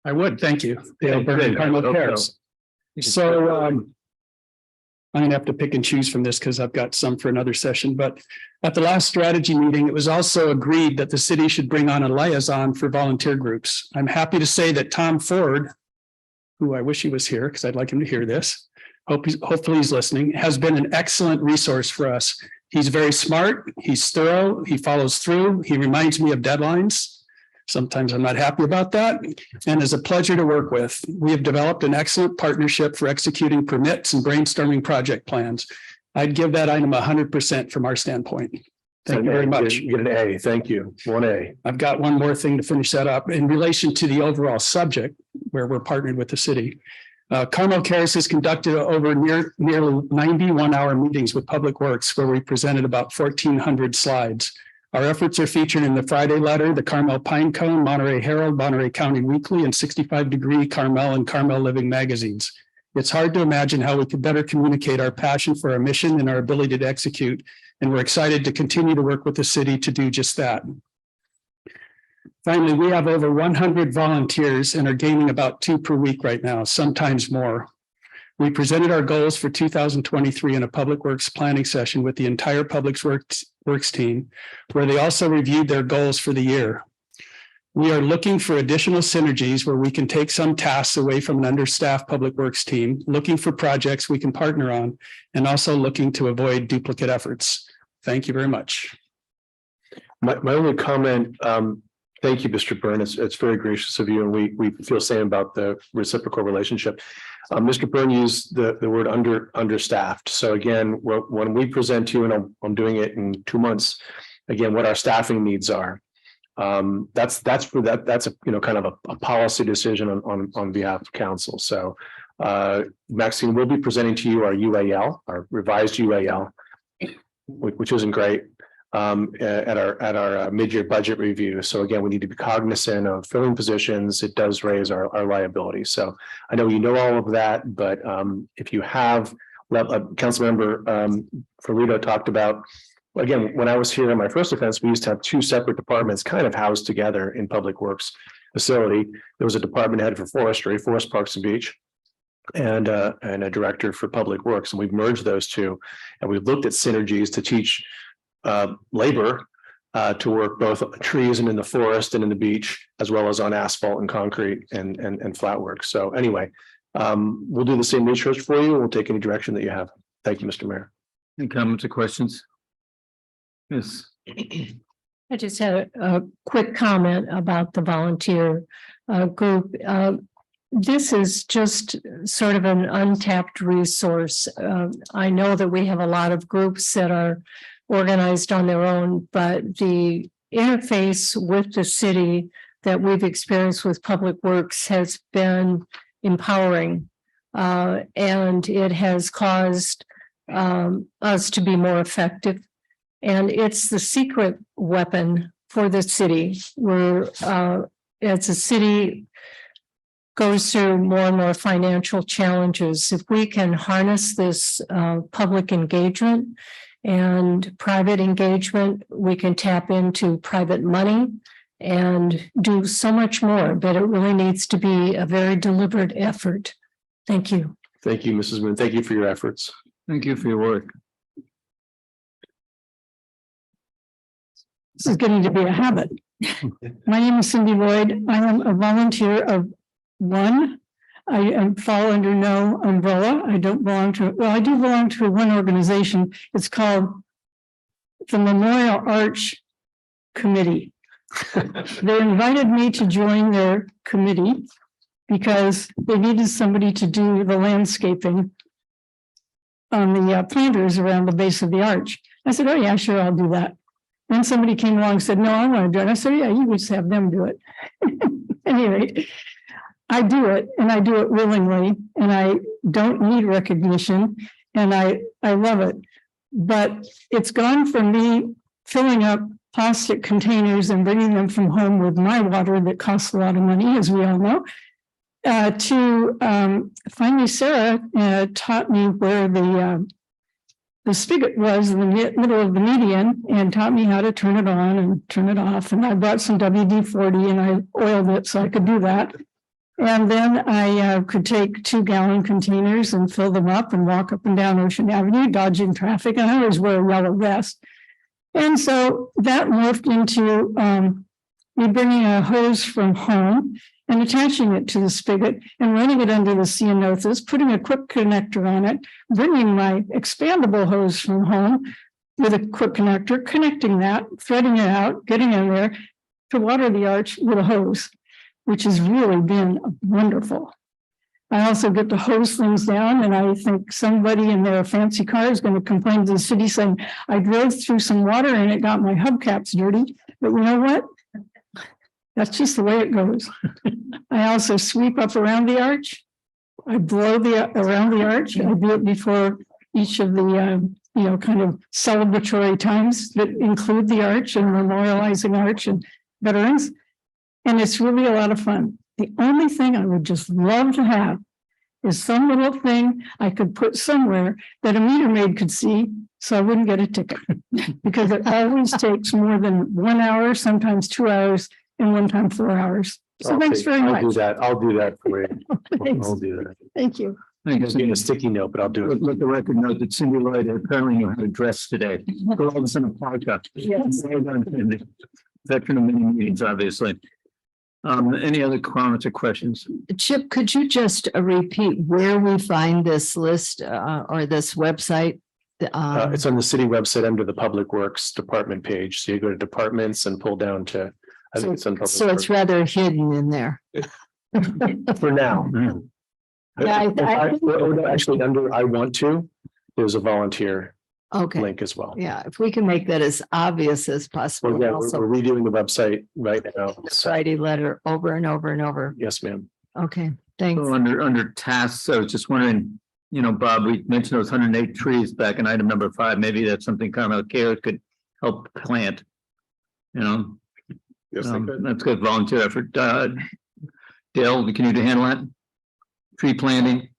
I would, thank you. Dale Byrne, Carmel-by-the-Sea. So I'm gonna have to pick and choose from this because I've got some for another session, but at the last strategy meeting, it was also agreed that the city should bring on a liaison for volunteer groups. I'm happy to say that Tom Ford, who I wish he was here because I'd like him to hear this, hopefully he's listening, has been an excellent resource for us. He's very smart, he's thorough, he follows through, he reminds me of deadlines. Sometimes I'm not happy about that, and is a pleasure to work with. We have developed an excellent partnership for executing permits and brainstorming project plans. I'd give that item 100% from our standpoint. Thank you very much. You get an A, thank you, 1A. I've got one more thing to finish that up in relation to the overall subject where we're partnered with the city. Carmel Cares has conducted over nearly 91-hour meetings with Public Works where we presented about 1,400 slides. Our efforts are featured in the Friday Letter, the Carmel Pine Cone, Monterey Herald, Monterey County Weekly, and 65 Degree Carmel and Carmel Living magazines. It's hard to imagine how we could better communicate our passion for our mission and our ability to execute, and we're excited to continue to work with the city to do just that. Finally, we have over 100 volunteers and are gaining about 2 per week right now, sometimes more. We presented our goals for 2023 in a Public Works planning session with the entire Public Works team, where they also reviewed their goals for the year. We are looking for additional synergies where we can take some tasks away from an understaffed Public Works team, looking for projects we can partner on, and also looking to avoid duplicate efforts. Thank you very much. My only comment, thank you, Mr. Byrne. It's very gracious of you, and we feel same about the reciprocal relationship. Mr. Byrne used the word understaffed. So again, when we present to you, and I'm doing it in 2 months, again, what our staffing needs are. That's a kind of a policy decision on behalf of council. So Maxine will be presenting to you our UAL, our revised UAL, which isn't great. at our mid-year budget review. So again, we need to be cognizant of filling positions. It does raise our liability. So I know you know all of that, but if you have, Councilmember Farito talked about, again, when I was here in my first offense, we used to have two separate departments kind of housed together in Public Works facility. There was a department head for forestry, Forest Parks and Beach, and a director for Public Works, and we've merged those two, and we've looked at synergies to teach labor to work both on trees and in the forest and in the beach, as well as on asphalt and concrete and flat work. So anyway, we'll do the same research for you. We'll take any direction that you have. Thank you, Mr. Mayor. Any comments or questions? Yes. I just had a quick comment about the volunteer group. This is just sort of an untapped resource. I know that we have a lot of groups that are organized on their own, but the interface with the city that we've experienced with Public Works has been empowering. And it has caused us to be more effective. And it's the secret weapon for the city, where as a city goes through more and more financial challenges, if we can harness this public engagement and private engagement, we can tap into private money and do so much more, but it really needs to be a very deliberate effort. Thank you. Thank you, Mrs. Moon. Thank you for your efforts. Thank you for your work. This is getting to be a habit. My name is Cindy Lloyd. I am a volunteer of one. I fall under no umbrella. I don't belong to, well, I do belong to one organization. It's called the Memorial Arch Committee. They invited me to join their committee because they needed somebody to do the landscaping on the planters around the base of the arch. I said, oh yeah, sure, I'll do that. Then somebody came along and said, no, I want to do it. I said, yeah, you just have them do it. Anyway, I do it and I do it willingly and I don't need recognition and I love it. But it's gone from me filling up plastic containers and bringing them from home with my water that costs a lot of money, as we all know, to finally Sarah taught me where the spigot was in the middle of the median and taught me how to turn it on and turn it off. And I bought some WD-40 and I oiled it so I could do that. And then I could take 2-gallon containers and fill them up and walk up and down Ocean Avenue, dodging traffic. And I always wear a yellow vest. And so that morphed into me bringing a hose from home and attaching it to the spigot and running it under the ceanothus, putting a quick connector on it, bringing my expandable hose from home with a quick connector, connecting that, threading it out, getting in there to water the arch with a hose, which has really been wonderful. I also get to hose things down, and I think somebody in their fancy car is going to complain to the city saying, I drove through some water and it got my hubcaps dirty. But you know what? That's just the way it goes. I also sweep up around the arch. I blow around the arch. I do it before each of the kind of celebratory times that include the arch and memorializing arch and veterans. And it's really a lot of fun. The only thing I would just love to have is some little thing I could put somewhere that a meter maid could see so I wouldn't get a ticket. Because it always takes more than 1 hour, sometimes 2 hours, and one time 4 hours. So thanks very much. I'll do that for you. Thanks. I'll do that. Thank you. Thank I'll get a sticky note, but I'll do it. Let the record note that Cindy Lloyd apparently knew how to dress today. Go all this in a parka. Yes. Well done, Cindy. Veteran of many meetings, obviously. Any other comments or questions? Chip, could you just repeat where we find this list or this website? It's on the city website under the Public Works Department page. So you go to departments and pull down to, I think it's on Public So Works. it's rather hidden in there. For now. Yeah, Actually, under I want to, there's a volunteer Okay. link as well. Yeah, if we can make that as obvious as possible. Well, yeah, Also, we're redoing the website right now. the Friday letter over and over and over. Yes, ma'am. Okay, thanks. So under tasks, I was just wondering, Bob, we mentioned those 108 trees back in item number 5. Maybe that's something Carmel Cares could help plant. You know, Yes, they could. that's good volunteer effort. Dale, can you handle that? Tree planting?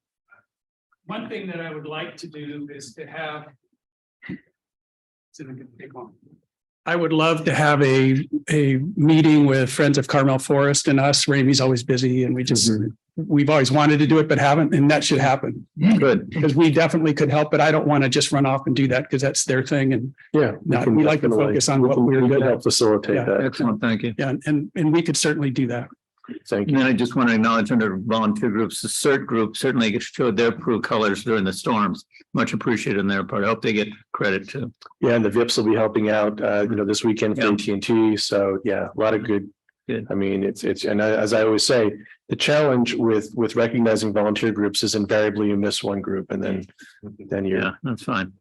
One thing that I would like to do is to have. I would love to have a meeting with Friends of Carmel Forest and us. Ramey's always busy and we've always wanted to do it, but haven't, and that should happen. Good. Because we definitely could help, but I don't want to just run off and do that because that's their thing. And Yeah. we like to focus on what we're good at. Help facilitate Yeah. that. Excellent, thank you. Yeah, and we could certainly do that. Thank And then I just want to acknowledge under volunteer groups, the CERT group certainly showed their true colors during the storms. Much appreciated on their part. I hope they get credit too. Yeah, and the VIPs will be helping out, this weekend for AT&T. So yeah, a lot of good. Good. I mean, it's, and as I always say, the challenge with recognizing volunteer groups is invariably you miss one group and then you're. Yeah, that's fine.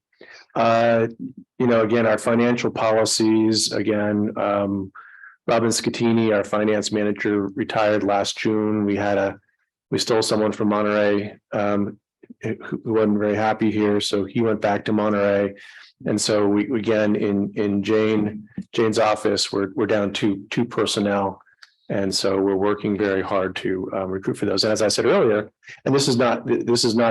Again, our financial policies, again, Robin Scatini, our finance manager, retired last June. We stole someone from Monterey who wasn't very happy here, so he went back to Monterey. And so we again in Jane's office, we're down two personnel. And so we're working very hard to recruit for those. And as I said earlier, and this is not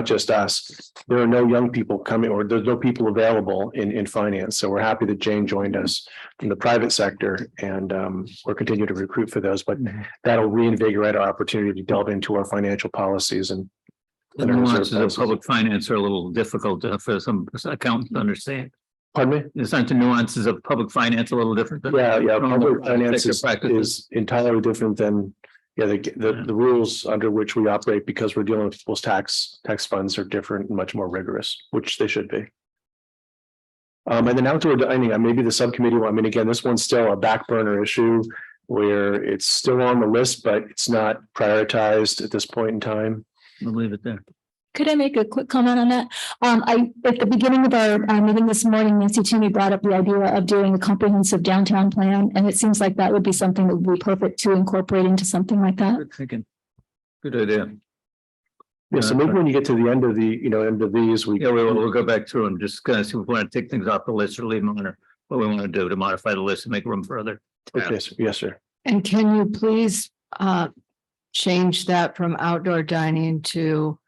just us, there are no young people coming, or there's no people available in finance. So we're happy that Jane joined us from the private sector, and we're continuing to recruit for those, but that'll reinvigorate our opportunity to delve into our financial policies and The nuances of public finance are a little difficult for some accountants to understand. Pardon me? Isn't the nuances of public finance a little different? Yeah, normal public finance is entirely different than, the rules under which we operate, because we're dealing with people's tax funds are different and much more rigorous, which they should be. And then outdoor dining, maybe the subcommittee, again, this one's still a back burner issue where it's still on the list, but it's not prioritized at this point in time. We'll leave it there. Could I make a quick comment on that? At the beginning of our meeting this morning, Nancy Toomey brought up the idea of doing a comprehensive downtown plan, and it seems like that would be something that would be perfect to incorporate into something like that. Good thinking. Good idea. Yeah, so maybe when you get to the end of these, we'll go back through and just kind of see if we want to take things off the list or leave them on, or what we want to do to modify the list and make room for other. Okay, yes, sir. And can you please change that from outdoor dining to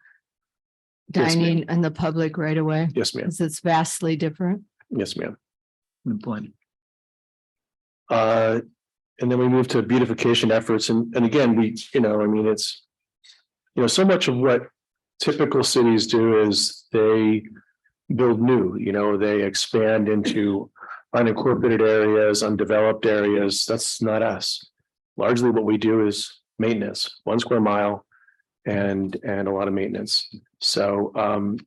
dining in the public right away? Yes, ma'am. Because it's vastly different. Yes, ma'am. Good point. And then we move to beautification efforts. And again, it's, so much of what typical cities do is they build new, they expand into unincorporated areas, undeveloped areas. That's not us. Largely what we do is maintenance, 1 square mile and a lot of maintenance. So,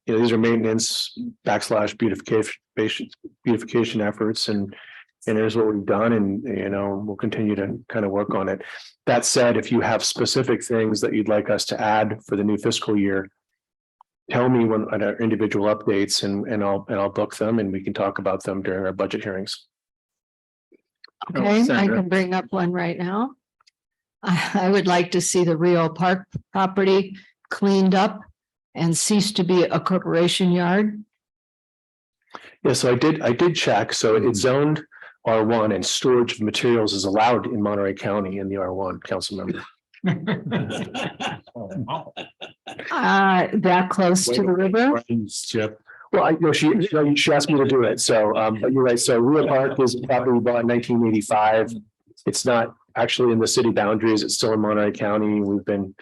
these are maintenance / beautification efforts, and here's what we've done, and we'll continue to kind of work on it. That said, if you have specific things that you'd like us to add for the new fiscal year, tell me when at our individual updates, and I'll book them, and we can talk about them during our budget hearings. Okay, I can bring up one right now. I would like to see the Rio Park property cleaned up and cease to be a corporation yard. Yeah, so I did check. So it's zoned R1, and storage of materials is allowed in Monterey County in the R1, council member. That close to the river? Well, she asked me to do it. So, but you're right. So Rio Park is property bought in 1985. It's not actually in the city boundaries. It's still in Monterey County. We've been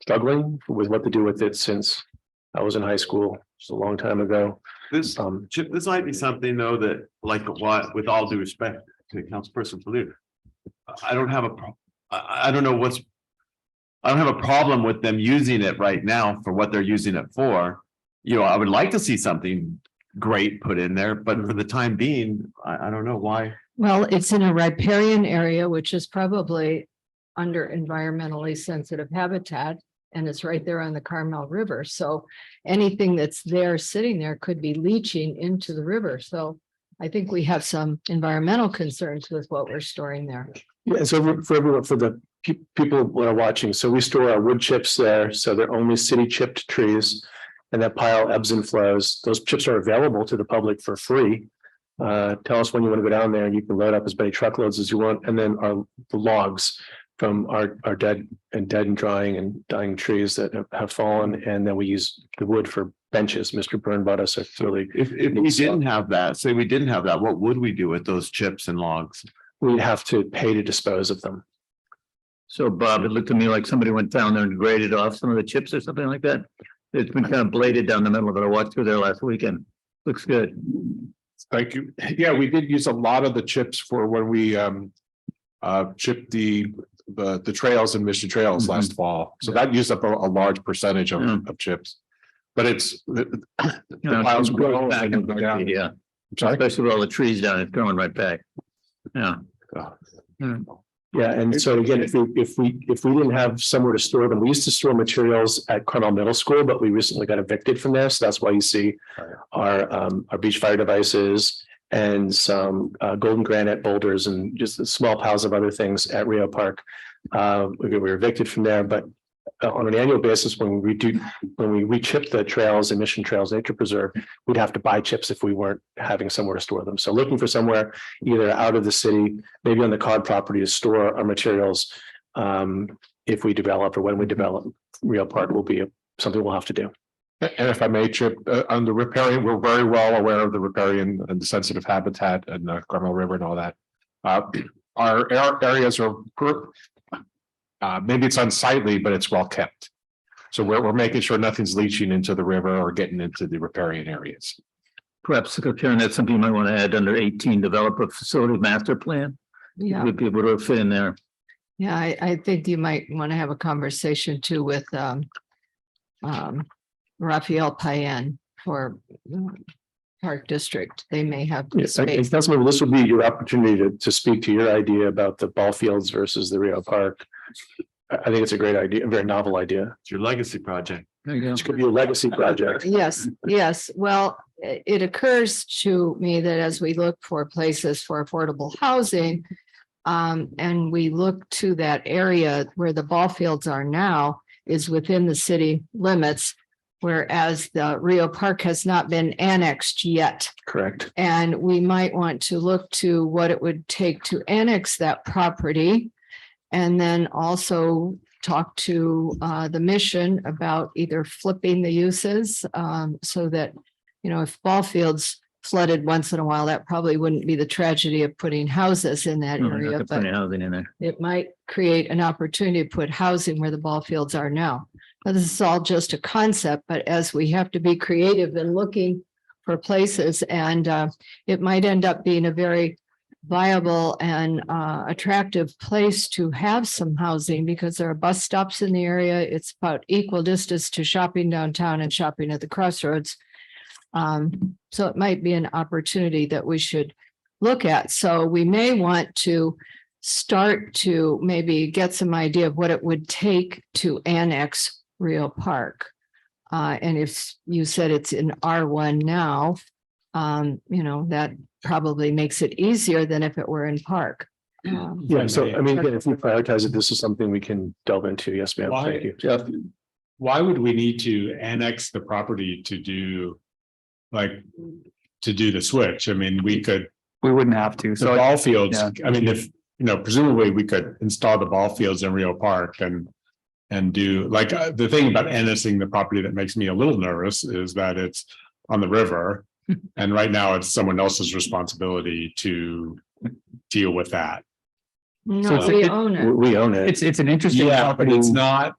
struggling with what to do with it since I was in high school. It's a long time ago. This might be something though that, like, what, with all due respect to Councilperson Fallu, I don't have a problem with them using it right now for what they're using it for. I would like to see something great put in there, but for the time being, I don't know why. Well, it's in a riparian area, which is probably under environmentally sensitive habitat, and it's right there on the Carmel River. So anything that's there sitting there could be leaching into the river. So I think we have some environmental concerns with what we're storing there. Yeah, so for everyone, for the people that are watching, so we store our wood chips there. So they're only city chipped trees. and that pile ebbs and flows. Those chips are available to the public for free. Tell us when you want to go down there and you can load up as many truckloads as you want. And then the logs from our dead and drying and dying trees that have fallen. And then we use the wood for benches. Mr. Byrne bought us a really. If we didn't have that, say we didn't have that, what would we do with those chips and logs? We'd have to pay to dispose of them. So Bob, it looked to me like somebody went down there and graded off some of the chips or something like that. It's been kind of bladed down the middle of it. I walked through there last weekend. Looks good. Thank you. Yeah, we did use a lot of the chips for when we chipped the trails and Mission Trails last fall. So that used up a large percentage of chips. But it's the piles grow back and go down. Yeah. Especially with all the trees down, it's growing right back. Yeah. Yeah, and so again, if we didn't have somewhere to store them, we used to store materials at Carmel Middle School, but we recently got evicted from there. So that's why you see our beach fire devices and some golden granite boulders and just small piles of other things at Rio Park. We were evicted from there, but on an annual basis, when we re-chip the trails and Mission Trails Nature Preserve, we'd have to buy chips if we weren't having somewhere to store them. So looking for somewhere either out of the city, maybe on the COD property to store our materials. If we develop or when we develop, Rio Park will be something we'll have to do. And if I may, Chip, on the riparian, we're very well aware of the riparian and the sensitive habitat and the Carmel River and all that. Our areas are maybe it's unsightly, but it's well kept. So we're making sure nothing's leaching into the river or getting into the riparian areas. Perhaps, Karen, that's something you might want to add under 18, develop a facility master plan. Yeah. Would be able to fit in there. Yeah, I think you might want to have a conversation too with Raphael Payen for Park District. They may have Yes, space. Councilmember, this would be your opportunity to speak to your idea about the ball fields versus the Rio Park. I think it's a great idea, a very novel idea. It's your legacy project. There you go. It could be a legacy project. Yes, yes. Well, it occurs to me that as we look for places for affordable housing, and we look to that area where the ball fields are now is within the city limits, whereas the Rio Park has not been annexed yet. Correct. And we might want to look to what it would take to annex that property. And then also talk to the mission about either flipping the uses so that, if ball fields flooded once in a while, that probably wouldn't be the tragedy of putting houses in that area. But housing in there. it might create an opportunity to put housing where the ball fields are now. Now, this is all just a concept, but as we have to be creative in looking for places, and it might end up being a very viable and attractive place to have some housing because there are bus stops in the area. It's about equal distance to shopping downtown and shopping at the crossroads. So it might be an opportunity that we should look at. So we may want to start to maybe get some idea of what it would take to annex Rio Park. And if you said it's in R1 now, that probably makes it easier than if it were in Park. Yeah, so I mean, again, if we prioritize it, this is something we can delve into. Yes, ma'am. Thank you. Jeff, why would we need to annex the property to do the switch? I mean, we wouldn't have to. The So ball fields, yeah. I mean, if, presumably we could install the ball fields in Rio Park and do the thing about annexing the property that makes me a little nervous is that it's on the river. And right now it's someone else's responsibility to deal with that. No, we own it. We own it. It's an interesting. Yeah, but property. it's not,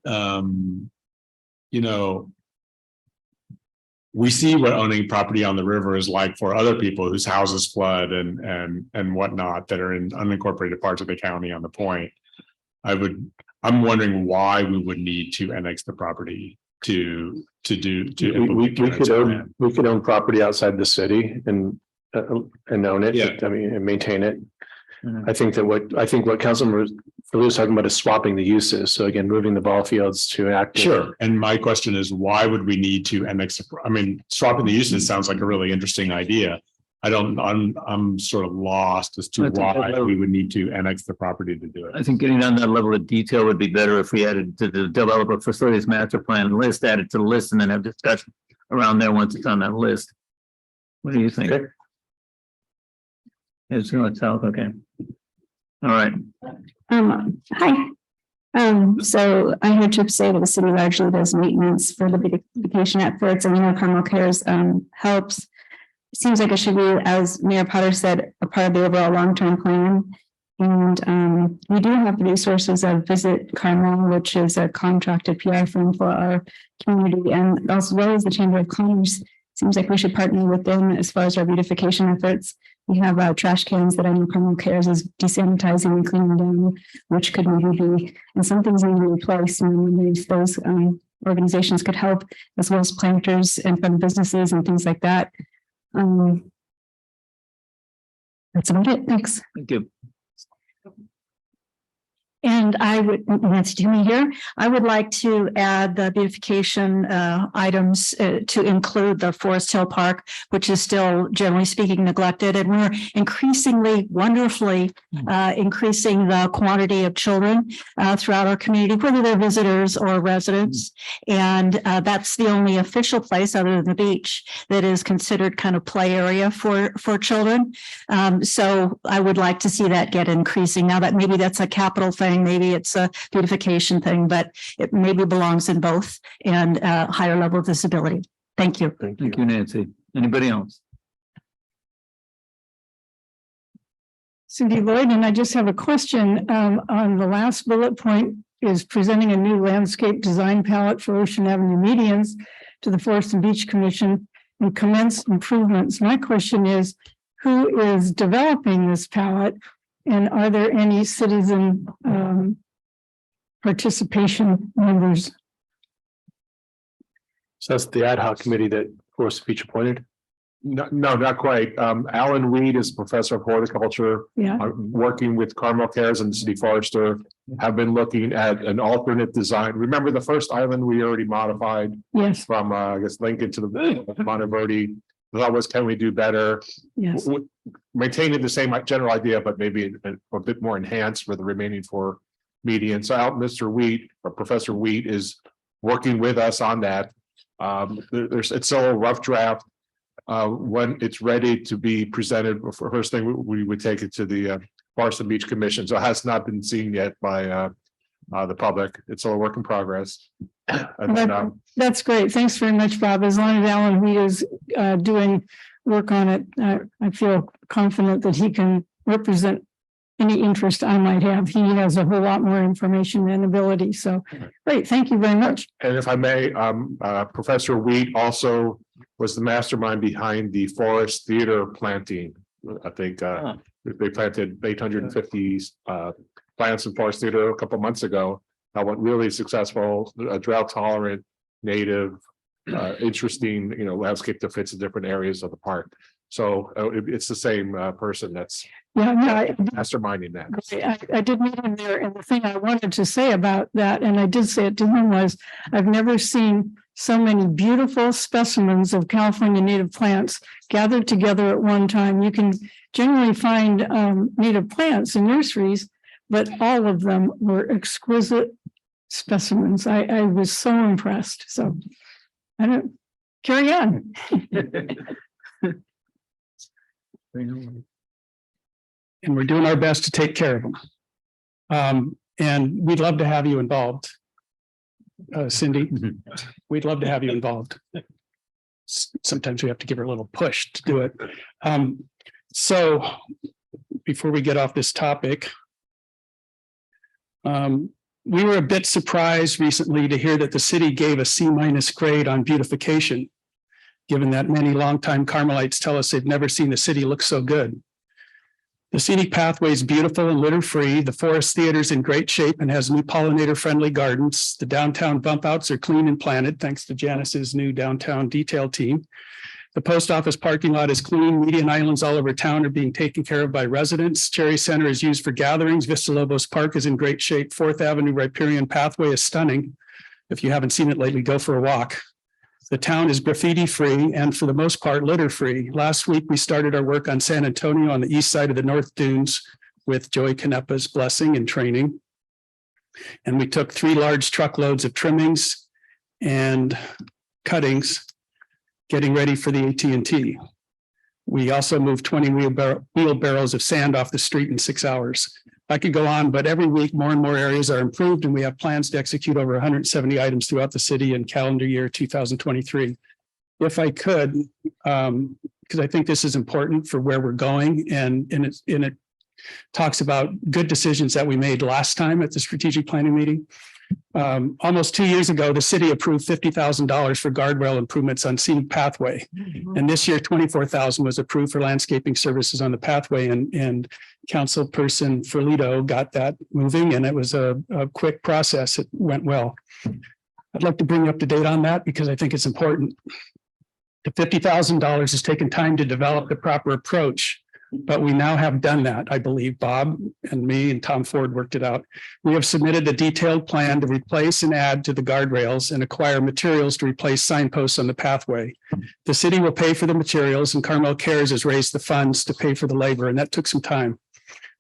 we see what owning property on the river is like for other people whose houses flood and whatnot that are in unincorporated parts of the county on the point. I'm wondering why we would need to annex the property to We could own property outside the city and own it. Yeah. I mean, and maintain it. I think what Councilmember was talking about is swapping the uses. So again, moving the ball fields to active. Sure. And my question is, why would we need to annex? Swapping the uses sounds like a really interesting idea. I'm sort of lost as to why we would need to annex the property to do it. I think getting on that level of detail would be better if we added to the developer facilities master plan list, added to the list and then have discussion around there once it's on that list. What do you think? It's going south, okay. All right. Hi. So I heard Chip say that the city largely does maintenance for the beautification efforts, and Carmel Cares helps. Seems like it should be, as Mayor Potter said, a part of the overall long-term plan. And we do have resources of Visit Carmel, which is a contracted PR firm for our community, and as well as the Chamber of Commerce. Seems like we should partner with them as far as our beautification efforts. We have trash cans that I know Carmel Cares is desanitizing and cleaning down, which could maybe be, and some things need to be replaced. And if those organizations could help, as well as planters and from businesses and things like that. That's about it. Thanks. Thank you. And I would, Nancy Toomey here, I would like to add the beautification items to include the Forest Hill Park, which is still generally speaking neglected. And we're increasingly, wonderfully increasing the quantity of children throughout our community, whether they're visitors or residents. And that's the only official place other than the beach that is considered kind of play area for children. So I would like to see that get increasing. Now that maybe that's a capital thing. Maybe it's a beautification thing, but it maybe belongs in both and higher level of visibility. Thank you. Thank you, Nancy. Anybody else? Cindy Lloyd, and I just have a question on the last bullet point is presenting a new landscape design palette for Ocean Avenue medians to the Forest and Beach Commission and commence improvements. My question is, who is developing this palette? And are there any citizen participation members? So that's the ad hoc committee that Forest Beach appointed? No, not quite. Alan Weed is professor of horticulture. Yeah. Working with Carmel Cares and the city forester, have been looking at an alternate design. Remember the first island we already modified? Yes. From I guess Lincoln to the Monteverde. The thought was, can we do better? Yes. Maintaining the same general idea, but maybe a bit more enhanced for the remaining 4 medians. So Mr. Wheat or Professor Wheat is working with us on that. It's still a rough draft. When it's ready to be presented, first thing we would take it to the Forest and Beach Commission. So it has not been seen yet by the public. It's still a work in progress. And then, that's great. Thanks very much, Bob. As long as Alan Weed is doing work on it, I feel confident that he can represent any interest I might have. He has a whole lot more information and ability. So great. Thank you very much. And if I may, Professor Wheat also was the mastermind behind the Forest Theater planting. I think they planted 850 plants in Forest Theater a couple months ago. That went really successful, drought tolerant, native, interesting, landscape that fits in different areas of the park. So it's the same person that's masterminding that. I did meet him there, and the thing I wanted to say about that, and I did say it to him, was I've never seen so many beautiful specimens of California native plants gathered together at one time. You can generally find native plants in nurseries, but all of them were exquisite specimens. I was so impressed. So I don't carry on. And we're doing our best to take care of them. And we'd love to have you involved. Cindy, we'd love to have you involved. Sometimes we have to give her a little push to do it. So before we get off this topic, we were a bit surprised recently to hear that the city gave a C- grade on beautification, given that many longtime Carmelites tell us they've never seen the city look so good. The scenic pathway is beautiful and litter-free. The Forest Theater is in great shape and has new pollinator-friendly gardens. The downtown bump outs are clean and planted, thanks to Janice's new downtown detail team. The post office parking lot is clean. Median islands all over town are being taken care of by residents. Cherry Center is used for gatherings. Vista Lobos Park is in great shape. 4th Avenue Riparian Pathway is stunning. If you haven't seen it lately, go for a walk. The town is graffiti-free and for the most part litter-free. Last week, we started our work on San Antonio on the east side of the North Dunes with Joey Canepa's blessing and training. And we took 3 large truckloads of trimmings and cuttings getting ready for the AT&T. We also moved 20 wheelbarrows of sand off the street in 6 hours. I could go on, but every week more and more areas are improved, and we have plans to execute over 170 items throughout the city in calendar year 2023. If I could, because I think this is important for where we're going, and it talks about good decisions that we made last time at the strategic planning meeting. Almost 2 years ago, the city approved $50,000 for guardrail improvements on scenic pathway. And this year, $24,000 was approved for landscaping services on the pathway, and Councilperson Ferlito got that moving, and it was a quick process. It went well. I'd like to bring you up to date on that because I think it's important. The $50,000 has taken time to develop the proper approach, but we now have done that. I believe Bob and me and Tom Ford worked it out. We have submitted the detailed plan to replace and add to the guardrails and acquire materials to replace signposts on the pathway. The city will pay for the materials, and Carmel Cares has raised the funds to pay for the labor, and that took some time.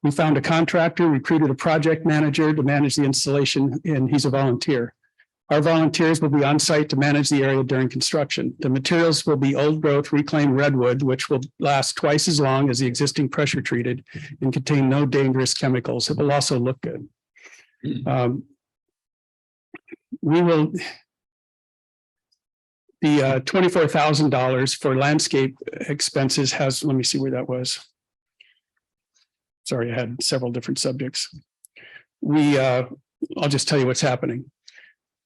We found a contractor, recruited a project manager to manage the installation, and he's a volunteer. Our volunteers will be on site to manage the area during construction. The materials will be old growth reclaimed redwood, which will last twice as long as the existing pressure treated and contain no dangerous chemicals. It will also look good. The $24,000 for landscape expenses has, let me see where that was. Sorry, I had several different subjects. I'll just tell you what's happening.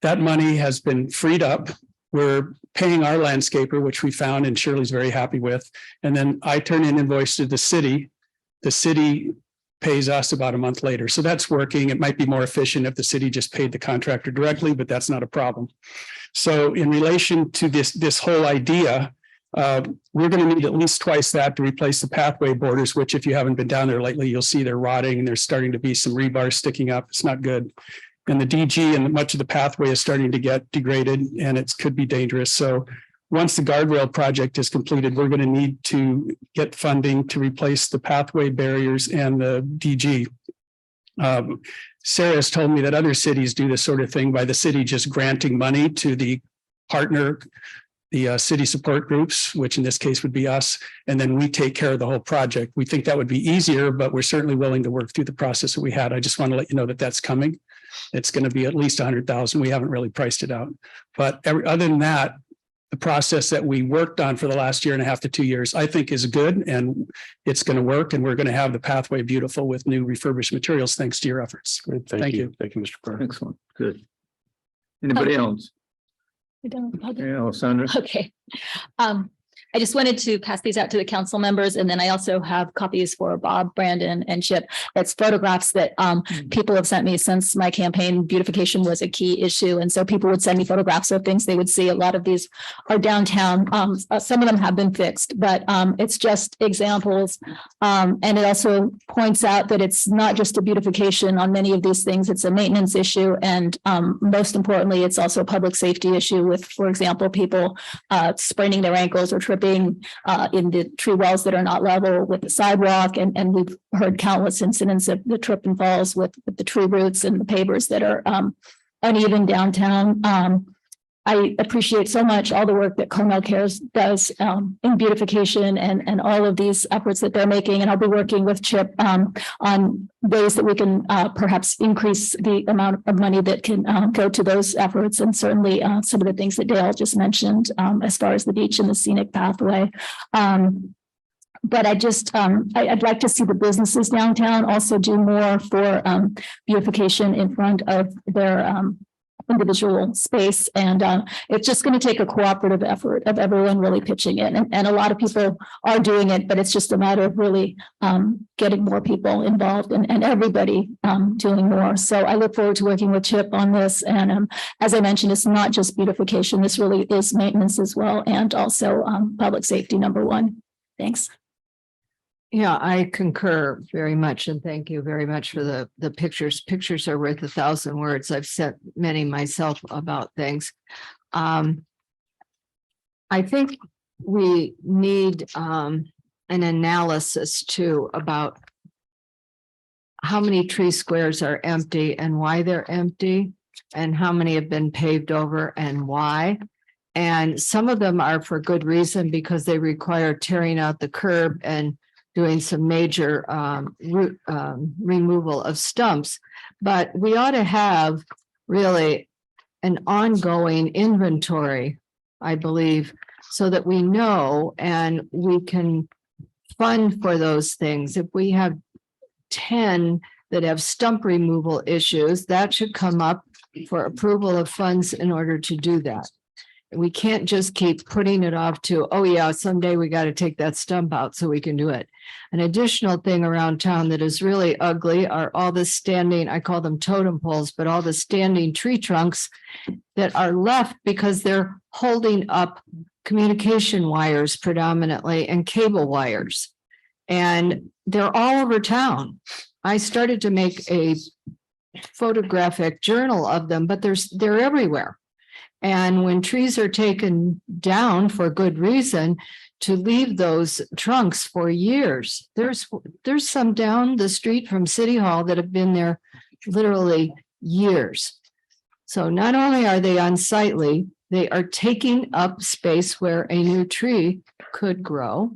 That money has been freed up. We're paying our landscaper, which we found and Shirley's very happy with. And then I turn in invoice to the city. The city pays us about a month later. So that's working. It might be more efficient if the city just paid the contractor directly, but that's not a problem. So in relation to this whole idea, we're going to need at least twice that to replace the pathway borders, which if you haven't been down there lately, you'll see they're rotting and there's starting to be some rebar sticking up. It's not good. And the DG and much of the pathway is starting to get degraded, and it could be dangerous. So once the guardrail project is completed, we're going to need to get funding to replace the pathway barriers and the DG. Sarah has told me that other cities do this sort of thing by the city just granting money to the partner, the city support groups, which in this case would be us, and then we take care of the whole project. We think that would be easier, but we're certainly willing to work through the process that we had. I just want to let you know that that's coming. It's going to be at least 100,000. We haven't really priced it out, but other than that, the process that we worked on for the last 1.5 to 2 years, I think is good, and it's going to work. And we're going to have the pathway beautiful with new refurbished materials, thanks to your efforts. Great. Thank you. Thank you, Mr. Carr. Excellent. Good. Anybody else? We don't. Yeah, Alessandra. Okay. I just wanted to pass these out to the council members, and then I also have copies for Bob, Brandon, and Chip. It's photographs that people have sent me since my campaign. Beautification was a key issue, and so people would send me photographs of things they would see. A lot of these are downtown. Some of them have been fixed, but it's just examples. And it also points out that it's not just a beautification on many of these things. It's a maintenance issue, and most importantly, it's also a public safety issue with, for example, people spraining their ankles or tripping in the tree wells that are not level with the sidewalk. And we've heard countless incidents of the trip and falls with the tree roots and the pavers that are uneven downtown. I appreciate so much all the work that Carmel Cares does in beautification and all of these efforts that they're making. And I'll be working with Chip on ways that we can perhaps increase the amount of money that can go to those efforts. And certainly some of the things that Dale just mentioned as far as the beach and the scenic pathway. But I just, I'd like to see the businesses downtown also do more for beautification in front of their individual space. And it's just going to take a cooperative effort of everyone really pitching in. And a lot of people are doing it, but it's just a matter of really getting more people involved and everybody doing more. So I look forward to working with Chip on this. And as I mentioned, it's not just beautification. This really is maintenance as well. And also public safety, #1. Thanks. Yeah, I concur very much, and thank you very much for the pictures. Pictures are worth 1,000 words. I've sent many myself about things. I think we need an analysis too about how many tree squares are empty and why they're empty, and how many have been paved over and why. And some of them are for good reason because they require tearing out the curb and doing some major root removal of stumps. But we ought to have really an ongoing inventory, I believe, so that we know and we can fund for those things. If we have 10 that have stump removal issues, that should come up for approval of funds in order to do that. We can't just keep putting it off to, oh yeah, someday we got to take that stump out so we can do it. An additional thing around town that is really ugly are all the standing, I call them totem poles, but all the standing tree trunks that are left because they're holding up communication wires predominantly and cable wires. And they're all over town. I started to make a photographic journal of them, but they're everywhere. And when trees are taken down for good reason, to leave those trunks for years, there's some down the street from City Hall that have been there literally years. So not only are they unsightly, they are taking up space where a new tree could grow.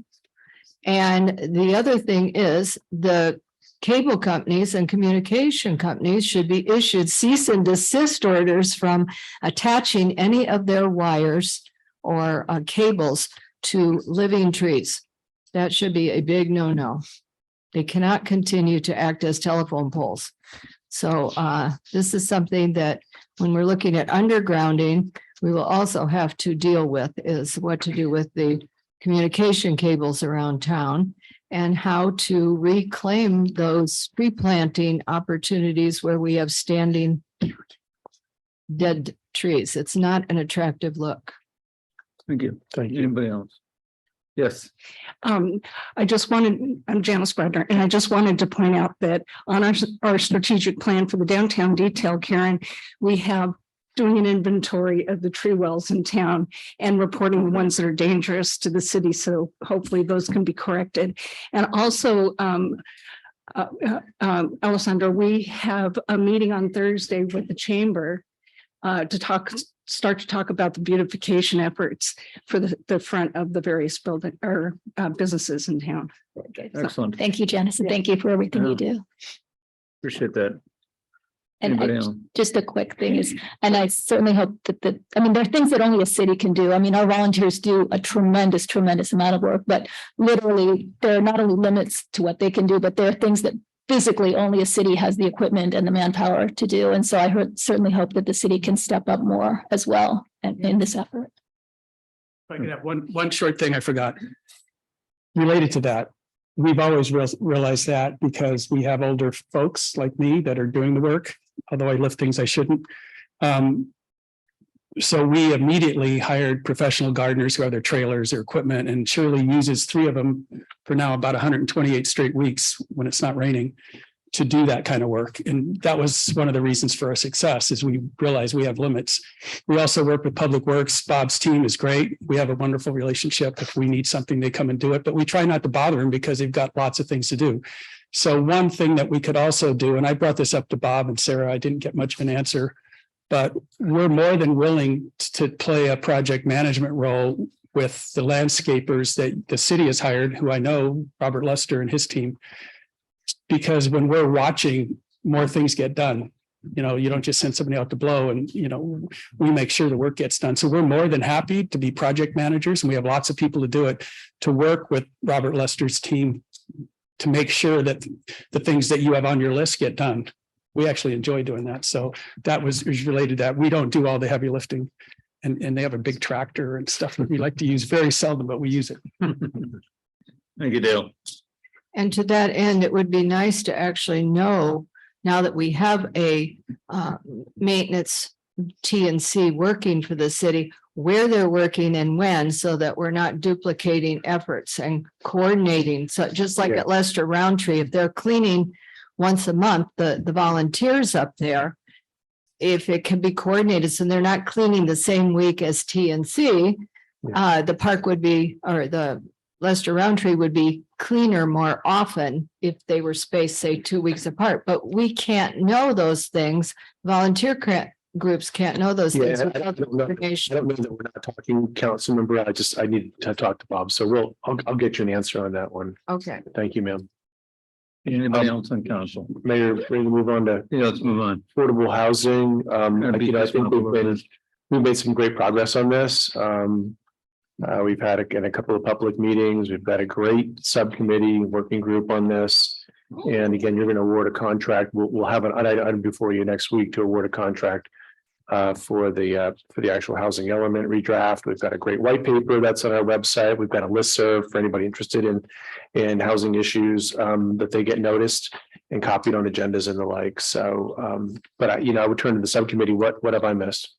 And the other thing is the cable companies and communication companies should be issued cease and desist orders from attaching any of their wires or cables to living trees. That should be a big no-no. They cannot continue to act as telephone poles. So this is something that when we're looking at undergrounding, we will also have to deal with, is what to do with the communication cables around town and how to reclaim those tree planting opportunities where we have standing dead trees. It's not an attractive look. Thank you. Thank you. Anybody else? Yes. I just wanted, I'm Janice Bradner, and I just wanted to point out that on our strategic plan for the downtown detail, Karen, we have doing an inventory of the tree wells in town and reporting the ones that are dangerous to the city. So hopefully those can be corrected. And also, Alessandro, we have a meeting on Thursday with the chamber to start to talk about the beautification efforts for the front of the various building or businesses in town. Excellent. Thank you, Janice, and thank you for everything you do. Appreciate that. And Anybody else? just a quick thing is, and I certainly hope that there are things that only a city can do. I mean, our volunteers do a tremendous amount of work, but literally there are not only limits to what they can do, but there are things that physically only a city has the equipment and the manpower to do. And so I certainly hope that the city can step up more as well in this effort. If I could have one short thing I forgot. Related to that, we've always realized that because we have older folks like me that are doing the work, although I lift things I shouldn't. So we immediately hired professional gardeners who have their trailers, their equipment, and Shirley uses 3 of them for now about 128 straight weeks when it's not raining to do that kind of work. And that was one of the reasons for our success, is we realize we have limits. We also work with Public Works. Bob's team is great. We have a wonderful relationship. If we need something, they come and do it, but we try not to bother them because they've got lots of things to do. So one thing that we could also do, and I brought this up to Bob and Sarah, I didn't get much of an answer, but we're more than willing to play a project management role with the landscapers that the city has hired, who I know, Robert Lester and his team, because when we're watching, more things get done. You know, you don't just send somebody out to blow, and, you know, we make sure the work gets done. So we're more than happy to be project managers, and we have lots of people to do it, to work with Robert Lester's team to make sure that the things that you have on your list get done. We actually enjoy doing that. So that was related to that. We don't do all the heavy lifting, and they have a big tractor and stuff that we like to use very seldom, but we use it. Thank you, Dale. And to that end, it would be nice to actually know, now that we have a maintenance TNC working for the city, where they're working and when, so that we're not duplicating efforts and coordinating. So just like at Lester Roundtree, if they're cleaning once a month, the volunteers up there, if it can be coordinated, so they're not cleaning the same week as TNC, the park would be, or the Lester Roundtree would be cleaner more often if they were spaced, say, 2 weeks apart. But we can't know those things. Volunteer groups can't know those Yeah, things I without the don't know, I information. don't know that we're not talking council member. I need to talk to Bob. So I'll get you an answer on that one. Okay. Thank you, ma'am. Anybody else on council? Mayor, ready to move on to Yeah, let's move on. affordable housing. I think we've made some great progress on this. We've had a couple of public meetings. We've got a great subcommittee working group on this. And again, you're going to award a contract. We'll have an item before you next week to award a contract for the actual housing element redraft. We've got a great white paper that's on our website. We've got a listserv for anybody interested in housing issues that they get noticed and copied on agendas and the like. So, but I would turn to the subcommittee. What have I missed?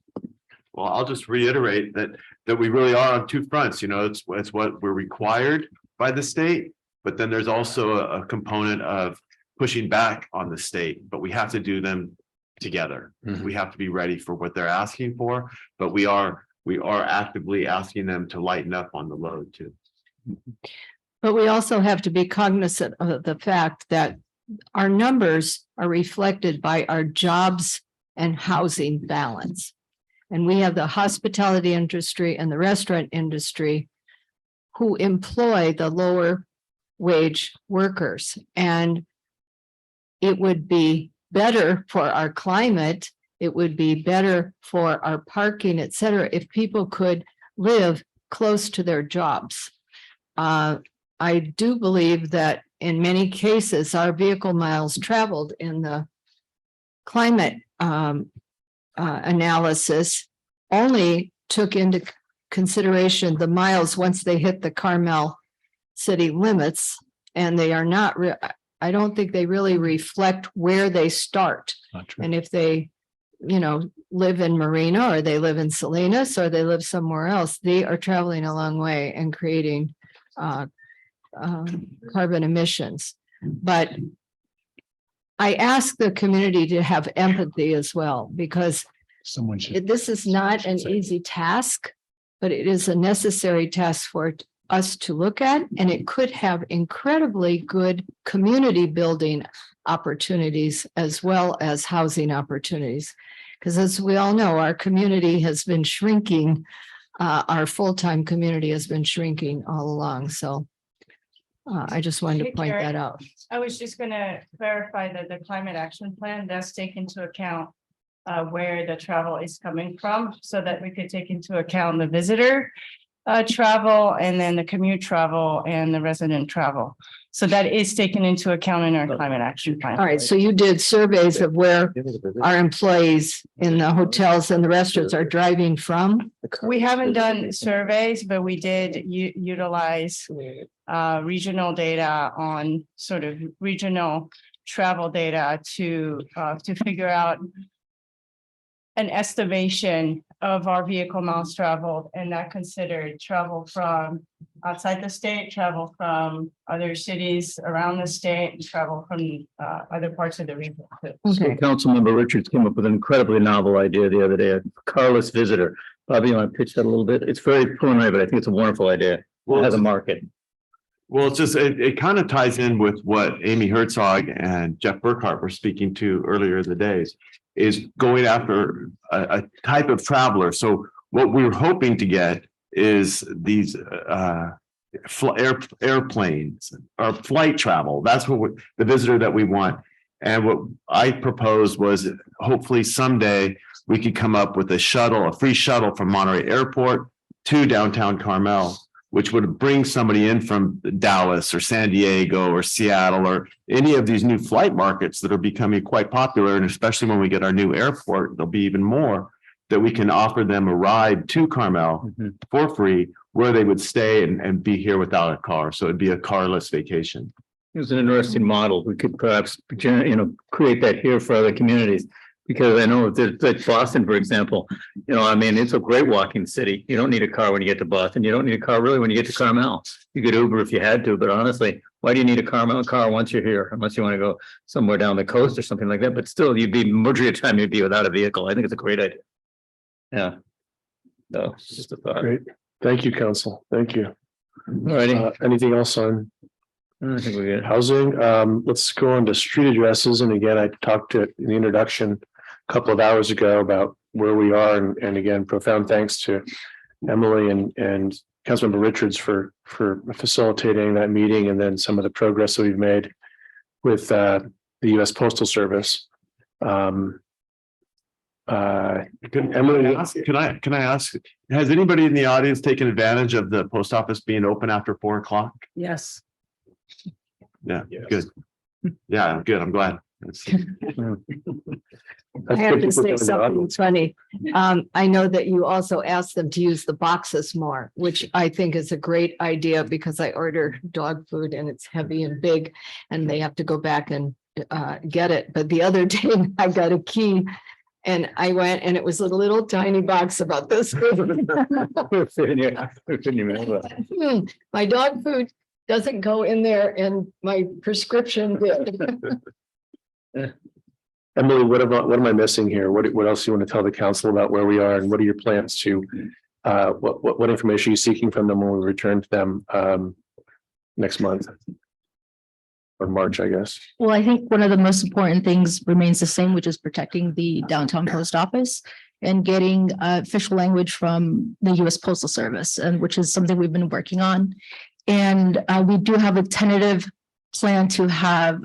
Well, I'll just reiterate that we really are on two fronts. It's what we're required by the state, but then there's also a component of pushing back on the state, but we have to do them together. We have to be ready for what they're asking for, but we are actively asking them to lighten up on the load too. But we also have to be cognizant of the fact that our numbers are reflected by our jobs and housing balance. And we have the hospitality industry and the restaurant industry who employ the lower wage workers. And it would be better for our climate, it would be better for our parking, et cetera, if people could live close to their jobs. I do believe that in many cases, our vehicle miles traveled in the climate analysis only took into consideration the miles once they hit the Carmel city limits, and they are not, I don't think they really reflect where they start. And if they, live in Marina, or they live in Salinas, or they live somewhere else, they are traveling a long way and creating carbon emissions. But I ask the community to have empathy as well, because this is not an easy task, but it is a necessary task for us to look at, and it could have incredibly good community building opportunities as well as housing opportunities. Because as we all know, our community has been shrinking. Our full-time community has been shrinking all along. So I just wanted to point that out. I was just going to clarify that the climate action plan does take into account where the travel is coming from, so that we could take into account the visitor travel, and then the commute travel and the resident travel. So that is taken into account in our climate action plan. All right, so you did surveys of where our employees in the hotels and the restaurants are driving from? We haven't done surveys, but we did utilize regional data on sort of regional travel data to figure out an estimation of our vehicle miles traveled, and that considered travel from outside the state, travel from other cities around the state, and travel from other parts of the region. So Councilmember Richards came up with an incredibly novel idea the other day, a carless visitor. Bobby, you want to pitch that a little bit? It's very preliminary, but I think it's a wonderful idea. It has a market. Well, it's just, it kind of ties in with what Amy Herzog and Jeff Burkhart were speaking to earlier in the days, is going after a type of traveler. So what we're hoping to get is these airplanes or flight travel. That's what the visitor that we want. And what I proposed was hopefully someday we could come up with a free shuttle from Monterey Airport to downtown Carmel, which would bring somebody in from Dallas or San Diego or Seattle or any of these new flight markets that are becoming quite popular. And especially when we get our new airport, there'll be even more, that we can offer them a ride to Carmel for free, where they would stay and be here without a car. So it'd be a carless vacation. It was an interesting model. We could perhaps, create that here for other communities. Because I know that like Boston, for example, it's a great walking city. You don't need a car when you get to Boston. You don't need a car really when you get to Carmel. You could Uber if you had to, but honestly, why do you need a car once you're here? Unless you want to go somewhere down the coast or something like that. But still, majority of the time you'd be without a vehicle. I think it's a great idea. Yeah. So it's just a thought. Great. Thank you, Council. Thank you. All righty. Anything else on I think we're good. Housing? Let's go on to street addresses. And again, I talked to in the introduction a couple of hours ago about where we are. And again, profound thanks to Emily and Councilmember Richards for facilitating that meeting, and then some of the progress that we've made with the U.S. Postal Service. Emily, Can I ask, has anybody in the audience taken advantage of the post office being open after 4 o'clock? Yes. Yeah, good. Yeah, good. I'm glad. I have to say something funny. I know that you also asked them to use the boxes more, which I think is a great idea because I order dog food and it's heavy and big and they have to go back and get it. But the other day I got a key and I went and it was a little tiny box about this big. My dog food doesn't go in there and my prescription did. Emily, what am I missing here? What else do you want to tell the council about where we are, and what are your plans to what information are you seeking from them when we return to them next month or March, I guess? Well, I think one of the most important things remains the same, which is protecting the downtown post office and getting official language from the U.S. Postal Service, and which is something we've been working on. And we do have a tentative plan to have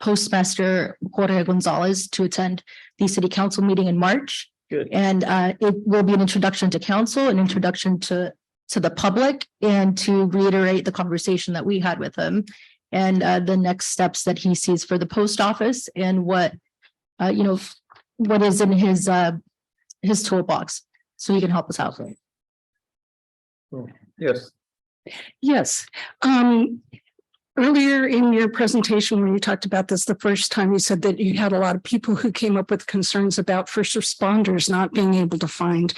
Postmaster Jorge Gonzalez to attend the city council meeting in March. Good. And it will be an introduction to council, an introduction to the public, and to reiterate the conversation that we had with him and the next steps that he sees for the post office and what what is in his toolbox, so he can help us out. Yes. Yes. Earlier in your presentation, when you talked about this the first time, you said that you had a lot of people who came up with concerns about first responders not being able to find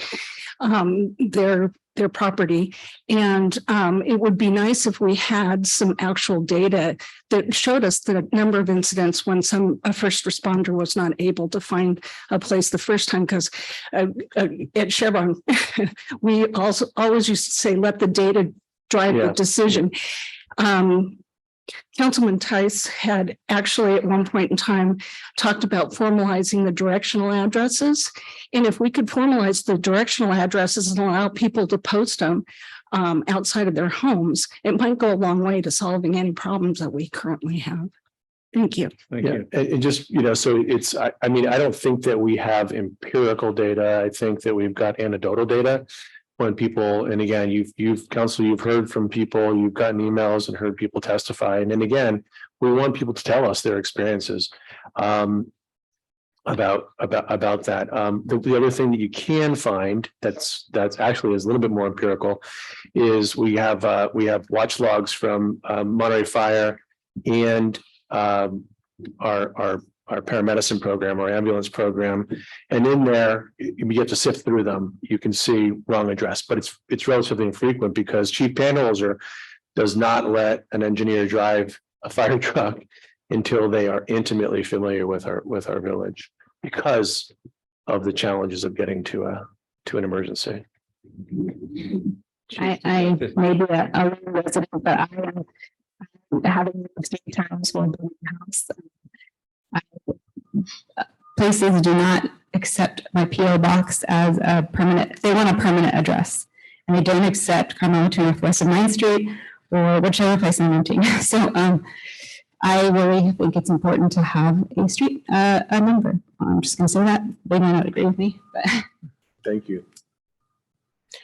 their property. And it would be nice if we had some actual data that showed us the number of incidents when a first responder was not able to find a place the first time, because at Chevron, we also always used to say, let the data drive the decision. Councilman Tice had actually at one point in time talked about formalizing the directional addresses. And if we could formalize the directional addresses and allow people to post them outside of their homes, it might go a long way to solving any problems that we currently have. Thank you. Thank you. And just, so it's, I mean, I don't think that we have empirical data. I think that we've got anecdotal data. When people, and again, you've heard from people, you've gotten emails and heard people testify. And then again, we want people to tell us their experiences about that. The other thing that you can find that's actually is a little bit more empirical is we have watch logs from Monterey Fire and our paramedicine program, our ambulance program. And in there, you get to sift through them. You can see wrong address, but it's relatively infrequent because Chief Panholzer does not let an engineer drive a fire truck until they are intimately familiar with our village because of the challenges of getting to an emergency. I may be a resident, but I am having 3 times for the house. Places do not accept my PO box as a permanent. They want a permanent address, and they don't accept Carmel to Northwest of 9th Street or whichever place I'm renting. So, I really think it's important to have a street a number. I'm just going to say that they might not agree with me, but thank you.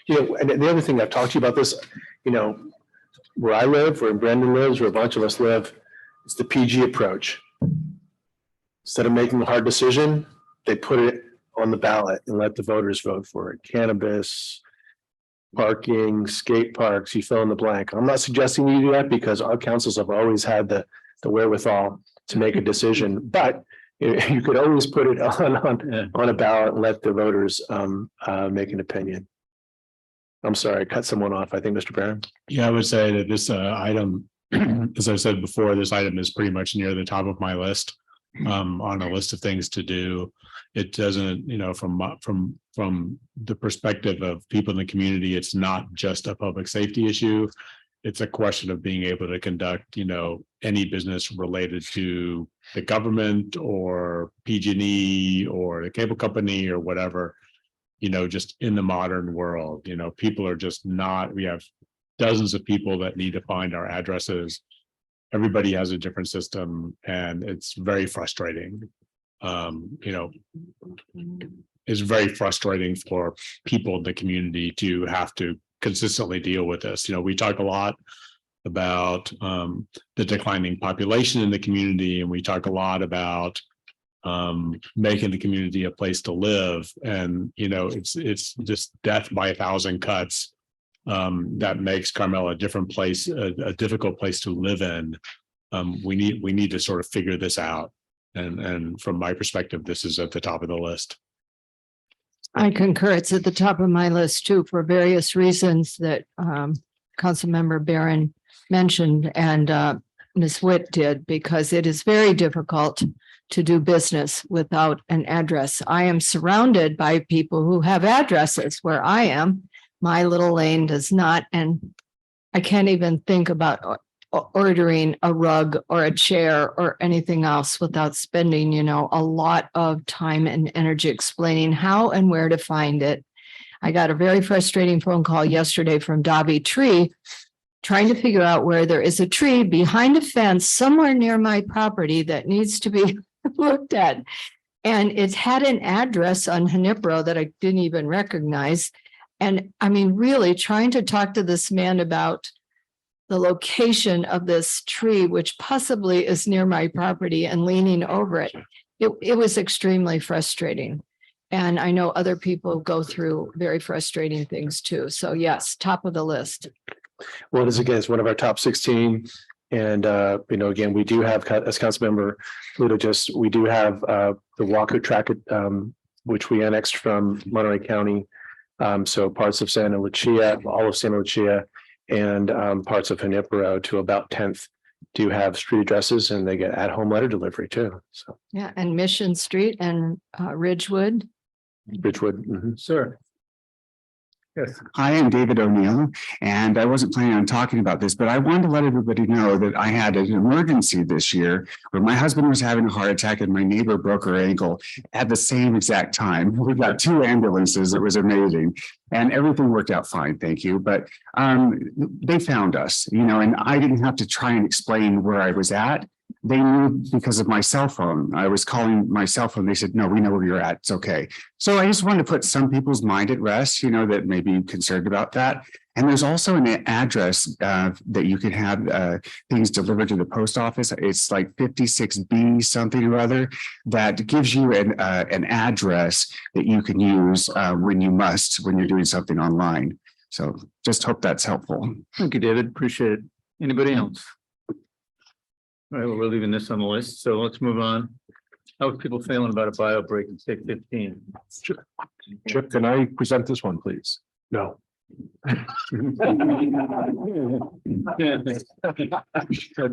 And the other thing I've talked to you about this, where I live, where Brandon lives, where a bunch of us live, it's the PG approach. Instead of making a hard decision, they put it on the ballot and let the voters vote for it. Cannabis, parking, skate parks, you fill in the blank. I'm not suggesting you do that because our councils have always had the wherewithal to make a decision, but you could always put it on a ballot and let the voters make an opinion. I'm sorry, I cut someone off. I think Mr. Barron. Yeah, I would say that this item, as I said before, this item is pretty much near the top of my list. On a list of things to do. It doesn't, from the perspective of people in the community, it's not just a public safety issue. It's a question of being able to conduct, any business related to the government or PG&E or the cable company or whatever. just in the modern world, people are just not, we have dozens of people that need to find our addresses. Everybody has a different system and it's very frustrating. It's very frustrating for people in the community to have to consistently deal with this. We talk a lot about the declining population in the community, and we talk a lot about making the community a place to live. And it's just death by 1,000 cuts that makes Carmel a different place, a difficult place to live in. We need to sort of figure this out. And from my perspective, this is at the top of the list. I concur. It's at the top of my list too, for various reasons that Councilmember Barron mentioned and Ms. Witt did, because it is very difficult to do business without an address. I am surrounded by people who have addresses where I am. My little lane does not, and I can't even think about ordering a rug or a chair or anything else without spending, a lot of time and energy explaining how and where to find it. I got a very frustrating phone call yesterday from Dobby Tree, trying to figure out where there is a tree behind a fence somewhere near my property that needs to be looked at. And it had an address on Junipero that I didn't even recognize. And I mean, really trying to talk to this man about the location of this tree, which possibly is near my property, and leaning over it. It was extremely frustrating. And I know other people go through very frustrating things too. So yes, top of the list. Well, it is, again, it's one of our top 16. And, again, we do have, as Councilmember Luda we do have the Walker track, which we annexed from Monterey County. So parts of Santa Lucia, all of Santa Lucia, and parts of Junipero to about 10th do have street addresses, and they get at-home letter delivery too. So Yeah, and Mission Street and Ridgewood. Sir. Yes. Hi, I'm David O'Neill, and I wasn't planning on talking about this, but I wanted to let everybody know that I had an emergency this year where my husband was having a heart attack and my neighbor broke her ankle at the same exact time. We got 2 ambulances. It was amazing. And everything worked out fine, thank you. But they found us, and I didn't have to try and explain where I was at. They knew because of my cell phone. I was calling my cell phone. They said, no, we know where you're at. It's okay. So I just wanted to put some people's mind at rest, that may be concerned about that. And there's also an address that you can have things delivered to the post office. It's like 56B something or other that gives you an address that you can use when you're doing something online. So just hope that's helpful. Thank you, David. Appreciate it. Anybody else? All right, well, we're leaving this on the list, so let's move on. How are people feeling about a bio break in state 15? Chip, can I present this one, please? No. Let's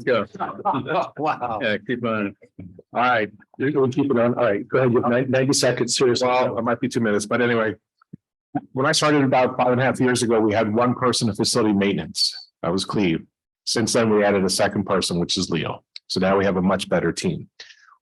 go. Wow. Yeah, keep on. All right, you're going to keep it on. All right, go ahead. You have 90 seconds. Seriously. Well, it might be 2 minutes, but anyway, when I started about 5.5 years ago, we had one person in facility maintenance. That was Cleve. Since then, we added a second person, which is Leo. So now we have a much better team.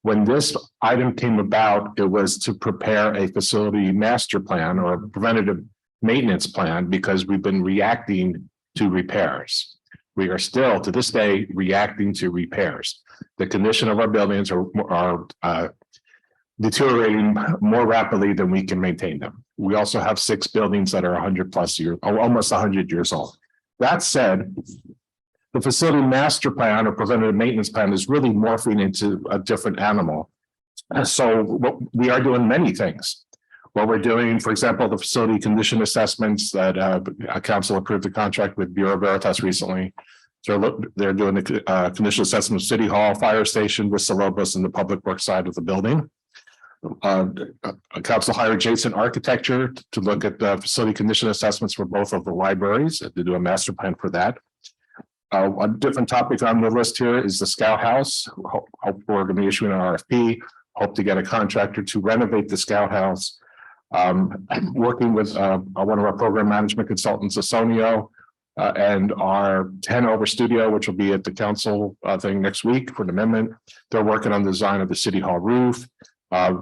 When this item came about, it was to prepare a facility master plan or a preventative maintenance plan, because we've been reacting to repairs. We are still, to this day, reacting to repairs. The condition of our buildings are deteriorating more rapidly than we can maintain them. We also have 6 buildings that are 100+ years, almost 100 years old. That said, the facility master plan or preventative maintenance plan is really morphing into a different animal. So we are doing many things. What we're doing, for example, the facility condition assessments that council approved the contract with Bureau Veritas recently. So they're doing the condition assessment of City Hall, fire station, with Salobos and the public works side of the building. Council hired Jason Architecture to look at the facility condition assessments for both of the libraries, to do a master plan for that. A different topic on the list here is the Scout House. Hope we're going to be issuing an RFP. Hope to get a contractor to renovate the Scout House. Working with one of our program management consultants, Asonio, and our 10 over studio, which will be at the council thing next week for an amendment. They're working on the design of the City Hall roof.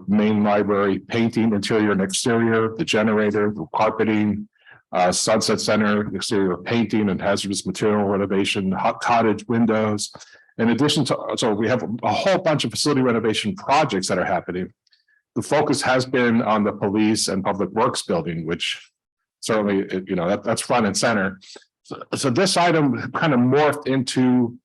main library, painting, interior and exterior, the generator, the carpeting, Sunset Center, exterior painting and hazardous material renovation, hot cottage windows. In addition to, so we have a whole bunch of facility renovation projects that are happening. The focus has been on the police and public works building, which certainly, that's front and center. So this item kind of morphed into,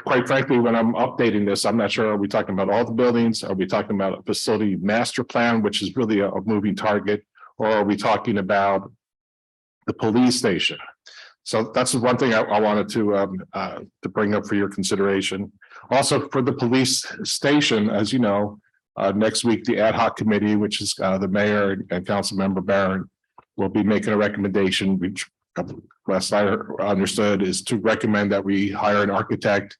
quite frankly, when I'm updating this, I'm not sure, are we talking about all the buildings? Are we talking about a facility master plan, which is really a moving target? Or are we talking about the police station? So that's one thing I wanted to bring up for your consideration. Also, for the police station, as you know, next week, the ad hoc committee, which is the mayor and council member Barron, will be making a recommendation, which last I understood is to recommend that we hire an architect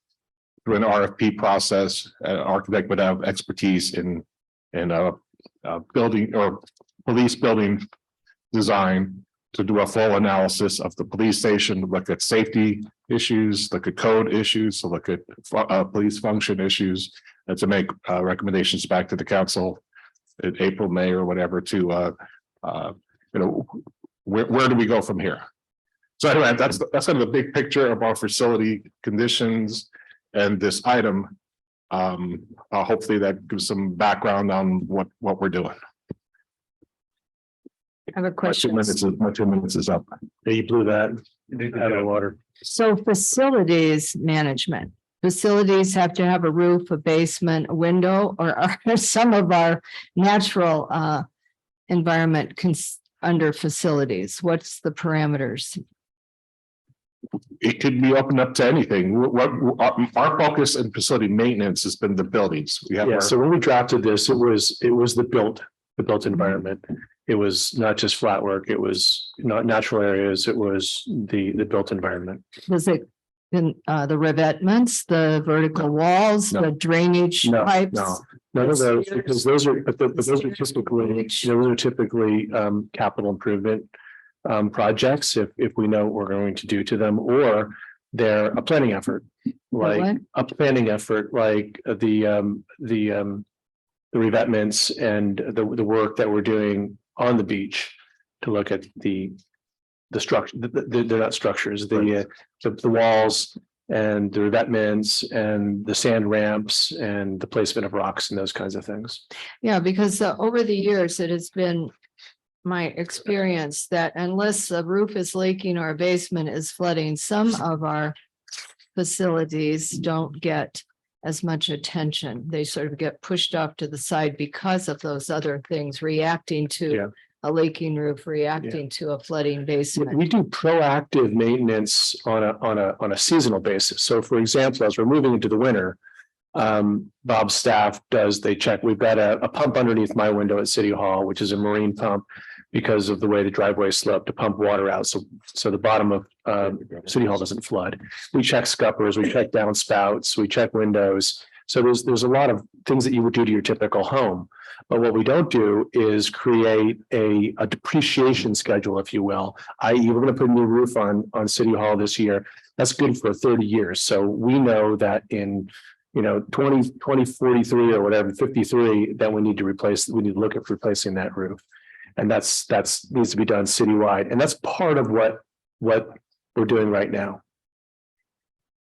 through an RFP process. An architect would have expertise in building or police building design to do a full analysis of the police station, look at safety issues, look at code issues, to look at police function issues, and to make recommendations back to the council in April, May, or whatever to where do we go from here? So anyway, that's kind of the big picture of our facility conditions and this item. Hopefully that gives some background on what we're doing. I have a question. My 2 minutes is up. Yeah, you blew that out of the water. So facilities management, facilities have to have a roof, a basement, a window, or are some of our natural environment under facilities? What's the parameters? It could be opened up to anything. What our focus in facility maintenance has been the buildings. We have. Yeah, so when we drafted this, it was the built environment. It was not just flat work. It was not natural areas. It was the built environment. Was it in the revetments, the vertical walls, the drainage pipes? No, none of those, because those are typically capital improvement projects if we know what we're going to do to them, or they're a planning effort, like the revetments and the work that we're doing on the beach to look at the structure. They're not structures, the walls and the revetments and the sand ramps and the placement of rocks and those kinds of things. Yeah, because over the years, it has been my experience that unless a roof is leaking or a basement is flooding, some of our facilities don't get as much attention. They sort of get pushed off to the side because of those other things, reacting to a leaking roof, reacting to a flooding basement. We do proactive maintenance on a seasonal basis. So for example, as we're moving into the winter, Bob's staff they check. We've got a pump underneath my window at City Hall, which is a marine pump because of the way the driveway sloped to pump water out. So the bottom of City Hall doesn't flood. We check scuppers, we check downspouts, we check windows. So there's a lot of things that you would do to your typical home. But what we don't do is create a depreciation schedule, if you will, i.e. we're going to put a new roof on City Hall this year. That's good for 30 years. So we know that in 2043 or whatever, 53, that we need to look at replacing that roof. And that's needs to be done citywide. And that's part of what we're doing right now.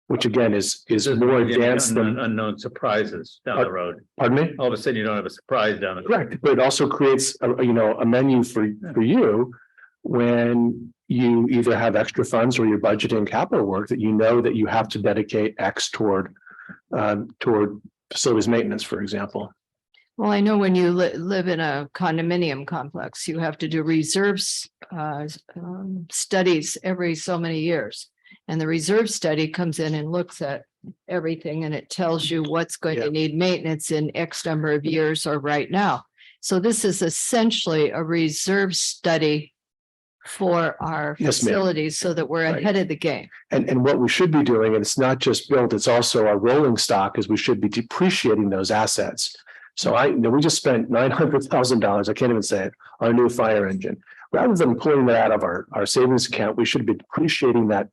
Which again is more advanced than unknown surprises down the road. Pardon me? All of a sudden, you don't have a surprise down the road. Correct, but it also creates a menu for you when you either have extra funds or you're budgeting capital work that you know that you have to dedicate X toward facilities maintenance, for example. Well, I know when you live in a condominium complex, you have to do reserves studies every so many years. And the reserve study comes in and looks at everything and it tells you what's going to need maintenance in X number of years or right now. So this is essentially a reserve study for our facilities so that we're ahead of the game. And what we should be doing, and it's not just built, it's also our rolling stock, is we should be depreciating those assets. So we just spent $900,000, I can't even say it, on a new fire engine. Rather than pulling that out of our savings account, we should be depreciating that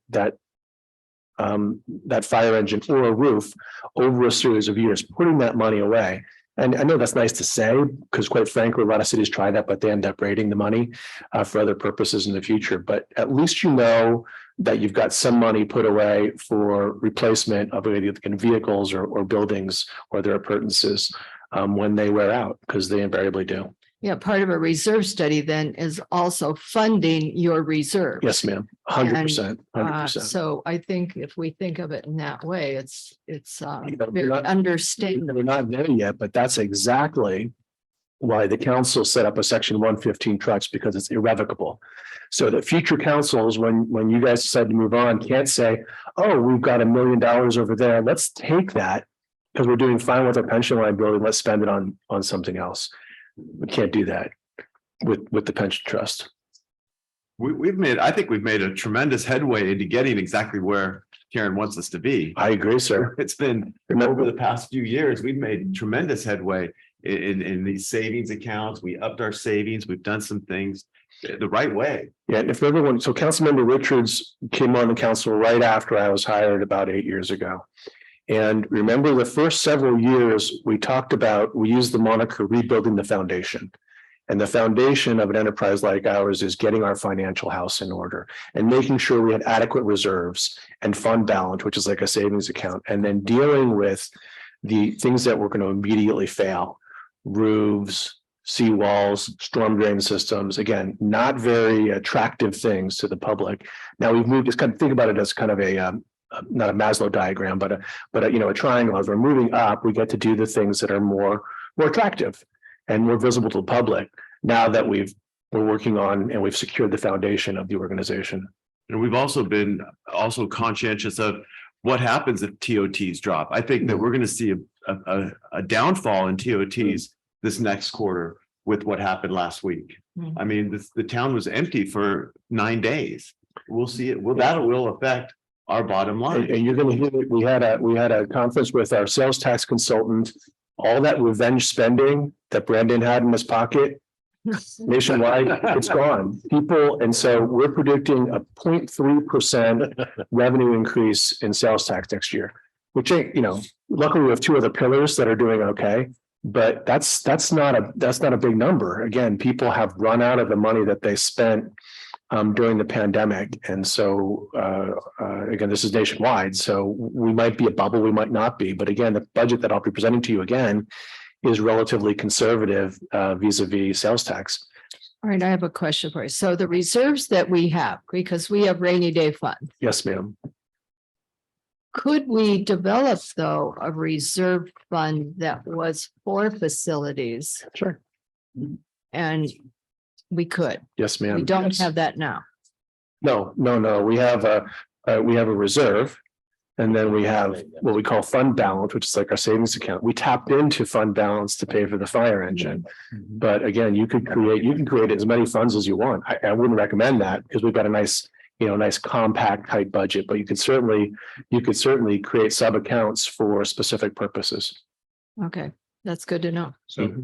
fire engine or a roof over a series of years, putting that money away And I know that's nice to say, because quite frankly, a lot of cities try that, but they end up raiding the money for other purposes in the future. But at least you know that you've got some money put away for replacement of either vehicles or buildings or their appurtenances when they wear out, because they invariably do. Yeah, part of a reserve study then is also funding your reserve. Yes, ma'am. 100%. 100%. So I think if we think of it in that way, it's We're very not- understated. We're not there yet, but that's exactly why the council set up a section 115 trucks, because it's irrevocable. So that future councils, when you guys decide to move on, can't say, oh, we've got $1 million over there. Let's take that because we're doing fine with our pension liability. Let's spend it on something else. We can't do that with the pension trust. I think we've made a tremendous headway into getting exactly where Karen wants us to be. I agree, sir. It's been over the past few years, we've made tremendous headway in these savings accounts. We upped our savings. We've done some things the right way. Yeah, and if everyone, so Councilmember Richards came on the council right after I was hired about 8 years ago. And remember the first several years we used the moniker rebuilding the foundation. And the foundation of an enterprise like ours is getting our financial house in order and making sure we had adequate reserves and fund balance, which is like a savings account, and then dealing with the things that were going to immediately fail: roofs, seawalls, storm drain systems. Again, not very attractive things to the public. Now we've moved, just kind of think about it as kind of a not a Maslow diagram, but a triangle. As we're moving up, we get to do the things that are more attractive and more visible to the public now that we're working on and we've secured the foundation of the organization. And we've also been conscientious of what happens if TOTs drop. I think that we're going to see a downfall in TOTs this next quarter with what happened last week. I mean, the town was empty for 9 days. We'll see it. Well, that will affect our bottom line. And you're going to hear that we had a conference with our sales tax consultant. All that revenge spending that Brandon had in his pocket nationwide, it's gone. People, and so we're predicting a 0.3% revenue increase in sales tax next year, which ain't, luckily we have two other pillars that are doing okay, but that's not a big number. Again, people have run out of the money that they spent during the pandemic. And so, again, this is nationwide. So we might be a bubble, we might not be. But again, the budget that I'll be presenting to you again is relatively conservative vis-a-vis sales tax. All right, I have a question for you. So the reserves that we have, because we have rainy day fund, Yes, ma'am. could we develop though a reserve fund that was for facilities? Sure. And we could. Yes, ma'am. We don't have that now. No. We have a reserve. And then we have what we call fund balance, which is like our savings account. We tapped into fund balance to pay for the fire engine. But again, you can create as many funds as you want. I wouldn't recommend that because we've got a nice compact type budget, but you could certainly create sub accounts for specific purposes. Okay, that's good to know. So.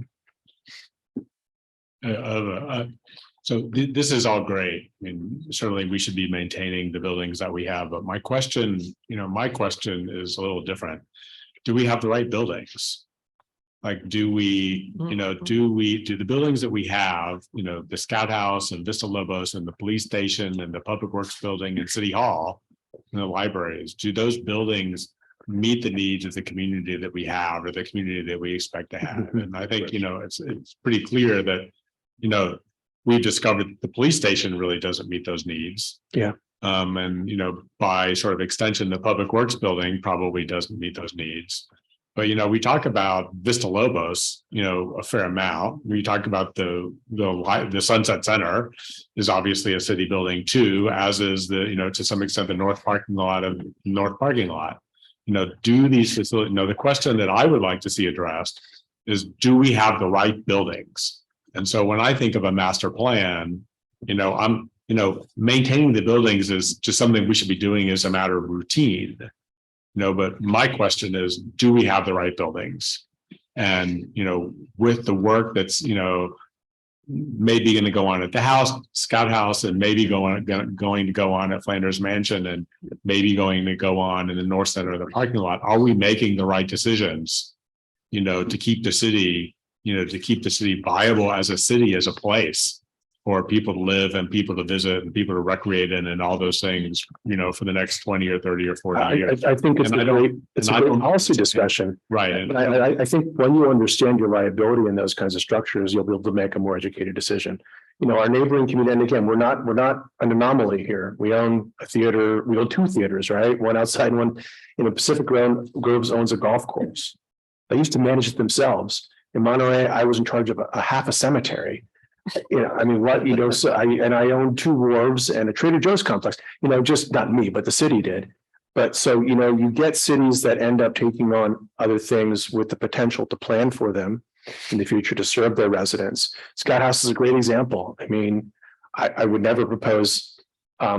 So this is all great. I mean, certainly we should be maintaining the buildings that we have, but my question is a little different. Do we have the right buildings? Like, do the buildings that we have, the Scout House and Vista Lobos and the police station and the Public Works building and City Hall and the libraries, do those buildings meet the needs of the community that we have or the community that we expect to have? And I think, it's pretty clear that, we've discovered that the police station really doesn't meet those needs. Yeah. And, by sort of extension, the Public Works building probably doesn't meet those needs. But, we talk about Vista Lobos, a fair amount. We talk about the Sunset Center is obviously a city building too, as is to some extent, the north parking lot. Do these facilities, the question that I would like to see addressed is, do we have the right buildings? And so when I think of a master plan, maintaining the buildings is just something we should be doing as a matter of routine. But my question is, do we have the right buildings? And, with the work that's, maybe going to go on at the Scout House and maybe going to go on at Flanders Mansion and maybe going to go on in the North Center of the parking lot, are we making the right decisions? to keep the city, to keep the city viable as a city, as a place for people to live and people to visit and people to recreate in and all those things, for the next 20 or 30 or 40 years. I think it's And a great policy discussion. Right. And I think when you understand your liability in those kinds of structures, you'll be able to make a more educated decision. Our neighboring community, and again, we're not an anomaly here. We own a theater, we own two theaters, right? One outside, one, Pacific Groves owns a golf course. They used to manage it themselves. In Monterey, I was in charge of a half a cemetery. So I own two wharves and a Trader Joe's complex, just not me, but the city did. But so, you get cities that end up taking on other things with the potential to plan for them in the future to serve their residents. Scott House is a great example. I would never propose, I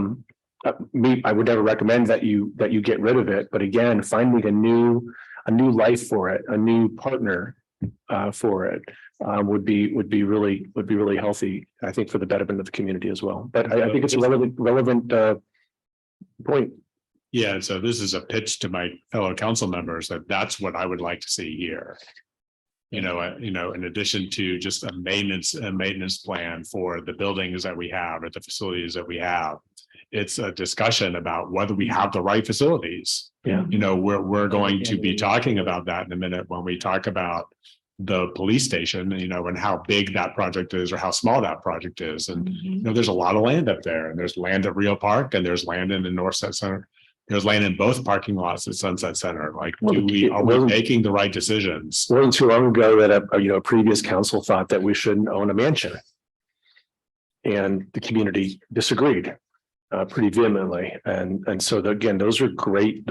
would never recommend that you get rid of it. But again, finding a new life for it, a new partner for it. Would be really healthy, I think, for the betterment of the community as well. But I think it's a relevant point. Yeah, so this is a pitch to my fellow council members that's what I would like to see here. In addition to just a maintenance plan for the buildings that we have or the facilities that we have, it's a discussion about whether we have the right facilities. Yeah. We're going to be talking about that in a minute when we talk about the police station, and how big that project is or how small that project is. And, there's a lot of land up there, and there's land at Rio Park and there's land in the Northside Center. There's land in both parking lots at Sunset Center. Are we making the right decisions? It wasn't too long ago that a previous council thought that we shouldn't own a mansion. And the community disagreed pretty vehemently. And so again, those are great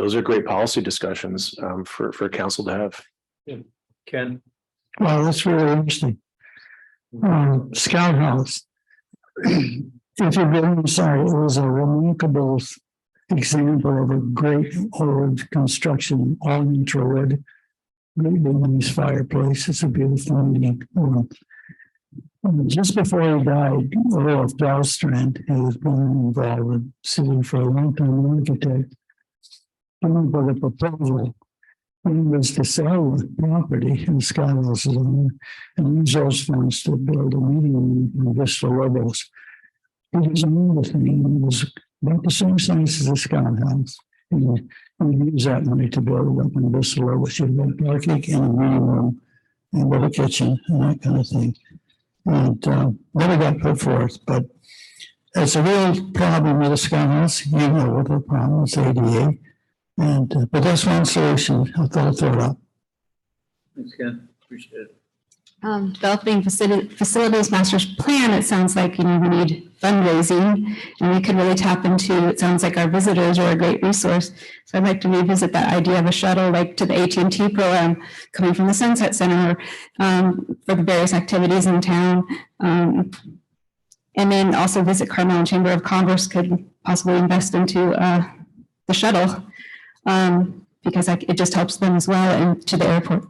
policy discussions for council to have. Yeah. Ken? Wow, that's really interesting. Scout House. If you're very sorry, it was a remarkable example of a great old construction, all natural wood. Really nice fireplace. It's a beautiful meeting. Just before he died, Earl of Dalstrand, who was born involved with the city for a long time, an architect, came up with a proposal. He was to sell the property in Scott House's owner and use those funds to build a meeting room in Vista Lobos. It was another thing. It was about the same size as the Scott House. And we use that money to build up in Vista Lobos. You have a parking and a meeting room and with a kitchen and that kind of thing. And never got put forth, but it's a real problem with the Scott House. You know what the problem is, ADA. And but that's one solution. I thought I'd throw it up. Thanks, Ken. Appreciate it. Developing facilities master's plan, it sounds like, we need fundraising and we could really tap into, it sounds like our visitors are a great resource. So I'd like to revisit that idea of a shuttle, like to the AT&T program coming from the Sunset Center for the various activities in town. And then also visit Carmel and Chamber of Commerce could possibly invest into the shuttle because it just helps them as well and to the airport.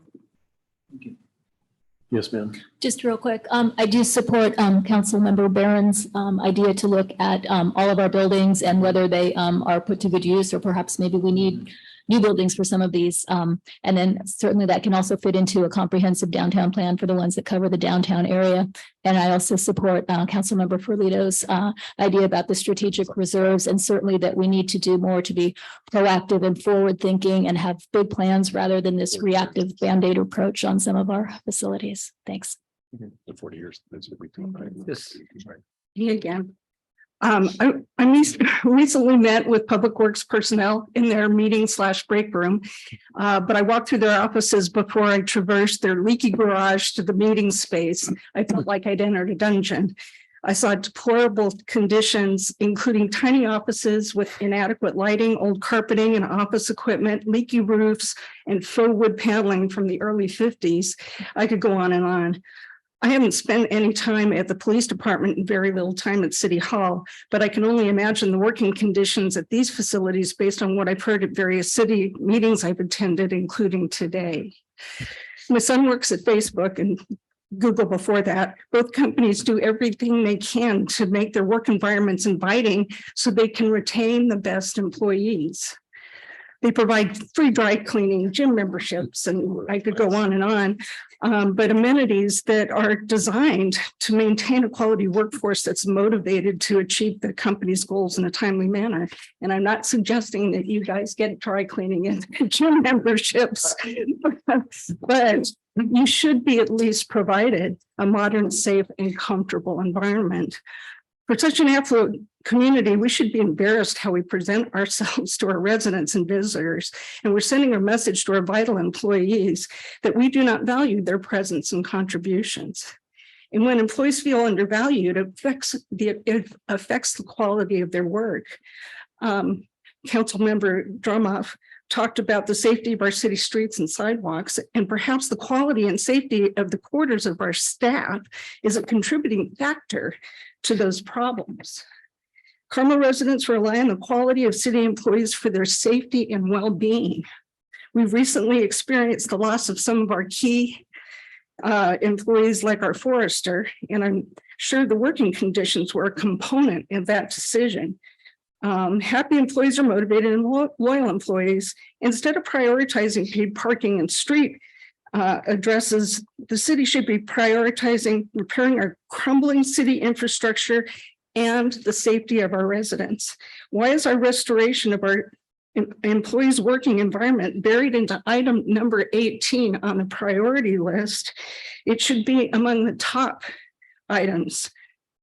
Yes, ma'am. Just real quick, I do support Councilmember Barron's idea to look at all of our buildings and whether they are put to good use, or perhaps maybe we need new buildings for some of these. And then certainly that can also fit into a comprehensive downtown plan for the ones that cover the downtown area. And I also support Councilmember Ferlito's idea about the strategic reserves, and certainly that we need to do more to be proactive and forward thinking and have big plans rather than this reactive Band-Aid approach on some of our facilities. Thanks. The 40 years. That's what we do. Right? Me again. I recently met with Public Works personnel in their meeting/break room, but I walked through their offices before I traversed their leaky garage to the meeting space. I felt like I'd entered a dungeon. I saw deplorable conditions, including tiny offices with inadequate lighting, old carpeting and office equipment, leaky roofs, and faux wood paneling from the early 50s. I could go on and on. I haven't spent any time at the police department and very little time at City Hall, but I can only imagine the working conditions at these facilities based on what I've heard at various city meetings I've attended, including today. My son works at Facebook and Google before that. Both companies do everything they can to make their work environments inviting so they can retain the best employees. They provide free dry cleaning, gym memberships, and I could go on and on. But amenities that are designed to maintain a quality workforce that's motivated to achieve the company's goals in a timely manner. And I'm not suggesting that you guys get dry cleaning and gym memberships, but you should be at least provided a modern, safe, and comfortable environment. For such an affluent community, we should be embarrassed how we present ourselves to our residents and visitors. And we're sending a message to our vital employees that we do not value their presence and contributions. And when employees feel undervalued, it affects the quality of their work. Councilmember Drumoff talked about the safety of our city streets and sidewalks, and perhaps the quality and safety of the quarters of our staff is a contributing factor to those problems. Carmel residents rely on the quality of city employees for their safety and well-being. We've recently experienced the loss of some of our key employees like our forester, and I'm sure the working conditions were a component of that decision. Happy employees are motivated and loyal employees. Instead of prioritizing paid parking and street addresses, the city should be prioritizing repairing our crumbling city infrastructure and the safety of our residents. Why is our restoration of our employees' working environment buried into item number 18 on the priority list? It should be among the top items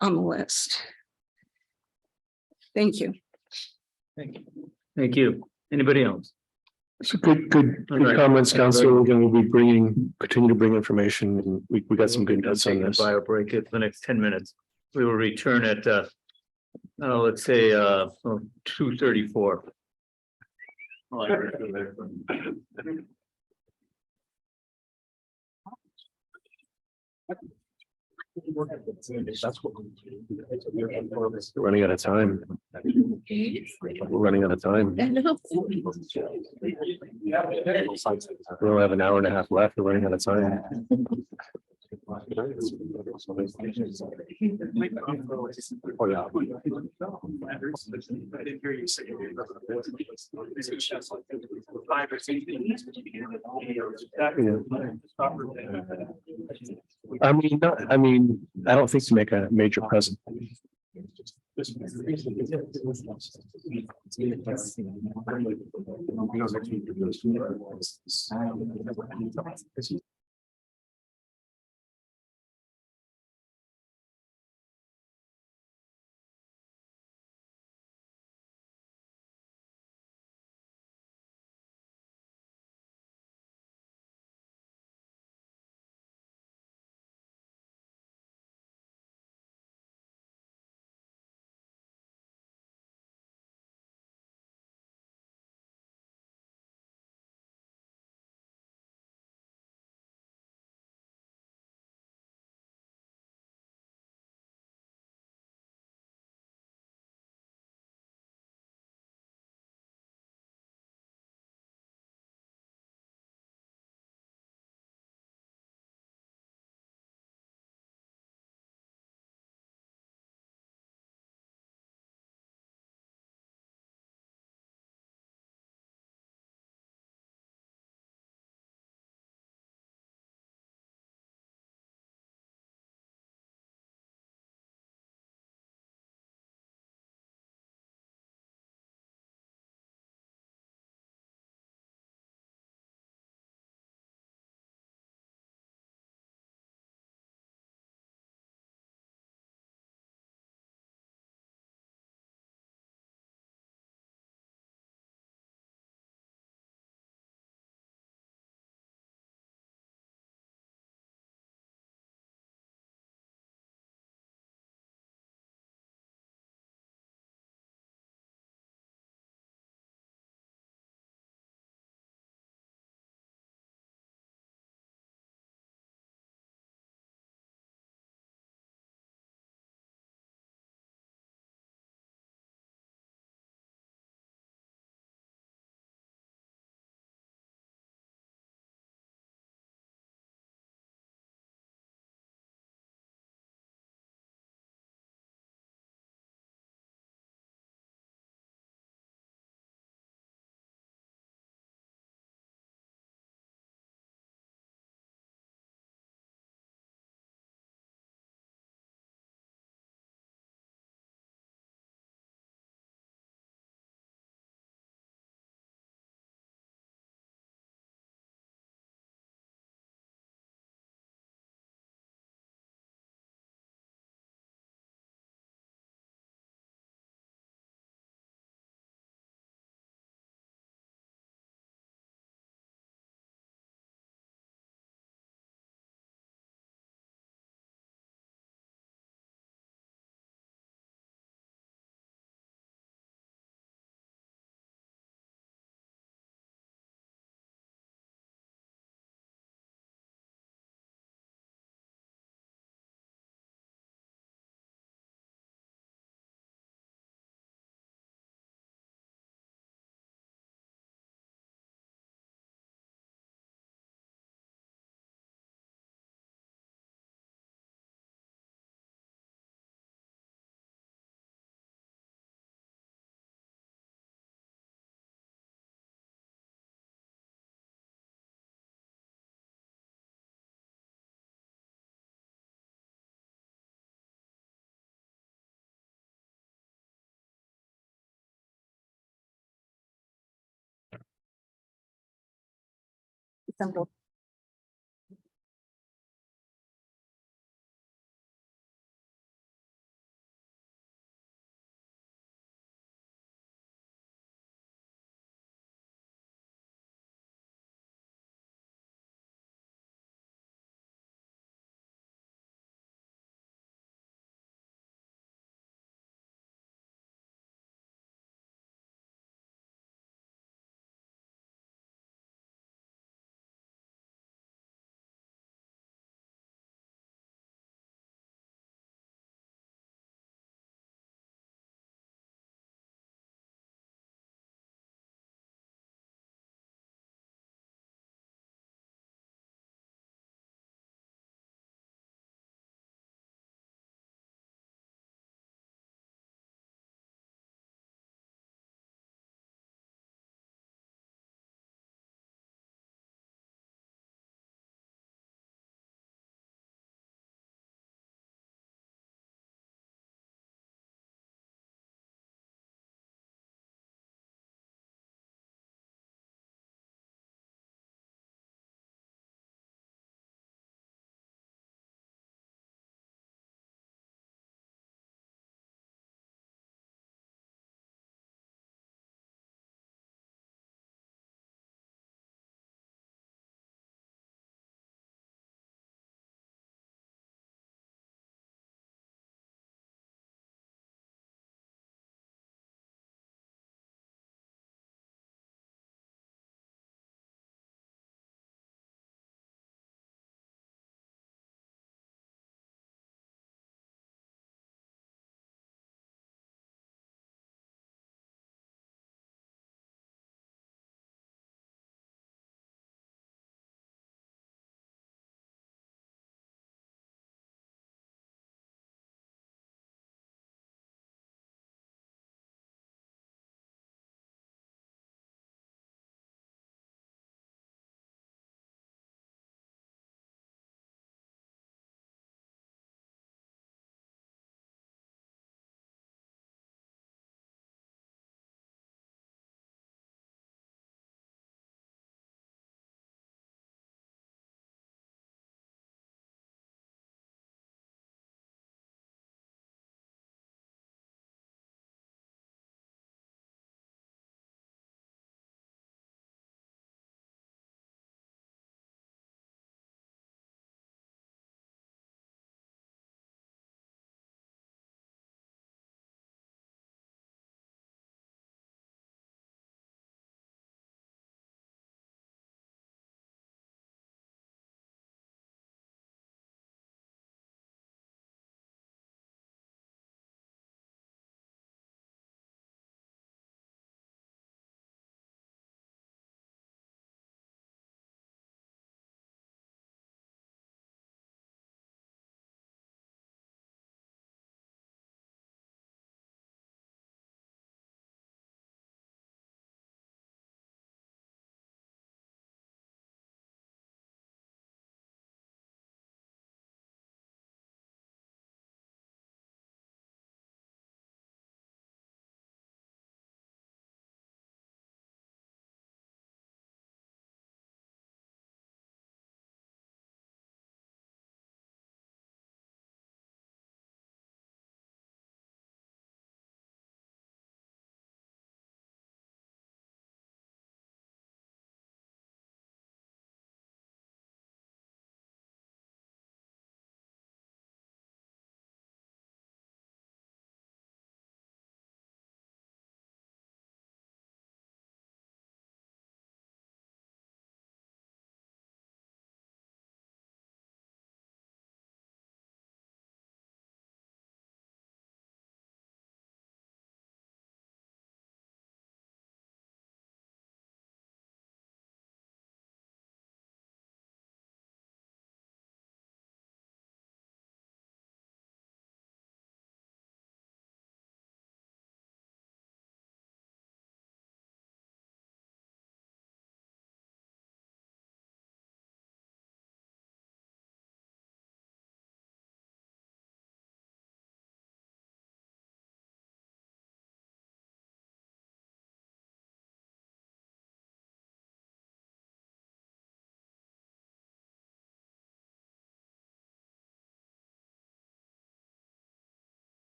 on the list. Thank you. Thank you. Thank you. Anybody else? So good comments, Council. Again, we'll be continue to bring information, and we got some good notes on this. Bio break it for the next 10 minutes. We will return at let's say 2:34. That's what we're running out of time. We're running out of time. We only have an hour and a half left. We're running out of time. Oh, yeah. I mean, I don't think to make a major present. Simple.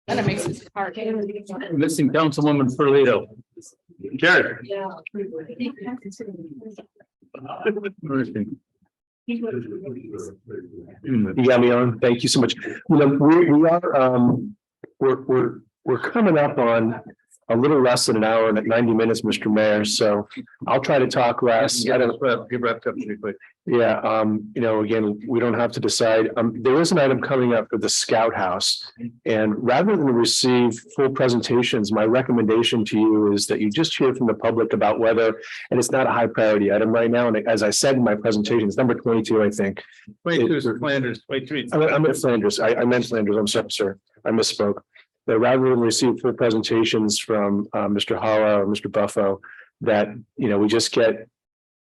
And it makes it hard. Missing Councilwoman Ferlito. Jared. You got me on. Thank you so much. You know, we are, we're coming up on a little less than an hour and 90 minutes, Mr. Mayor. So I'll try to talk less. I don't, Get wrapped up pretty quick. yeah, you know, again, we don't have to decide. There is an item coming up for the Scout House. And rather than receive full presentations, my recommendation to you is that you just hear from the public about whether, and it's not a high priority item right now. And as I said in my presentation, it's number 22, I think. 22 is Flanders, 23. I meant Flanders. I meant Flanders. I'm sorry, sir. I misspoke. That rather than receive full presentations from Mr. Holla or Mr. Buffo, that, you know, we just get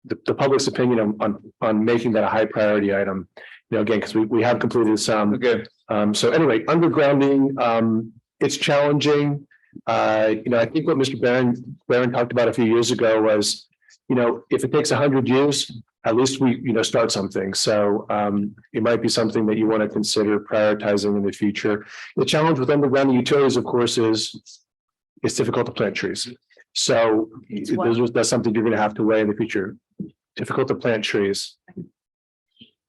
the public's opinion on making that a high priority item. You know, again, because we have completed some. Okay. So anyway, undergrounding, it's challenging. You know, I think what Mr. Barron talked about a few years ago was, you know, if it takes 100 years, at least we, you know, start something. So it might be something that you want to consider prioritizing in the future. The challenge with underground utilities, of course, is it's difficult to plant trees. So that's something you're going to have to weigh in the future. Difficult to plant trees.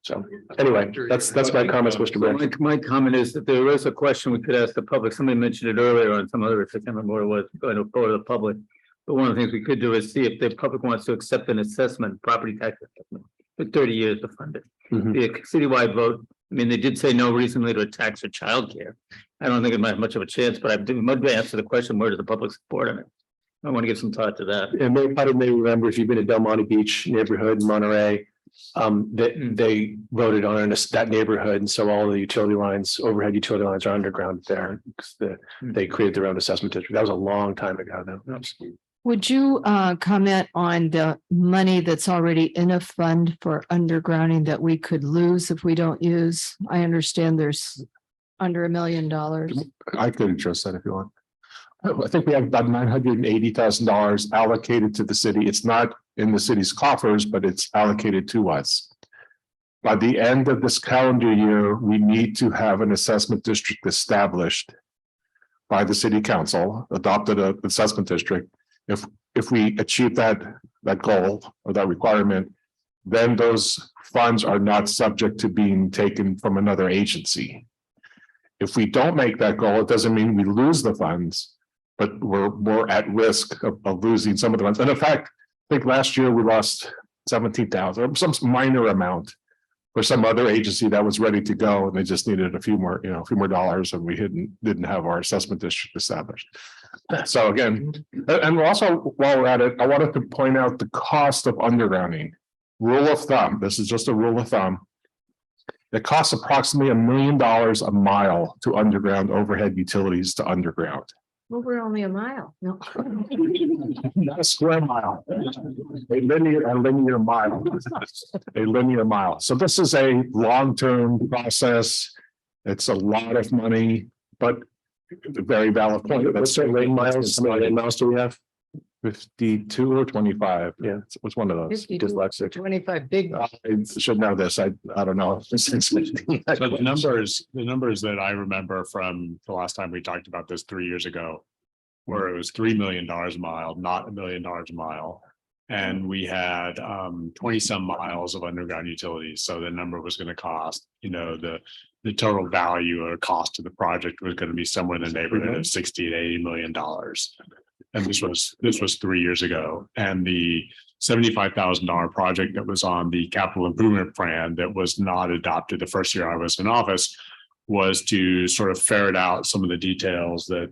So anyway, that's my comments, Mr. Barron. My comment is that there is a question we could ask the public. Somebody mentioned it earlier on some other, I can't remember what it was, going to go to the public. But one of the things we could do is see if the public wants to accept an assessment, property tax assessment, for 30 years to fund it. Be a citywide vote. I mean, they did say no recently to a tax or childcare. I don't think it might have much of a chance, but I might answer the question, where does the public support on it? I want to give some thought to that. And part of may remember, if you've been to Del Monte Beach neighborhood in Monterey, that they voted on that neighborhood, and so all the utility lines, overhead utility lines, are underground there because they created their own assessment district. That was a long time ago, though. Would you comment on the money that's already in a fund for undergrounding that we could lose if we don't use? I understand there's under $1 million. I could address that if you want. I think we have about $980,000 allocated to the city. It's not in the city's coffers, but it's allocated to us. By the end of this calendar year, we need to have an assessment district established by the city council, adopted an assessment district. If we achieve that goal or that requirement, then those funds are not subject to being taken from another agency. If we don't make that goal, it doesn't mean we lose the funds, but we're more at risk of losing some of the funds. And in fact, I think last year we lost 17,000, some minor amount for some other agency that was ready to go, and they just needed a few more dollars, and we didn't have our assessment district established. So again, and also while we're at it, I wanted to point out the cost of undergrounding. Rule of thumb. This is just a rule of thumb. It costs approximately $1 million a mile to underground overhead utilities to underground. Well, we're only a mile. No. Not a square mile. A linear mile. A linear mile. So this is a long-term process. It's a lot of money, but a very valid point. What's our lane miles? How many lane miles do we have? 52 or 25. Yeah, it's one of those. 52, Dyslexic. 25 big. I should know this. I don't know. But the numbers that I remember from the last time we talked about this 3 years ago, where it was $3 million a mile, not $1 million a mile. And we had 20 some miles of underground utilities. So the number was going to cost, you know, the total value or cost of the project was going to be somewhere in the neighborhood of $60 to $80 million. And this was 3 years ago. And the $75,000 project that was on the capital improvement plan that was not adopted the first year I was in office was to sort of ferret out some of the details that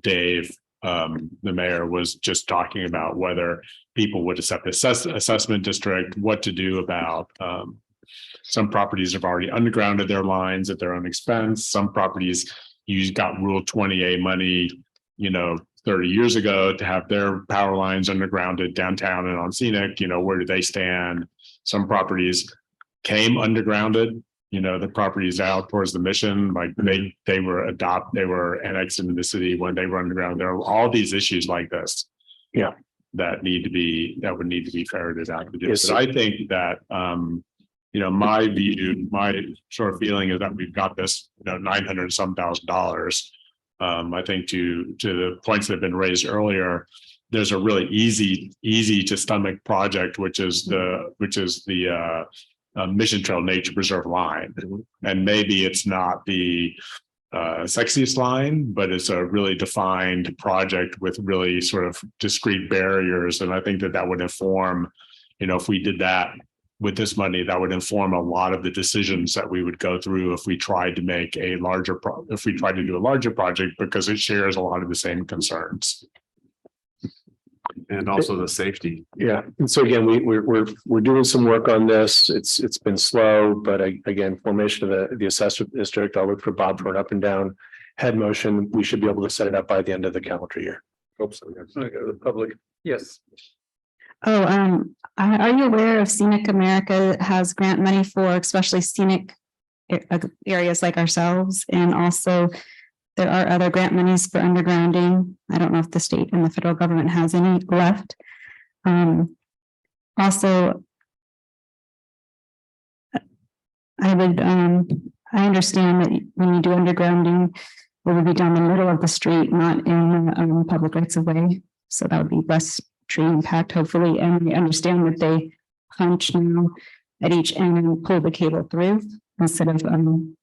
Dave, the mayor, was just talking about, whether people would accept the assessment district, what to do about some properties have already undergrounded their lines at their own expense. Some properties you got Rule 20A money, you know, 30 years ago to have their power lines undergrounded downtown and on Scenic. You know, where do they stand? Some properties came undergrounded. You know, the properties out towards the Mission, like they were annexed into the city when they were underground. There are all these issues like this. Yeah. That would need to be ferreted out to do. Yes, but I think that you know, my view, my sort of feeling is that we've got this, you know, $900 some thousand I think to the points that have been raised earlier, there's a really easy to stomach project, which is the Mission Trail Nature Preserve line. And maybe it's not the sexiest line, but it's a really defined project with really sort of discrete barriers. And I think that would inform, if we did that with this money, that would inform a lot of the decisions that we would go through if we tried to make a larger if we tried to do a larger project, because it shares a lot of the same concerns. And also the safety. Yeah, and so again, we're doing some work on this. It's been slow, but again, formation of the assessment district. I'll look for Bob for an up and down head motion. We should be able to set it up by the end of the calendar year. Hope so. The public, yes. Oh, are you aware of Scenic America has grant money for especially scenic areas like ourselves? And also there are other grant monies for undergrounding. I don't know if the state and the federal government has any left. Also, I understand that when you do undergrounding, it would be down the middle of the street, not in public rights of way. So that would be less tree impact, hopefully. And we understand that they punch now at each end and pull the cable through instead of open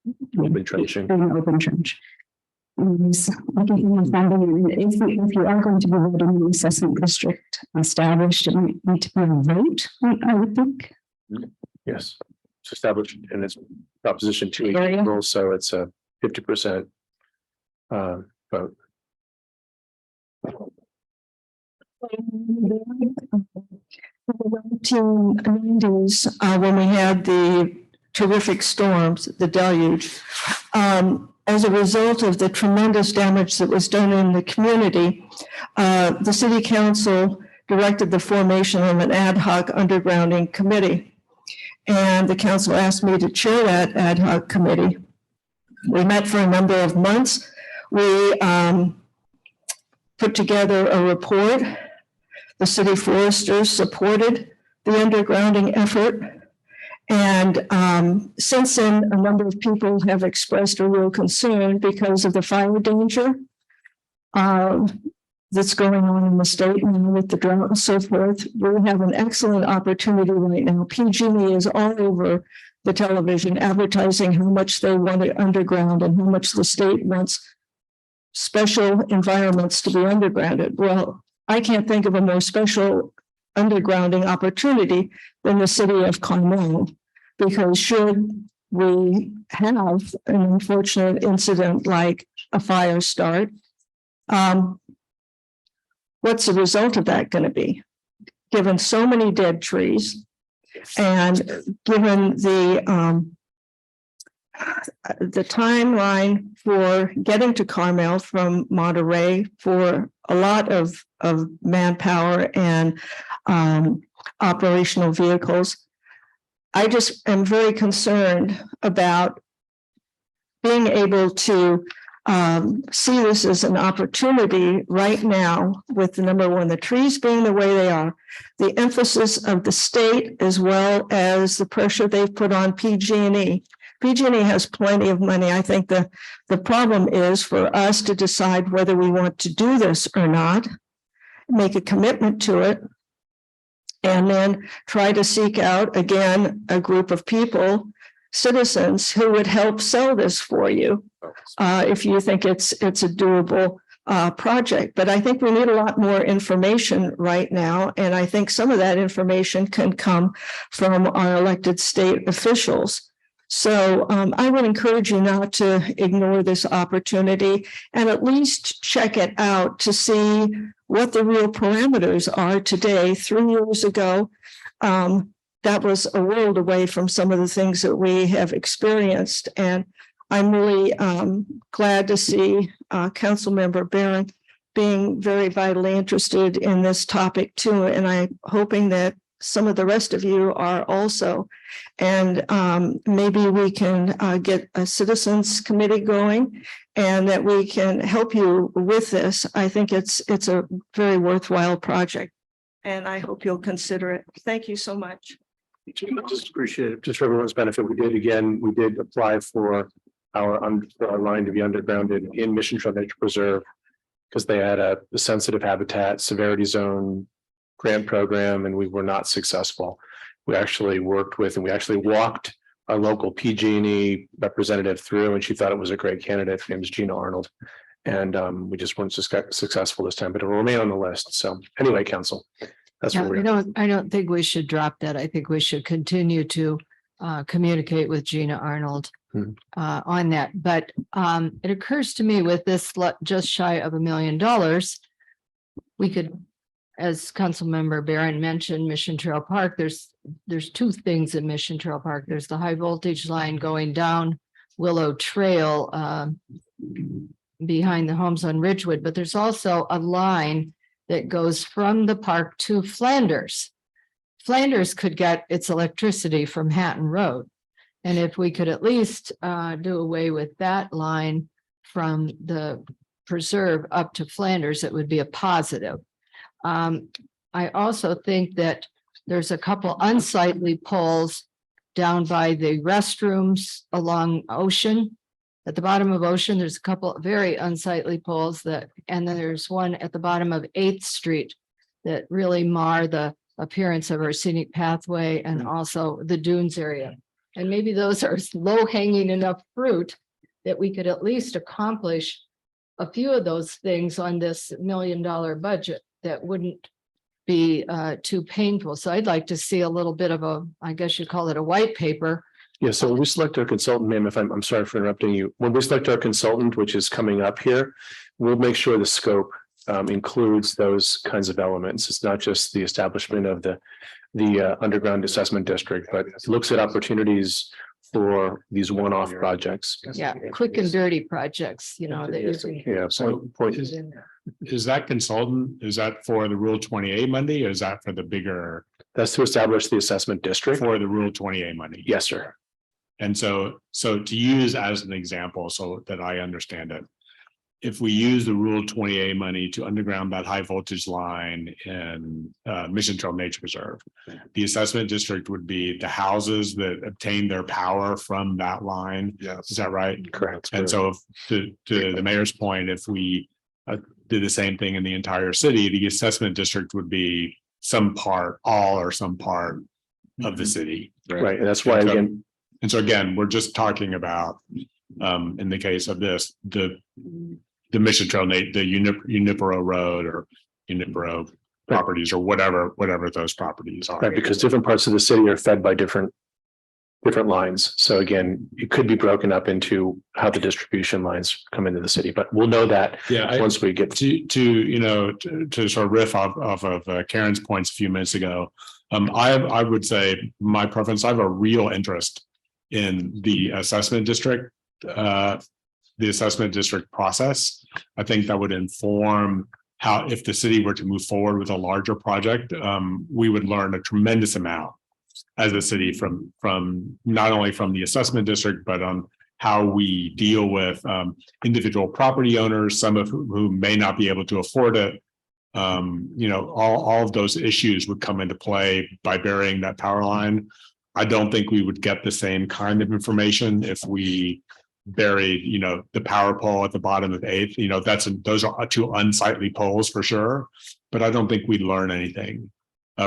trenching. Open trench. If you are going to be voting an assessment district established, it might need to be a vote, I would think. Yes, it's established in its proposition 280 rule, so it's a 50% vote. When we had the terrific storms, the deluge, as a result of the tremendous damage that was done in the community, the city council directed the formation of an ad hoc undergrounding committee. And the council asked me to chair that ad hoc committee. We met for a number of months. We put together a report. The city foresters supported the undergrounding effort. And since then, a number of people have expressed a real concern because of the fire danger that's going on in the state and with the drought and so forth. We have an excellent opportunity right now. PG&E is all over the television advertising how much they want it underground and how much the state wants special environments to be undergrounded. Well, I can't think of a more special undergrounding opportunity than the city of Carmel, because should we have an unfortunate incident like a fire start, what's the result of that going to be? Given so many dead trees and given the timeline for getting to Carmel from Monterey for a lot of manpower and operational vehicles, I just am very concerned about being able to see this as an opportunity right now with the number one, the trees being the way they are, the emphasis of the state, as well as the pressure they've put on PG&E. PG&E has plenty of money. I think the problem is for us to decide whether we want to do this or not, make a commitment to it, and then try to seek out, again, a group of people, citizens who would help sell this for you if you think it's a doable project. But I think we need a lot more information right now. And I think some of that information can come from our elected state officials. So I would encourage you not to ignore this opportunity and at least check it out to see what the real parameters are today. 3 years ago, that was a world away from some of the things that we have experienced. And I'm really glad to see Councilmember Barron being very vitally interested in this topic too. And I'm hoping that some of the rest of you are also. And maybe we can get a citizens committee going and that we can help you with this. I think it's a very worthwhile project. And I hope you'll consider it. Thank you so much. I just appreciate it. Just for everyone's benefit, we did apply for our line to be undergrounded in Mission Trail Nature Preserve. Because they had a sensitive habitat severity zone grant program and we were not successful. We actually worked with and we actually walked our local PG&E representative through and she thought it was a great candidate. Her name is Gina Arnold. And we just weren't successful this time, but it will remain on the list. So anyway, council, that's Yeah, what we're. I don't think we should drop that. I think we should continue to communicate with Gina Arnold on that. But it occurs to me with this just shy of $1 million, we could, as Councilmember Barron mentioned, Mission Trail Park, there's two things in Mission Trail Park. There's the high voltage line going down Willow Trail behind the homes on Ridgewood, but there's also a line that goes from the park to Flanders. Flanders could get its electricity from Hatton Road. And if we could at least do away with that line from the preserve up to Flanders, it would be a positive. I also think that there's a couple unsightly poles down by the restrooms along Ocean. At the bottom of Ocean, there's a couple of very unsightly poles and then there's one at the bottom of 8th Street that really mar the appearance of our scenic pathway and also the dunes area. And maybe those are low hanging enough fruit that we could at least accomplish a few of those things on this $1 million budget that wouldn't be too painful. So I'd like to see a little bit of I guess you call it a white paper. Yeah, so when we select our consultant, ma'am, if I'm sorry for interrupting you, when we select our consultant, which is coming up here, we'll make sure the scope includes those kinds of elements. It's not just the establishment of the underground assessment district, but it looks at opportunities for these one-off projects. Yeah, quick and dirty projects, Yeah, so point is. Is that consultant, is that for the Rule 20A money or is that for the bigger? That's to establish the assessment district. For the Rule 20A money? Yes, sir. And so to use as an example, so that I understand it, if we use the Rule 20A money to underground that high voltage line in Mission Trail Nature Preserve, the assessment district would be the houses that obtain their power from that line. Yes. Is that right? Correct. And so to the mayor's point, if we did the same thing in the entire city, the assessment district would be some part, all or some part of the city. Right. And that's why again. And so again, we're just talking about in the case of this, the Mission Trail, the Unipero Road or Unipero properties or whatever those properties are. Right, because different parts of the city are fed by different lines. So again, it could be broken up into how the distribution lines come into the city, but we'll know that once we get to sort of riff off of Karen's points a few minutes ago. I would say my preference, I have a real interest in the assessment district, process. I think that would inform how, if the city were to move forward with a larger project, we would learn a tremendous amount as a city from not only from the assessment district, but on how we deal with individual property owners, some of who may not be able to afford it. All of those issues would come into play by burying that power line. I don't think we would get the same kind of information if we buried, the power pole at the bottom of 8th. Those are two unsightly poles for sure, but I don't think we'd learn anything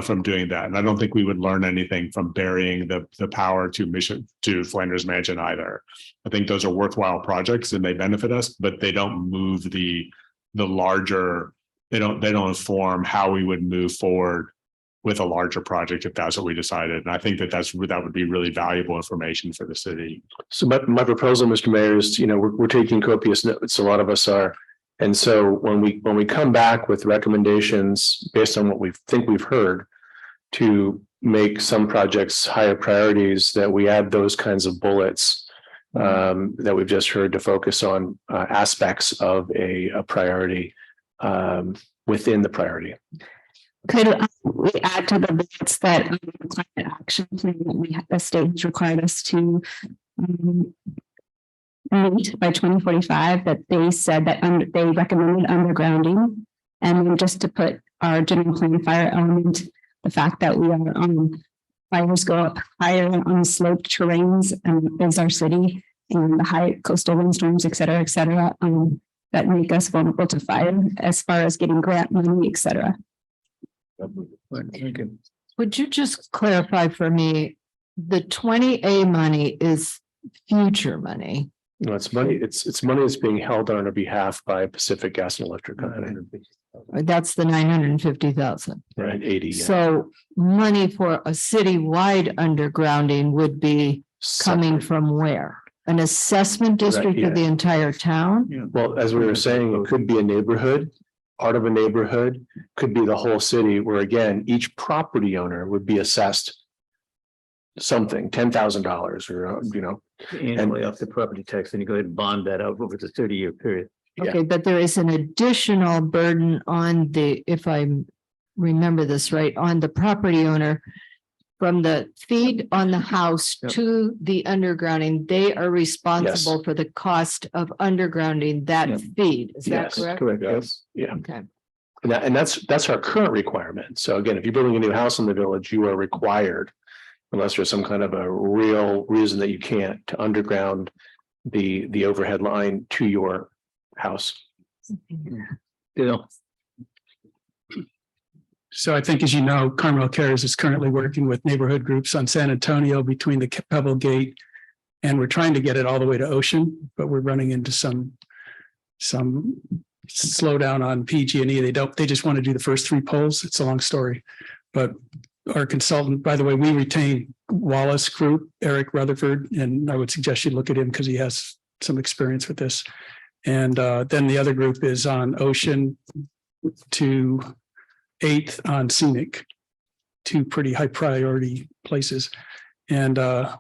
from doing that. And I don't think we would learn anything from burying the power to Flanders Mansion either. I think those are worthwhile projects and they benefit us, but they don't move the larger, they don't inform how we would move forward with a larger project if that's what we decided. And I think that would be really valuable information for the city. So my proposal, Mr. Mayor, is, we're taking copious notes, a lot of us are. And so when we come back with recommendations based on what we've heard to make some projects higher priorities, that we add those kinds of bullets that we've just heard to focus on aspects of a priority within the priority. Could we add to the bullets that climate action plan that the state has required us to meet by 2045, that they said that they recommended undergrounding, and then just to put our general plan fire element, the fact that we are fires go up higher on sloped terrains as our city, and the high coastal windstorms, et cetera, that make us vulnerable to fire as far as getting grant money, et cetera. Would you just clarify for me, the 20A money is future money? No, it's money, it's money that's being held on our behalf by Pacific Gas and Electric Company. That's the 950,000. Right, 80. Yeah. So money for a citywide undergrounding would be coming from where? An assessment district of the entire town? Well, as we were saying, it could be a neighborhood, part of a neighborhood, could be the whole city, where again, each property owner would be assessed something, $10,000 or, Annually off the property tax, and you go ahead and bond that out over the 30-year period. Okay, but there is an additional burden on the, if I remember this right, on the property owner. From the feed on the house to the undergrounding, they are responsible for the cost of undergrounding that feed. Is that correct? Correct, yes, yeah. Okay. And that's our current requirement. So again, if you're building a new house in the village, you are required, unless there's some kind of a real reason that you can't, to underground the overhead line to your house. So I think, as you know, Carmel Cares is currently working with neighborhood groups on San Antonio between the Pebble Gate, and we're trying to get it all the way to Ocean, but we're running into some slowdown on PG&E. They just want to do the first 3 poles. It's a long story, but our consultant, by the way, we retain Wallace Group, Eric Rutherford, and I would suggest you look at him because he has some experience with this. And then the other group is on Ocean to 8th on Scenic, 2 pretty high priority places. And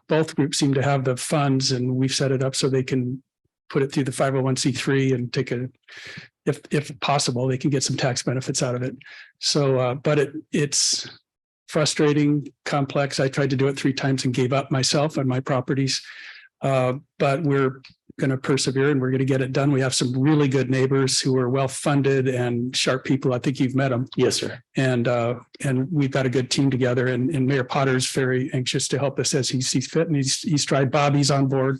both groups seem to have the funds, and we've set it up so they can put it through the 501c3 and take if possible, they can get some tax benefits out of it. So, but it's frustrating, complex. I tried to do it 3 times and gave up myself on my properties. But we're going to persevere and we're going to get it done. We have some really good neighbors who are well-funded and sharp people. I think you've met them. Yes, sir. And we've got a good team together, and Mayor Potter's very anxious to help us as he sees fit. And he's tried Bobby's on board,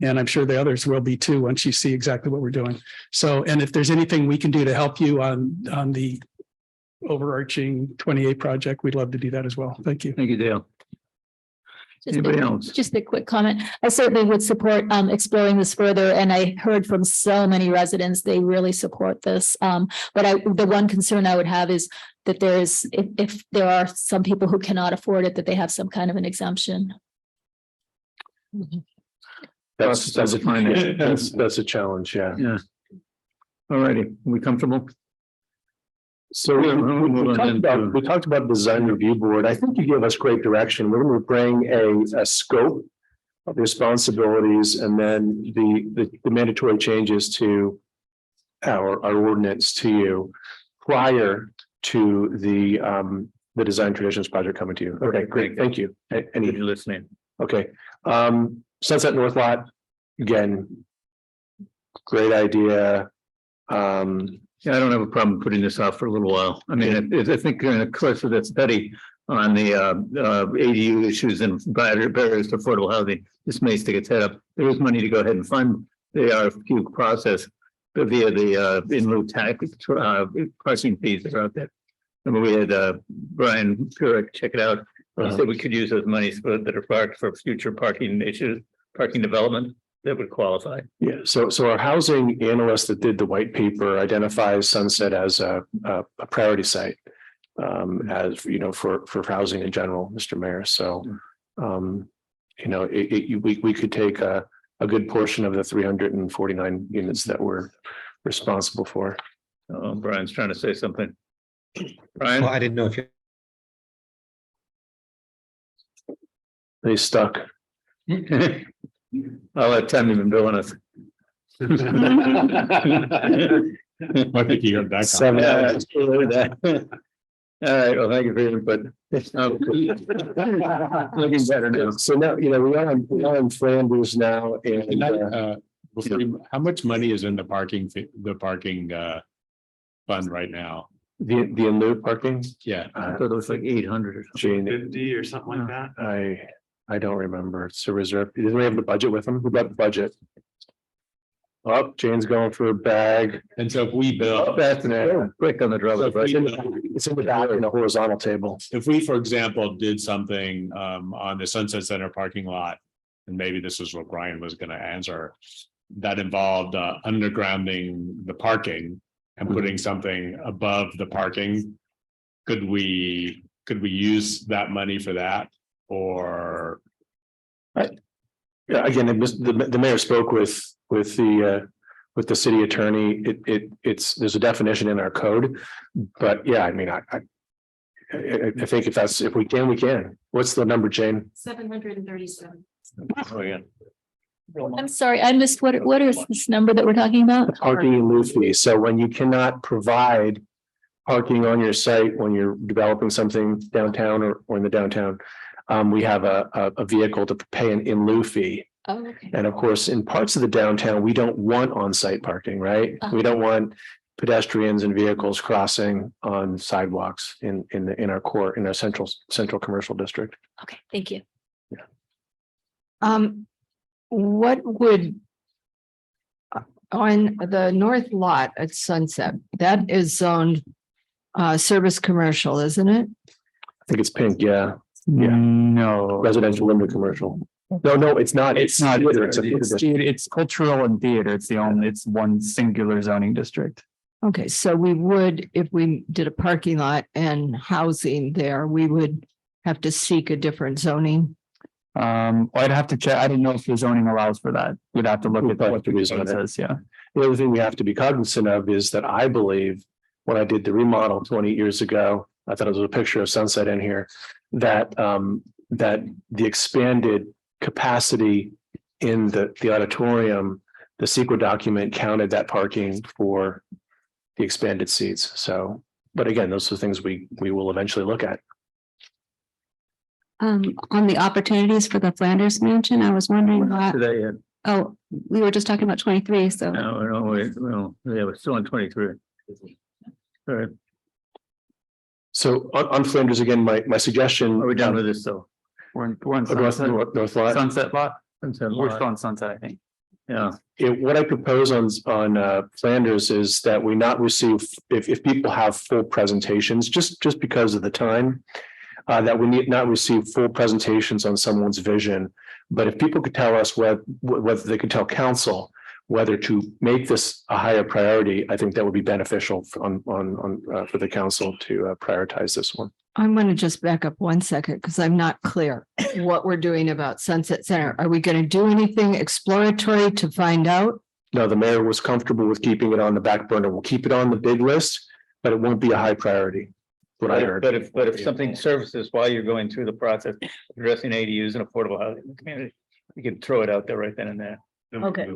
and I'm sure the others will be too, once you see exactly what we're doing. So, and if there's anything we can do to help you on the overarching 28 project, we'd love to do that as well. Thank you. Thank you, Dale. Anybody else? Just a quick comment. I certainly would support exploring this further, and I heard from so many residents, they really support this. But the one concern I would have is that if there are some people who cannot afford it, that they have some kind of an exemption. That's a challenge, yeah. Yeah. All righty, we comfortable? So we talked about design review board. I think you gave us great direction. We're going to bring a scope of responsibilities and then the mandatory changes to our ordinance to you prior to the design traditions project coming to you. Okay, great. Thank you. Any listening? Okay. Sunset North Lot, again, great idea. Yeah, I don't have a problem putting this off for a little while. I mean, I think in the course of that study on the ADU issues and barriers to affordable housing, this may stick its head up. There is money to go ahead and fund the RFQ process via the in lieu tax parking fees that are out there. Remember, we had Brian Purek check it out. He said we could use those monies that are parked for future parking issues, parking development that would qualify. Yeah, so our housing analyst that did the white paper identifies Sunset as a priority site, as you know, for housing in general, Mr. Mayor. So, you know, we could take a good portion of the 349 units that we're responsible for. Oh, Brian's trying to say something. Brian, well, I didn't know if you. They stuck. I'll let Tim even billing us. I think you heard that. 7 hours. All right, well, thank you for your input. Looking better now. So now, you know, we are in Flanders now, and how much money is in the parking fund right now? The in lieu parking? Yeah. I thought it was like 800 or something. 50 or something like that. I don't remember. It's a reserve. Doesn't we have the budget with them? Who got the budget? Oh, Jane's going for a bag. And so if we build. That's an quick on the draw. So if we It's in the back in the horizontal table. If we, for example, did something on the Sunset Center parking lot, and maybe this is what Brian was gonna answer, that involved undergrounding the parking and putting something above the parking. Could we use that money for that? Or Yeah, again, the mayor spoke with the city attorney. There's a definition in our code, but yeah, I mean, I think if we can, we can. What's the number, Jane? 737. Oh, yeah. I'm sorry, I missed what is this number that we're talking about? Parking in lieu fee. So when you cannot provide parking on your site, when you're developing something downtown or in the downtown, we have a vehicle to pay an in lieu fee. Oh, okay. And of course, in parts of the downtown, we don't want on-site parking, right? We don't want pedestrians and vehicles crossing on sidewalks in our central commercial district. Okay, thank you. What would on the north lot at Sunset, that is zoned service commercial, isn't it? I think it's pink, yeah. No. Residential limited commercial. No, it's not. It's not. Theater. It's a theater district. It's cultural and theater. It's one singular zoning district. Okay, so we would, if we did a parking lot and housing there, we would have to seek a different zoning. I'd have to check. I didn't know if the zoning allows for that. We'd have to look at what the reason says. Yeah. The other thing we have to be cognizant of is that I believe when I did the remodel 20 years ago, I thought it was a picture of Sunset in here, that the expanded capacity in the auditorium, the secret document counted that parking for the expanded seats. So, but again, those are things we will eventually look at. On the opportunities for the Flanders Mansion, I was wondering what, To that yet? oh, we were just talking about 23, so. No, wait, well, yeah, we're still on 23. All right, So on Flanders, again, my suggestion. are we done with this though? We're on North lot. Sunset lot. Sunset We're lot. still on Sunset, I think. Yeah, What I propose on Flanders is that we not receive, if people have full presentations, just because of the time. That we need not receive full presentations on someone's vision. But if people could tell us whether they could tell council whether to make this a higher priority, I think that would be beneficial for the council to prioritize this one. I'm going to just back up one second because I'm not clear what we're doing about Sunset Center. Are we going to do anything exploratory to find out? No, the mayor was comfortable with keeping it on the back burner. We'll keep it on the big list, but it won't be a high priority. What I heard. but if something surfaces while you're going through the process, addressing ADUs and affordable housing in the community, you can throw it out there right then and there. Okay.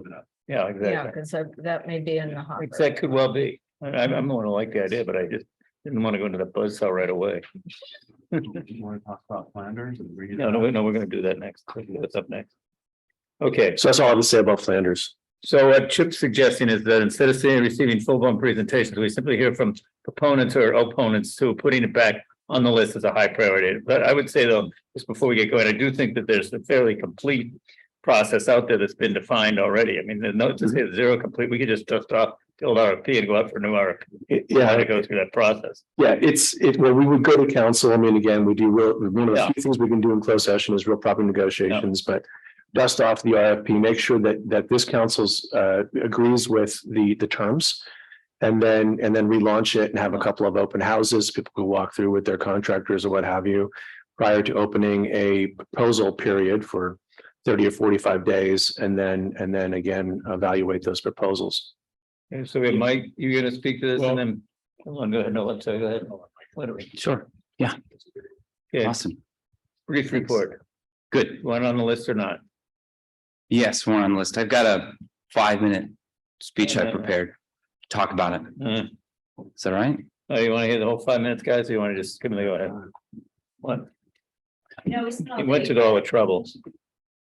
Yeah, Yeah, exactly. because that may be in the hopper. That could well be. I'm more than like the idea, but I just didn't want to go into the buzzsaw right away. You want to talk about Flanders and read it? No, we're gonna do that next. That's up next. Okay, So that's all I have to say about Flanders. so what Chip's suggesting is that instead of receiving full-blown presentations, we simply hear from proponents or opponents to putting it back on the list as a high priority. But I would say though, just before we get going, I do think that there's a fairly complete process out there that's been defined already. I mean, there's no to say zero complete. We could just dust off the old RFP and go out for a new RFP. Yeah. To go through that process. Yeah, well, we would go to council. I mean, again, one of the Yeah. few things we can do in closed session is real proper negotiations, but dust off the RFP, make sure that this council's agrees with the terms. And then relaunch it and have a couple of open houses, people who walk through with their contractors or what have you, prior to opening a proposal period for 30 or 45 days, and then again, evaluate those proposals. Okay, so we have Mike, you gonna speak to this and then, go ahead, no, let's go ahead. What are we? Sure. Yeah. Okay, Awesome. brief report. Good. One on the list or not? Yes, one on the list. I've got a 5-minute speech I prepared. Talk about it. Is that right? Oh, you wanna hear the whole 5 minutes, guys, or you wanna just give me the go ahead? What? No, it's not. You went to all the troubles.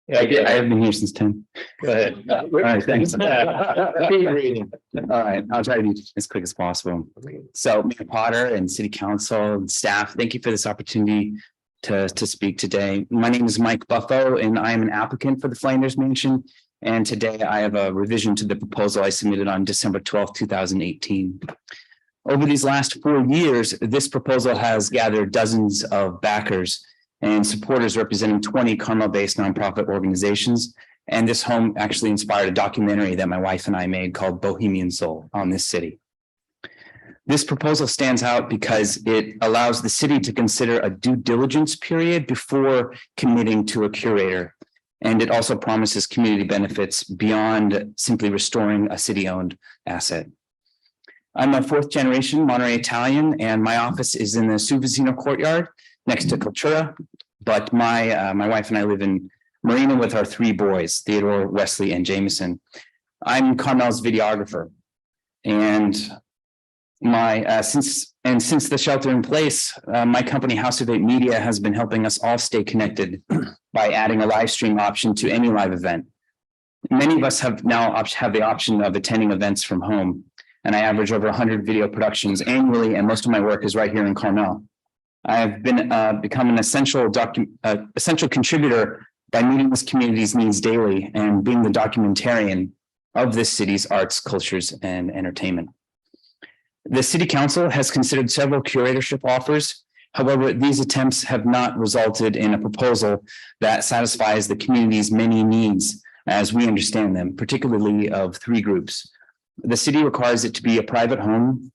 Yeah, I have been here since 10. Go ahead. All right, thanks. Speed reading. All right, I'll try to be as quick as possible. So Mayor Potter and City Council and staff, thank you for this opportunity to speak today. My name is Mike Buffo, and I am an applicant for the Flanders Mansion. And today I have a revision to the proposal I submitted on December 12th, 2018. Over these last 4 years, this proposal has gathered dozens of backers and supporters representing 20 Carmel-based nonprofit organizations. And this home actually inspired a documentary that my wife and I made called Bohemian Soul on this city. This proposal stands out because it allows the city to consider a due diligence period before committing to a curator. And it also promises community benefits beyond simply restoring a city-owned asset. I'm a fourth generation Monterey Italian, and my office is in the Suvizino courtyard next to Cultura. But my wife and I live in Marina with our 3 boys, Theodore, Wesley, and Jameson. I'm Carmel's videographer. And since the shelter in place, my company House of 8 Media has been helping us all stay connected by adding a live stream option to any live event. Many of us have now have the option of attending events from home, and I average over 100 video productions annually, and most of my work is right here in Carmel. I have become an essential contributor by meeting this community's needs daily and being the documentarian of this city's arts, cultures, and entertainment. The City Council has considered several curatorship offers. However, these attempts have not resulted in a proposal that satisfies the community's many needs as we understand them, particularly of 3 groups. The city requires it to be a private home.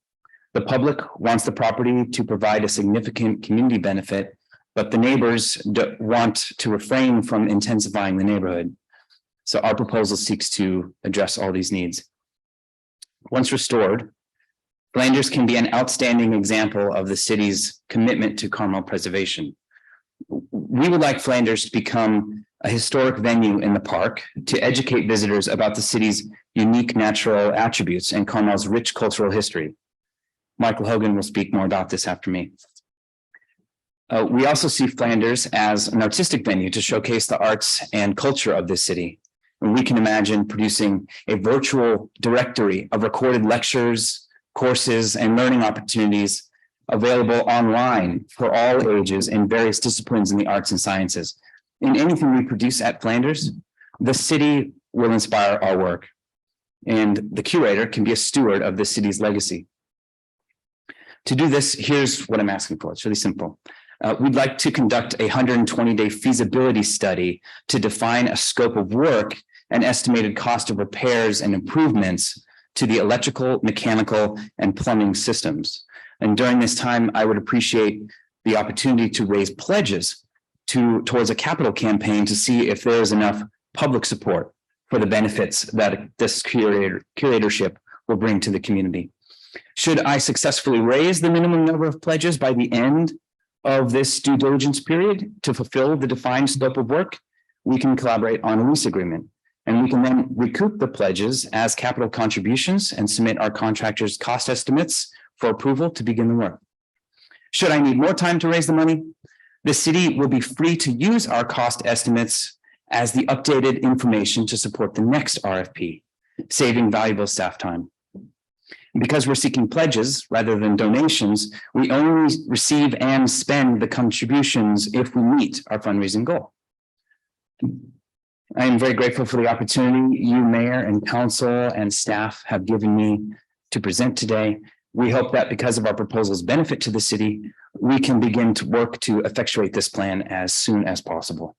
The public wants the property to provide a significant community benefit, but the neighbors want to refrain from intensifying the neighborhood. So our proposal seeks to address all these needs. Once restored, Flanders can be an outstanding example of the city's commitment to Carmel preservation. We would like Flanders to become a historic venue in the park to educate visitors about the city's unique natural attributes and Carmel's rich cultural history. Michael Hogan will speak more about this after me. We also see Flanders as an artistic venue to showcase the arts and culture of this city. And we can imagine producing a virtual directory of recorded lectures, courses, and learning opportunities available online for all ages in various disciplines in the arts and sciences. In anything we produce at Flanders, the city will inspire our work, and the curator can be a steward of the city's legacy. To do this, here's what I'm asking for. It's really simple. We'd like to conduct a 120-day feasibility study to define a scope of work and estimated cost of repairs and improvements to the electrical, mechanical, and plumbing systems. And during this time, I would appreciate the opportunity to raise pledges towards a capital campaign to see if there is enough public support for the benefits that this curatorship will bring to the community. Should I successfully raise the minimum number of pledges by the end of this due diligence period to fulfill the defined scope of work, we can collaborate on a lease agreement. And we can then recoup the pledges as capital contributions and submit our contractors' cost estimates for approval to begin the work. Should I need more time to raise the money, the city will be free to use our cost estimates as the updated information to support the next RFP, saving valuable staff time. Because we're seeking pledges rather than donations, we only receive and spend the contributions if we meet our fundraising goal. I am very grateful for the opportunity you, Mayor, and Council and staff have given me to present today. We hope that because of our proposal's benefit to the city, we can begin to work to effectuate this plan as soon as possible.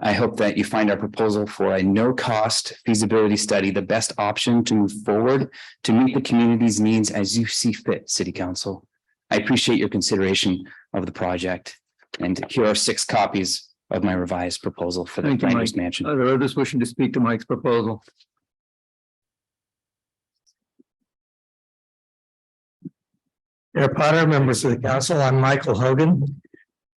I hope that you find our proposal for a no-cost feasibility study the best option to move forward to meet the community's needs as you see fit, City Council. I appreciate your consideration of the project. And here are 6 copies of my revised proposal for the Flanders Mansion. Are there others wishing to speak to Mike's proposal? Mayor Potter, members of the council, I'm Michael Hogan.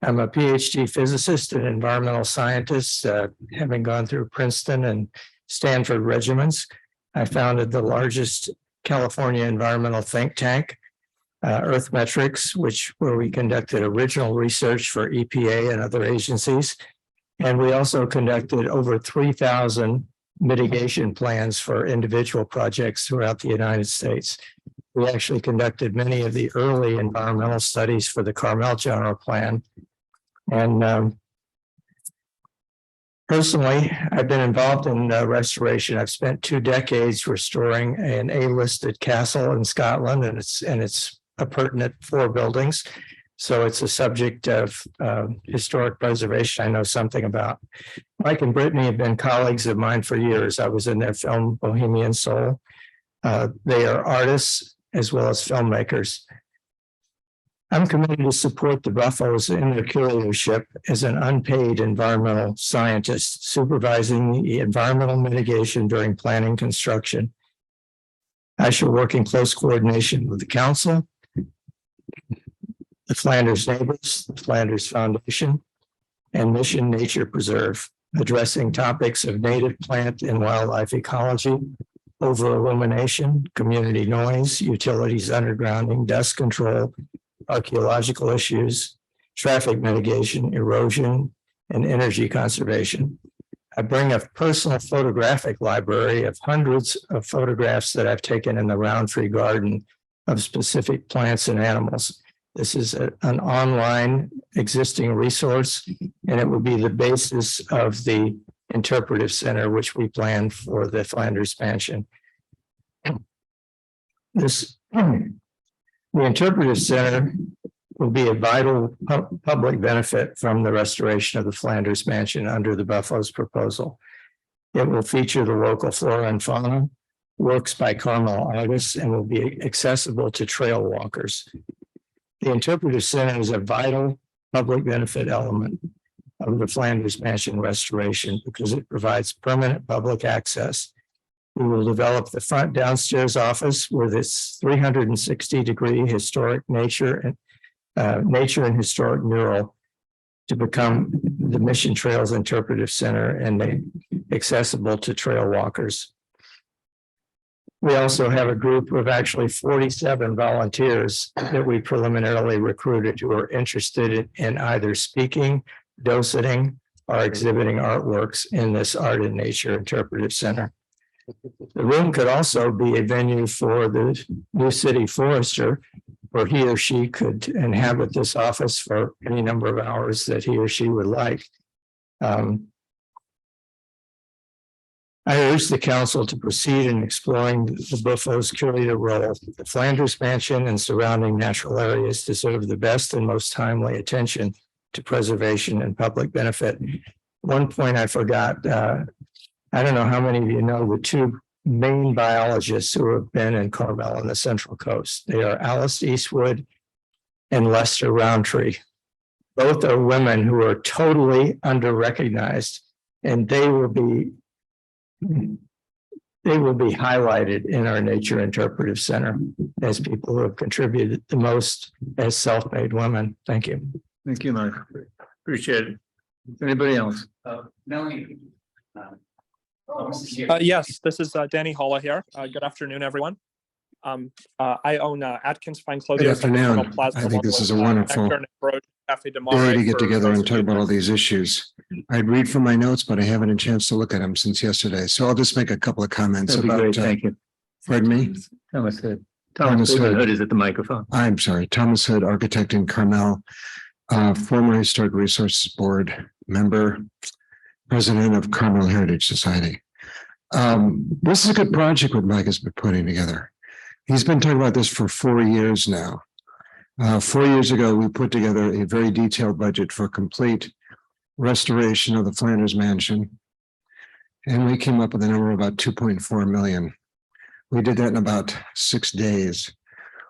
I'm a PhD physicist and environmental scientist, having gone through Princeton and Stanford regiments. I founded the largest California environmental think tank, Earthmetrics, where we conducted original research for EPA and other agencies. And we also conducted over 3,000 mitigation plans for individual projects throughout the United States. We actually conducted many of the early environmental studies for the Carmel General Plan. And personally, I've been involved in restoration. I've spent 2 decades restoring an A-listed castle in Scotland, and it's appurtenant 4 buildings. So it's a subject of historic preservation I know something about. Mike and Brittany have been colleagues of mine for years. I was in their film Bohemian Soul. They are artists as well as filmmakers. I'm committed to support the Buffos in their curatorship as an unpaid environmental scientist, supervising the environmental mitigation during planning construction. I shall work in close coordination with the council, the Flanders Neighbors, the Flanders Foundation, and Mission Nature Preserve, addressing topics of native plant and wildlife ecology, over illumination, community noise, utilities undergrounding, dust control, archaeological issues, traffic mitigation, erosion, and energy conservation. I bring a personal photographic library of hundreds of photographs that I've taken in the Roundtree Garden of specific plants and animals. This is an online existing resource, and it will be the basis of the interpretive center, which we plan for the Flanders expansion. The interpretive center will be a vital public benefit from the restoration of the Flanders Mansion under the Buffalo's proposal. It will feature the local flora and fauna, works by Carmel artists, and will be accessible to trail walkers. The interpretive center is a vital public benefit element of the Flanders Mansion restoration because it provides permanent public access. We will develop the front downstairs office with its 360-degree historic nature and historic mural to become the Mission Trails Interpretive Center and accessible to trail walkers. We also have a group of actually 47 volunteers that we preliminarily recruited who are interested in either speaking, doceting, or exhibiting artworks in this Art and Nature Interpretive Center. The room could also be a venue for the new city forester, where he or she could inhabit this office for any number of hours that he or she would like. I urge the council to proceed in exploring the Buffalo's curator role. The Flanders Mansion and surrounding natural areas deserve the best and most timely attention to preservation and public benefit. One point I forgot, I don't know how many of you know the 2 main biologists who have been in Carmel on the Central Coast. They are Alice Eastwood and Lester Roundtree. Both are women who are totally under-recognized, and they will be highlighted in our Nature Interpretive Center as people who have contributed the most as self-made women. Thank you. Thank you, Mark. Appreciate it. Anybody else? Melanie. Yes, this is Danny Holla here. Good afternoon, everyone. I own Atkins Fine Clothing. Good afternoon. I think this is a wonderful way to get together and talk about all these issues. I'd read from my notes, but I haven't had a chance to look at them since yesterday. So I'll just make a couple of comments That'd be about. great. Thank you. Pardon me? Thomas Hood. Thomas Hood is at the microphone. I'm sorry, Thomas Hood, architect in Carmel, former Historic Resources Board member, president of Carmel Heritage Society. This is a good project what Mike has been putting together. He's been talking about this for 4 years now. 4 years ago, we put together a very detailed budget for complete restoration of the Flanders Mansion. And we came up with a number of about 2.4 million. We did that in about 6 days.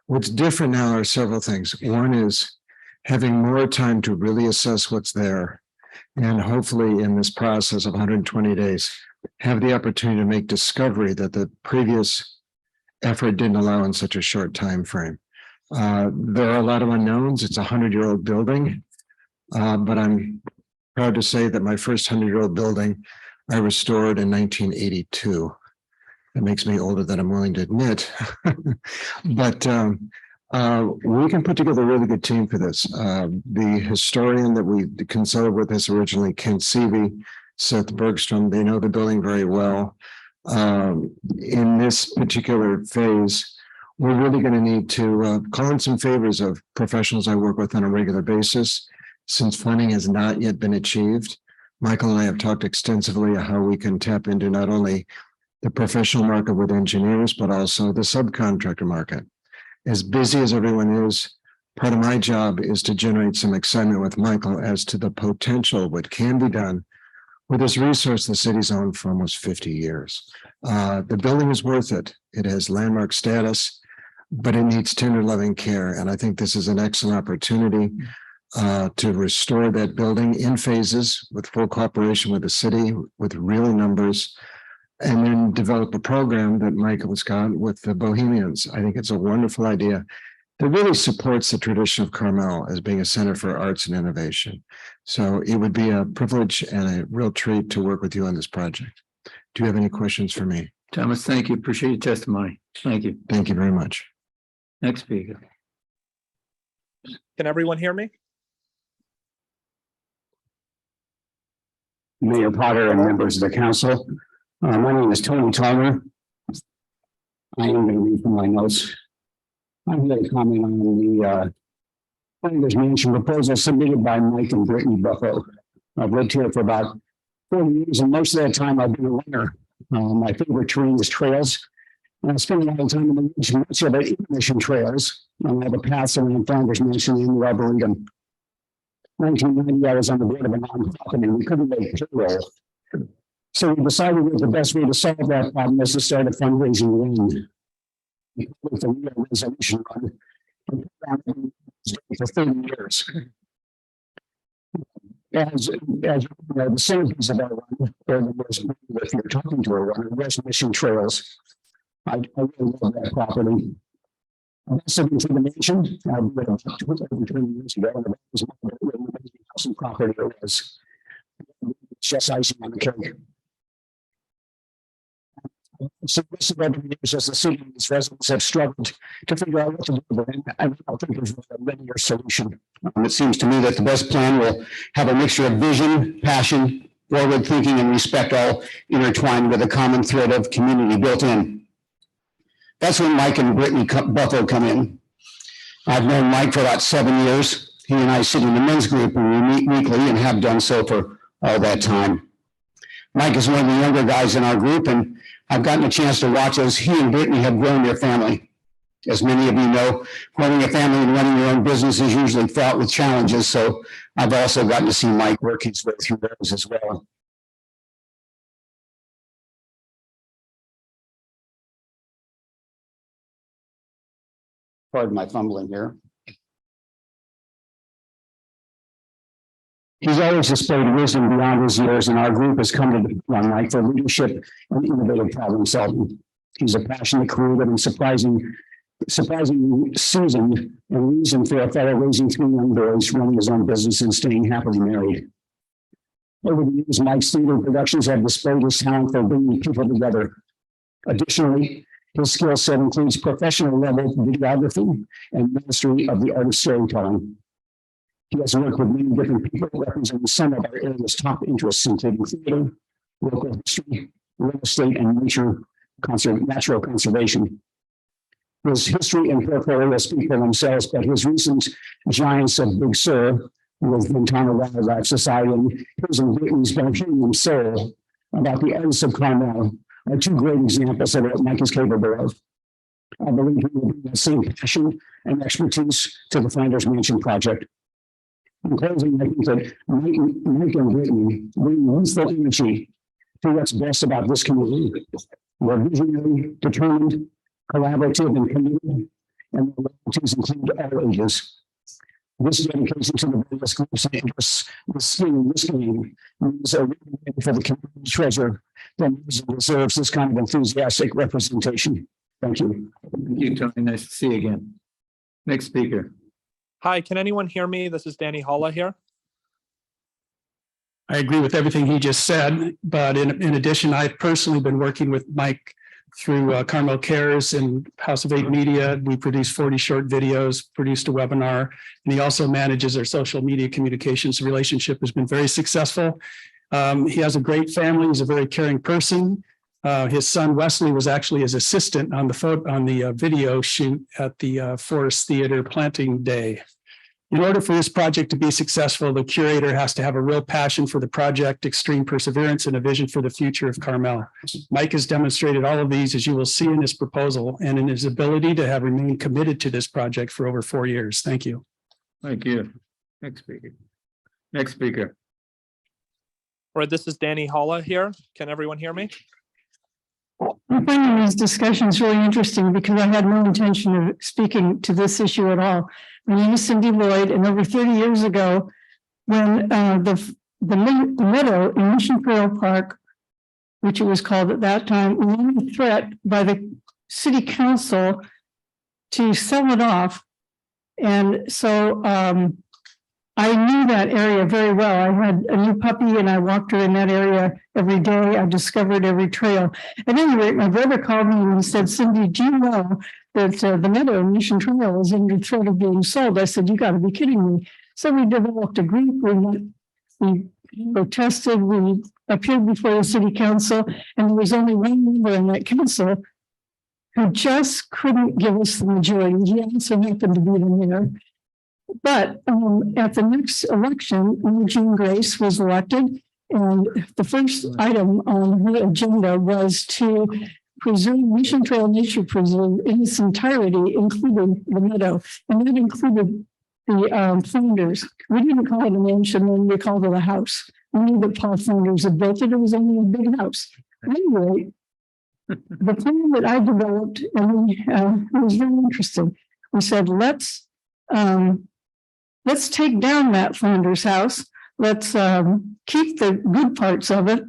What's different now are several things. One is having more time to really assess what's there. And hopefully in this process of 120 days, have the opportunity to make discovery that the previous effort didn't allow in such a short time frame. There are a lot of unknowns. It's a 100-year-old building, but I'm proud to say that my first 100-year-old building I restored in 1982. That makes me older than I'm willing to admit. But we can put together a really good team for this. The historian that we consulted with us originally, Kent Seavey, Seth Bergstrom, they know the building very well. In this particular phase, we're really going to need to call in some favors of professionals I work with on a regular basis since funding has not yet been achieved. Michael and I have talked extensively how we can tap into not only the professional market with engineers, but also the subcontractor market. As busy as everyone is, part of my job is to generate some excitement with Michael as to the potential, what can be done with this resource the city's owned for almost 50 years. The building is worth it. It has landmark status, but it needs tender loving care. And I think this is an excellent opportunity to restore that building in phases with full cooperation with the city, with real numbers, and then develop a program that Michael has got with the Bohemians. I think it's a wonderful idea that really supports the tradition of Carmel as being a center for arts and innovation. So it would be a privilege and a real treat to work with you on this project. Do you have any questions for me? Thomas, thank you. Appreciate your testimony. Thank you. Thank you very much. Next speaker. Can everyone hear me? Mayor Potter and members of the council. My name is Tony Talmer. I am going to read from my notes. I'm going to comment on the Founders Mansion proposal submitted by Mike and Brittany Buffalo. I've lived here for about 40 years, and most of that time I've been a runner. My favorite terrain is trails. And I spend a lot of time in the woods, much of it mission trails. I have a path around Founders Mansion in the Arboretum. 1990, I was on the board of a nonprofit and we couldn't make payroll. So we decided that the best way to solve that problem was to start a fundraising run. With the real resolution run. For 30 years. As you know, the centerpiece of our run, or the most, if you're talking to a runner, West Mission Trails. I really love that property. I've also been to the mansion. I did it over 20 years ago, and it was an amazing housing property it was. It's just icing on the cake. So this is over the years as the city and its residents have struggled to figure out what to do. And I don't think there's a linear solution. It seems to me that the best plan will have a mixture of vision, passion, forward thinking, and respect, all intertwined with a common thread of community built in. That's when Mike and Brittany Buffalo come in. I've known Mike for about 7 years. He and I sit in the men's group and we meet weekly and have done so for all that time. Mike is one of the younger guys in our group, and I've gotten a chance to watch as he and Brittany have grown their family. As many of you know, growing a family and running your own business is usually fraught with challenges, so I've also gotten to see Mike work his way through those as well. Pardon my fumbling here. He's always displayed wisdom beyond his years, and our group has come to run Mike for leadership and innovative problem solving. He's a passionate, creative, and surprisingly seasoned and reason for a fellow raising 3 young boys, running his own business, and staying happily married. Over the years, Mike's theater productions have displayed his talent for bringing people together. Additionally, his skill set includes professional level videography and mastery of the art of storytelling. He has worked with many different people representing some of our area's top interests, including theater, local history, real estate, and natural conservation. His history and portfolio speak for themselves, but his recent Giants of Big Sur with Montana Wildlife Society and his and Brittany's Bohemian Soul about the artists of Carmel are 2 great examples of what Mike is capable of. I believe he will bring the same passion and expertise to the Founders Mansion project. In closing, I think that Mike and Brittany bring youthful energy to what's best about this community. We're visionary, determined, collaborative, and committed, and the loyalties include all ages. This dedication to the various groups and interests with skin in this game means a real win for the community treasure that deserves this kind of enthusiastic representation. Thank you. Thank you, Tony. Nice to see you again. Next speaker. Hi, can anyone hear me? This is Danny Holla here. I agree with everything he just said, but in addition, I've personally been working with Mike through Carmel Cares and House of 8 Media. We produced 40 short videos, produced a webinar, and he also manages our social media communications. The relationship has been very successful. He has a great family. He's a very caring person. His son Wesley was actually his assistant on the video shoot at the Forest Theater Planting Day. In order for this project to be successful, the curator has to have a real passion for the project, extreme perseverance, and a vision for the future of Carmel. Mike has demonstrated all of these, as you will see in his proposal, and in his ability to have remained committed to this project for over 4 years. Thank you. Thank you. Next speaker. Next speaker. All right, this is Danny Holla here. Can everyone hear me? I'm finding these discussions really interesting because I had no intention of speaking to this issue at all. My name is Cindy Lloyd, and over 30 years ago, when the meadow in Mission Trail Park, which it was called at that time, was under threat by the city council to sell it off. And so I knew that area very well. I had a new puppy and I walked her in that area every day. I discovered every trail. At any rate, my brother called me and said, Cindy, do you know that the meadow Mission Trail is under threat of being sold? I said, you got to be kidding me. So we developed a group. We protested. We appeared before the city council, and there was only one member in that council who just couldn't give us the majority. He also happened to be the mayor. But at the next election, Jean Grace was elected, and the first item on her agenda was to preserve Mission Trail Nature Preserve in its entirety, including the meadow, and that included the Flanders. We didn't call it a mansion, then we called it a house. We knew that Paul Flanders had built it. It was only a big house. Anyway, the plan that I developed, and it was very interesting. We said, let's take down that Flanders house. Let's keep the good parts of it.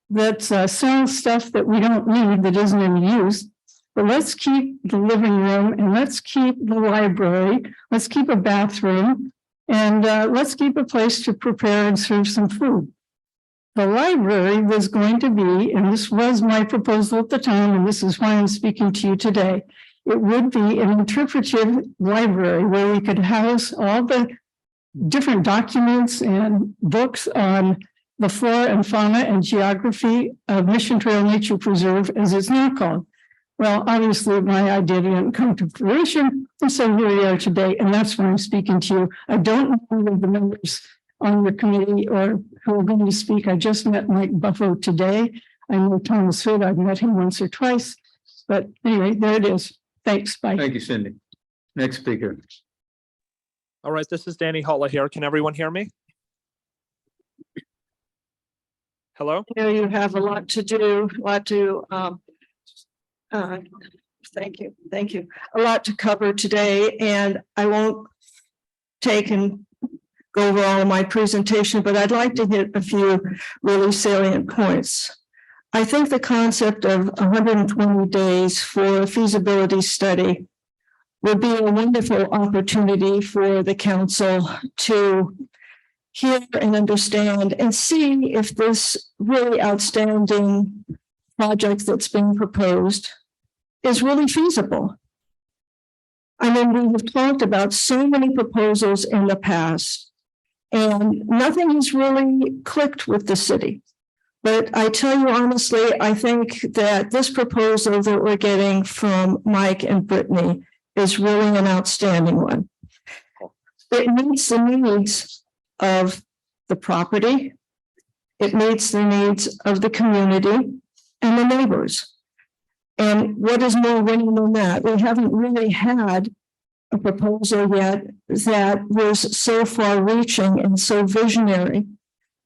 Let's sell stuff that we don't need, that isn't in use. But let's keep the living room, and let's keep the library. Let's keep a bathroom, and let's keep a place to prepare and serve some food. The library was going to be, and this was my proposal at the time, and this is why I'm speaking to you today. It would be an interpretive library where we could house all the different documents and books on the flora and fauna and geography of Mission Trail Nature Preserve, as it's now called. Well, obviously, my idea didn't come to fruition, and so here we are today, and that's why I'm speaking to you. I don't know any of the members on your committee or who are going to speak. I just met Mike Buffo today. I know Thomas Hood. I've met him once or twice, but anyway, there it is. Thanks. Bye. Thank you, Cindy. Next speaker. All right, this is Danny Holla here. Can everyone hear me? Hello? You know, you have a lot to do, thank you. A lot to cover today, and I won't take and go over all of my presentation, but I'd like to hit a few really salient points. I think the concept of 120 days for a feasibility study would be a wonderful opportunity for the council to hear and understand and see if this really outstanding project that's being proposed is really feasible. I mean, we have talked about so many proposals in the past, and nothing has really clicked with the city. But I tell you honestly, I think that this proposal that we're getting from Mike and Brittany is really an outstanding one. It meets the needs of the property. It meets the needs of the community and the neighbors. And what is more winning than that? We haven't really had a proposal yet that was so far reaching and so visionary.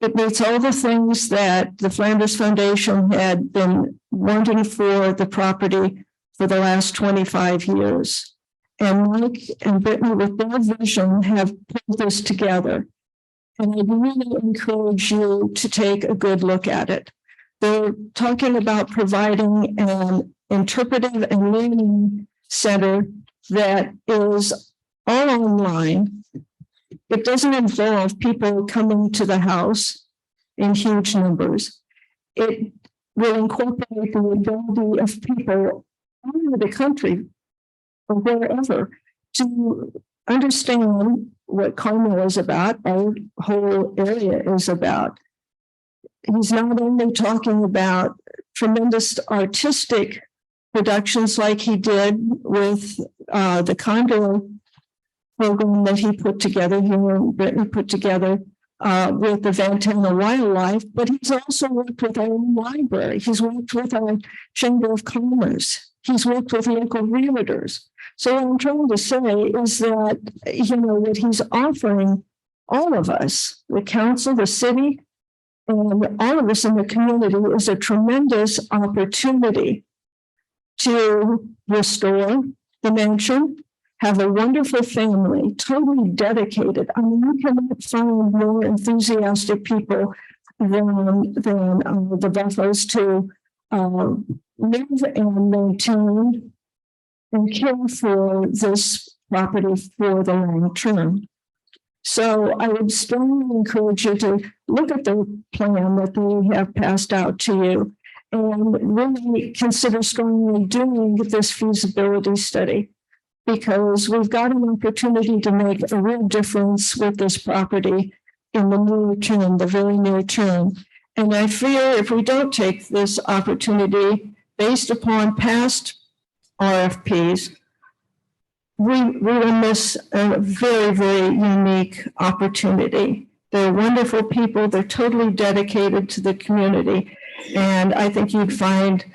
It meets all the things that the Flanders Foundation had been wanting for the property for the last 25 years. And Mike and Brittany, with their vision, have put this together. And I really encourage you to take a good look at it. They're talking about providing an interpretive and learning center that is all online. It doesn't involve people coming to the house in huge numbers. It will incorporate the ability of people all over the country or wherever to understand what Carmel is about, our whole area is about. He's not only talking about tremendous artistic productions like he did with the condo program that he put together, he and Brittany put together with the Ventana Wildlife, but he's also worked with our own library. He's worked with our Chamber of Commerce. He's worked with local realtors. So what I'm trying to say is that, what he's offering all of us, the council, the city, and all of us in the community is a tremendous opportunity to restore the mansion, have a wonderful family, totally dedicated. I mean, you cannot find more enthusiastic people than the Buffos to live and maintain and care for this property for the long term. So I would strongly encourage you to look at the plan that they have passed out to you and really consider strongly doing this feasibility study, because we've got an opportunity to make a real difference with this property in the near term, the very near term. And I fear if we don't take this opportunity based upon past RFPs, we will miss a very, very unique opportunity. They're wonderful people. They're totally dedicated to the community. And I think you'd find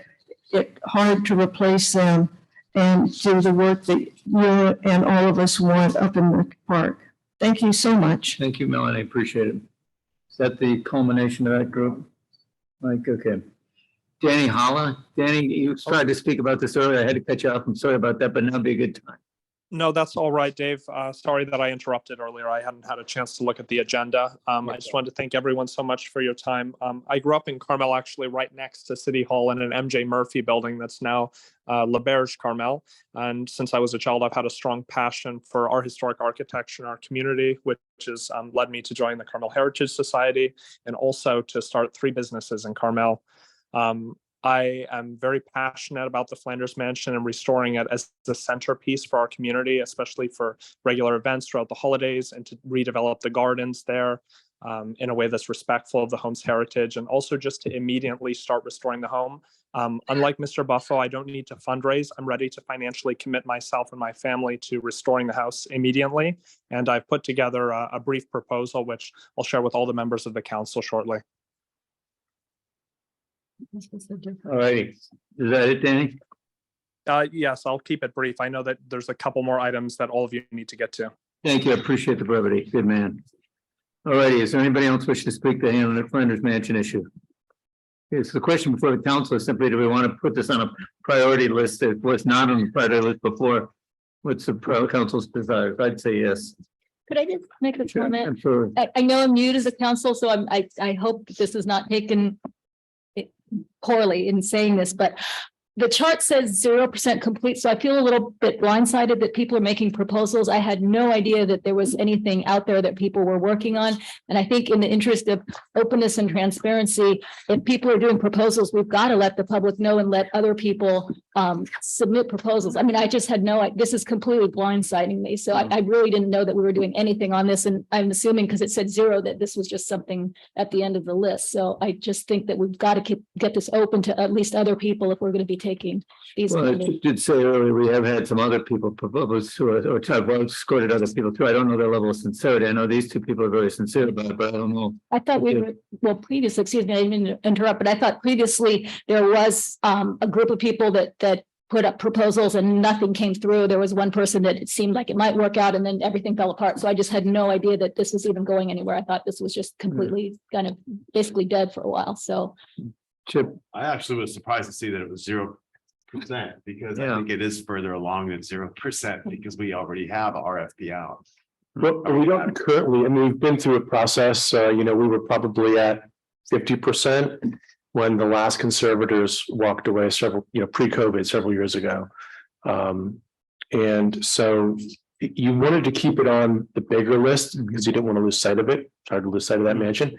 it hard to replace them and do the work that you and all of us want up in the park. Thank you so much. Thank you, Melanie. Appreciate it. Is that the culmination of that group? Like, okay. Danny Holla. Danny, you tried to speak about this earlier. I had to cut you off. I'm sorry about that, but now'd be a good time. No, that's all right, Dave. Sorry that I interrupted earlier. I hadn't had a chance to look at the agenda. I just wanted to thank everyone so much for your time. I grew up in Carmel, actually right next to City Hall in an MJ Murphy building that's now LaBerge Carmel. And since I was a child, I've had a strong passion for our historic architecture in our community, which has led me to join the Carmel Heritage Society and also to start 3 businesses in Carmel. I am very passionate about the Flanders Mansion and restoring it as the centerpiece for our community, especially for regular events throughout the holidays, and to redevelop the gardens there in a way that's respectful of the home's heritage, and also just to immediately start restoring the home. Unlike Mr. Buffo, I don't need to fundraise. I'm ready to financially commit myself and my family to restoring the house immediately. And I've put together a brief proposal, which I'll share with all the members of the council shortly. All right. Is that it, Danny? Yes, I'll keep it brief. I know that there's a couple more items that all of you need to get to. Thank you. I appreciate the brevity. Good man. All righty. Is there anybody else wish to speak to him on the Flanders Mansion issue? Okay, so the question before the council is simply, do we want to put this on a priority list that was not on the priority list before? What's the council's desire? I'd say yes. Could I just make a comment? I'm sure. I know I'm new to the council, so I hope this is not taken poorly in saying this, but the chart says 0% complete. So I feel a little bit blindsided that people are making proposals. I had no idea that there was anything out there that people were working on. And I think in the interest of openness and transparency, if people are doing proposals, we've got to let the public know and let other people submit proposals. I mean, I just had this is completely blindsiding me. So I really didn't know that we were doing anything on this. And I'm assuming because it said 0, that this was just something at the end of the list. So I just think that we've got to get this open to at least other people if we're going to be taking these. Well, I did say earlier, we have had some other people propose to us, or I've escorted other people too. I don't know their level of sincerity. I know these 2 people are very sincere about it, but I don't know. I thought we were, well, previously, excuse me, I didn't interrupt, but I thought previously there was a group of people that put up proposals and nothing came through. There was one person that it seemed like it might work out and then everything fell apart. So I just had no idea that this was even going anywhere. I thought this was just completely kind of basically dead for a while. So Chip. I actually was surprised to see that it was 0%, because I think it is further along than 0% because we already have RFP out. Well, we don't currently, I mean, we've been through a process, we were probably at 50% when the last conservators walked away pre-COVID several years ago. And so you wanted to keep it on the bigger list because you didn't want to lose sight of it. It's hard to lose sight of that mansion,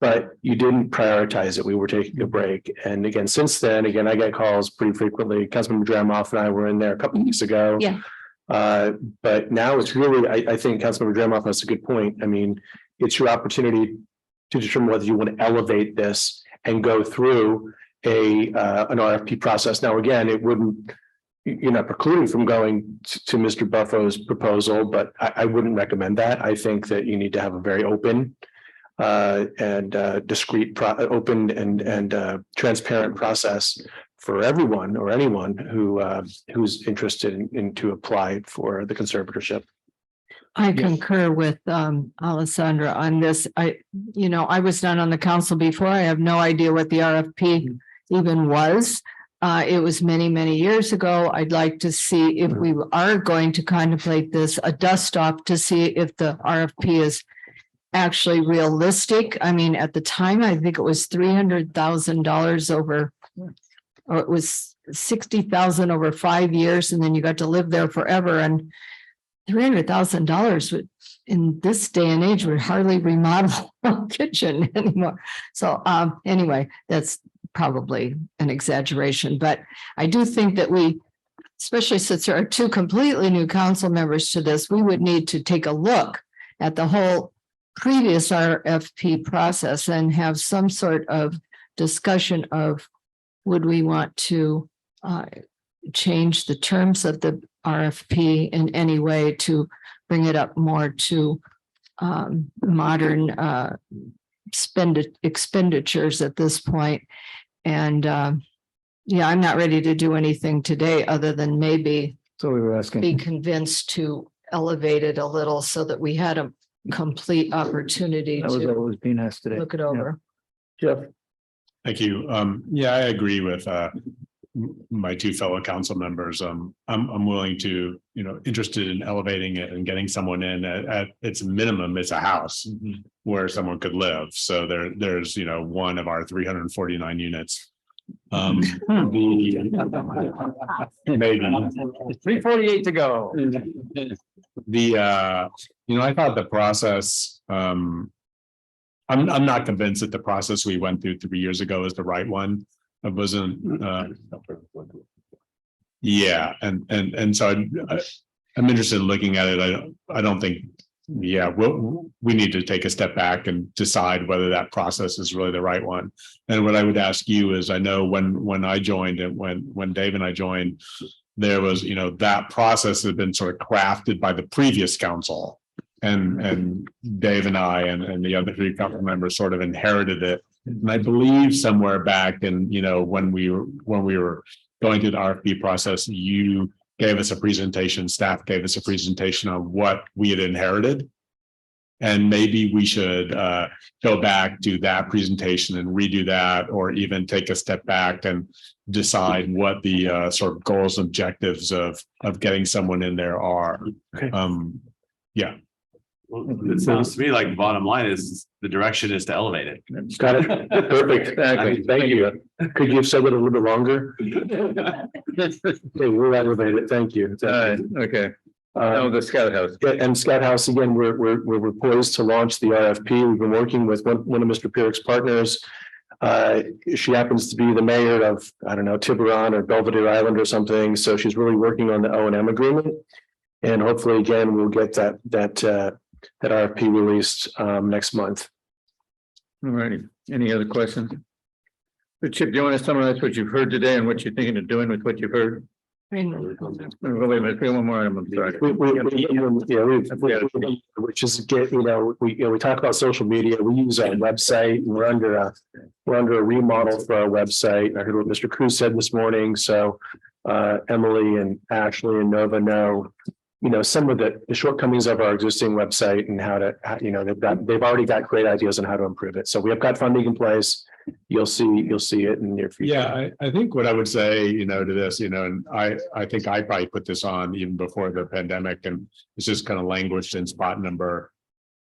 but you didn't prioritize it. We were taking a break. And again, since then, I get calls pretty frequently. Councilman Dramoff and I were in there a couple of weeks ago. Yeah. But now it's really, I think Councilman Dramoff has a good point. I mean, it's your opportunity to determine whether you want to elevate this and go through an RFP process. Now, again, it wouldn't you're not precluded from going to Mr. Buffo's proposal, but I wouldn't recommend that. I think that you need to have a very open and discreet, open and transparent process for everyone or anyone who's interested in to apply for the conservatorship. I concur with Alessandra on this. I was not on the council before. I have no idea what the RFP even was. It was many, many years ago. I'd like to see if we are going to contemplate this, a dust off to see if the RFP is actually realistic. I mean, at the time, I think it was $300,000 over, or it was 60,000 over 5 years, and then you got to live there forever. And $300,000 in this day and age would hardly remodel a kitchen anymore. So anyway, that's probably an exaggeration, but I do think that we, especially since there are two completely new council members to this, we would need to take a look at the whole previous RFP process and have some sort of discussion of would we want to change the terms of the RFP in any way to bring it up more to modern expenditures at this point. And yeah, I'm not ready to do anything today other than maybe So we were asking. be convinced to elevate it a little so that we had a complete opportunity That was to what was being asked today. look it over. Jeff. Thank you. Yeah, I agree with my two fellow council members. I'm willing to, interested in elevating it and getting someone in at its minimum, it's a house where someone could live. So there's, one of our 349 units. Maybe 348 to go. I thought the process, I'm not convinced that the process we went through 3 years ago is the right one. It wasn't, yeah, and so I'm interested in looking at it. I don't think, yeah, we need to take a step back and decide whether that process is really the right one. And what I would ask you is, I know when I joined and when Dave and I joined, there was, that process had been sort of crafted by the previous council, and Dave and I and the other three council members sort of inherited it. And I believe somewhere back in, when we were going through the RFP process, you gave us a presentation, staff gave us a presentation on what we had inherited. And maybe we should go back to that presentation and redo that, or even take a step back and decide what the sort of goals and objectives of getting someone in there are. Okay. Yeah. Well, it sounds to me like the bottom line is the direction is to elevate it. Got it. Perfect. Exactly. Thank you. Could you have said it a little bit longer? Okay, we'll elevate it. Thank you. Okay. The Scout House. And Scout House, again, we're poised to launch the RFP. We've been working with one of Mr. Pierrick's partners. She happens to be the mayor of, I don't know, Tiburon or Belvedere Island or something. So she's really working on the O&M agreement. And hopefully, again, we'll get that RFP released next month. All righty. Any other questions? Chip, do you want to summarize what you've heard today and what you're thinking of doing with what you've heard? Wait a minute, one more item, I'm sorry. Which is we talk about social media. We use our website. We're under a remodel for our website. I heard what Mr. Cruz said this morning. So Emily and Ashley and Nova know, some of the shortcomings of our existing website and how to, they've already got great ideas on how to improve it. So we have got funding in place. You'll see it in the near future. Yeah, I think what I would say, to this, and I think I probably put this on even before the pandemic, and it's just kind of languished in spot number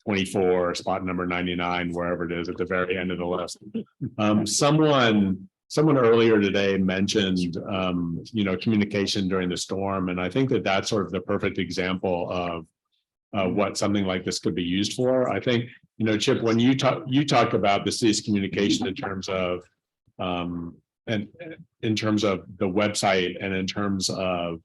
24, spot number 99, wherever it is at the very end of the list. Someone earlier today mentioned, communication during the storm, and I think that that's sort of the perfect example of what something like this could be used for. I think, Chip, when you talk about the city's communication in terms of and in terms of the website and in terms of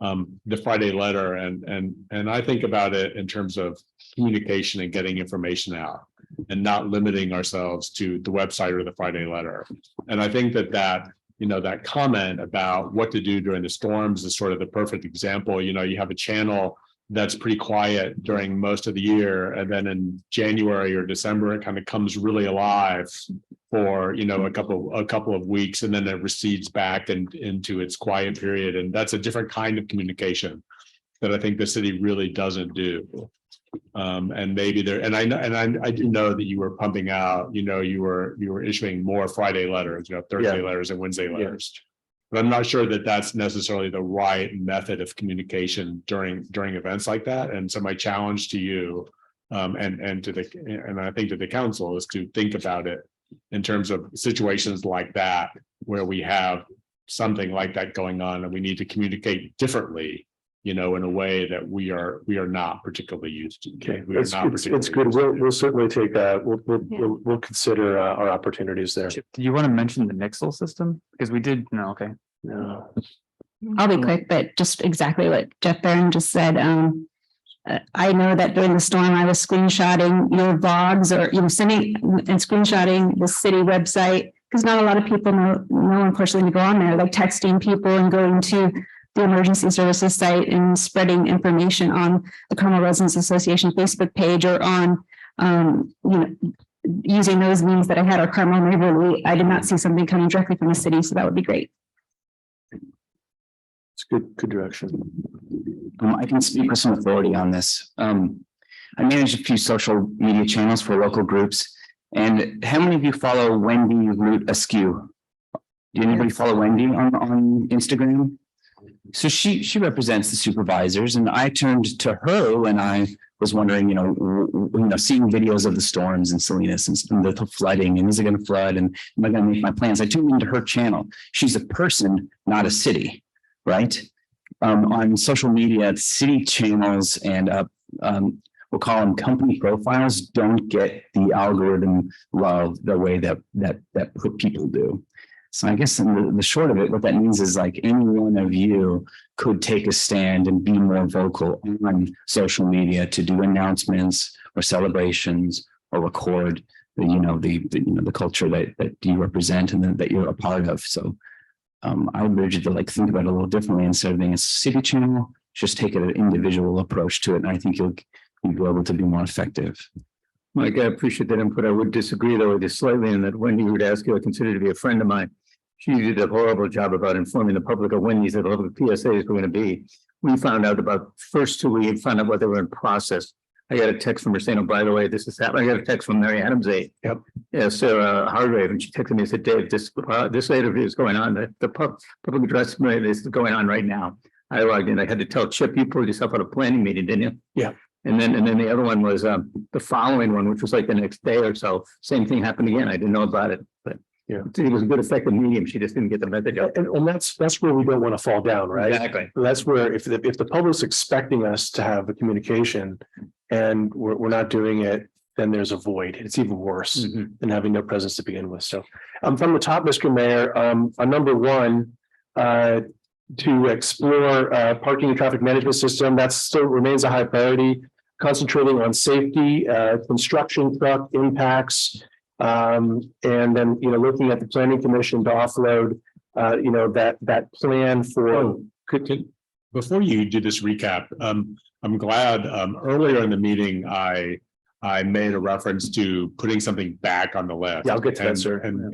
the Friday letter, and I think about it in terms of communication and getting information out and not limiting ourselves to the website or the Friday letter. And I think that that comment about what to do during the storms is sort of the perfect example. You have a channel that's pretty quiet during most of the year, and then in January or December, it kind of comes really alive for a couple of weeks, and then it recedes back into its quiet period. And that's a different kind of communication that I think the city really doesn't do. And maybe there, and I do know that you were pumping out, you were issuing more Friday letters, Thursday letters and Wednesday letters. But I'm not sure that that's necessarily the right method of communication during events like that. And so my challenge to you, and I think to the council, is to think about it in terms of situations like that, where we have something like that going on, and we need to communicate differently, in a way that we are not particularly used to. Okay, it's good. We'll certainly take that. We'll consider our opportunities there. Do you want to mention the Nixle system? Because we did, no, okay. No. I'll be quick, but just exactly what Jeff Barron just said. I know that during the storm, I was screenshotting your VOGs, or sending and screenshotting the city website, because not a lot of people know, unfortunately, to go on there, like texting people and going to the emergency services site and spreading information on the Carmel Residents Association Facebook page, or on using those means that I had, our Carmel Neighborly. I did not see something coming directly from the city, so that would be great. It's good direction. I can speak with some authority on this. I manage a few social media channels for local groups. And how many of you follow Wendy Root Askew? Do anybody follow Wendy on Instagram? So she represents the supervisors, and I turned to her when I was wondering, seeing videos of the storms in Salinas and the flooding, and is it going to flood, and am I going to make my plans? I tuned into her channel. She's a person, not a city, right? On social media, city channels and we'll call them company profiles don't get the algorithm love the way that people do. So I guess in the short of it, what that means is, like, any one of you could take a stand and be more vocal on social media to do announcements or celebrations, or record the culture that you represent and that you're a part of. So I would urge you to think about it a little differently. Instead of being a city channel, just take an individual approach to it, and I think you'll be able to be more effective. Mike, I appreciate that input. I would disagree, though, with you slightly, in that Wendy Root Askew I consider to be a friend of mine. She did a horrible job about informing the public of when these little PSAs were going to be. We found out about first 2 weeks, found out what they were in process. I got a text from her saying, "Oh, by the way, this is happening." I got a text from Mary Adams' aide. Yep. Yeah, Sarah Hargrave, and she texted me and said, "Dave, this interview is going on. The public address is going on right now." I logged in. I had to tell Chip, you pulled yourself out of a planning meeting, didn't you? Yeah. And then the other one was the following one, which was like the next day or so. Same thing happened again. I didn't know about it, but yeah, it was a good effective medium. She just didn't get the message out. And that's where we don't want to fall down, right? Exactly. That's where if the public's expecting us to have a communication and we're not doing it, then there's a void. It's even worse than having no presence to begin with. So from the top, Mr. Mayor, on number one, to explore parking and traffic management system, that still remains a high priority, concentrating on safety, construction truck impacts, and then looking at the planning commission to offload that plan for. Before you do this recap, I'm glad earlier in the meeting I made a reference to putting something back on the list. Yeah, I'll get to that, sir. And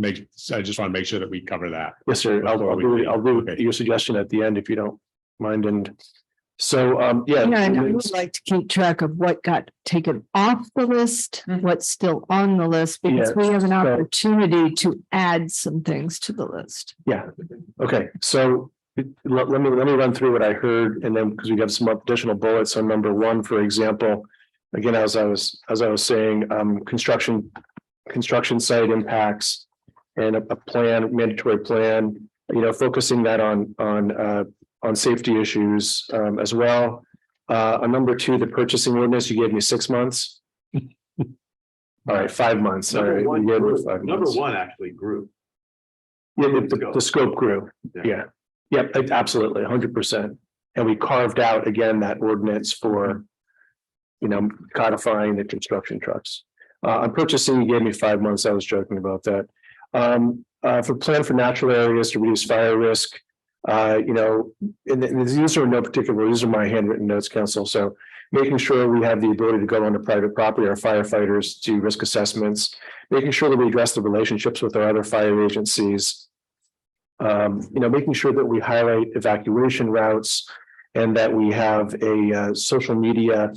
I just want to make sure that we cover that. Yes, sir. I'll do your suggestion at the end if you don't mind. And so, And I would like to keep track of what got taken off the list, what's still on the list, because we have an opportunity to add some things to the list. Yeah. Okay. So let me run through what I heard, and then because we have some additional bullets on number one, for example. Again, as I was saying, construction site impacts and a plan, mandatory plan, focusing that on safety issues as well. On number two, the purchasing ordinance, you gave me 6 months. All right, 5 months. Number one Number one actually grew. Yeah, the scope grew. Yeah. Yep, absolutely, 100%. And we carved out again that ordinance for, codifying the construction trucks. On purchasing, you gave me 5 months. I was joking about that. for plan for natural areas to reduce fire risk. And these are in no particular, these are my handwritten notes, council. So making sure we have the ability to go onto private property, our firefighters do risk assessments, making sure that we address the relationships with our other fire agencies. Making sure that we highlight evacuation routes and that we have a social media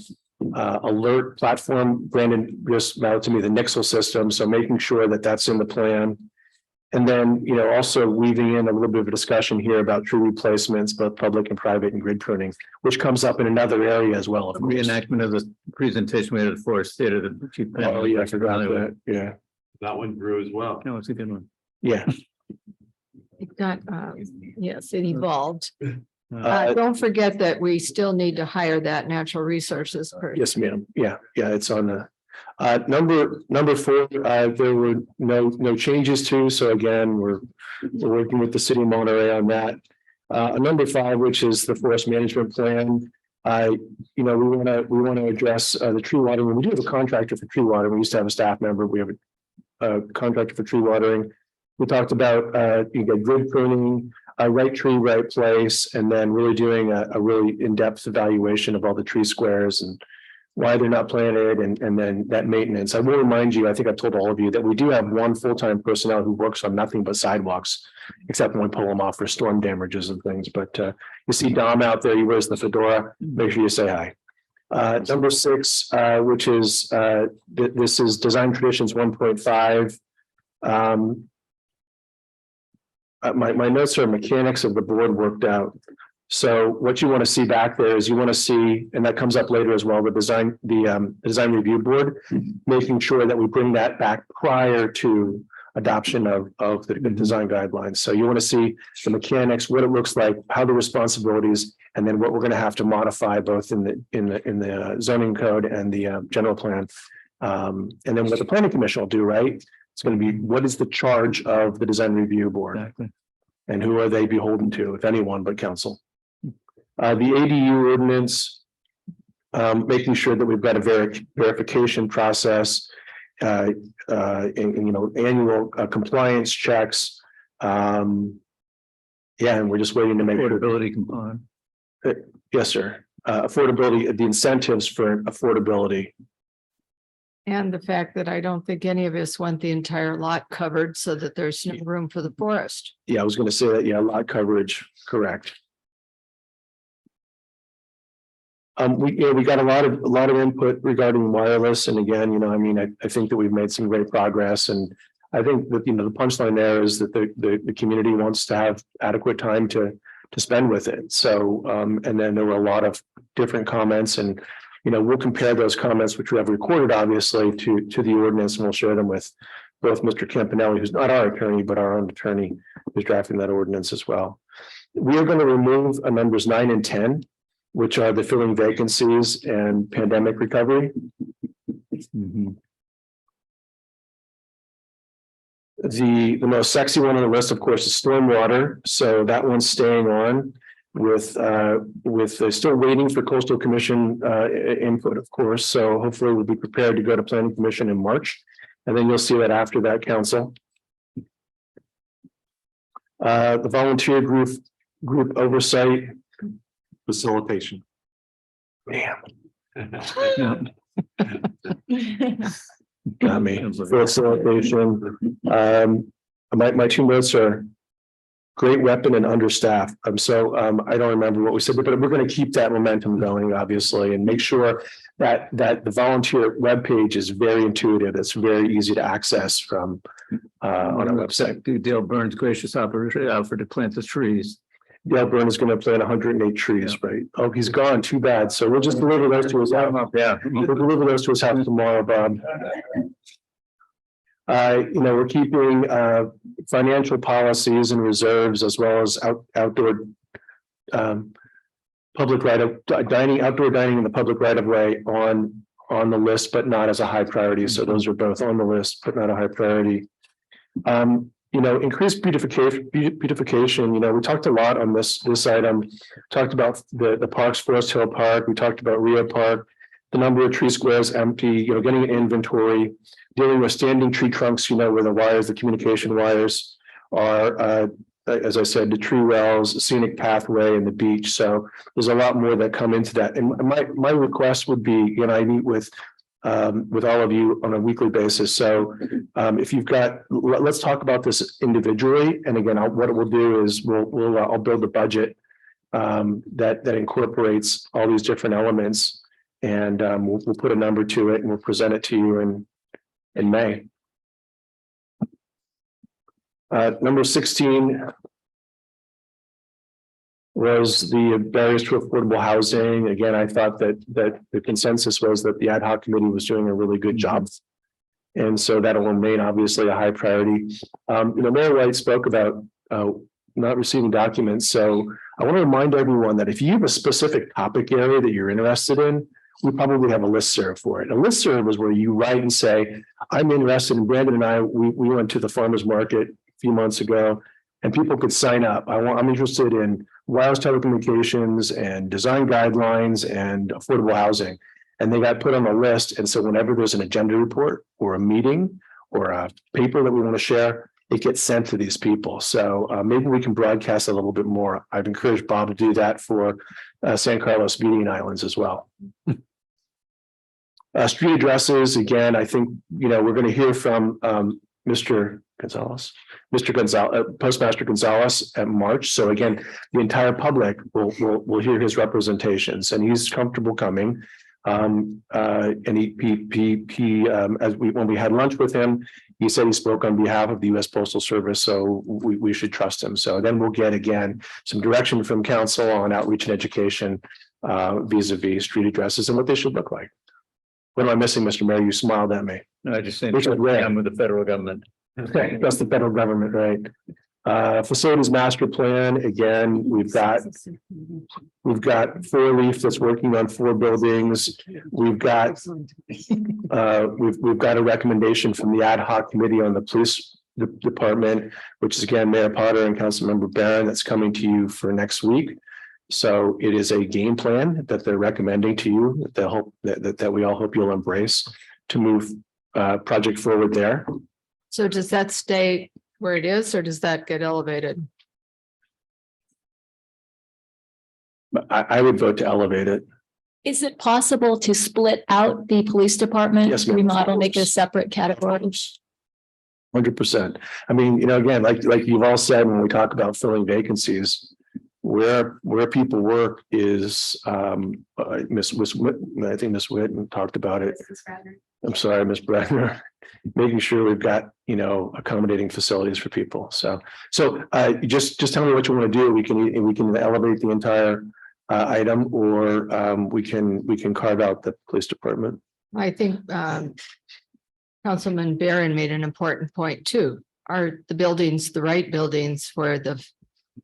alert platform. Brandon just mailed to me the Nixle system. So making sure that that's in the plan. And then, also weaving in a little bit of a discussion here about tree replacements, both public and private, and grid pruning, which comes up in another area as well. Reenactment of the presentation we had at the Forest Theater. Oh, yeah, I forgot that. Yeah. That one grew as well. No, it's a good one. Yeah. It got, yes, it evolved. Uh, Don't forget that we still need to hire that natural resources person. Yes, ma'am. Yeah, it's on the number 4. There were no changes to. So again, we're working with the city of Monterey on that. Number 5, which is the forest management plan. We want to address the tree watering. We do have a contractor for tree watering. We used to have a staff member. We have a contractor for tree watering. We talked about grid pruning, right tree, right place, and then really doing a really in-depth evaluation of all the tree squares and why they're not planted, and then that maintenance. I will remind you, I think I've told all of you that we do have one full-time personnel who works on nothing but sidewalks, except when we pull them off for storm damages and things. But you see Dom out there, he wears the fedora. Make sure you say hi. Number 6, which is this is Design Traditions 1.5. My notes are mechanics of the board worked out. So what you want to see back there is you want to see, and that comes up later as well, the design review board, making sure that we bring that back prior to adoption of the design guidelines. So you want to see the mechanics, what it looks like, how the responsibilities, and then what we're going to have to modify both in the zoning code and the general plan. And then what the planning commission will do, right? It's going to be, what is the charge of the design review board? Exactly. And who are they beholden to, if anyone but council? The ADU ordinance, making sure that we've got a verification process, annual compliance checks. And we're just waiting to make affordability component. Yes, sir. Affordability, the incentives for affordability. And the fact that I don't think any of us want the entire lot covered so that there's no room for the forest. Yeah, I was going to say that. Yeah, lot coverage, correct. We got a lot of input regarding wireless, and again, I think that we've made some great progress, and I think that the punchline there is that the community wants to have adequate time to spend with it. So and then there were a lot of different comments, and we'll compare those comments, which we have recorded, obviously, to the ordinance, and we'll share them with both Mr. Campanelli, who's not our attorney, but our own attorney, who's drafting that ordinance as well. We are going to remove numbers 9 and 10. Which are the filling vacancies and pandemic recovery. The most sexy one on the list, of course, is stormwater. So that one's staying on with still waiting for coastal commission input, of course. So hopefully we'll be prepared to go to planning commission in March, and then you'll see that after that, council. The volunteer group oversight. Facilitation. Damn. Got me. Facilitation. My 2 notes are great weapon and understaffed. I don't remember what we said, but we're going to keep that momentum going, obviously, and make sure that the volunteer webpage is very intuitive. It's very easy to access from on our website. Dale Burns' gracious offer to plant the trees. Dale Byrne is going to plant 108 trees, right? Oh, he's gone. Too bad. So we'll just deliver those to his house. Yeah. We'll deliver those to his house tomorrow, Bob. We're keeping financial policies and reserves, as well as outdoor public outdoor dining in the public right of way on the list, but not as a high priority. So those are both on the list, but not a high priority. Increased beautification. We talked a lot on this item. Talked about the parks, Forest Hill Park. We talked about Rio Park, the number of tree squares empty, getting an inventory, dealing with standing tree trunks, where the wires, the communication wires are, as I said, the tree wells, scenic pathway and the beach. So there's a lot more that come into that. And my request would be, I meet with all of you on a weekly basis. So if you've got, let's talk about this individually. And again, what we'll do is I'll build a budget that incorporates all these different elements, and we'll put a number to it and we'll present it to you in May. Number 16 was the barriers to affordable housing. Again, I thought that the consensus was that the ad hoc committee was doing a really good job. And so that'll remain obviously a high priority. Mayor White spoke about not receiving documents. So I want to remind everyone that if you have a specific topic area that you're interested in, we probably have a listserv for it. A listserv is where you write and say, I'm interested in, Brandon and I, we went to the farmer's market a few months ago and people could sign up. I'm interested in wireless telecommunications and design guidelines and affordable housing. And they got put on the list. And so whenever there's an agenda report or a meeting or a paper that we want to share, it gets sent to these people. So maybe we can broadcast a little bit more. I've encouraged Bob to do that for San Carlos Median Islands as well. Street addresses, again, I think, we're going to hear from Mr. Gonzalez, Postmaster Gonzalez at March. So again, the entire public will hear his representations, and he's comfortable coming. And when we had lunch with him, he said he spoke on behalf of the U.S. Postal Service, so we should trust him. So then we'll get again some direction from council on outreach and education vis-a-vis street addresses and what they should look like. What am I missing, Mr. Mayor? You smiled at me. No, I just saying, Which is rare. I'm with the federal government. That's the federal government, right? Facilities master plan. Again, we've got 4-Leaf that's working on 4 buildings. We've got a recommendation from the ad hoc committee on the police department, which is again Mayor Potter and Councilmember Barron, that's coming to you for next week. So it is a game plan that they're recommending to you that we all hope you'll embrace to move project forward there. So does that stay where it is, or does that get elevated? I would vote to elevate it. Is it possible to split out the police department? Yes, ma'am. Remodel, make it a separate category? 100%. I mean, again, like you've all said, when we talk about filling vacancies, where people work is Miss Whitten, I think Miss Whitten talked about it. I'm sorry, Miss Bradner, making sure we've got, accommodating facilities for people. So just tell me what you want to do. We can elevate the entire item, or we can carve out the police department. I think Councilman Barron made an important point too. Are the buildings the right buildings for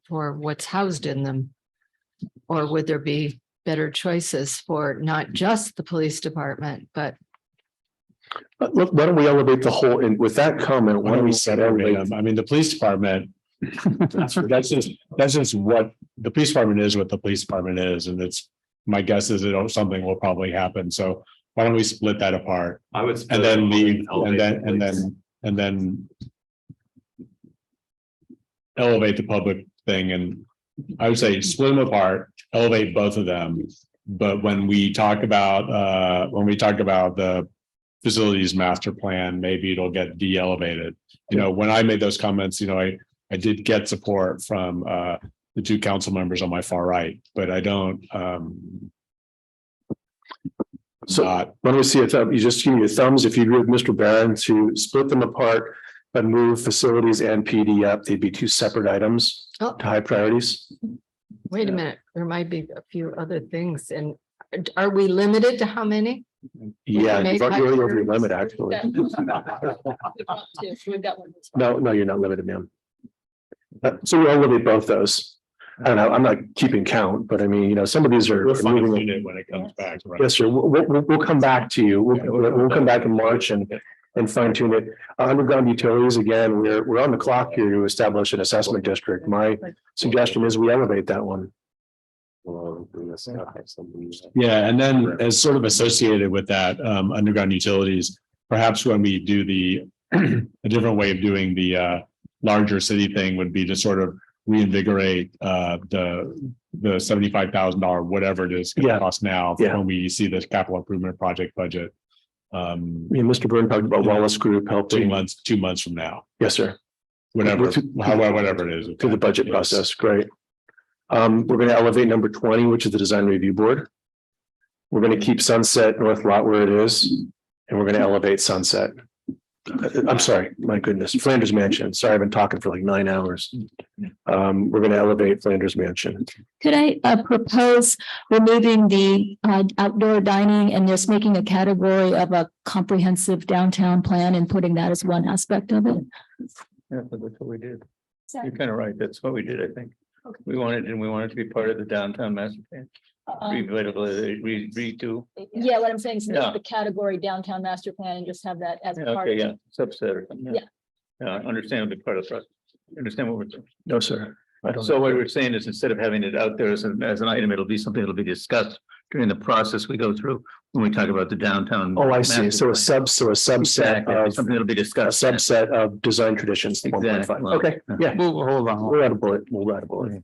what's housed in them? Or would there be better choices for not just the police department, but Look, why don't we elevate the whole, and with that comment, why don't we elevate? I mean, the police department, that's just what the police department is, what the police department is. And it's, my guess is that something will probably happen. So why don't we split that apart? I would. And then and then elevate the public thing. And I would say split them apart, elevate both of them. But when we talk about the facilities master plan, maybe it'll get de-elevated. When I made those comments, I did get support from the 2 council members on my far right, but I don't. So why don't we see a thumb? You just give me your thumbs if you agree with Mr. Barron to split them apart, but move facilities and PD up. They'd be 2 separate items to high priorities. wait a minute, there might be a few other things. And are we limited to how many? Yeah, you've already over your limit, actually. No, you're not limited, ma'am. So we'll elevate both those. I don't know, I'm not keeping count, but I mean, some of these are. We'll fine tune it when it comes back. Right? Yes, sir. We'll come back to you. We'll come back in March and fine tune it. Underground utilities, again, we're on the clock here to establish an assessment district. My suggestion is we elevate that one. Yeah, and then as sort of associated with that, underground utilities, perhaps when we do a different way of doing the larger city thing would be to sort of reinvigorate the $75,000, whatever it is gonna cost now when we see this capital improvement project budget. Mr. Byrne talked about Wallace Group helping. 2 months from now. Yes, sir. Whatever it is. Through the budget process. Great. We're going to elevate number 20, which is the design review board. We're going to keep Sunset North Lot where it is, and we're going to elevate Sunset. I'm sorry, my goodness, Flanders Mansion. Sorry, I've been talking for like 9 hours. We're going to elevate Flanders Mansion. Could I propose removing the outdoor dining and just making a category of a comprehensive downtown plan and putting that as one aspect of it? Yeah, that's what we did. You're kind of right. That's what we did, I think. We wanted to be part of the downtown master plan. Redo. Yeah, what I'm saying is Yeah. the category downtown master plan and just have that as part. Okay, yeah, subset or something. Yeah. Yeah, I understand the part of the process. Understand what we're doing. No, sir. I don't. So what we're saying is instead of having it out there as an item, it'll be something that'll be discussed during the process we go through when we talk about the downtown. Oh, I see. master So a plan. subset Exactly. of Something that'll be a discussed. subset of design traditions. 1.5. Exactly. Okay, yeah. We'll hold on. We'll add a bullet. We'll add a bullet.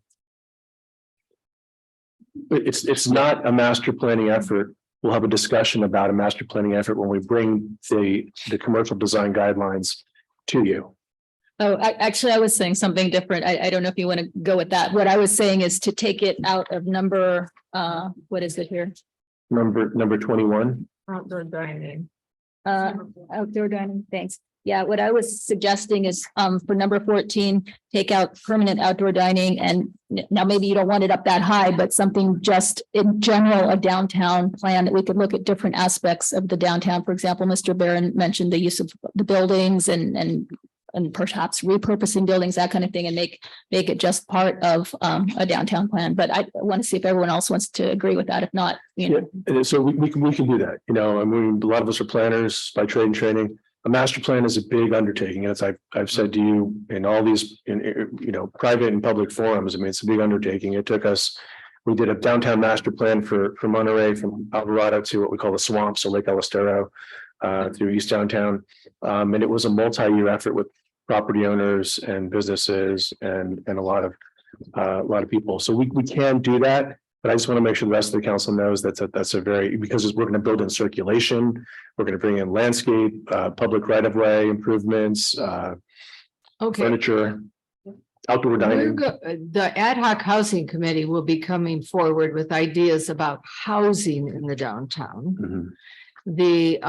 But it's not a master planning effort. We'll have a discussion about a master planning effort when we bring the commercial design guidelines to you. Oh, actually, I was saying something different. I don't know if you want to go with that. What I was saying is to take it out of number, what is it here? Number 21. Outdoor dining. Outdoor dining, thanks. Yeah, what I was suggesting is for number 14, take out permanent outdoor dining. And now maybe you don't want it up that high, but something just in general, a downtown plan that we could look at different aspects of the downtown. For example, Mr. Barron mentioned the use of the buildings and perhaps repurposing buildings, that kind of thing, and make it just part of a downtown plan. But I want to see if everyone else wants to agree with that. If not, you know. Yeah, so we can do that. You know, I mean, a lot of us are planners by trade and training. A master plan is a big undertaking. As I've said to you in all these, private and public forums, I mean, it's a big undertaking. It took us, we did a downtown master plan for Monterey, from Alvarado to what we call the swamps, so Lake El Estero, through East Downtown. And it was a multi-year effort with property owners and businesses and a lot of people. So we can do that. But I just want to make sure the rest of the council knows that's a very, because we're going to build in circulation, we're going to bring in landscape, public right of way improvements, furniture, outdoor dining. The ad hoc housing committee will be coming forward with ideas about housing in the downtown. Mhm. The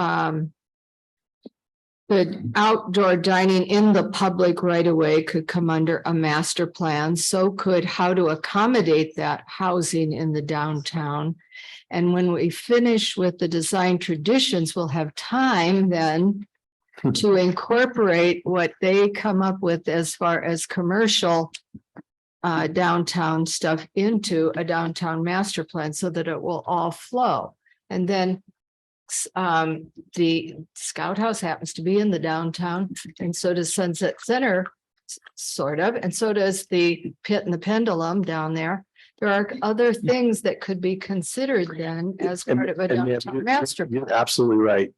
outdoor dining in the public right of way could come under a master plan. So could how to accommodate that housing in the downtown. And when we finish with the design traditions, we'll have time then to incorporate what they come up with as far as commercial downtown stuff into a downtown master plan so that it will all flow. And then the Scout House happens to be in the downtown, and so does Sunset Center, sort of, and so does the Pit and the Pendulum down there. There are other things that could be considered then as part of a downtown master plan. You're absolutely right.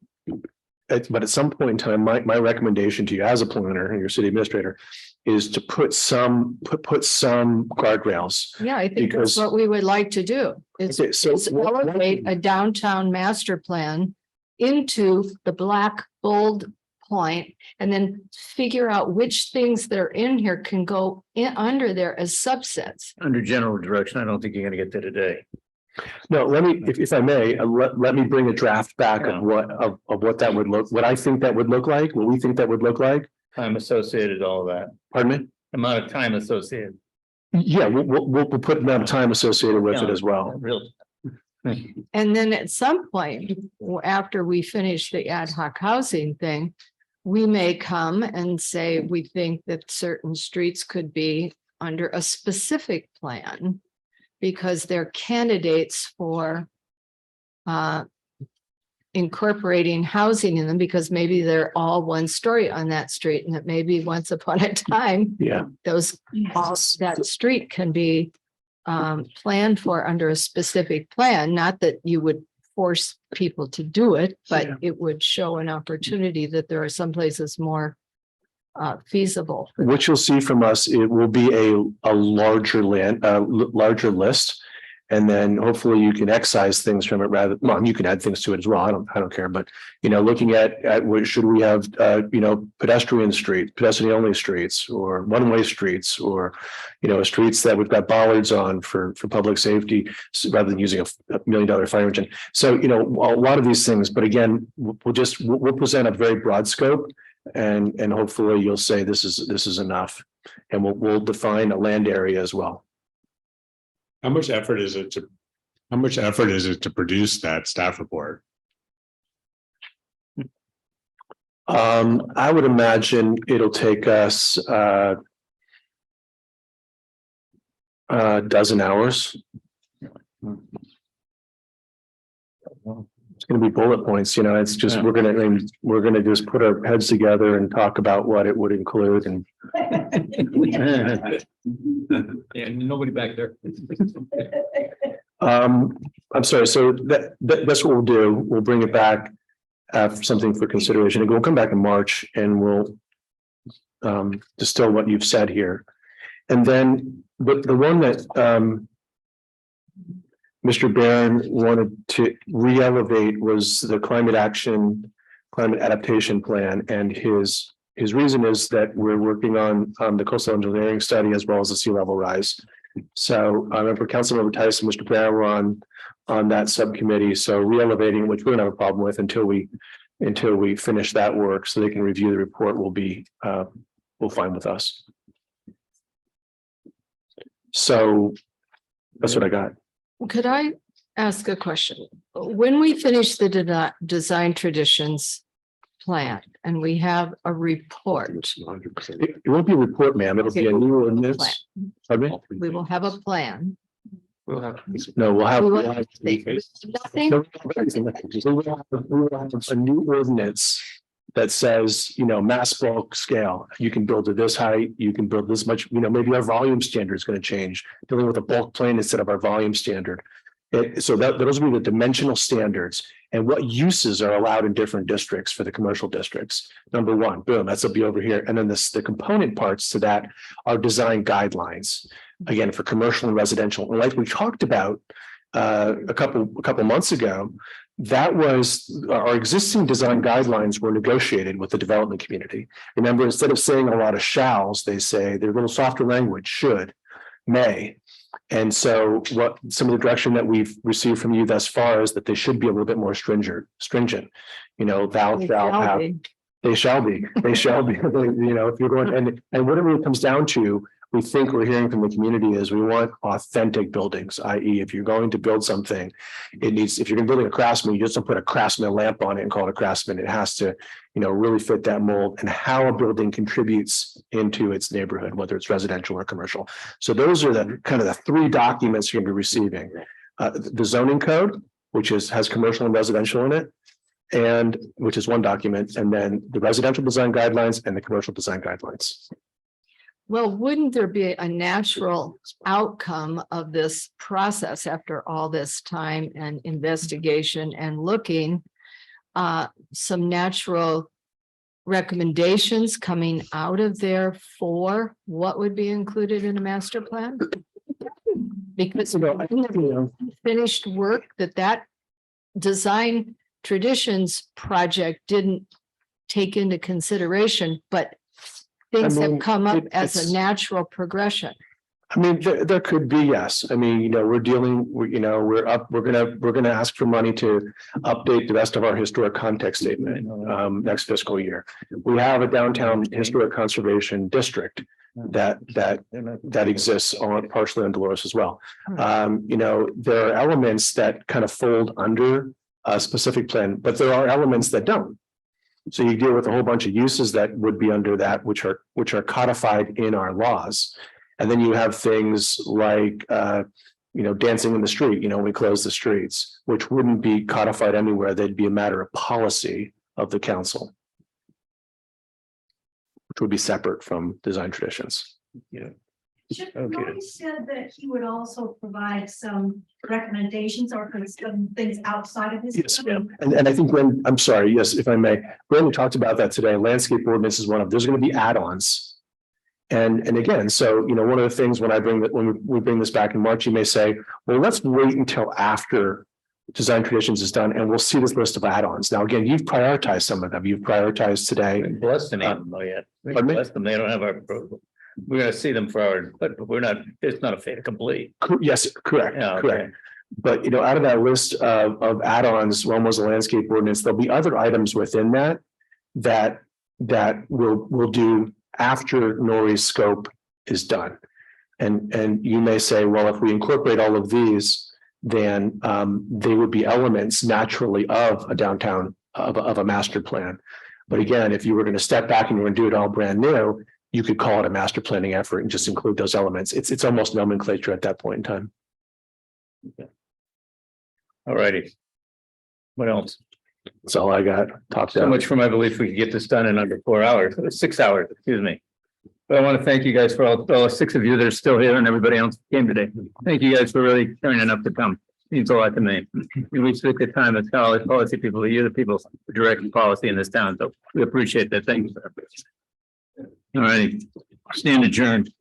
But at some point in time, my recommendation to you as a planner and your city administrator is to put some guardrails. Yeah, I think that's what we would like to do, is elevate a downtown master plan into the black bold point, and then figure out which things that are in here can go in under there as subsets. Under general direction, I don't think you're gonna get there today. No, let me, if I may, let me bring a draft back of what that would look, what I think that would look like, what we think that would look like. Time associated, all of that. Pardon me? Amount of time associated. Yeah, we'll put amount of time associated with it as well. Really. And then at some point, after we finish the ad hoc housing thing, we may come and say, we think that certain streets could be under a specific plan because they're candidates for incorporating housing in them, because maybe they're all one story on that street, and that maybe once upon a time, that street can be planned for under a specific plan. Not that you would force people to do it, but it would show an opportunity that there are some places more feasible. What you'll see from us, it will be a larger larger list. And then hopefully you can excise things from it you can add things to it as well. I don't care, but looking at what should we have, pedestrian only streets or one-way streets or, streets that we've got bollards on for public safety rather than using a $1 million fire engine. So, a lot of these things, but again, we'll present a very broad scope and hopefully you'll say this is enough. And we'll define a land area as well. How much effort is it to produce that staff report? I would imagine it'll take us a dozen hours. It's going to be bullet points, it's just, we're going to just put our heads together and talk about what it would include and. Yeah, nobody back there. I'm sorry, so that's what we'll do. We'll bring it back for something for consideration. And we'll come back in March and we'll distill what you've said here. And then the one that Mr. Barron wanted to re-elevate was the climate adaptation plan. And his reason is that we're working on the coastal engineering study as well as the sea level rise. So I remember Councilmember Tyson, Mr. Barron were on that subcommittee. So re-elevating, which we don't have a problem with until we finish that work so they can review the report will fine with us. So that's what I got. Could I ask a question? When we finish the design traditions plan and we have a report. It won't be a report, ma'am. It'll be a new ordinance. Pardon me? We will have a plan. We'll have nothing. we will have a new ordinance that says, mass bulk scale. You can build to this height, you can build this much, maybe our volume standard is going to change, dealing with a bulk plane instead of our volume standard. So those will be the dimensional standards and what uses are allowed in different districts for the commercial districts. Number one, boom, that's be over here. And then the component parts to that are design guidelines, again, for commercial and residential. And like we talked about a couple months ago, that was our existing design guidelines were negotiated with the development community. Remember, instead of saying a lot of shalls, they say they're a little softer language, should, may. And so what some of the direction that we've received from you thus far is that they should be a little bit more stringent, thou shalt have. They shall be, if you're going, and what it really comes down to, we think we're hearing from the community is we want authentic buildings, i.e. if you're going to build something, if you're building a Craftsman, you just don't put a Craftsman lamp on it and call it a Craftsman. It has to, really fit that mold and how a building contributes into its neighborhood, whether it's residential or commercial. So those are the kind of the three documents you're going to be receiving. The zoning code, which has commercial and residential in it, and which is one document, and then the residential design guidelines and the commercial design guidelines. Well, wouldn't there be a natural outcome of this process after all this time and investigation and looking, some natural recommendations coming out of there for what would be included in a master plan? Because finished work that design traditions project didn't take into consideration, but things have come up as a natural progression. I mean, there could be, yes. I mean, we're gonna ask for money to update the rest of our historic context statement next fiscal year. We have a downtown historic conservation district that exists partially on Dolores as well. There are elements that kind of fold under a specific plan, but there are elements that don't. So you deal with a whole bunch of uses that would be under that, which are codified in our laws. And then you have things like, dancing in the street, we close the streets, which wouldn't be codified anywhere. They'd be a matter of policy of the council, which would be separate from design traditions. Chip Okay. Norrie said that he would also provide some recommendations or some things outside of his. Yes, ma'am. And I think when, I'm sorry, yes, if I may, Brandon talked about that today. Landscape ordinance is one of, there's going to be add-ons. And again, so, you know, one of the things when I bring that, when we bring this back in March, you may say, well, let's wait until after design traditions is done and we'll see this list of add-ons. Now, again, you've prioritized some of them. You've prioritized today. Bless them even though yet. Pardon me? Bless them. They don't have our approval. We're gonna see them for our, but we're not, it's not a fait accompli. Yes, correct, Yeah, okay. correct. But, you know, out of that list of add-ons, one was the landscape ordinance. There'll be other items within that we'll do after Nori's scope is done. And you may say, well, if we incorporate all of these, then they would be elements naturally of a downtown, of a master plan. But again, if you were going to step back and you were going to do it all brand new, you could call it a master planning effort and just include those elements. It's almost nomenclature at that point in time. All righty. What else? That's all I got. Top So down. much for my belief we could get this done in under 4 hours, 6 hours, excuse me. But I want to thank you guys for all 6 of you that are still here and everybody else who came today. Thank you guys for really turning up to come. Means a lot to me. We spent the time as college policy people, you're the people directing policy in this town, so we appreciate that. Thank you. All righty, stand adjourned.